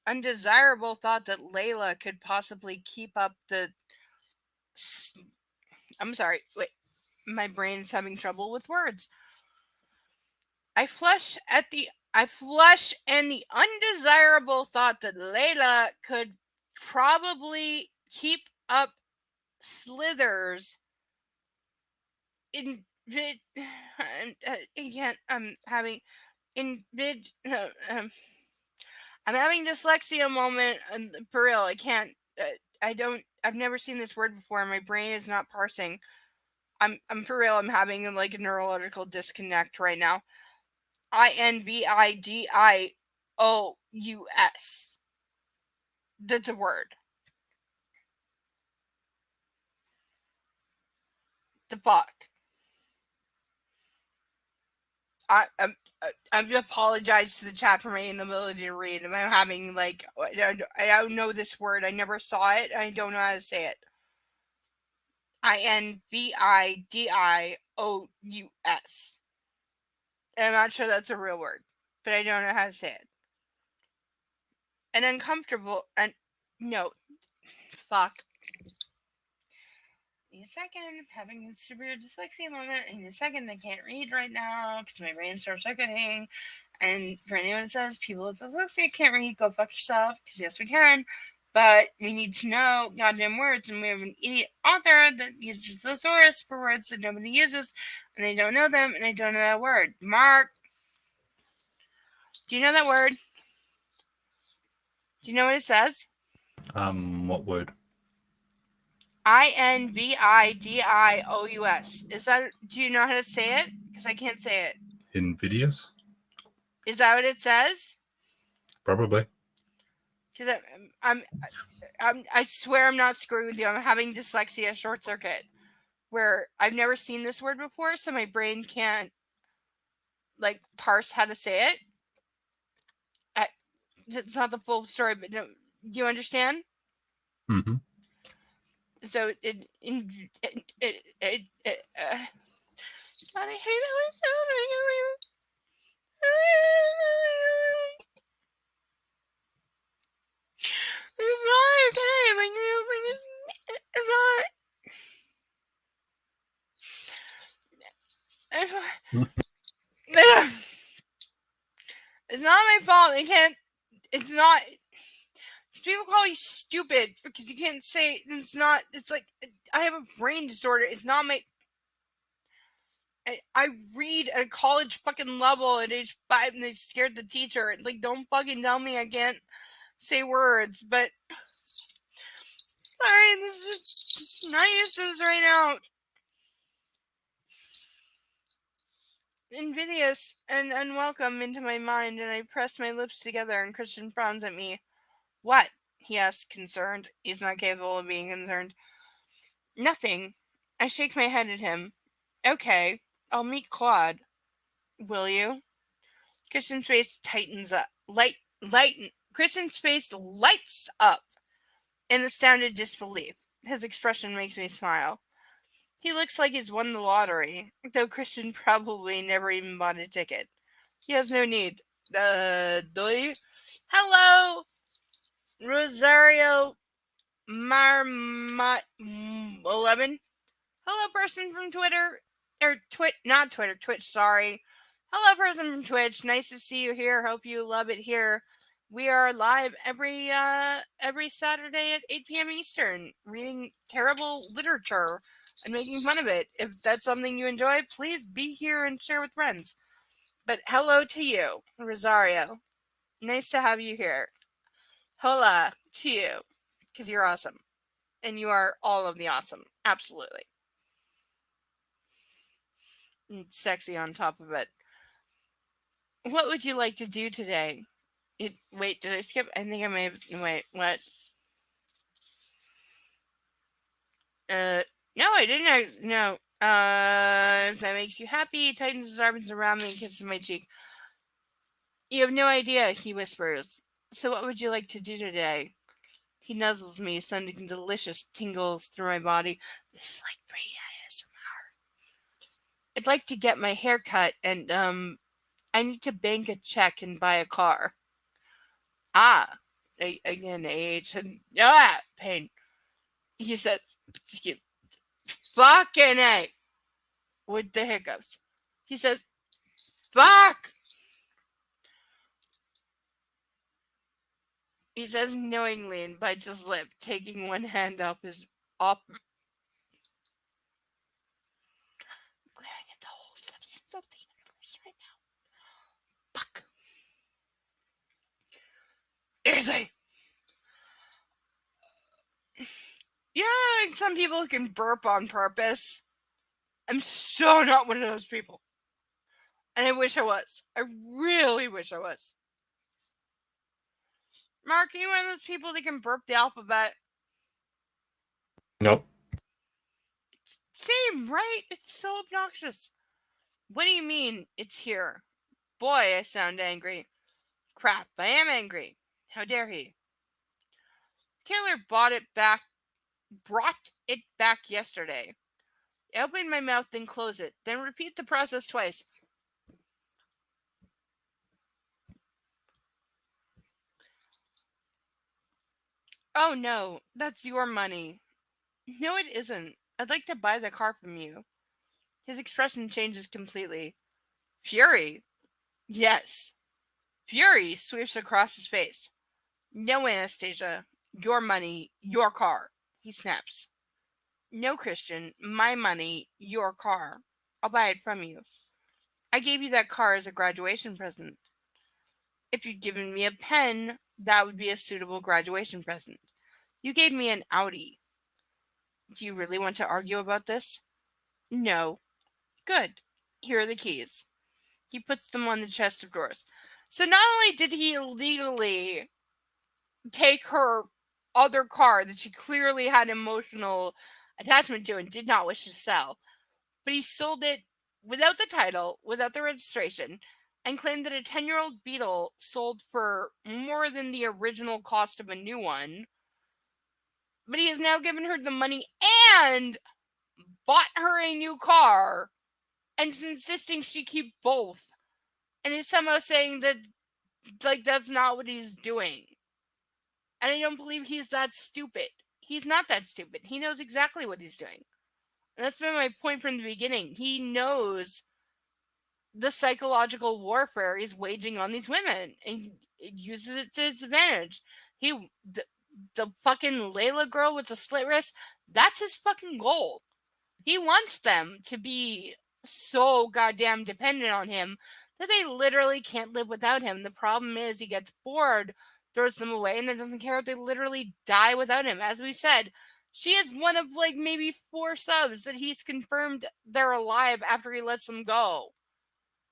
undesirable thought that Layla could possibly keep up the. I'm sorry. Wait. My brain's having trouble with words. I flush and the undesirable thought that Layla could probably keep up Slithers in vid. Again, I'm having in vid. I'm having dyslexia moment, and for real, I can't. I've never seen this word before. My brain is not parsing. I'm for real. I'm having like a neurological disconnect right now. INVIDIOUS. That's a word. The fuck. I apologize to the chat for my inability to read. I'm having like I don't know this word. I never saw it. I don't know how to say it. INVIDIOUS. And I'm not sure that's a real word, but I don't know how to say it. And uncomfortable and no, fuck. In a second, I'm having a severe dyslexia moment. In a second, I can't read right now because my brain starts circuiting. And for anyone that says people with dyslexia can't read, go fuck yourself. Because yes, we can. But we need to know goddamn words. And we have an idiot author that uses thesaurus for words that nobody uses. And they don't know them. And I don't know that word. Mark. Do you know that word? Do you know what it says? What word? INVIDIOUS. Is that? Do you know how to say it? Because I can't say it. Invidious? Is that what it says? Probably. Because I swear I'm not screwing with you. I'm having dyslexia short circuit, where I've never seen this word before, so my brain can't like parse how to say it. It's not the full story, but no, do you understand? Mm-hmm. So it God, I hate how it sounds. It's not okay. Like, it's not. It's not my fault. I can't. It's not. People call you stupid because you can't say it's not. It's like I have a brain disorder. It's not my. I read at a college fucking level at age 5 and they scared the teacher. Like, don't fucking tell me I can't say words, but sorry, this is just not used to this right now. Invidious and unwelcome into my mind, and I press my lips together, and Christian frowns at me. What? He asks, concerned. He's not capable of being concerned. Nothing. I shake my head at him. Okay, I'll meet Claude. Will you? Christian's face tightens up. Christian's face lights up in astounded disbelief. His expression makes me smile. He looks like he's won the lottery, though Christian probably never even bought a ticket. He has no need. Do you? Hello, Rosario Marmot 11. Hello, person from Twitter. Or not Twitter, Twitch, sorry. Hello, person from Twitch. Nice to see you here. Hope you love it here. We are live every Saturday at 8 p.m. Eastern, reading terrible literature and making fun of it. If that's something you enjoy, please be here and share with friends. But hello to you, Rosario. Nice to have you here. Hola to you, because you're awesome. And you are all of the awesome. Absolutely. And sexy on top of it. What would you like to do today? Wait, did I skip? I think I may have. Wait, what? No, I didn't. No. If that makes you happy, he tightens his arms around me and kisses my cheek. You have no idea, he whispers. So what would you like to do today? He nuzzles me, sending delicious tingles through my body. This is like free ASMR. I'd like to get my hair cut and, I need to bank a check and buy a car. Again, age and, pain. He says, fucking A. With the hiccups. He says, fuck! He says knowingly and bites his lip, taking one hand off. I'm glaring at the whole substance of the universe right now. Fuck. Easy. Yeah, like some people who can burp on purpose. I'm so not one of those people. And I wish I was. I really wish I was. Mark, are you one of those people that can burp the alphabet? Nope. Same, right? It's so obnoxious. What do you mean, it's here? Boy, I sound angry. Crap, I am angry. How dare he? Taylor brought it back yesterday. I open my mouth, then close it, then repeat the process twice. Oh no, that's your money. No, it isn't. I'd like to buy the car from you. His expression changes completely. Fury? Yes. Fury sweeps across his face. No, Anastasia. Your money, your car. He snaps. No, Christian. My money, your car. I'll buy it from you. I gave you that car as a graduation present. If you'd given me a pen, that would be a suitable graduation present. You gave me an Audi. Do you really want to argue about this? No. Good. Here are the keys. He puts them on the chest of drawers. So not only did he illegally take her other car that she clearly had emotional attachment to and did not wish to sell, but he sold it without the title, without the registration, and claimed that a 10-year-old Beetle sold for more than the original cost of a new one but he has now given her the money and bought her a new car and is insisting she keep both. And is somehow saying that, like, that's not what he's doing. And I don't believe he's that stupid. He's not that stupid. He knows exactly what he's doing. And that's been my point from the beginning. He knows the psychological warfare he's waging on these women and uses it to its advantage. The fucking Layla girl with the slit wrist, that's his fucking goal. He wants them to be so goddamn dependent on him that they literally can't live without him. The problem is he gets bored, throws them away, and then doesn't care if they literally die without him. As we've said, she is one of like maybe 4 subs that he's confirmed they're alive after he lets them go.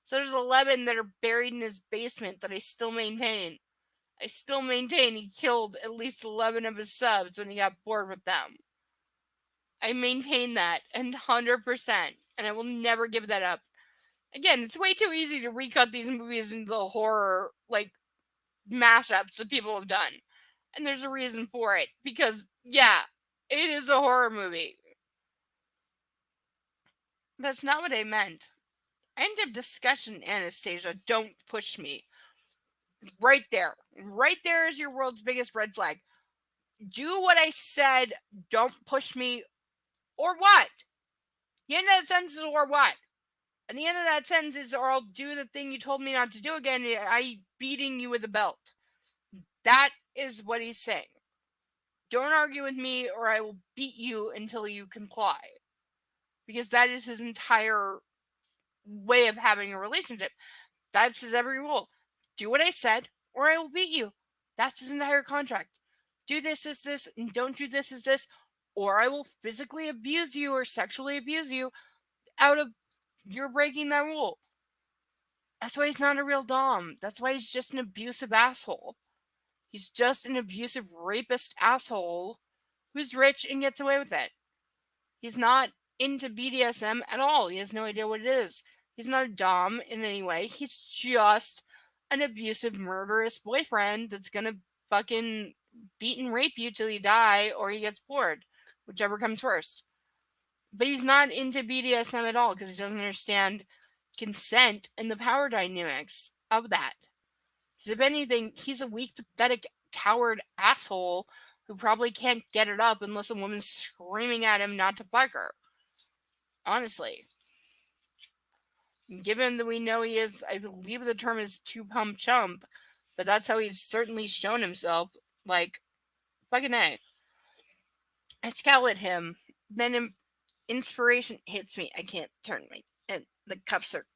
So there's 11 that are buried in his basement that I still maintain. I still maintain he killed at least 11 of his subs when he got bored with them. I maintain that 100%, and I will never give that up. Again, it's way too easy to recut these movies into the horror, like, mashups that people have done. And there's a reason for it, because, yeah, it is a horror movie. That's not what I meant. End of discussion, Anastasia. Don't push me. Right there. Right there is your world's biggest red flag. Do what I said. Don't push me. Or what? The end of that sentence is or what? And the end of that sentence is or I'll do the thing you told me not to do again, i.e. beating you with a belt. That is what he's saying. Don't argue with me or I will beat you until you comply. Because that is his entire way of having a relationship. That's his every rule. Do what I said or I will beat you. That's his entire contract. Do this, and don't do this, or I will physically abuse you or sexually abuse you out of you're breaking that rule. That's why he's not a real dom. That's why he's just an abusive asshole. He's just an abusive rapist asshole who's rich and gets away with it. He's not into BDSM at all. He has no idea what it is. He's not a dom in any way. He's just an abusive, murderous boyfriend that's gonna fucking beat and rape you till you die or he gets bored, whichever comes first. But he's not into BDSM at all because he doesn't understand consent and the power dynamics of that. Because if anything, he's a weak, pathetic, coward asshole who probably can't get it up unless a woman's screaming at him not to fuck her. Honestly. Given that we know he is, I believe the term is two-pump chump, but that's how he's certainly shown himself. Like, fucking A. I scowl at him. Then inspiration hits me. I can't turn my... And the cups are...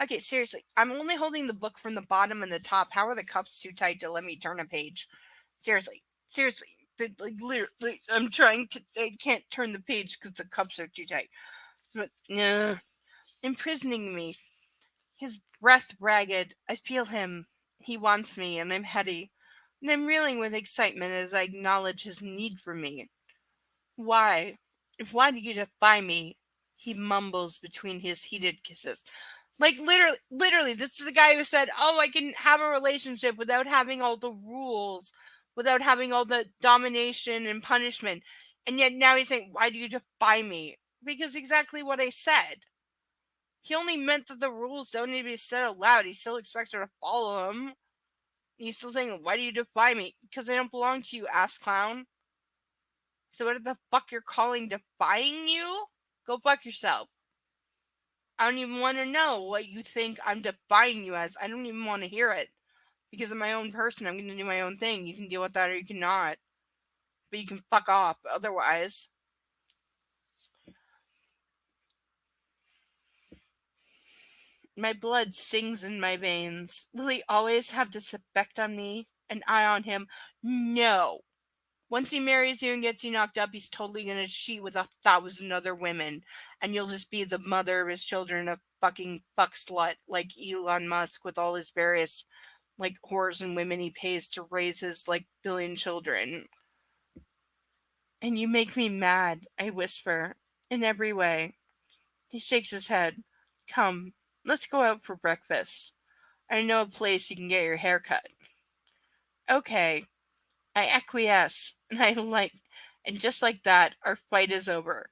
Okay, seriously. I'm only holding the book from the bottom and the top. How are the cups too tight to let me turn a page? Seriously. Like, literally, I'm trying to... I can't turn the page because the cups are too tight. But, imprisoning me. His breath ragged. I feel him. He wants me, and I'm heady. And I'm reeling with excitement as I acknowledge his need for me. Why? Why do you defy me? He mumbles between his heated kisses. Like, literally, this is the guy who said, oh, I can have a relationship without having all the rules, without having all the domination and punishment. And yet now he's saying, why do you defy me? Because exactly what I said. He only meant that the rules don't need to be said out loud. He still expects her to follow him. He's still saying, why do you defy me? Because I don't belong to you, ass clown. So what the fuck you're calling defying you? Go fuck yourself. I don't even want to know what you think I'm defying you as. I don't even want to hear it. Because I'm my own person. I'm going to do my own thing. You can deal with that or you cannot. But you can fuck off otherwise. My blood sings in my veins. Will he always have this effect on me? An eye on him? No. Once he marries you and gets you knocked up, he's totally gonna cheat with 1,000 other women. And you'll just be the mother of his children, a fucking fuck slut like Elon Musk with all his various, like, whores and women he pays to raise his, like, billion children. And you make me mad, I whisper, in every way. He shakes his head. Come. Let's go out for breakfast. I know a place you can get your hair cut. Okay. I acquiesce, and just like that, our fight is over.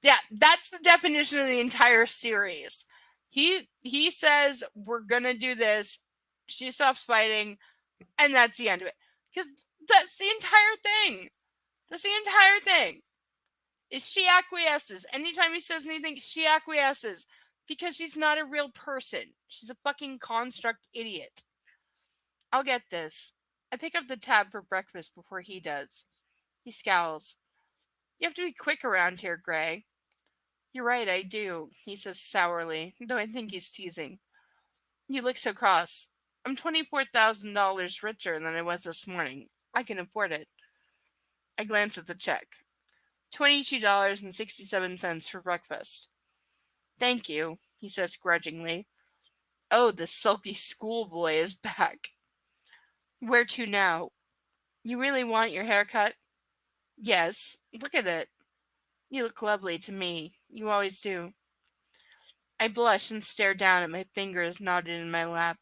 Yeah, that's the definition of the entire series. He says, we're gonna do this, she stops fighting, and that's the end of it. Because that's the entire thing. That's the entire thing. Is she acquiesces. Anytime he says anything, she acquiesces. Because she's not a real person. She's a fucking construct idiot. I'll get this. I pick up the tab for breakfast before he does. He scowls. You have to be quick around here, Gray. You're right, I do, he says sourly, though I think he's teasing. You look so cross. I'm $24,000 richer than I was this morning. I can afford it. I glance at the check. $22.67 for breakfast. Thank you, he says grudgingly. Oh, the sulky schoolboy is back. Where to now? You really want your hair cut? Yes, look at it. You look lovely to me. You always do. I blush and stare down at my fingers knotted in my lap.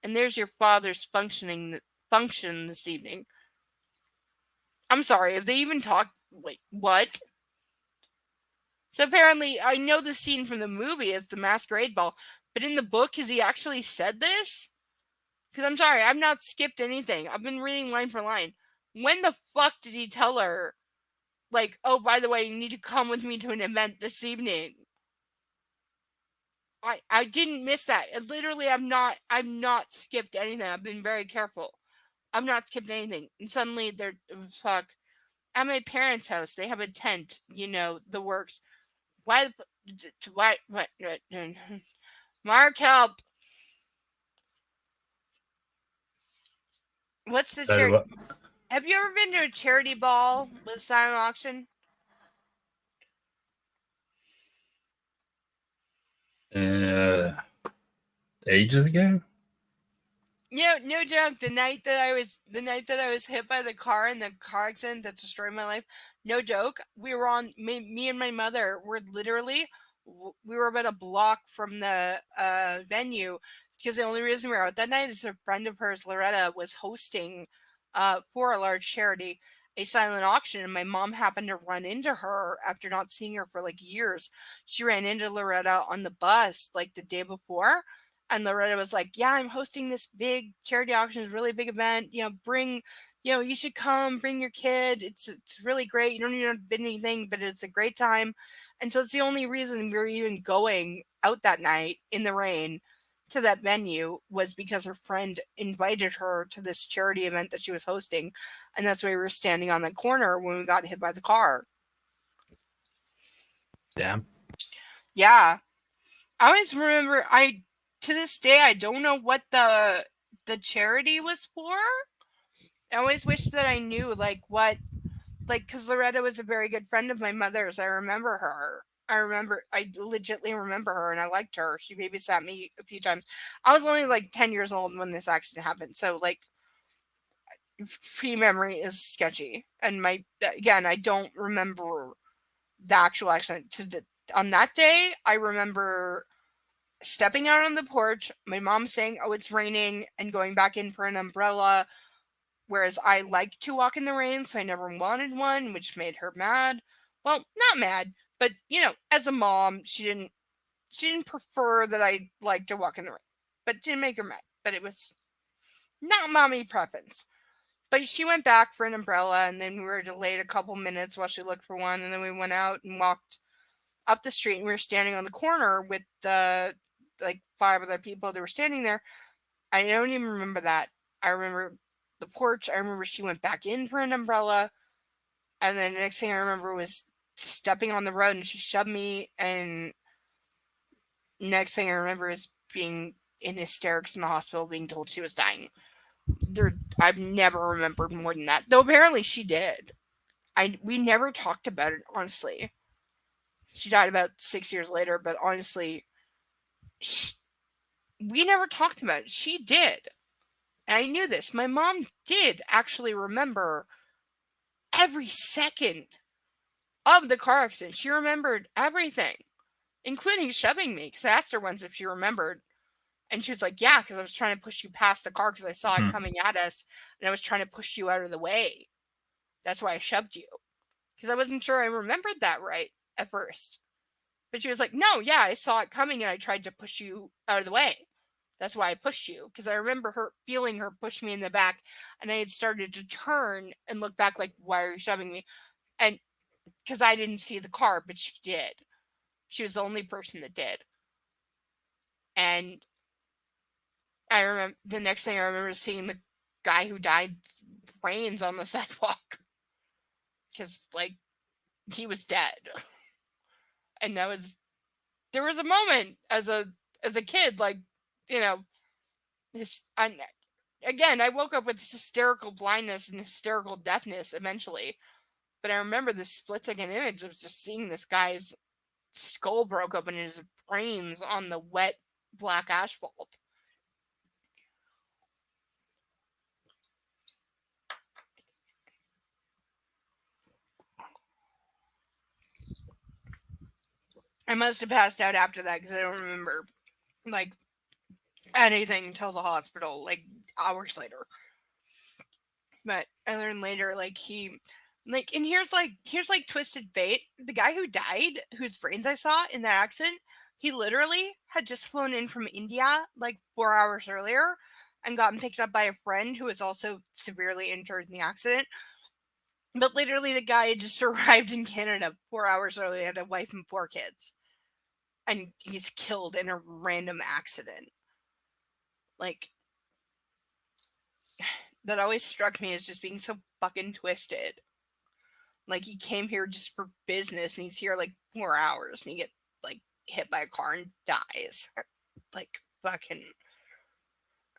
And there's your father's function this evening. I'm sorry, have they even talked? Wait, what? So apparently, I know the scene from the movie as the masquerade ball, but in the book, has he actually said this? Because I'm sorry, I've not skipped anything. I've been reading line for line. When the fuck did he tell her, like, oh, by the way, you need to come with me to an event this evening? I didn't miss that. Literally, I've not skipped anything. I've been very careful. I've not skipped anything. And suddenly they're fuck. At my parents' house, they have a tent, the works. Why what Mark, help. What's the charity? Have you ever been to a charity ball with silent auction? Ages ago? No joke. The night that I was hit by the car in the car accident that destroyed my life. No joke. We were on me and my mother were literally we were about a block from the venue because the only reason we were out that night is a friend of hers, Loretta, was hosting for a large charity a silent auction, and my mom happened to run into her after not seeing her for like years. She ran into Loretta on the bus like the day before. And Loretta was like, yeah, I'm hosting this big charity auction, it's a really big event. You should come, bring your kid. It's really great. You don't need to bid anything, but it's a great time. And so it's the only reason we were even going out that night in the rain to that venue was because her friend invited her to this charity event that she was hosting. And that's why we were standing on the corner when we got hit by the car. Damn. Yeah. I always remember, to this day, I don't know what the charity was for. I always wish that I knew, because Loretta was a very good friend of my mother's. I remember her. I legitimately remember her, and I liked her. She babysat me a few times. I was only, 10 years old when this accident happened, so, pre-memory is sketchy. And I don't remember the actual accident. On that day, I remember stepping out on the porch, my mom saying, oh, it's raining, and going back in for an umbrella, whereas I like to walk in the rain, so I never wanted one, which made her mad. Well, not mad, but, as a mom, she didn't prefer that I like to walk in the rain, but it didn't make her mad, but it was not mommy preference. But she went back for an umbrella, and then we were delayed a couple minutes while she looked for one, and then we went out and walked up the street, and we were standing on the corner with the 5 other people that were standing there. I don't even remember that. I remember the porch. I remember she went back in for an umbrella. And then the next thing I remember was stepping on the road and she shoved me. And next thing I remember is being in hysterics in the hospital, being told she was dying. I've never remembered more than that. Though apparently she did. We never talked about it, honestly. She died about 6 years later, but honestly, we never talked about it. She did. And I knew this. My mom did actually remember every second of the car accident. She remembered everything, including shoving me, because I asked her once if she remembered. And she was like, yeah, because I was trying to push you past the car because I saw Hmm. it coming at us, and I was trying to push you out of the way. That's why I shoved you. Because I wasn't sure I remembered that right at first. But she was like, no, yeah, I saw it coming and I tried to push you out of the way. That's why I pushed you. Because I remember feeling her push me in the back, and I had started to turn and look back like, why are you shoving me? And because I didn't see the car, but she did. She was the only person that did. And I remember the next thing I remember seeing the guy who died brains on the sidewalk. Because, like, he was dead. And there was a moment as a kid, like, you know, again, I woke up with this hysterical blindness and hysterical deafness eventually. But I remember this split-second image of just seeing this guy's skull broke open and his brains on the wet black asphalt. I must have passed out after that because I don't remember, like, anything until the hospital, like, hours later. But I learned later, like, and here's twisted fate. The guy who died, whose brains I saw in the accident, he literally had just flown in from India like 4 hours earlier and gotten picked up by a friend who was also severely injured in the accident. But literally, the guy had just arrived in Canada 4 hours earlier, had a wife and 4 kids. And he's killed in a random accident. Like, that always struck me as just being so fucking twisted. Like, he came here just for business and he's here like 4 hours and he get like hit by a car and dies. Like, fucking,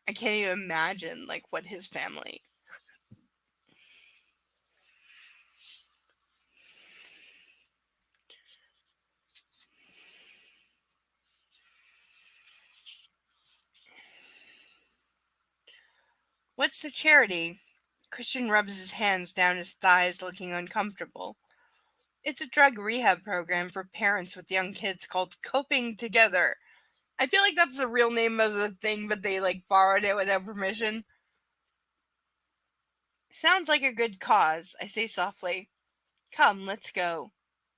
I can't even imagine like what his family. What's the charity? Christian rubs his hands down his thighs, looking uncomfortable. It's a drug rehab program for parents with young kids called Coping Together. I feel like that's the real name of the thing, but they like borrowed it without permission. Sounds like a good cause, I say softly. Come, let's go.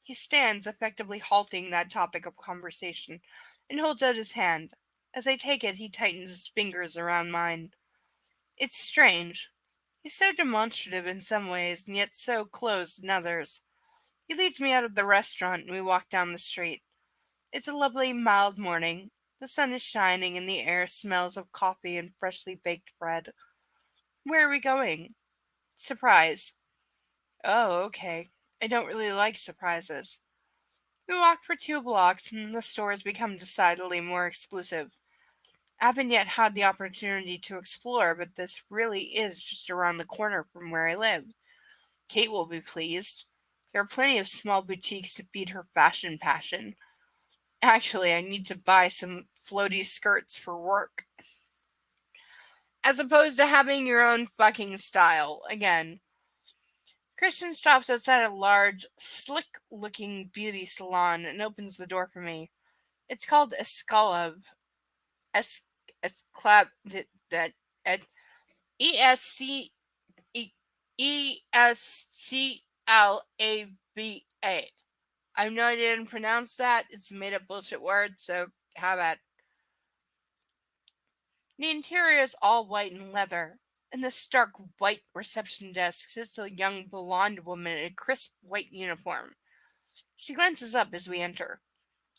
He stands, effectively halting that topic of conversation, and holds out his hand. As I take it, he tightens his fingers around mine. It's strange. He's so demonstrative in some ways, and yet so closed in others. He leads me out of the restaurant, and we walk down the street. It's a lovely, mild morning. The sun is shining, and the air smells of coffee and freshly baked bread. Where are we going? Surprise. Oh, okay. I don't really like surprises. We walk for 2 blocks, and the stores become decidedly more exclusive. I haven't yet had the opportunity to explore, but this really is just around the corner from where I live. Kate will be pleased. There are plenty of small boutiques to feed her fashion passion. Actually, I need to buy some floaty skirts for work. As opposed to having your own fucking style. Again, Christian stops outside a large, slick-looking beauty salon and opens the door for me. It's called Escalab. Esclab that ESC ESCLABA. I know I didn't pronounce that. It's a made-up bullshit word, so have at. The interior is all white and leather. In the stark white reception desk sits a young blonde woman in a crisp white uniform. She glances up as we enter.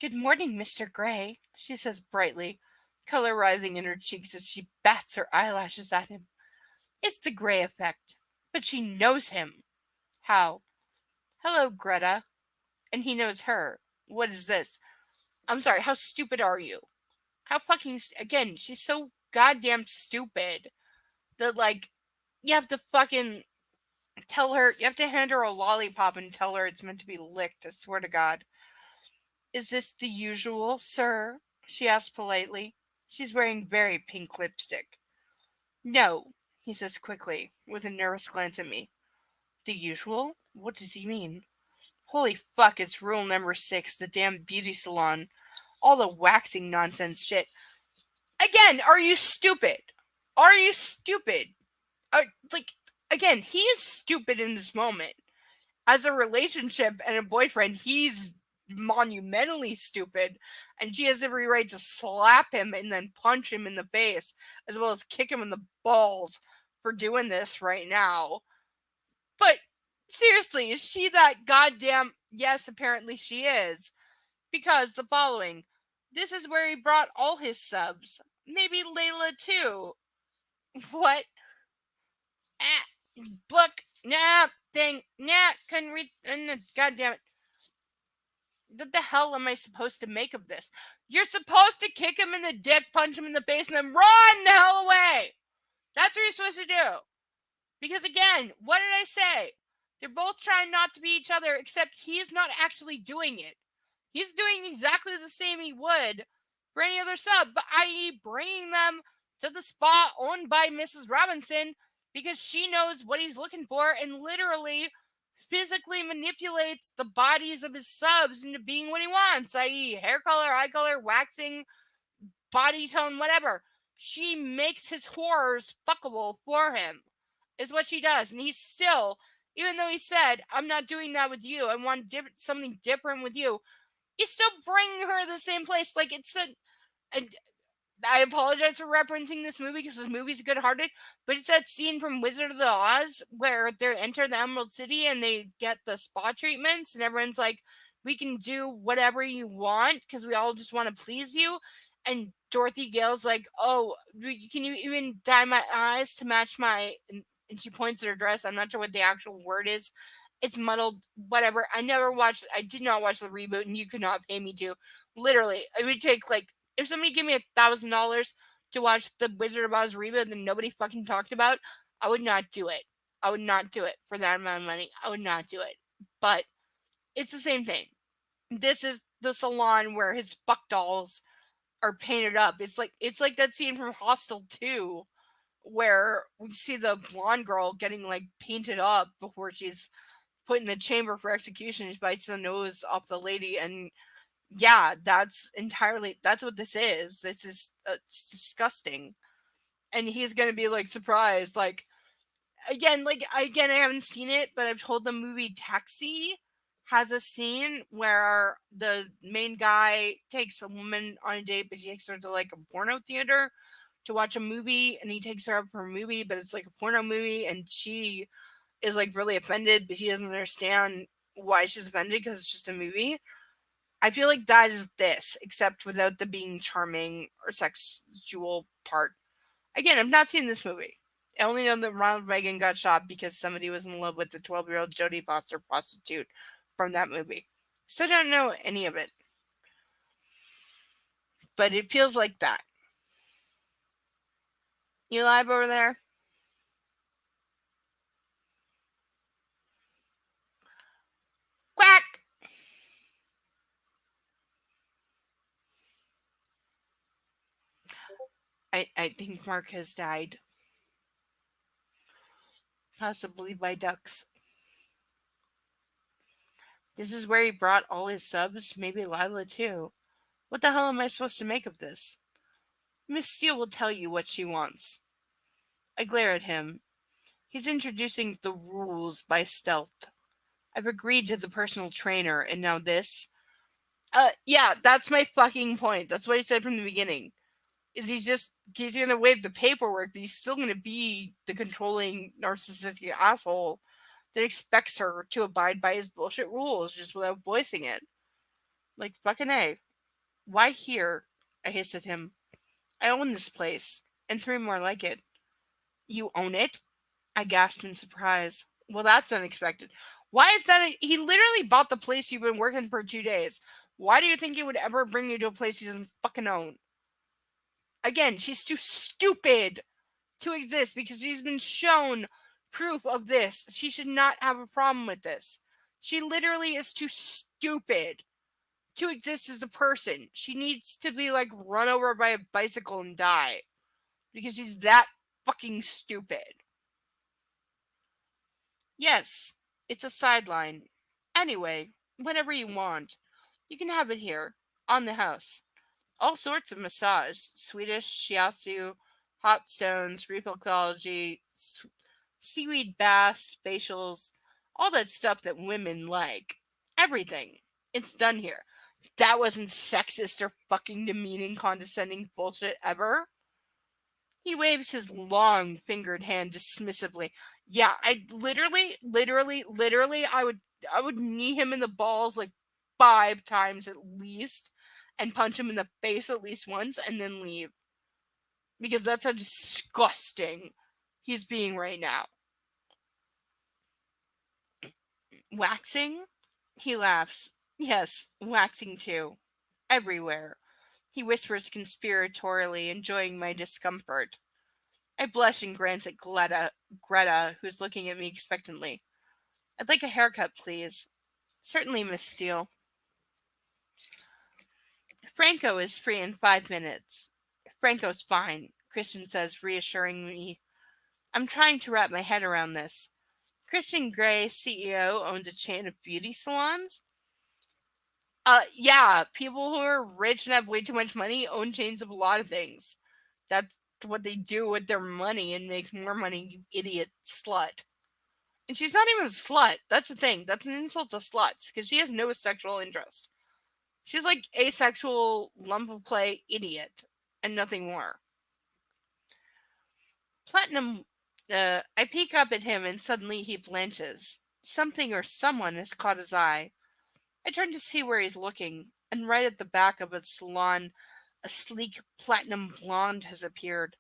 Good morning, Mr. Gray, she says brightly, color rising in her cheeks as she bats her eyelashes at him. It's the Gray effect. But she knows him. How? Hello, Greta. And he knows her. What is this? I'm sorry, how stupid are you? How fucking... Again, she's so goddamn stupid that, like, you have to fucking tell her... You have to hand her a lollipop and tell her it's meant to be licked, I swear to God. Is this the usual, sir? She asks politely. She's wearing very pink lipstick. No, he says quickly, with a nervous glance at me. The usual? What does he mean? Holy fuck, it's rule number 6, the damn beauty salon. All the waxing nonsense shit. Again, are you stupid? Are you stupid? Like, again, he is stupid in this moment. As a relationship and a boyfriend, he's monumentally stupid, and she has every right to slap him and then punch him in the face, as well as kick him in the balls for doing this right now. But seriously, is she that goddamn? Yes, apparently she is. Because the following, this is where he brought all his subs. Maybe Layla too. What? Ah, book. Nah, thing. Nah, couldn't read. God damn it. What the hell am I supposed to make of this? You're supposed to kick him in the dick, punch him in the face, and then run the hell away. That's what you're supposed to do. Because again, what did I say? They're both trying not to be each other, except he's not actually doing it. He's doing exactly the same he would for any other sub, i.e., bringing them to the spot owned by Mrs. Robinson because she knows what he's looking for and literally physically manipulates the bodies of his subs into being what he wants, i.e., hair color, eye color, waxing, body tone, whatever. She makes his horrors fuckable for him, is what she does. And he's still, even though he said, I'm not doing that with you, I want something different with you, he's still bringing her to the same place. Like, it's I apologize for referencing this movie because this movie's good-hearted, but it's that scene from Wizard of the Oz where they enter the Emerald City and they get the spa treatments and everyone's like, we can do whatever you want because we all just want to please you. And Dorothy Gale's like, oh, can you even dye my eyes to match my... And she points at her dress. I'm not sure what the actual word is. It's muddled, whatever. I did not watch the reboot, and you could not pay me to. Literally, it would take like... If somebody gave me $1,000 to watch the Wizard of Oz reboot that nobody fucking talked about, I would not do it. I would not do it for that amount of money. I would not do it. But it's the same thing. This is the salon where his fuck dolls are painted up. It's like that scene from Hostel 2 where we see the blonde girl getting like painted up before she's put in the chamber for execution. She bites the nose off the lady, and yeah, that's what this is. This is it's disgusting. And he's gonna be like surprised. Like I haven't seen it, but I've told the movie Taxi has a scene where the main guy takes a woman on a date, but he takes her to like a porno theater to watch a movie, and he takes her up for a movie, but it's like a porno movie, and she is like really offended, but he doesn't understand why she's offended because it's just a movie. I feel like that is this, except without the being charming or sexual part. Again, I've not seen this movie. I only know that Ronald Reagan got shot because somebody was in love with the 12-year-old Jodie Foster prostitute from that movie. So I don't know any of it. But it feels like that. You live over there? Quack! I think Mark has died. Possibly by ducks. This is where he brought all his subs, maybe Lila too. What the hell am I supposed to make of this? Miss Steele will tell you what she wants. I glare at him. He's introducing the rules by stealth. I've agreed to the personal trainer, and now this. Yeah, that's my fucking point. That's what he said from the beginning. Is he's gonna waive the paperwork, but he's still gonna be the controlling narcissistic asshole that expects her to abide by his bullshit rules just without voicing it. Like, fucking A. Why here? I hissed at him. I own this place, and 3 more like it. You own it? I gasped in surprise. Well, that's unexpected. Why is that? He literally bought the place you've been working for 2 days. Why do you think he would ever bring you to a place he doesn't fucking own? Again, she's too stupid to exist because she's been shown proof of this. She should not have a problem with this. She literally is too stupid to exist as a person. She needs to be like run over by a bicycle and die because she's that fucking stupid. Yes, it's a sideline. Anyway, whenever you want, you can have it here on the house. all sorts of massage: Swedish shiatsu, hot stones, reflexology, seaweed baths, facials, all that stuff that women like. Everything. It's done here. That wasn't sexist or fucking demeaning, condescending bullshit ever. He waves his long fingered hand dismissively. Yeah, I literally, I would knee him in the balls like 5 times at least, and punch him in the face at least once, and then leave. Because that's how disgusting he's being right now. Waxing? He laughs. Yes, waxing too. Everywhere. He whispers conspiratorially, enjoying my discomfort. I blush and glance at Greta, who's looking at me expectantly. I'd like a haircut, please. Certainly, Miss Steele. Franco is free in 5 minutes. Franco's fine, Christian says, reassuring me. I'm trying to wrap my head around this. Christian Grey, CEO, owns a chain of beauty salons? Yeah, people who are rich and have way too much money own chains of a lot of things. That's what they do with their money and make more money, you idiot slut. And she's not even a slut. That's the thing. That's an insult to sluts, because she has no sexual interest. She's like asexual lump of clay idiot, and nothing more. Platinum, I peek up at him and suddenly he blanches. Something or someone has caught his eye. I turn to see where he's looking, and right at the back of a salon, a sleek platinum blonde has appeared,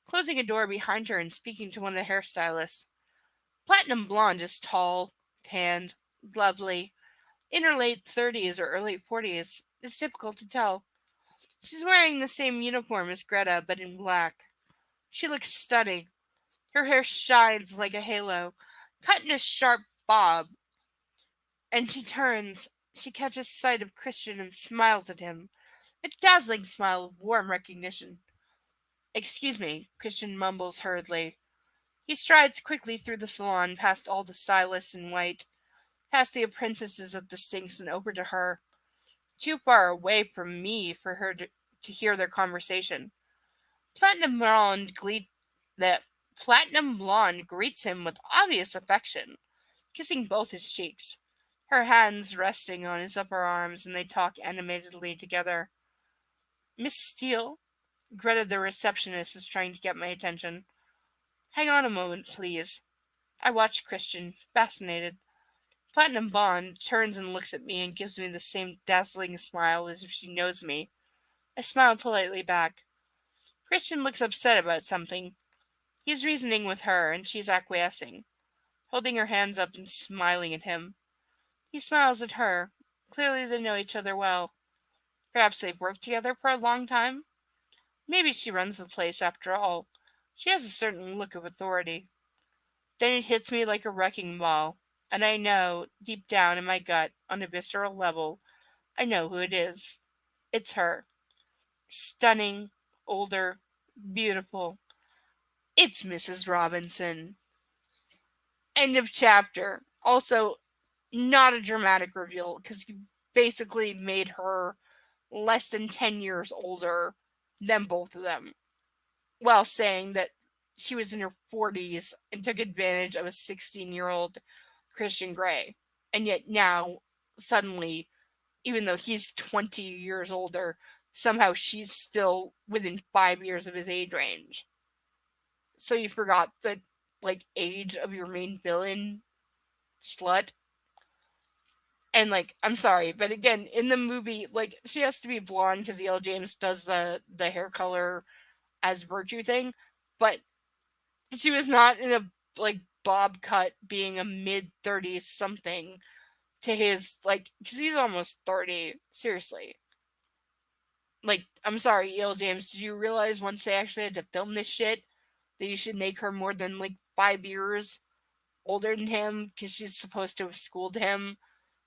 closing a door behind her and speaking to one of the hairstylists. Platinum blonde is tall, tanned, lovely. In her late 30s or early 40s, it's difficult to tell. She's wearing the same uniform as Greta, but in black. She looks stunning. Her hair shines like a halo, cut in a sharp bob. And she catches sight of Christian and smiles at him. A dazzling smile of warm recognition. Excuse me, Christian mumbles hurriedly. He strides quickly through the salon, past all the stylists in white, past the apprentices at the sinks and over to her. Too far away from me for her to hear their conversation. Platinum Blonde Platinum Blonde greets him with obvious affection, kissing both his cheeks, her hands resting on his upper arms, and they talk animatedly together. Miss Steele? Greta, the receptionist, is trying to get my attention. Hang on a moment, please. I watch Christian, fascinated. Platinum Blonde turns and looks at me and gives me the same dazzling smile as if she knows me. I smile politely back. Christian looks upset about something. He's reasoning with her, and she's acquiescing, holding her hands up and smiling at him. He smiles at her. Clearly they know each other well. Perhaps they've worked together for a long time? Maybe she runs the place after all. She has a certain look of authority. Then it hits me like a wrecking ball, and I know, deep down in my gut, on a visceral level, I know who it is. It's her. Stunning, older, beautiful. It's Mrs. Robinson. End of chapter. Also, not a dramatic reveal, because you basically made her less than 10 years older than both of them, while saying that she was in her 40s and took advantage of a 16-year-old Christian Grey. And yet now, suddenly, even though he's 20 years older, somehow she's still within 5 years of his age range. So you forgot the, age of your main villain, slut? And, I'm sorry, but again, in the movie, she has to be blonde because E.L. James does the hair color as virtue thing, but she was not in a, bob cut being a mid-30s something to his, because he's almost 30, seriously. I'm sorry, E.L. James, did you realize once they actually had to film this shit that you should make her more than, 5 years older than him because she's supposed to have schooled him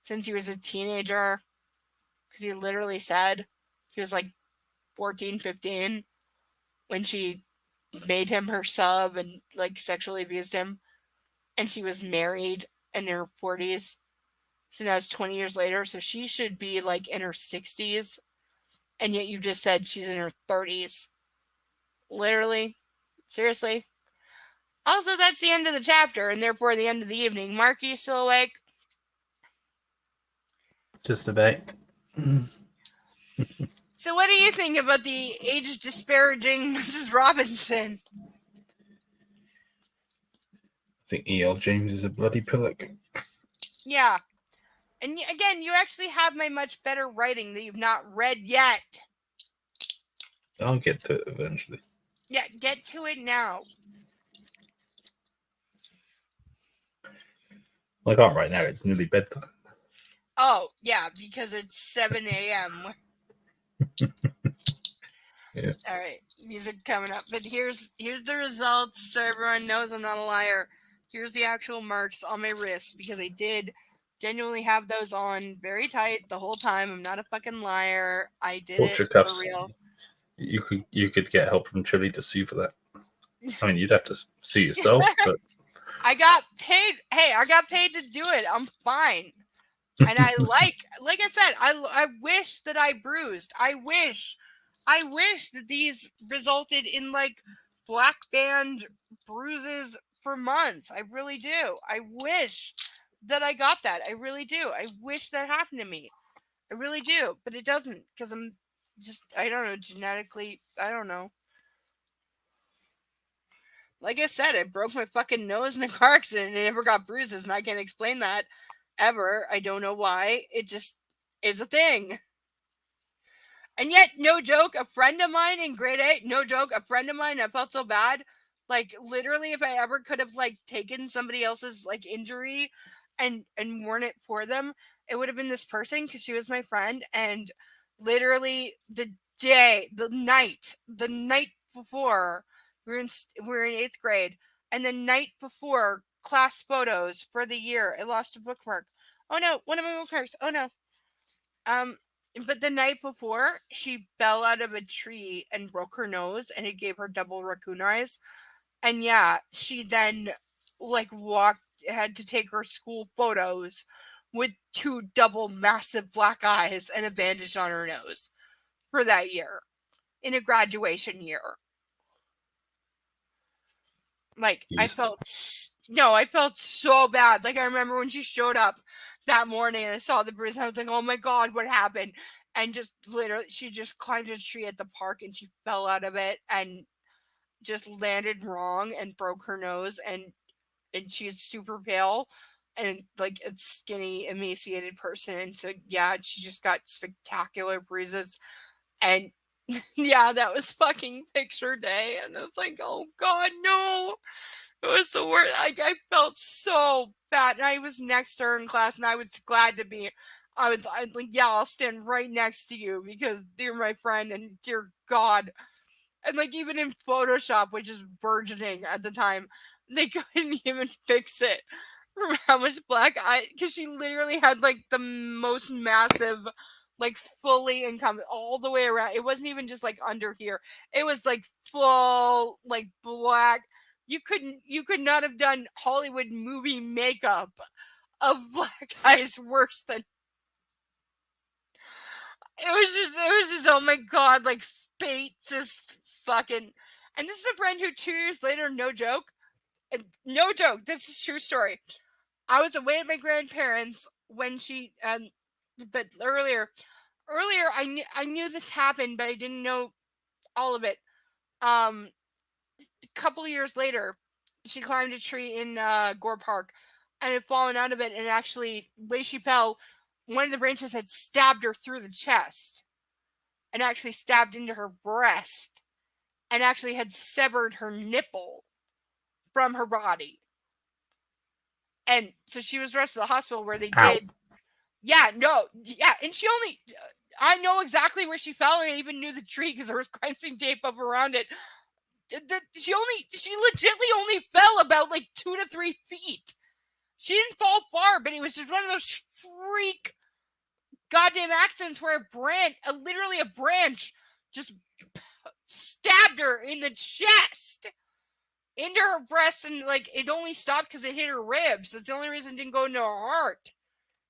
since he was a teenager? Because he literally said he was, 14, 15 when she made him her sub and, sexually abused him. And she was married in her 40s. So now it's 20 years later, so she should be, in her 60s And yet you just said she's in her 30s. Literally? Seriously? Also, that's the end of the chapter, and therefore the end of the evening. Mark, are you still awake? Just about. So what do you think about the age-disparaging Mrs. Robinson? I think E.L. James is a bloody pillock. Yeah. And again, you actually have my much better writing that you've not read yet. I'll get to it eventually. Yeah, get to it now. Well, I can't right now. It's nearly bedtime. Oh, yeah, because it's 7 a.m. Yeah. All right, music coming up. But here's the results, so everyone knows I'm not a liar. Here's the actual marks on my wrist, because I did genuinely have those on very tight the whole time. I'm not a fucking liar. I did Watch your it for cuffs. real. You could get help from Chile to sue for that. I mean, you'd have to sue yourself, but I got paid. Hey, I got paid to do it. I'm fine. And I like I said, I wish that I bruised. I wish that these resulted in like black band bruises for months. I really do. I wish that I got that. I really do. I wish that happened to me. I really do. But it doesn't, because I'm just, I don't know, genetically, I don't know. Like I said, I broke my fucking nose in a car accident and I never got bruises, and I can't explain that ever. I don't know why. It just is a thing. And yet, no joke, a friend of mine in grade 8, no joke, a friend of mine, I felt so bad. Like, literally, if I ever could have, like, taken somebody else's, like, injury and worn it for them, it would have been this person, because she was my friend. And literally, the night before, we were in 8th grade, and the night before class photos for the year, I lost a bookmark. Oh no, one of my bookmarks. Oh no. But the night before, she fell out of a tree and broke her nose, and it gave her double raccoon eyes. And yeah, she then like had to take her school photos with 2 double massive black eyes and a bandage on her nose for that year, in a graduation year. Like, I felt so bad. Like, I remember when she showed up that morning and I saw the bruise, I was like, oh my God, what happened? And just literally, she just climbed a tree at the park and she fell out of it and just landed wrong and broke her nose. And she's super pale and like a skinny, emaciated person. And so, yeah, she just got spectacular bruises. And yeah, that was fucking picture day. And I was like, oh God, no. It was the worst. I felt so bad. And I was next to her in class, and I was glad to be. I like, yeah, I'll stand right next to you because you're my friend, and dear God. And like, even in Photoshop, which is burgeoning at the time, they couldn't even fix it from how much black eye, because she literally had like the most massive, like fully encompassed all the way around. It wasn't even just like under here. It was like full, like black. You could not have done Hollywood movie makeup of black eyes worse than it was just oh my God, like fate just fucking. And this is a friend who 2 years later, no joke, this is true story. I was away at my grandparents when she but earlier I knew this happened, but I didn't know all of it. A couple years later, she climbed a tree in Gore Park and had fallen out of it, and actually, the way she fell, one of the branches had stabbed her through the chest and actually stabbed into her breast and actually had severed her nipple from her body. And so she was rushed to the hospital where they did. Yeah, no, yeah, and she only. I know exactly where she fell, and I even knew the tree because there was crime scene tape up around it. She legitimately only fell about like 2 to 3 feet. She didn't fall far, but it was just one of those freak goddamn accidents where literally a branch just stabbed her in the chest into her breast, and like it only stopped because it hit her ribs. That's the only reason it didn't go into her heart,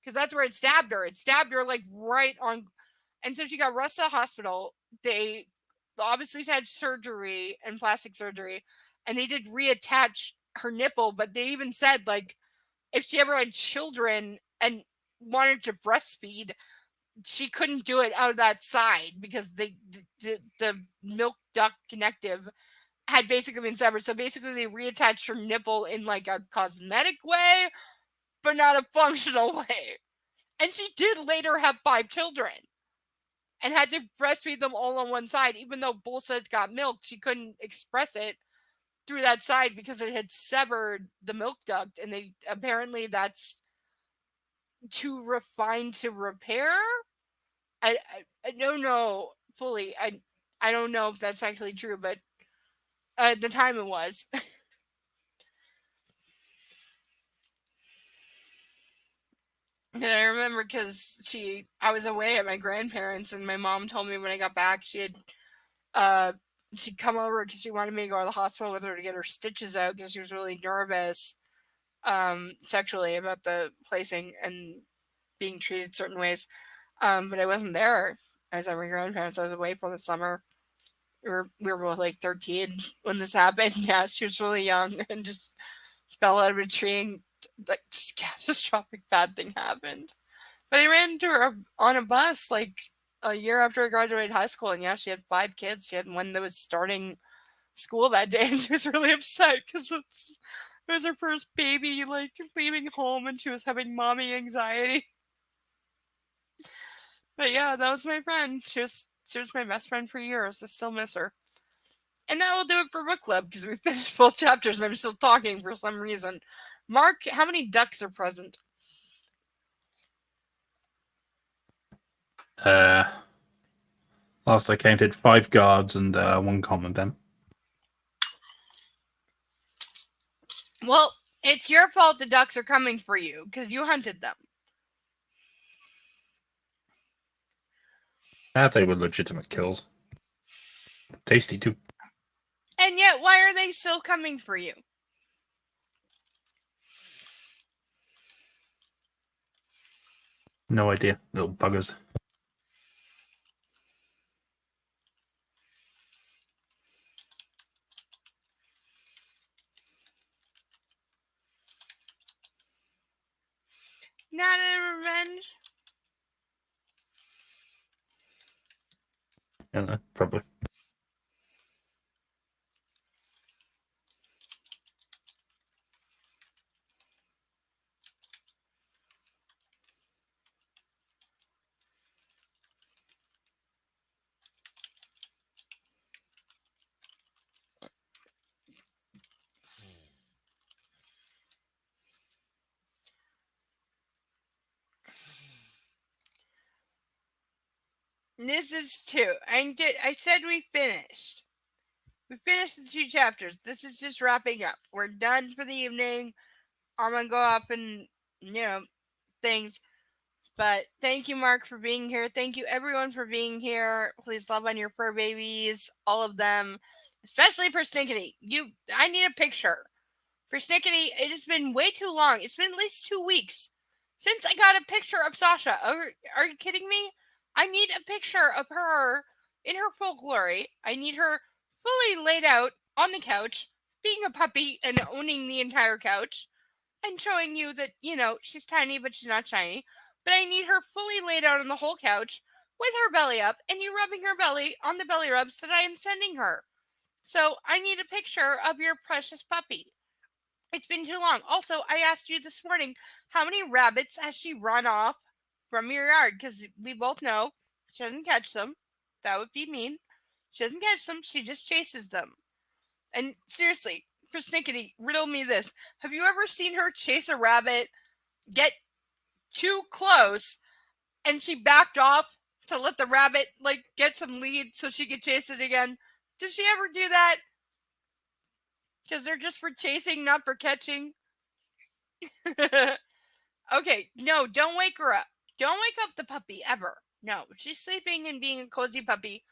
because that's where it stabbed her. It stabbed her like right on. And so she got rushed to the hospital. They obviously had surgery and plastic surgery, and they did reattach her nipple, but they even said, like, if she ever had children and wanted to breastfeed, she couldn't do it out of that side because the milk duct connective had basically been severed. So basically they reattached her nipple in like a cosmetic way, but not a functional way. And she did later have 5 children and had to breastfeed them all on one side. Even though both sides got milk, she couldn't express it through that side because it had severed the milk duct, and they apparently that's too refined to repair. I don't know fully. I don't know if that's actually true, but at the time it was. And I remember because I was away at my grandparents, and my mom told me when I got back she'd come over because she wanted me to go to the hospital with her to get her stitches out because she was really nervous sexually about the placing and being treated certain ways. But I wasn't there. I was at my grandparents. I was away for the summer. We were both like 13 when this happened. Yeah, she was really young and just fell out of a tree and like just catastrophic bad thing happened. But I ran into her on a bus like a year after I graduated high school, and yeah, she had 5 kids. She had one that was starting school that day, and she was really upset because it was her first baby, like leaving home, and she was having mommy anxiety. But yeah, that was my friend. She was my best friend for years. I still miss her. And that will do it for book club because we finished both chapters and I'm still talking for some reason. Mark, how many ducks are present? Last I counted, 5 guards and 1 common then. Well, it's your fault the ducks are coming for you because you hunted them. They were legitimate kills. Tasty too. And yet, why are they still coming for you? No idea, little buggers. Not a revenge? I don't know, probably. This is 2. I said we finished. We finished the 2 chapters. This is just wrapping up. We're done for the evening. I'm going to go off and, things. But thank you, Mark, for being here. Thank you, everyone, for being here. Please love on your fur babies, all of them, especially for Snickety. I need a picture. For Snickety, it has been way too long. It's been at least 2 weeks since I got a picture of Sasha. Are you kidding me? I need a picture of her in her full glory. I need her fully laid out on the couch, being a puppy and owning the entire couch, and showing you that, she's tiny, but she's not shiny. But I need her fully laid out on the whole couch with her belly up and you rubbing her belly on the belly rubs that I am sending her. So I need a picture of your precious puppy. It's been too long. Also, I asked you this morning, how many rabbits has she run off from your yard? Because we both know she doesn't catch them. That would be mean. She doesn't catch them. She just chases them. And seriously, for Snickety, riddle me this. Have you ever seen her chase a rabbit, get too close, and she backed off to let the rabbit, get some lead so she could chase it again? Does she ever do that? Because they're just for chasing, not for catching. Okay, no, don't wake her up. Don't wake up the puppy, ever. No, she's sleeping and being a cozy puppy.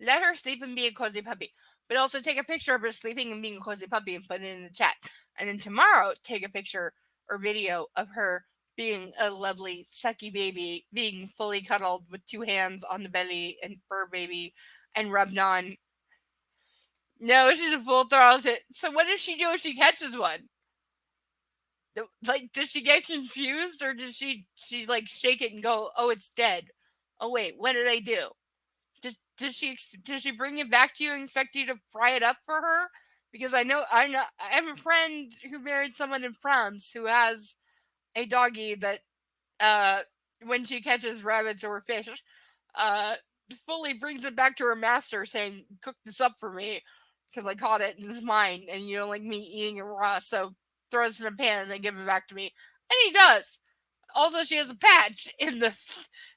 Let her sleep and be a cozy puppy. But also take a picture of her sleeping and being a cozy puppy and put it in the chat. And then tomorrow, take a picture or video of her being a lovely, sucky baby, being fully cuddled with 2 hands on the belly and fur baby and rubbed on. No, she's a full throttle shit. So what does she do if she catches one? Like, does she get confused, or does she like shake it and go, "Oh, it's dead"? Oh wait, what did I do? Does she bring it back to you and expect you to fry it up for her? Because I have a friend who married someone in France who has a doggy that when she catches rabbits or fish, fully brings it back to her master saying, "Cook this up for me because I caught it and it's mine, and you don't like me eating it raw, so throw this in a pan and then give it back to me." And he does. Also, she has a patch in the.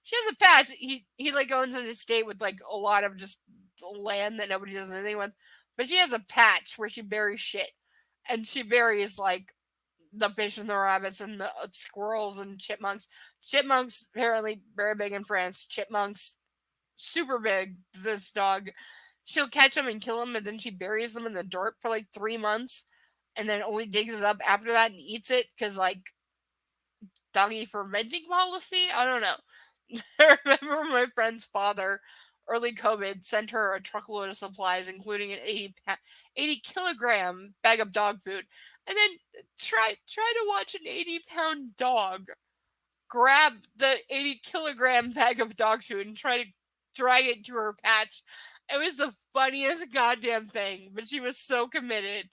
She has a patch. He like owns an estate with like a lot of just land that nobody does anything with, but she has a patch where she buries shit, and she buries like the fish and the rabbits and the squirrels and chipmunks. Chipmunks apparently very big in France. Chipmunks super big. This dog, she'll catch them and kill them, and then she buries them in the dirt for like 3 months, and then only digs it up after that and eats it because like doggy fermenting policy. I don't know. I remember my friend's father, early COVID, sent her a truckload of supplies, including an 80-kilogram bag of dog food. And then try to watch an 80-pound dog grab the 80-kilogram bag of dog food and try to drag it to her patch. It was the funniest goddamn thing, but she was so committed.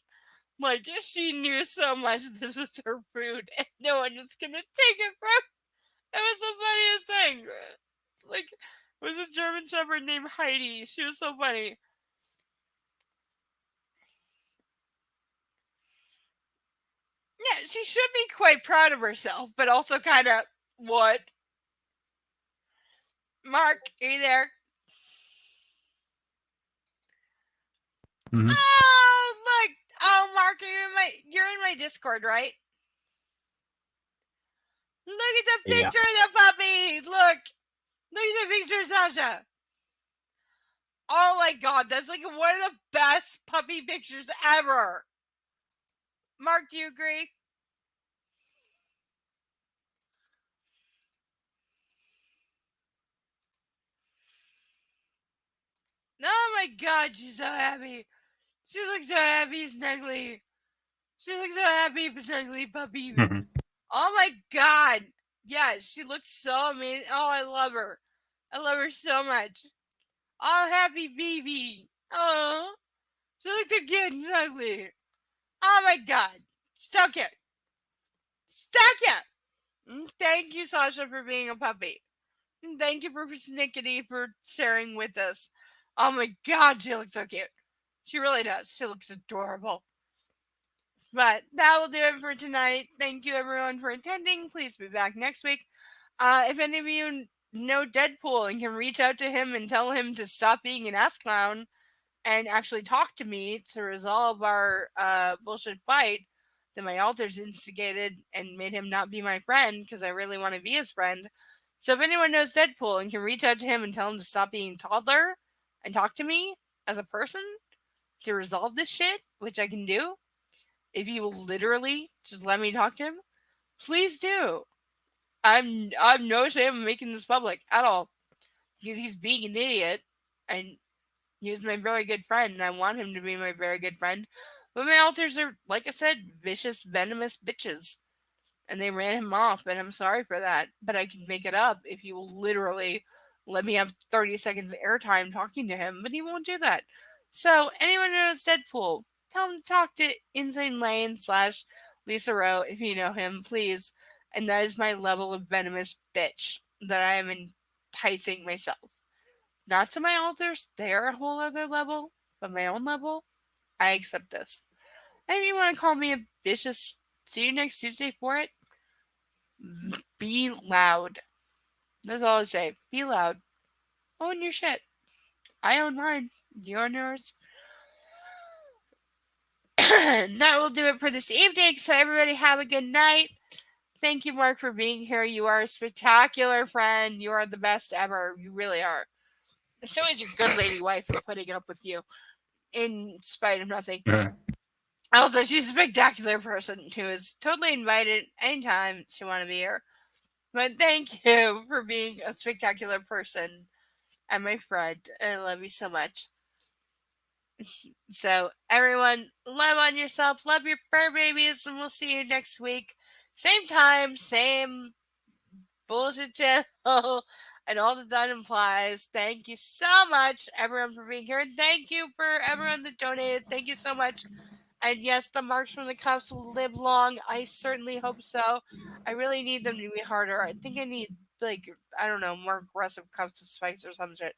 Like, she knew so much this was her food and no one was gonna take it from her. It was the funniest thing. Like, it was a German Shepherd named Heidi. She was so funny. Yeah, she should be quite proud of herself, but also kind of, what? Mark, are you there? Mhm. Oh, look. Oh, Mark, you're in my Discord, right? Look at the Yeah. picture of the puppy. Look at the picture, Sasha. Oh my god, that's like one of the best puppy pictures ever. Mark, do you agree? Oh my god, she's so happy. She looks so happy, snuggly. She looks so happy, snuggly puppy. Mhm. Oh my god. Yeah, she looks so amazing. Oh, I love her. I love her so much. Oh, happy baby. Oh, she looks so cute and snuggly. Oh my god. So cute. So cute. Thank you, Sasha, for being a puppy. Thank you, Persnickety, for sharing with us. Oh my god, she looks so cute. She really does. She looks adorable. But that will do it for tonight. Thank you, everyone, for attending. Please be back next week. If any of you know Deadpool and can reach out to him and tell him to stop being an ass clown and actually talk to me to resolve our bullshit fight that my alters instigated and made him not be my friend because I really want to be his friend. So if anyone knows Deadpool and can reach out to him and tell him to stop being a toddler and talk to me as a person to resolve this shit, which I can do, if he will literally just let me talk to him, please do. I'm no shame in making this public at all because he's being an idiot and he's my very good friend and I want him to be my very good friend. But my alters are, like I said, vicious, venomous bitches. And they ran him off, and I'm sorry for that. But I can make it up if he will literally let me have 30 seconds airtime talking to him, but he won't do that. So anyone who knows Deadpool, tell him to talk to Insane Lane / Lisa Rowe if you know him, please. And that is my level of venomous bitch that I am enticing myself. Not to my alters, they are a whole other level, but my own level, I accept this. And if you want to call me a vicious, see you next Tuesday for it. Be loud. That's all I say. Be loud. Own your shit. I own mine. You own yours. And that will do it for this evening. So everybody have a good night. Thank you, Mark, for being here. You are a spectacular friend. You are the best ever. You really are. So is your good lady wife for putting up with you in spite of nothing. Yeah. Also, she's a spectacular person who is totally invited anytime she want to be here. But thank you for being a spectacular person and my friend. I love you so much. So, everyone, love on yourself, love your fur babies, and we'll see you next week. Same time, same bullshit channel, and all that implies. Thank you so much, everyone, for being here. And thank you for everyone that donated. Thank you so much. And yes, the marks from the Cubs will live long. I certainly hope so. I really need them to be harder. I think I need, I don't know, more aggressive Cubs spikes or some shit.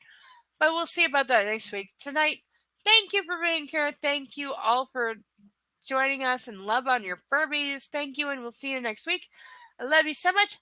But we'll see about that next week. Tonight, thank you for being here. Thank you all for joining us and love on your Furbies. Thank you, and we'll see you next week. I love you so much.